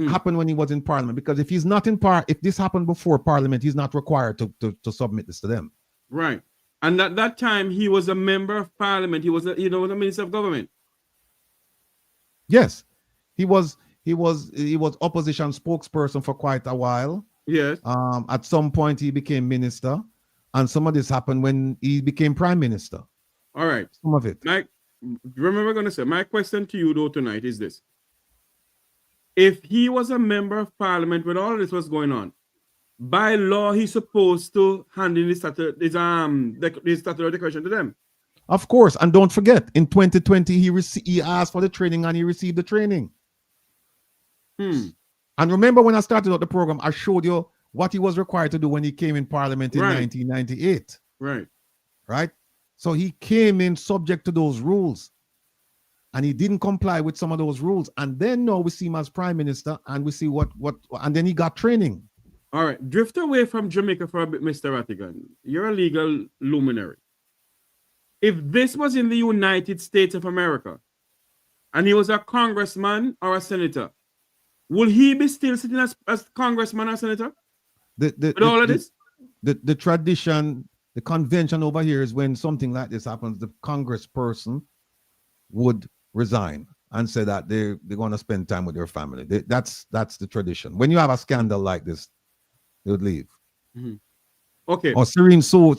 happened when he was in Parliament, because if he's not in if this happened before Parliament, he's not required to submit this to them. Right. And at that time, he was a member of Parliament. He was a Minister of Government. Yes, he was opposition spokesperson for quite a while. Yes. At some point, he became minister, and some of this happened when he became Prime Minister. All right. Some of it. Remember, I'm going to say, my question to you though tonight is this: if he was a member of Parliament when all of this was going on, by law, he's supposed to hand in his statutory declaration to them. Of course, and don't forget, in 2020, he asked for the training and he received the training. And remember when I started out the program, I showed you what he was required to do when he came in Parliament in 1998. Right? So he came in subject to those rules. And he didn't comply with some of those rules. And then now we see him as Prime Minister, and we see and then he got training. All right, drift away from Jamaica for a bit, Mr. Rattigan. You're a legal luminary. If this was in the United States of America, and he was a congressman or a senator, will he be still sitting as congressman or senator? The tradition, the convention over here is when something like this happens, the congressperson would resign and say that they're going to spend time with their family. That's the tradition. When you have a scandal like this, they would leave. Okay. Or Serene Sue,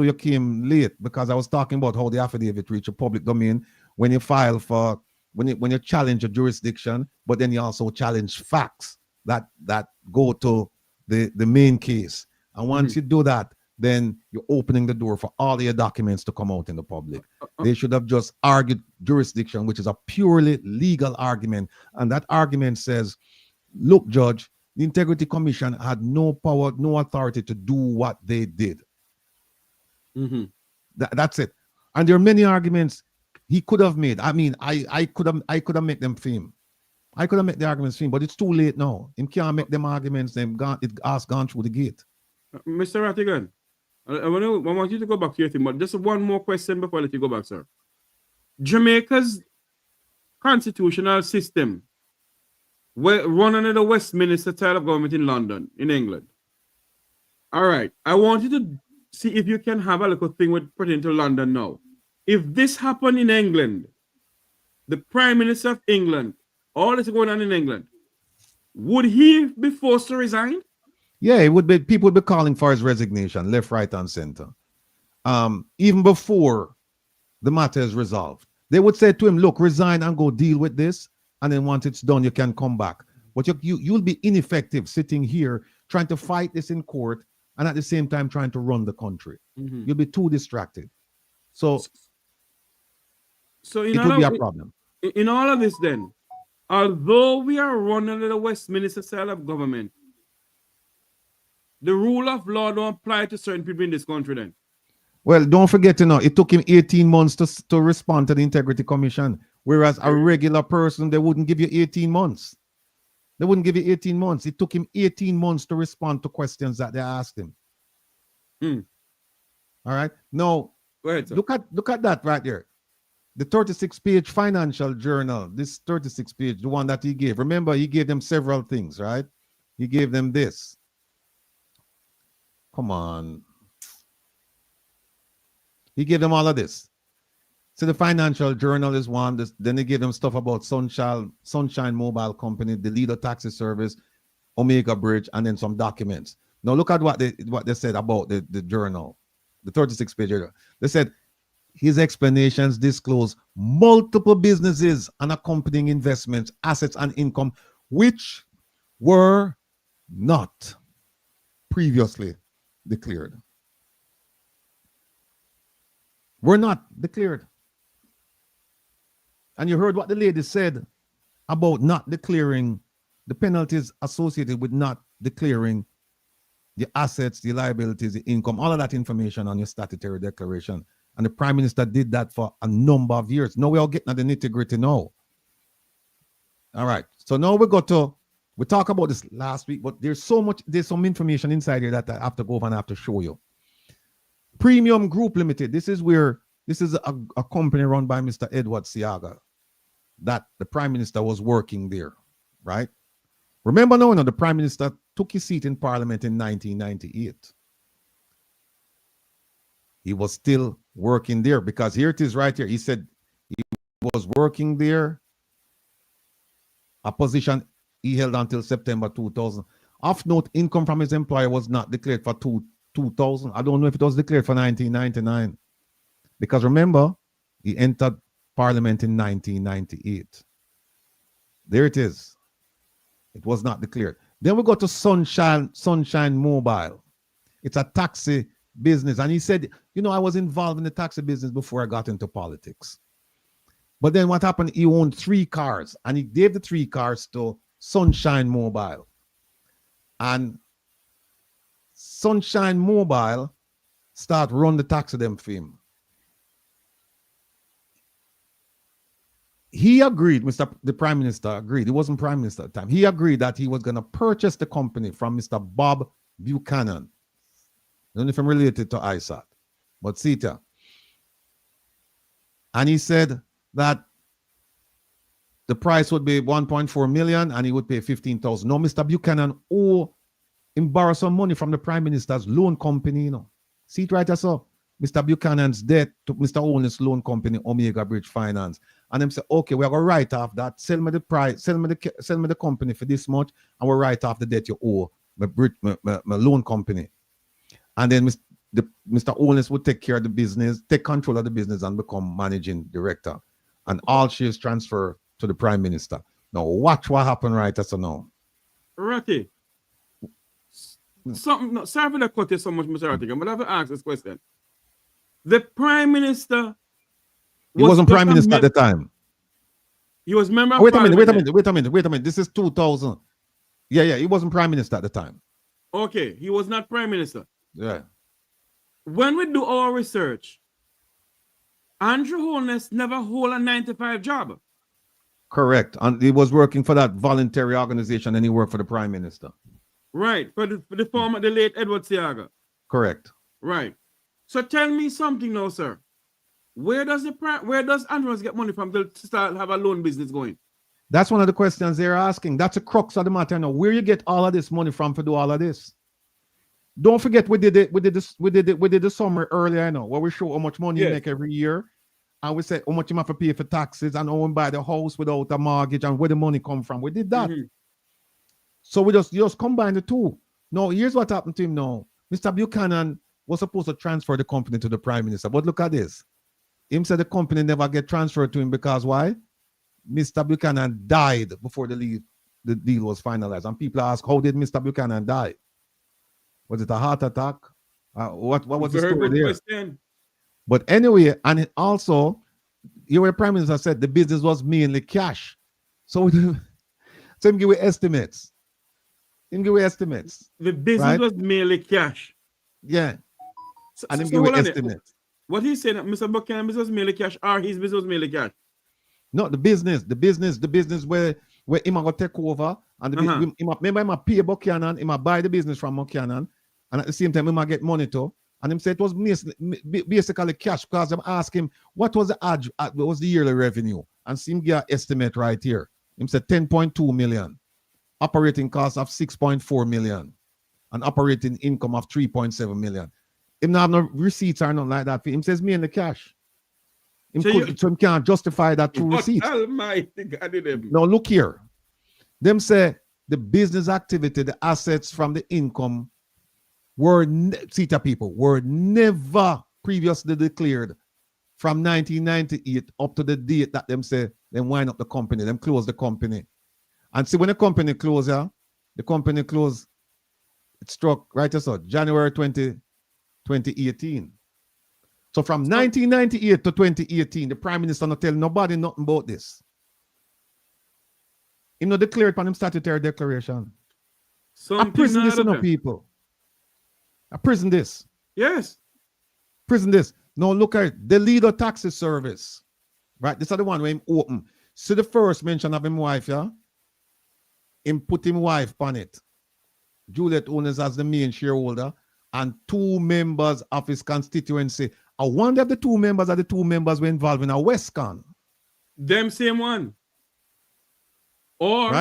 you came late because I was talking about how the affidavit reached a public domain when you file for, when you challenge a jurisdiction, but then you also challenge facts that go to the main case. And once you do that, then you're opening the door for all your documents to come out in the public. They should have just argued jurisdiction, which is a purely legal argument. And that argument says, look, Judge, the Integrity Commission had no power, no authority to do what they did. That's it. And there are many arguments he could have made. I mean, I could have made them fame. I could have made the arguments fame, but it's too late now. Him can't make them arguments. It has gone through the gate. Mr. Rattigan, I want you to go back to your thing, but just one more question before I let you go back, sir. Jamaica's constitutional system run under the Westminster style of government in London, in England. All right. I want you to see if you can have a little thing with pertaining to London now. If this happened in England, the Prime Minister of England, all this going on in England, would he be forced to resign? Yeah, it would be. People would be calling for his resignation, left, right, and center. Even before the matter is resolved, they would say to him, "Look, resign and go deal with this, and then once it's done, you can come back." But you'll be ineffective sitting here trying to fight this in court and at the same time trying to run the country. You'll be too distracted. So it would be a problem. In all of this, then, although we are running under the Westminster style of government, the rule of law don't apply to certain people in this country then. Well, don't forget, it took him 18 months to respond to the Integrity Commission, whereas a regular person, they wouldn't give you 18 months. They wouldn't give you 18 months. It took him 18 months to respond to questions that they asked him. All right. Now, look at that right there. The 36-page financial journal, this 36-page, the one that he gave. Remember, he gave them several things, right? He gave them this. Come on. He gave them all of this. So the financial journal is one. Then he gave them stuff about Sunshine Mobile Company, the Lido Taxi Service, Omega Bridge, and then some documents. Now look at what they said about the journal, the 36-page journal. They said his explanations disclose multiple businesses and accompanying investments, assets, and income, which were not previously declared. Were not declared. And you heard what the lady said about not declaring the penalties associated with not declaring the assets, the liabilities, the income, all of that information on your statutory declaration. And the Prime Minister did that for a number of years. Now we're all getting at the nitty-gritty now. All right. So now we talked about this last week, but there's some information inside here that I have to go over and I have to show you. Premium Group Limited. This is a company run by Mr. Edward Siaga that the Prime Minister was working there, right? Remember now, the Prime Minister took his seat in Parliament in 1998. He was still working there because here it is right here. He said he was working there, a position he held until September 2000. Of note, income from his employer was not declared for 2000. I don't know if it was declared for 1999. Because remember, he entered Parliament in 1998. There it is. It was not declared. Then we go to Sunshine Mobile. It's a taxi business. And he said, I was involved in the taxi business before I got into politics. But then what happened? He owned 3 cars and he gave the 3 cars to Sunshine Mobile. And Sunshine Mobile start run the taxi them for him. He agreed, the Prime Minister agreed. He wasn't Prime Minister at the time. He agreed that he was going to purchase the company from Mr. Bob Buchanan. I don't know if I'm related to ISAT, but see it. And he said that the price would be 1.4 million and he would pay 15,000. No, Mr. Buchanan borrow some money from the Prime Minister's loan company, See it right there, so Mr. Buchanan's debt to Mr. Holness loan company, Omega Bridge Finance. And them say, okay, we're gonna write off that, sell me the price, sell me the company for this much, and we'll write off the debt you owe my loan company. And then Mr. Holness would take care of the business, take control of the business, and become managing director. And all shares transfer to the Prime Minister. Now watch what happened right as now. Ratty. Sorry for that cut you so much, Mr. Rattigan, but I have to ask this question. The Prime Minister wasn't Prime Minister at the time. He was member of Wait a minute. This is 2000. Yeah, he wasn't Prime Minister at the time. Okay, he was not Prime Minister. Yeah. when we do our research, Andrew Holness never hold a 9-to-5 job. Correct. And he was working for that voluntary organization and he worked for the Prime Minister. Right. For the former, the late Edward Seaga. Correct. Right. So tell me something now, sir. Where does Andrew get money from to start have a loan business going? That's one of the questions they're asking. That's a crux of the matter now. Where you get all of this money from to do all of this? Don't forget we did the summary earlier, where we show how much money you make every year, and we said how much you have to pay for taxes and how we buy the house without a mortgage and where the money come from. We did that. So we just combine the two. Now here's what happened to him now. Mr. Buchanan was supposed to transfer the company to the Prime Minister, but look at this. Him said the company never get transferred to him because why? Mr. Buchanan died before the deal was finalized. And people ask, how did Mr. Buchanan die? Was it a heart attack? What was the story there? Question. But anyway, and it also, your Prime Minister said the business was mainly cash. So him give you estimates. The business was mainly cash. Yeah. And him give you estimates. What he's saying, Mr. Buchanan business was mainly cash, or his business was mainly cash? No, the business where him going to take over, and remember him pay Buchanan, him buy the business from Buchanan, and at the same time him get money too. And him said it was basically cash because I'm asking him what was the yearly revenue, and see him give an estimate right here. Him said 10.2 million, operating cost of 6.4 million, and operating income of 3.7 million. Him not have no receipts or nothing like that. Him says me in the cash. So him can't justify that through receipts. Almighty God in him. Now look here. Them say the business activity, the assets from the income were never previously declared from 1998 up to the date that them say them wind up the company, them close the company. And see when the company closed, it struck right as January 2018. So from 1998 to 2018, the Prime Minister not tell nobody nothing about this. He not declared upon him statutory declaration. I prison this, people. I prison this. Yes. Prison this. Now look at it. The leader taxi service. Right? This is the one where him open. See the first mention of him wife, yeah? Him put him wife on it. Juliet Holness as the main shareholder and 2 members of his constituency. I wonder if the 2 members are the 2 members were involved in a Westcon. Them same one. Or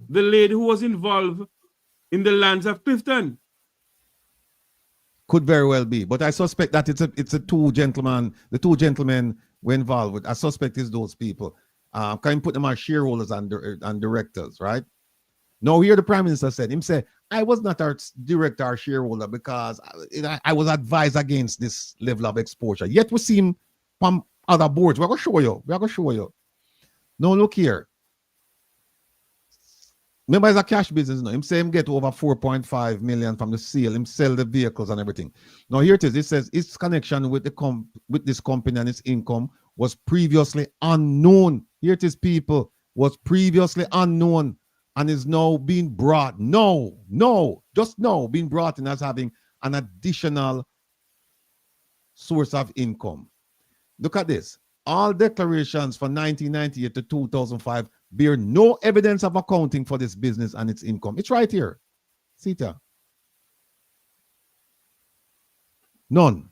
the lady who was involved in the lands of Clifton. Could very well be, but I suspect that it's a 2 gentlemen. The 2 gentlemen were involved with. I suspect it's those people. Can you put them as shareholders and directors, right? Now here the Prime Minister said, I was not our director or shareholder because I was advised against this level of exposure. Yet we see him from other boards. We're going to show you. Now look here. Remember, it's a cash business now. Him say him get over 4.5 million from the sale. Him sell the vehicles and everything. Now here it is. It says its connection with this company and its income was previously unknown. Here it is, people. Was previously unknown and is now being brought. Being brought in as having an additional source of income. Look at this. All declarations from 1998 to 2005 bear no evidence of accounting for this business and its income. It's right here. See it here. None.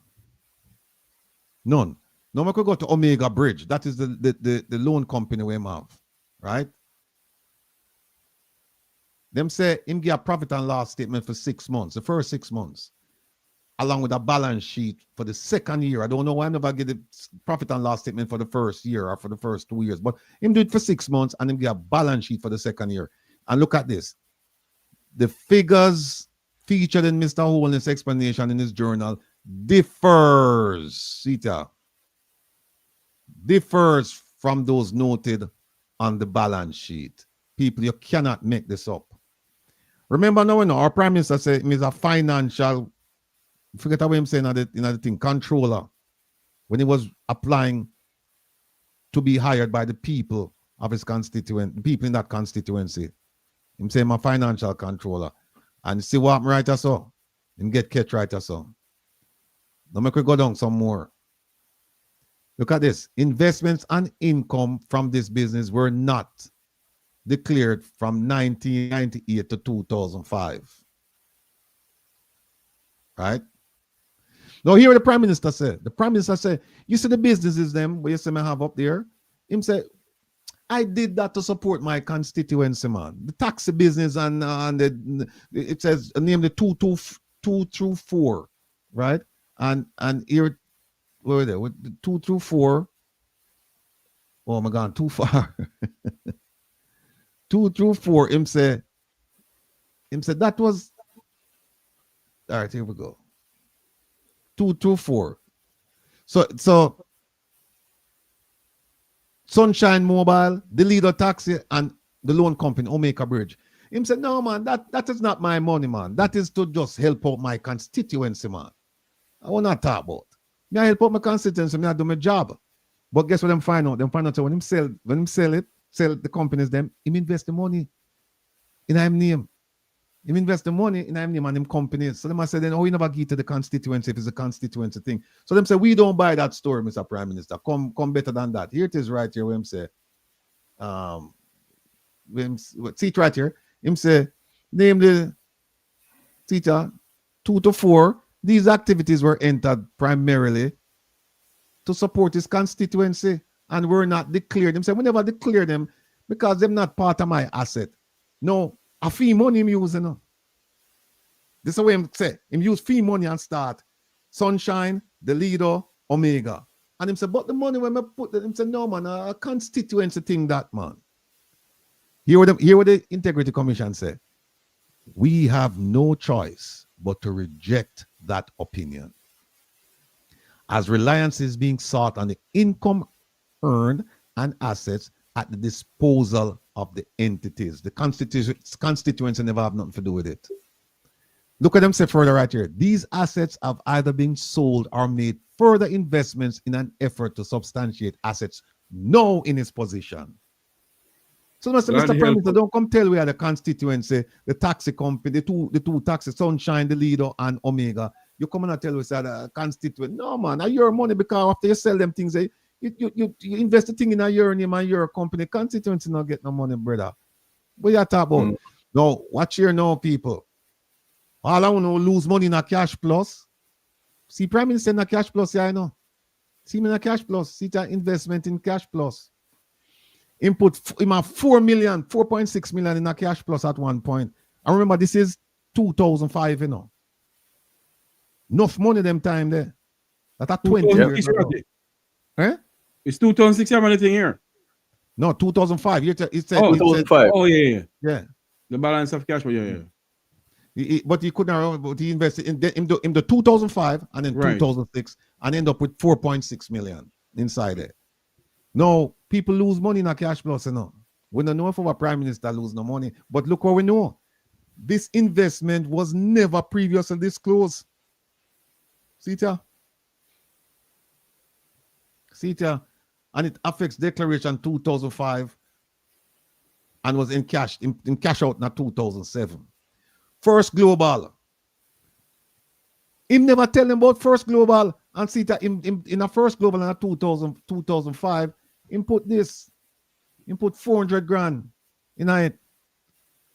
Now we could go to Omega Bridge. That is the loan company we have, right? Them say him give a profit and loss statement for 6 months, the first 6 months, along with a balance sheet for the second year. I don't know why I never get the profit and loss statement for the first year or for the first 2 years, but him do it for 6 months and him get a balance sheet for the second year. And look at this. The figures featured in Mr. Holness' explanation in his journal differs from those noted on the balance sheet. People, you cannot make this up. Remember now, our Prime Minister said he's a financial, forget what I'm saying, another thing, controller, when he was applying to be hired by the people of his constituent, the people in that constituency. Him saying I'm a financial controller. And see what happened right or so? Him get catch right or so. Now make we go down some more. Look at this. Investments and income from this business were not declared from 1998 to 2005. Right? Now here what the Prime Minister said. The Prime Minister said, you see the businesses them, where you see me have up there? Him say, I did that to support my constituency, man. The taxi business and it says name the 2 through 4, right? And here, where were they? With the 2 through 4. Oh my God, too far. 2 through 4. Him said that was all right. Here we go. 2 through 4. So Sunshine Mobile, the Leader Taxi, and the loan company, Omega Bridge. Him said, no, man, that is not my money, man. That is to just help out my constituency, man. I will not talk about. Me I help out my constituency, me I do my job. But guess what them find out? Them find out when him sell the companies, him invest the money in him name. Him invest the money in him name and them companies. So them I say, then, oh, you never give to the constituency if it's a constituency thing. So them say, we don't buy that story, Mr. Prime Minister. Come better than that. Here it is right here where him say, see it right here. Him say, name the teacher 2 to 4. These activities were entered primarily to support his constituency and were not declared. Him say, we never declare them because they're not part of my asset. No, a fee money him using. No. This is the way him say. Him use fee money and start Sunshine, the Leader, Omega. And him say, but the money when I put it, him say, no, man, a constituency thing that, man. Hear what the Integrity Commission say. We have no choice but to reject that opinion, as reliance is being sought on the income earned and assets at the disposal of the entities. The constituency never have nothing to do with it. Look at them say further right here. These assets have either been sold or made further investments in an effort to substantiate assets now in its position. So Mr. Prime Minister, don't come tell we are the constituency, the taxi company, the two taxis, Sunshine, the Leader, and Omega. You come and tell us that a constituent. No, man, I your money because after you sell them things, you invest the thing in a your name and your company. Constituency not get no money, brother. What you talk about? No, watch here now, people. All I want to lose money in a cash plus. See, Prime Minister in a cash plus, yeah, I know. See me in a cash plus. See that investment in cash plus. Input him have 4.6 million in a cash plus at one point. I remember this is 2005, you know. Enough money them time there. That at 20 years ago. Eh? It's 2006 you have anything here? No, 2005. It said, 2005. Oh, yeah. Yeah. The balance of cash, yeah. But he couldn't, but he invested in the 2005 and then 2006 and end up with 4.6 million inside there. No, people lose money in a cash plus, you know. We don't know if our Prime Minister lose no money, but look what we know. This investment was never previously disclosed. See it? And it affects declaration 2005 and was in cash out in 2007. First Global. Him never tell them about First Global and see that in a First Global in 2005, him put this. Him put 400 grand in it.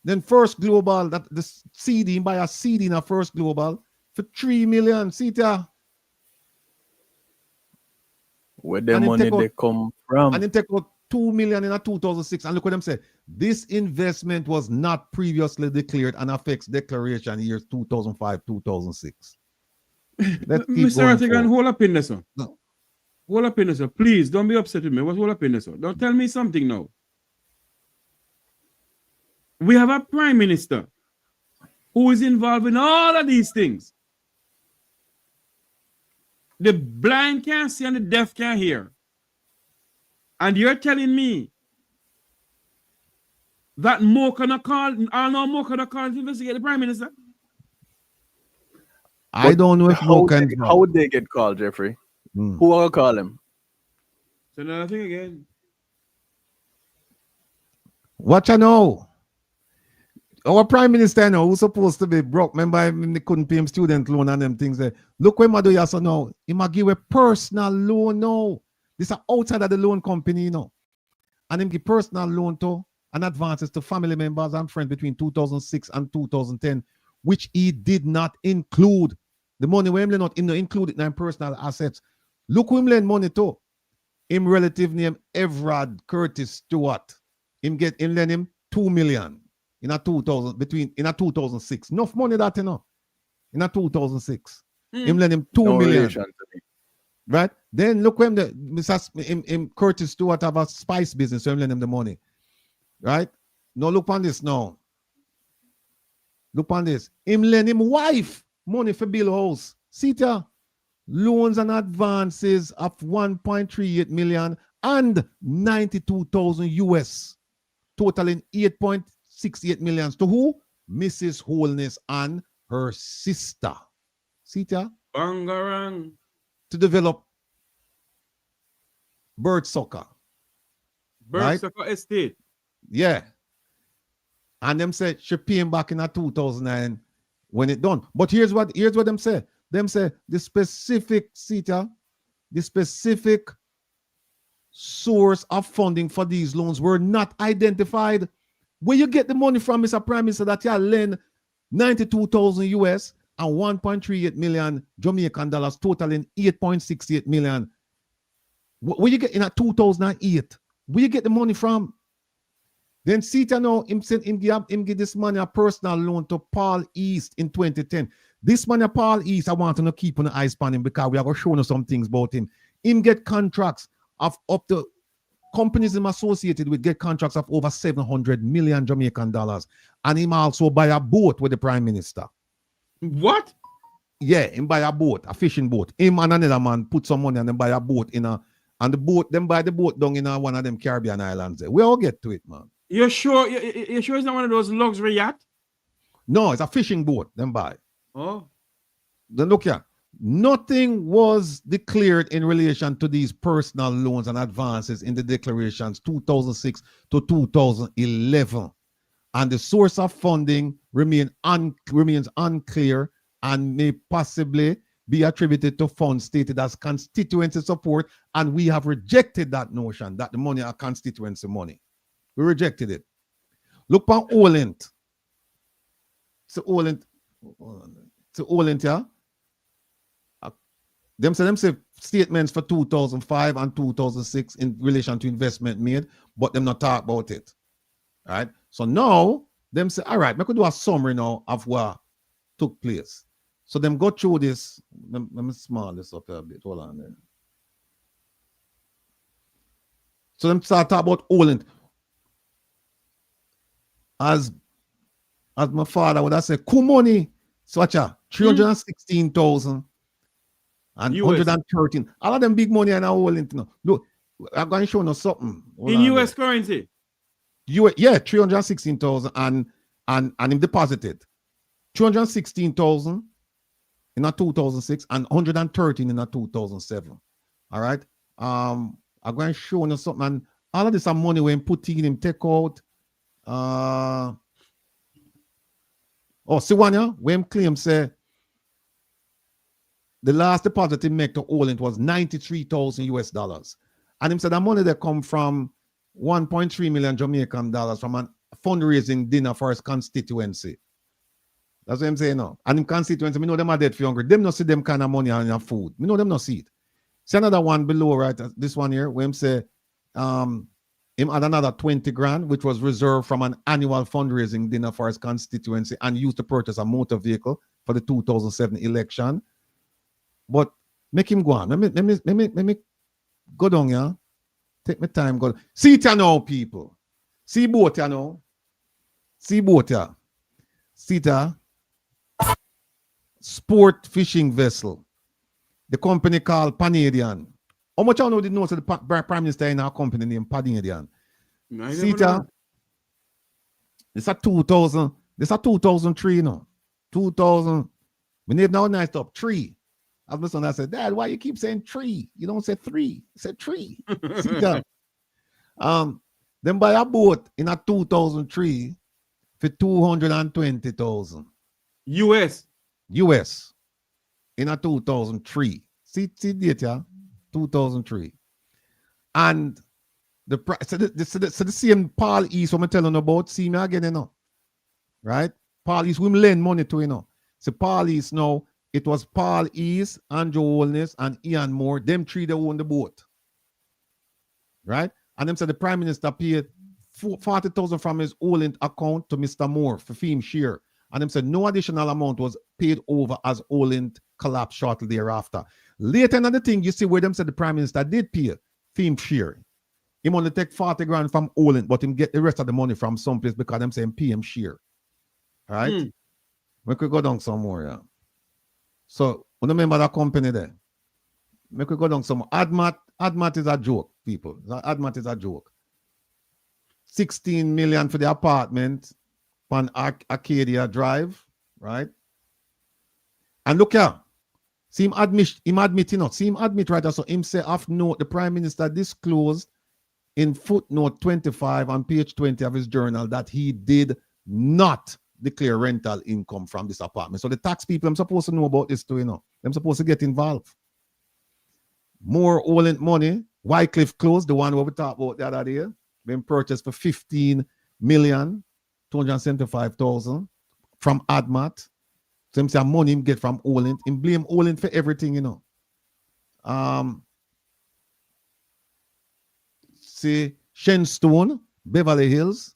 Then First Global, that the CD, him buy a CD in a First Global for 3 million. See that? Where the money they come from? And then take out 2 million in a 2006. And look what them say. This investment was not previously declared and affects declaration years 2005, 2006. Mr. Rattigan, hold up in this one. No. Hold up in this one. Please, don't be upset with me. What's hold up in this one? Don't tell me something now. We have a Prime Minister who is involved in all of these things. The blind can't see and the deaf can't hear. And you're telling me that Mo cannot call, Mo cannot call to investigate the Prime Minister? I don't know if Mo can. How would they get called, Jeffrey? Who will call him? So another thing again. What you know? Our prime minister now, who's supposed to be broke, remember they couldn't pay him student loan and them things there. Look where Mado Yasso now. He might give a personal loan now. This is outside of the loan company now. And him give personal loan to and advances to family members and friends between 2006 and 2010, which he did not include. The money where him not included in personal assets. Look who him lend money to. Him relative name Everard Curtis Stewart. Him lend him 2 million. In a 2006. Enough money that, in a 2006. Him lend him 2 million. Right? Then look when him Curtis Stewart have a spice business, so him lend him the money. Right? Now look on this now. Look on this. Him lend him wife money for build house. See there? Loans and advances of 1.38 million and 92,000 US. Totaling 8.68 million to who? Mrs. Holness and her sister. Sita? Bangarang. To develop bird soccer. Bird soccer estate. Yeah. And them say she pay him back in 2009 when it done. But here's what them say. Them say the specific Sita, the specific source of funding for these loans were not identified. Where you get the money from, Mr. Prime Minister, that you lend 92,000 US and 1.38 million Jamaican dollars, totaling 8.68 million. Where you get in 2008? Where you get the money from? Then Sita now, him give this money a personal loan to Paul East in 2010. This money, Paul East, I want to keep on the eyes on him because we are going to show you some things about him. Him get contracts of up to companies him associated with get contracts of over 700 million Jamaican dollars. And him also buy a boat with the Prime Minister. What? Yeah, him buy a boat, a fishing boat. Him and another man put some money and then buy a boat and the boat, them buy the boat down in one of them Caribbean islands there. We all get to it, man. You're sure it's not one of those luxury yacht? No, it's a fishing boat, them buy. Oh. Then look here. Nothing was declared in relation to these personal loans and advances in the declarations 2006 to 2011. And the source of funding remains unclear and may possibly be attributed to funds stated as constituency support. And we have rejected that notion that the money are constituency money. We rejected it. Look on Olent. So Olent, yeah. Them say statements for 2005 and 2006 in relation to investment made, but them not talk about it. All right. So now them say, all right, we could do a summary now of what took place. So them go through this. Let me small this up a bit. Hold on there. So them start talk about Olent. As my father would have said, money, such a 316,000 and US. 113. All of them big money and all in. Look, I'm going to show you something. Hold in US there. Currency? Yeah, 316,000 and him deposited 216,000 in a 2006 and 113 in a 2007. All right. I'm going to show you something. And all of this are money when put in him take out. See one yeah, when claim say the last deposit he make to Olent was 93,000 US dollars. And him said the money that come from 1.3 million Jamaican dollars from a fundraising dinner for his constituency. That's what I'm saying now. And in constituency, we know them are dead for hungry. Them not see them kind of money on your food. We know them not see it. See another one below, right? This one here, where him say him had another 20 grand, which was reserved from an annual fundraising dinner for his constituency and used to purchase a motor vehicle for the 2007 election. But make him go on. Let me go down here. Take my time. Go. See it now, people. See boat here now. See boat here. See it. Sport fishing vessel. The company called Panadian. How much I know the notes of the Prime Minister in our company named Panadian? See it. It's a 2000. This a 2003 now. 2000. We name now nice up 3. As my son I said, Dad, why you keep saying 3? You don't say 3. You say 3. See that? Then buy a boat in a 2003 for 220,000 US in a 2003. See data, 2003. And the same Paul East, what I'm telling you about, see me again, you know. Right? Paul East, we lend money to, you know. So Paul East now, it was Paul East, Andrew Holness, and Ian Moore. Them three, they own the boat. Right? And them said the Prime Minister paid 40,000 from his Olin account to Mr. Moore for fee share. And them said no additional amount was paid over as Olin collapsed shortly thereafter. Later in the thing, you see where them said the Prime Minister did pay fee share. He only take 40 grand from Olin, but him get the rest of the money from someplace because them saying PM share. All right? We could go down some more, yeah. So, remember that company there? We could go down some more. ADMAT is a joke, people. ADMAT is a joke. 16 million for the apartment on Arcadia Drive, right? And look here. See him admit, see him admit right. So him say, off note, the Prime Minister disclosed in footnote 25 on page 20 of his journal that he did not declare rental income from this apartment. So the tax people, I'm supposed to know about this too, you know. I'm supposed to get involved. More Olin money. Wycliffe Close, the one where we talked about the other day, been purchased for 15,275,000 from ADMAT. So him say money him get from Olin. Him blame Olin for everything, you know. See Shenstone, Beverly Hills,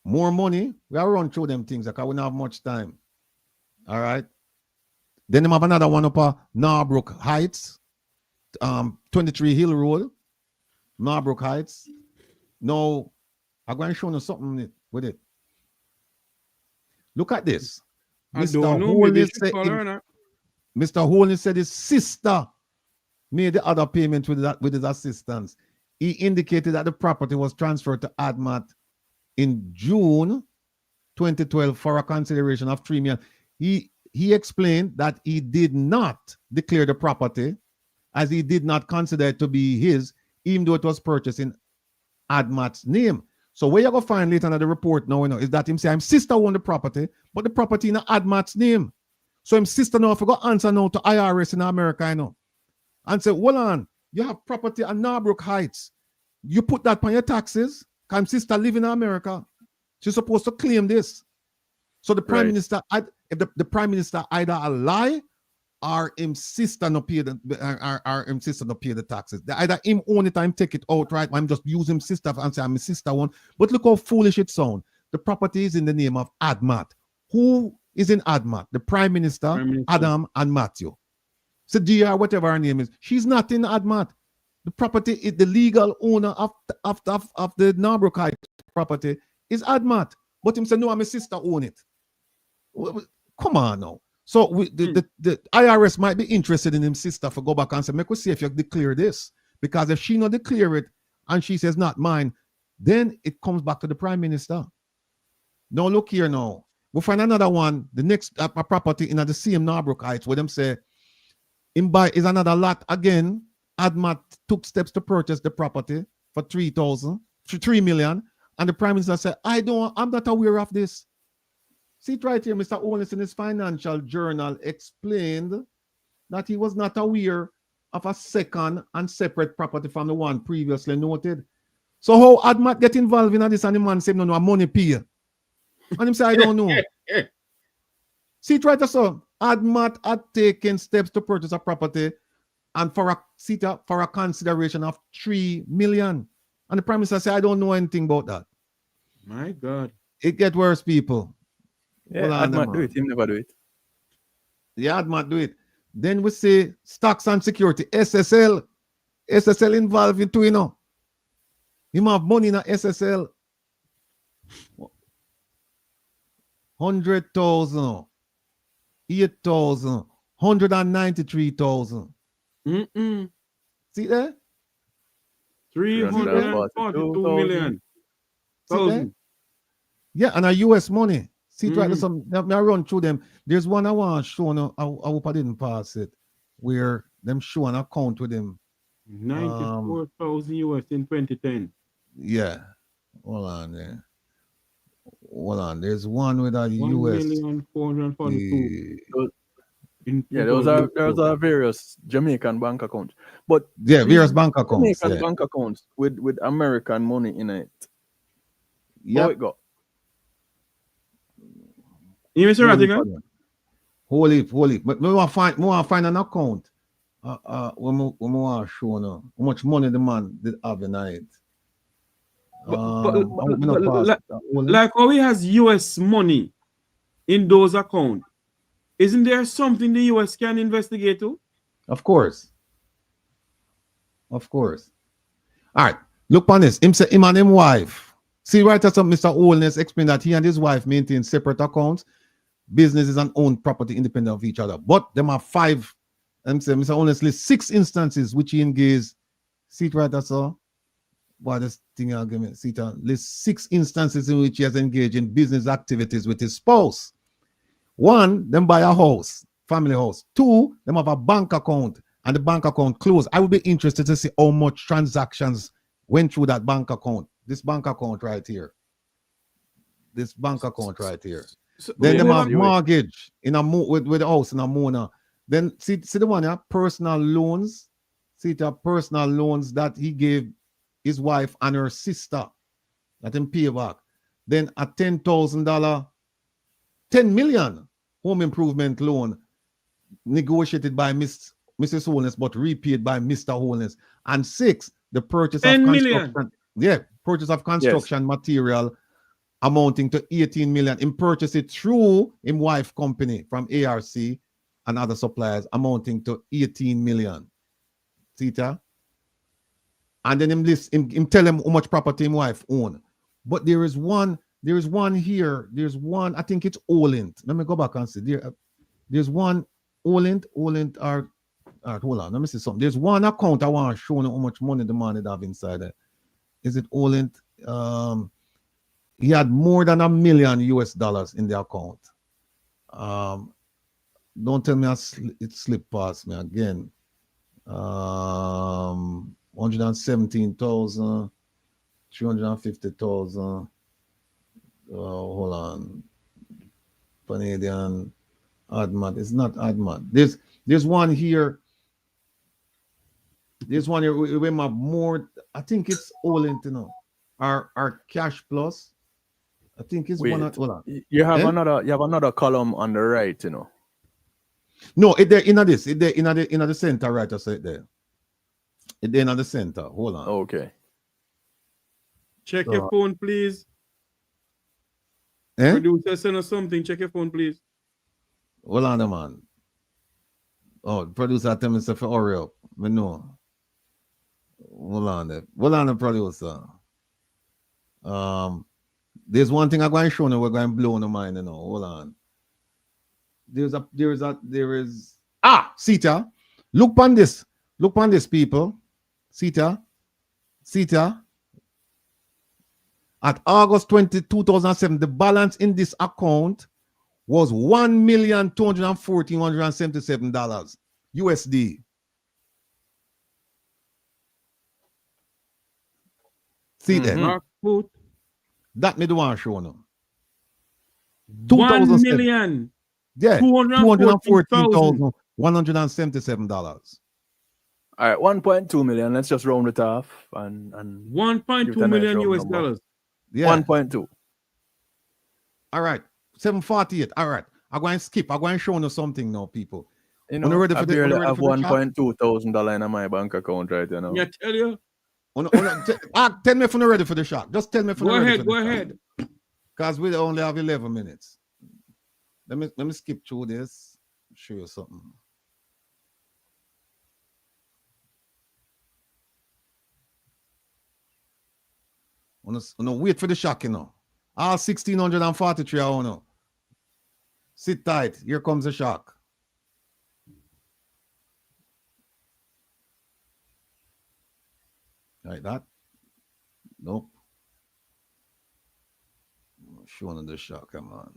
more money. We are run through them things because we don't have much time. All right. Then they have another one up Narbrook Heights, 23 Hill Road, Narbrook Heights. Now, I'm going to show you something with it. Look at this. Mr. Holness said his sister made the other payment with his assistance. He indicated that the property was transferred to ADMAT in June 2012 for a consideration of $3 million. He explained that he did not declare the property as he did not consider it to be his, even though it was purchased in ADMAT's name. So where you go find later in the report now, you know, is that him say his sister owned the property, but the property in ADMAT's name. So his sister now forgot answer now to IRS in America, you know, and say, hold on, you have property at Narbrook Heights. You put that on your taxes, because his sister live in America. She's supposed to claim this. So the Prime Minister, if the Prime Minister either a lie or him sister no pay the taxes. Either him own it or him take it outright. I'm just using sister and say I'm a sister one. But look how foolish it sounds. The property is in the name of ADMAT. Who is in ADMAT? The Prime Minister, Adam and Matthew. So DR, whatever her name is, she's not in ADMAT. The property is the legal owner of the Narbrook Heights property is ADMAT. But him say, no, I'm a sister own it. Come on now. So the IRS might be interested in him sister for go back and say, make us see if you declare this. Because if she not declare it and she says not mine, then it comes back to the Prime Minister. Now look here now. We'll find another one, the next property in the same Narbrook Heights where them say, in buy is another lot again. ADMAT took steps to purchase the property for $3 million. And the Prime Minister said, I'm not aware of this. See it right here, Mr. Holness in his financial journal explained that he was not aware of a second and separate property from the one previously noted. So how ADMAT get involved in this and the man say, no, money pay. And him say, I don't know. See it right there, so ADMAT had taken steps to purchase a property and for a consideration of $3 million. And the Prime Minister said, I don't know anything about that. My God. It get worse, people. Yeah, ADMAT do it. Him never do it. Yeah, ADMAT do it. Then we say stocks and security. SSL. SSL involved in too, you know. Him have money in a SSL. 100,000. 8,000. 193,000. See there? 342 million. Yeah, and a US money. See, right, I run through them. There's one I want to show. I hope I didn't pass it. Where them show an account with them. 94,000 US in 2010. Yeah. Hold on there. Hold on. There's one with a US. 1,442,000. Yeah, those are various Jamaican bank accounts. But yeah, various bank accounts. Jamaican bank accounts with American money in it. Yep. How it go? You Mr. Rattigan? Holy. But we want to find an account. When we want to show now how much money the man did have in it. Like how he has US money in those accounts, isn't there something the US can investigate too? Of course. All right. Look on this. Him and his wife. See right after Mr. Holness explained that he and his wife maintain separate accounts. Businesses and own property independent of each other. But them are 5. And say Mr. Holness lists 6 instances which he engaged. See it right that's all. Why this thing argument? See it lists 6 instances in which he has engaged in business activities with his spouse. 1, them buy a house, family house. 2, them have a bank account and the bank account closed. I would be interested to see how much transactions went through that bank account. This bank account right here. So, then them have mortgage in a with the house in a Mona. Then see the one here, personal loans. See the personal loans that he gave his wife and her sister that him pay back. Then a $10,000, 10 million home improvement loan negotiated by Mrs. Holness but repaid by Mr. Holness. And 6, the purchase of construction. Yeah, purchase of construction material amounting to 18 million. Him purchased it through him wife company from ARC and other suppliers amounting to 18 million. See that? And then him tell him how much property him wife own. But there is one here. There's one, I think it's Olent. Let me go back and see. There's one Olent or hold on, let me see something. There's one account I want to show you how much money the man have inside there. Is it Olent? He had more than $1 million US in the account. Don't tell me it slipped past me again. 117,000, 350,000. Hold on. Canadian Admat. It's not Admat. There's one here. There's one here with my more. I think it's Olent, you know. Our Cash Plus. I think it's one. Hold on. You have another column on the right, you know. No, it there in this. It there in the center, right? I said there. It there in the center. Hold on. Okay. Check your phone, please. Producer, send us something. Check your phone, please. Hold on, man. Oh, producer, tell me to hurry up. Me know. Hold on, the producer. There's one thing I'm going to show you. We're going to blow the mind, you know. Hold on. There is. Sita. Look on this. Look on this, people. Sita. At August 20, 2007, the balance in this account was $1,214,177 USD. See that? That me the one show now. 1 million. Yeah, $214,177. All right, 1.2 million. Let's just round it off and 1.2 million US dollars. Yeah. 1.2. All right. 748. All right. I'm going to skip. I'm going to show you something now, people. You know, I barely have $1.2 thousand in my bank account right now. Yeah, tell you. Tell me if you're ready for the shot. Just tell me if you're ready for the shot. Go ahead. Because we only have 11 minutes. Let me skip through this. Show you something. No, wait for the shock, you know. All 1,643, I don't know. Sit tight. Here comes the shock. Like that? Nope. Showing the shock, come on.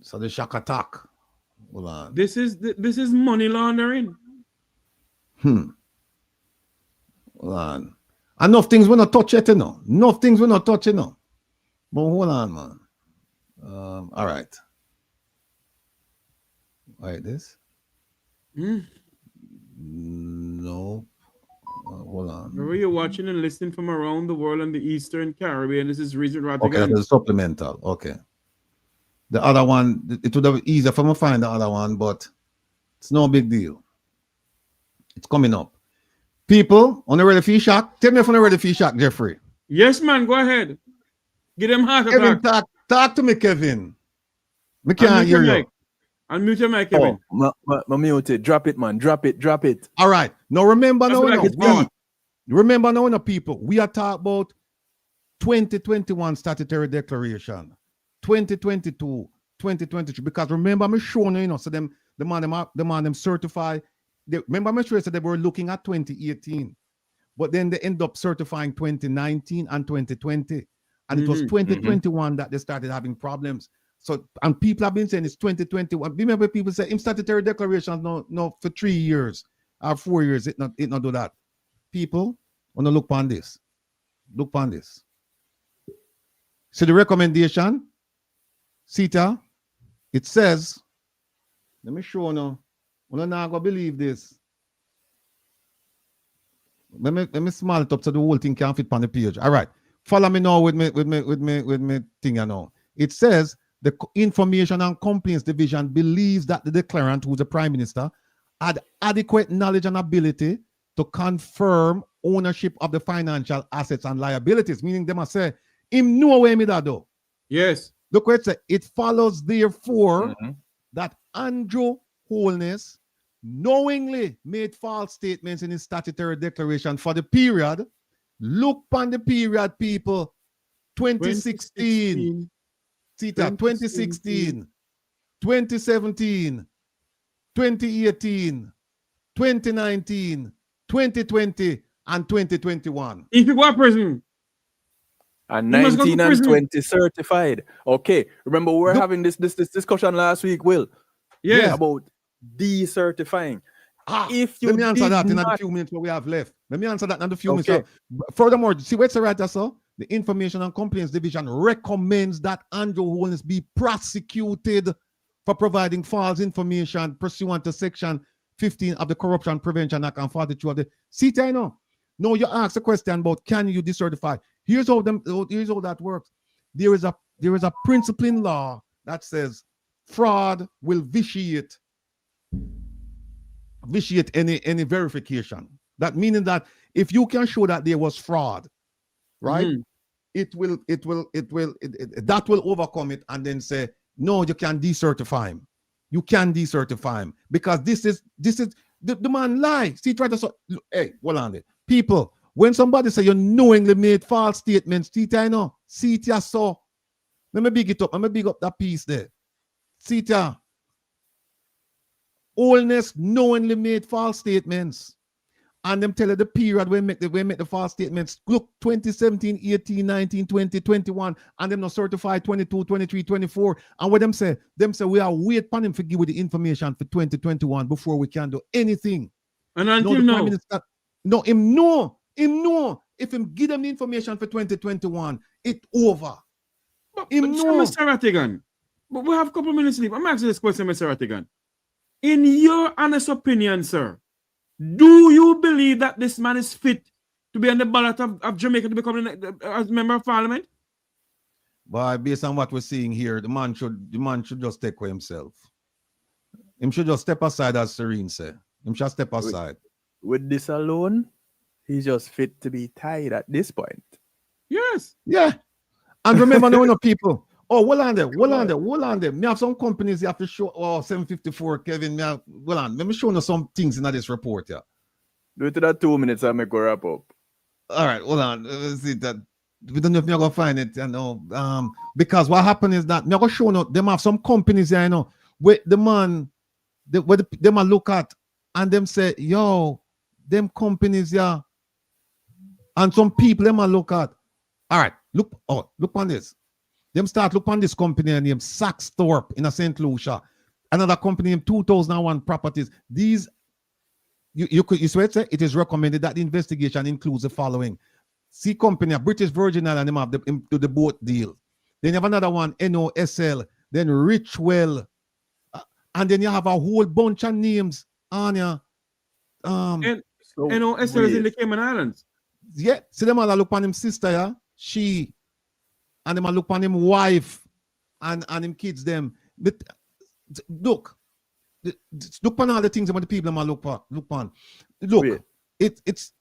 So the shock attack. Hold on. This is money laundering. Hold on. Enough things we're not touching, you know. Enough things we're not touching, you know. But hold on, man. All right. Like this? No. Hold on. Wherever you're watching and listening from around the world and the Eastern Caribbean, this is Regent Ratigan. Okay, that is supplemental. Okay. The other one, it would have been easier for me to find the other one, but it's no big deal. It's coming up. People, on the ready for shock? Tell me if on the ready for shock, Jeffrey. Yes, man, go ahead. Give them heart Kevin, talk to me, Kevin. I can't hear you. Unmute your mic, Kevin. Mute it. Drop it, man. Drop it. All right. Now remember remember now, people, we are talking about 2021 statutory declaration, 2022, 2023. Because remember, I'm showing you, so them certify. Remember, I'm sure they were looking at 2018, but then they end up certifying 2019 and 2020, and it was 2021 that they started having problems. So, and people have been saying it's 2021. Remember, people say in statutory declaration, no, for 3 years or 4 years, it not do that. People, want to look on this. Look on this. So the recommendation, CETA, it says, let me show you. We're not going to believe this. Let me small it up so the whole thing can fit on the page. All right. Follow me now with me thing, you know. It says the Information and Complaints Division believes that the declarant, who's the Prime Minister, had adequate knowledge and ability to confirm ownership of the financial assets and liabilities, meaning they must say, him know where me that do. Yes. Look what it says. It follows, therefore, that Andrew Holness knowingly made false statements in his statutory declaration for the period. Look on the period, people. 2016. 2016, 2017, 2018, 2019, 2020, and 2021. If you go to prison. And 19 and 20 certified. Okay. Remember, we were having this discussion last week, Will. Yeah. About decertifying. If you let me answer that in the few minutes what we have left. Let me answer that in the few minutes. Furthermore, see what's the right, so the Information and Complaints Division recommends that Andrew Holness be prosecuted for providing false information pursuant to Section 15 of the Corruption Prevention Act and 42 of the CETA. I know. No, you asked a question about can you decertify. Here's how that works. There is a principle in law that says fraud will vitiate any verification. That meaning that if you can show that there was fraud, right? That will overcome it and then say, no, you can decertify him. You can decertify him because this is the man lie. See, try to hey, hold on there. People, when somebody say you knowingly made false statements, I know. CETA so. Let me big it up. Let me big up that piece there. CETA. Holness knowingly made false statements. And them tell you the period when make the false statements. Look, 2017, 18, 19, 20, 21, and them not certified 22, 23, 24. And what them say we are wait for him to give you the information for 2021 before we can do anything. And until now. Him know. If him give them the information for 2021, it's over. Mr. Ratigan, but we have a couple of minutes left. I'm asking this question, Mr. Ratigan. In your honest opinion, sir, do you believe that this man is fit to be on the ballot of Jamaica to become as member of parliament? But based on what we're seeing here, the man should just take for himself. Him should just step aside, as Serene said. Him should step aside. With this alone, he's just fit to be tied at this point. Yes. Yeah. And remember, no people. Oh, hold on there. Me have some companies you have to show. Oh, 754, Kevin. Let me show you some things in this report here. Do it to that 2 minutes and make a wrap up. All right, hold on. Let's see that. We don't know if you're gonna find it, you know. Because what happened is that I'm gonna show you them have some companies here, you know, where the man them a look at and them say, yo, them companies, yeah. And some people them a look at. All right, look on this. Them start look on this company named Saxthorpe in St. Lucia. Another company named 2001 Properties. These you swear it is recommended that the investigation includes the following. C company, British Virgin Islands, them have the boat deal. Then you have another one, NOSL, then Richwell, and then you have a whole bunch of names on you. NOSL is in the Cayman Islands. Yeah, see them all look on him sister, yeah? She, and them all look on him wife, and him kids them. But look on all the things about the people them look on. Look, it's.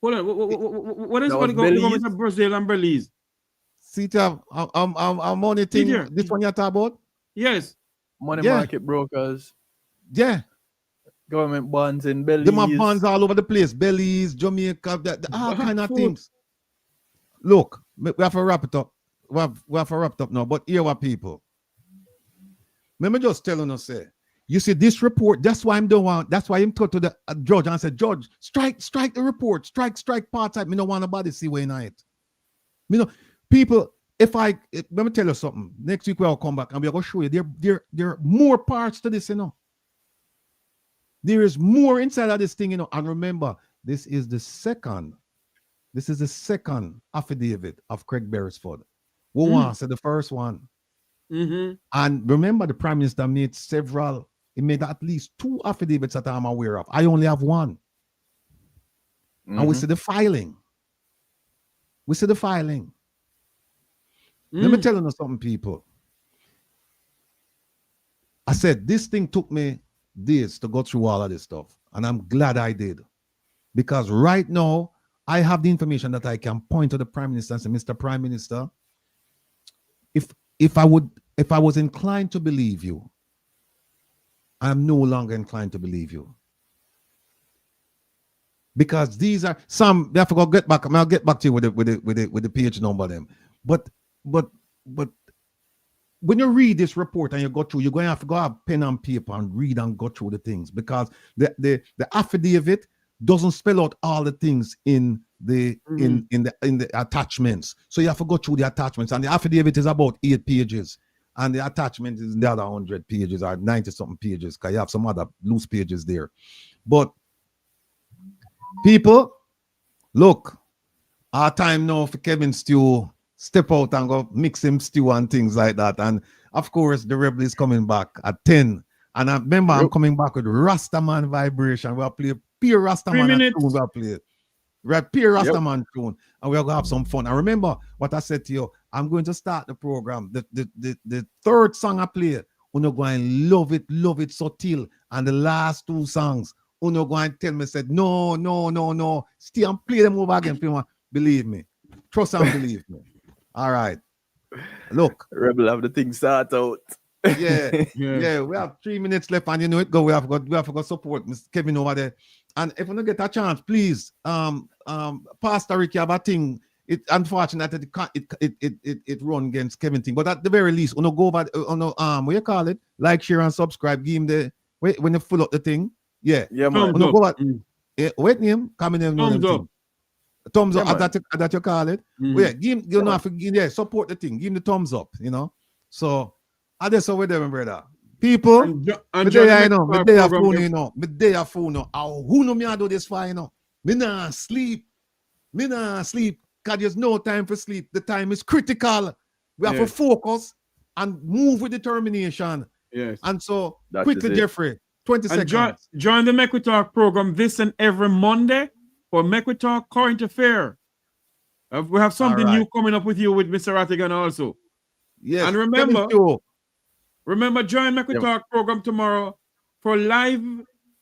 Hold on, what is going on with Brazil and Belize? See, I'm only thing. This one you talk about? Yes. Money market brokers. Yeah. Government bonds in Belize. Them have bonds all over the place. Belize, Jamaica, all kind of things. Look, we have to wrap it up. We have to wrap it up now. But here are people. Let me just tell you, say, you see this report. That's why I'm doing one. That's why I'm talking to the judge and I said, Judge, strike the report. Strike part type. Me don't want nobody see way night. You know, people. Let me tell you something. Next week we'll come back and we're gonna show you there are more parts to this, you know. There is more inside of this thing, you know. And remember, this is the second affidavit of Craig Beresford. Who wants the first one? And remember, the Prime Minister made he made at least 2 affidavits that I'm aware of. I only have one. And we see the filing. Let me tell you something, people. I said, this thing took me days to go through all of this stuff. And I'm glad I did. Because right now, I have the information that I can point to the Prime Minister and say, Mr. Prime Minister, if I was inclined to believe you, I'm no longer inclined to believe you. Because these are some, I forgot get back. I'll get back to you with the page number of them. But when you read this report and you go through, you're going to have to go have pen and paper and read and go through the things, because the affidavit doesn't spell out all the things in the attachments. So you have to go through the attachments, and the affidavit is about 8 pages, and the attachment is the other 100 pages or 90 something pages, because you have some other loose pages there. But people, look, our time now for Kevin Stew step out and go mix him stew and things like that. And of course, the Rebel is coming back at 10. And I remember I'm coming back with Rastaman Vibration. We'll play pure Rastaman tune. We'll play pure Rastaman tune. And we're going to have some fun. And remember what I said to you, I'm going to start the program. The third song I play, you're going to love it so till. And the last 2 songs, you're going to tell me, said, no. Stay and play them over again. Believe me. Trust and believe me. All right. Look. Rebel have the thing start out. Yeah. We have 3 minutes left, and you know it go. We have got support Mr. Kevin over there. And if you don't get a chance, please, Pastor Ricky have a thing. It unfortunate that it run against Kevin thing. But at the very least, go over what you call it? Like, share, and subscribe. Give him the when you full up the thing. Yeah, man. Go over, wait name, coming in. Thumbs up. Thumbs up, that you call it. Yeah, support the thing. Give him the thumbs up, you know. So I just over there, brother. People, me day a phone, you know. Who know me I do this for, you know? Me nah sleep. Because there's no time for sleep. The time is critical. We have to focus and move with determination. Yes. And so quickly, Jeffrey, 20 seconds. Join the Make We Talk program this and every Monday for Make We Talk Current Affair. We have something new coming up with you with Mr. Rattigan also. Yes. And remember, join Make We Talk program tomorrow for live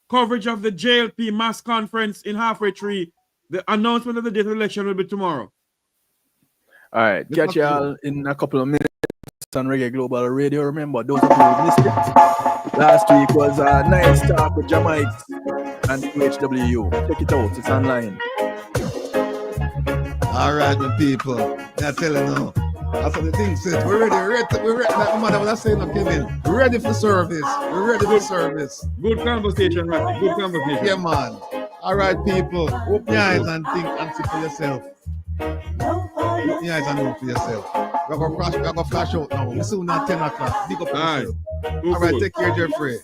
coverage of the JLP mass conference in Halfway Tree. The announcement of the date of election will be tomorrow. All right. Catch y'all in a couple of minutes on Reggae Global Radio. Remember, those of you who missed it, last week was a nice talk with Jamaics and UHWU. Check it out. It's online. All right, my people. I tell you now. That's what the thing says. We're ready. Like my mother was saying, Kevin. We're ready for service. Good conversation, Ratty. Good conversation. Yeah, man. All right, people. Open your eyes and think and see for yourself. Open your eyes and look for yourself. We're going to flash out now. We're soon at 10 o'clock. Big up yourself. All right, take care, Jeffrey.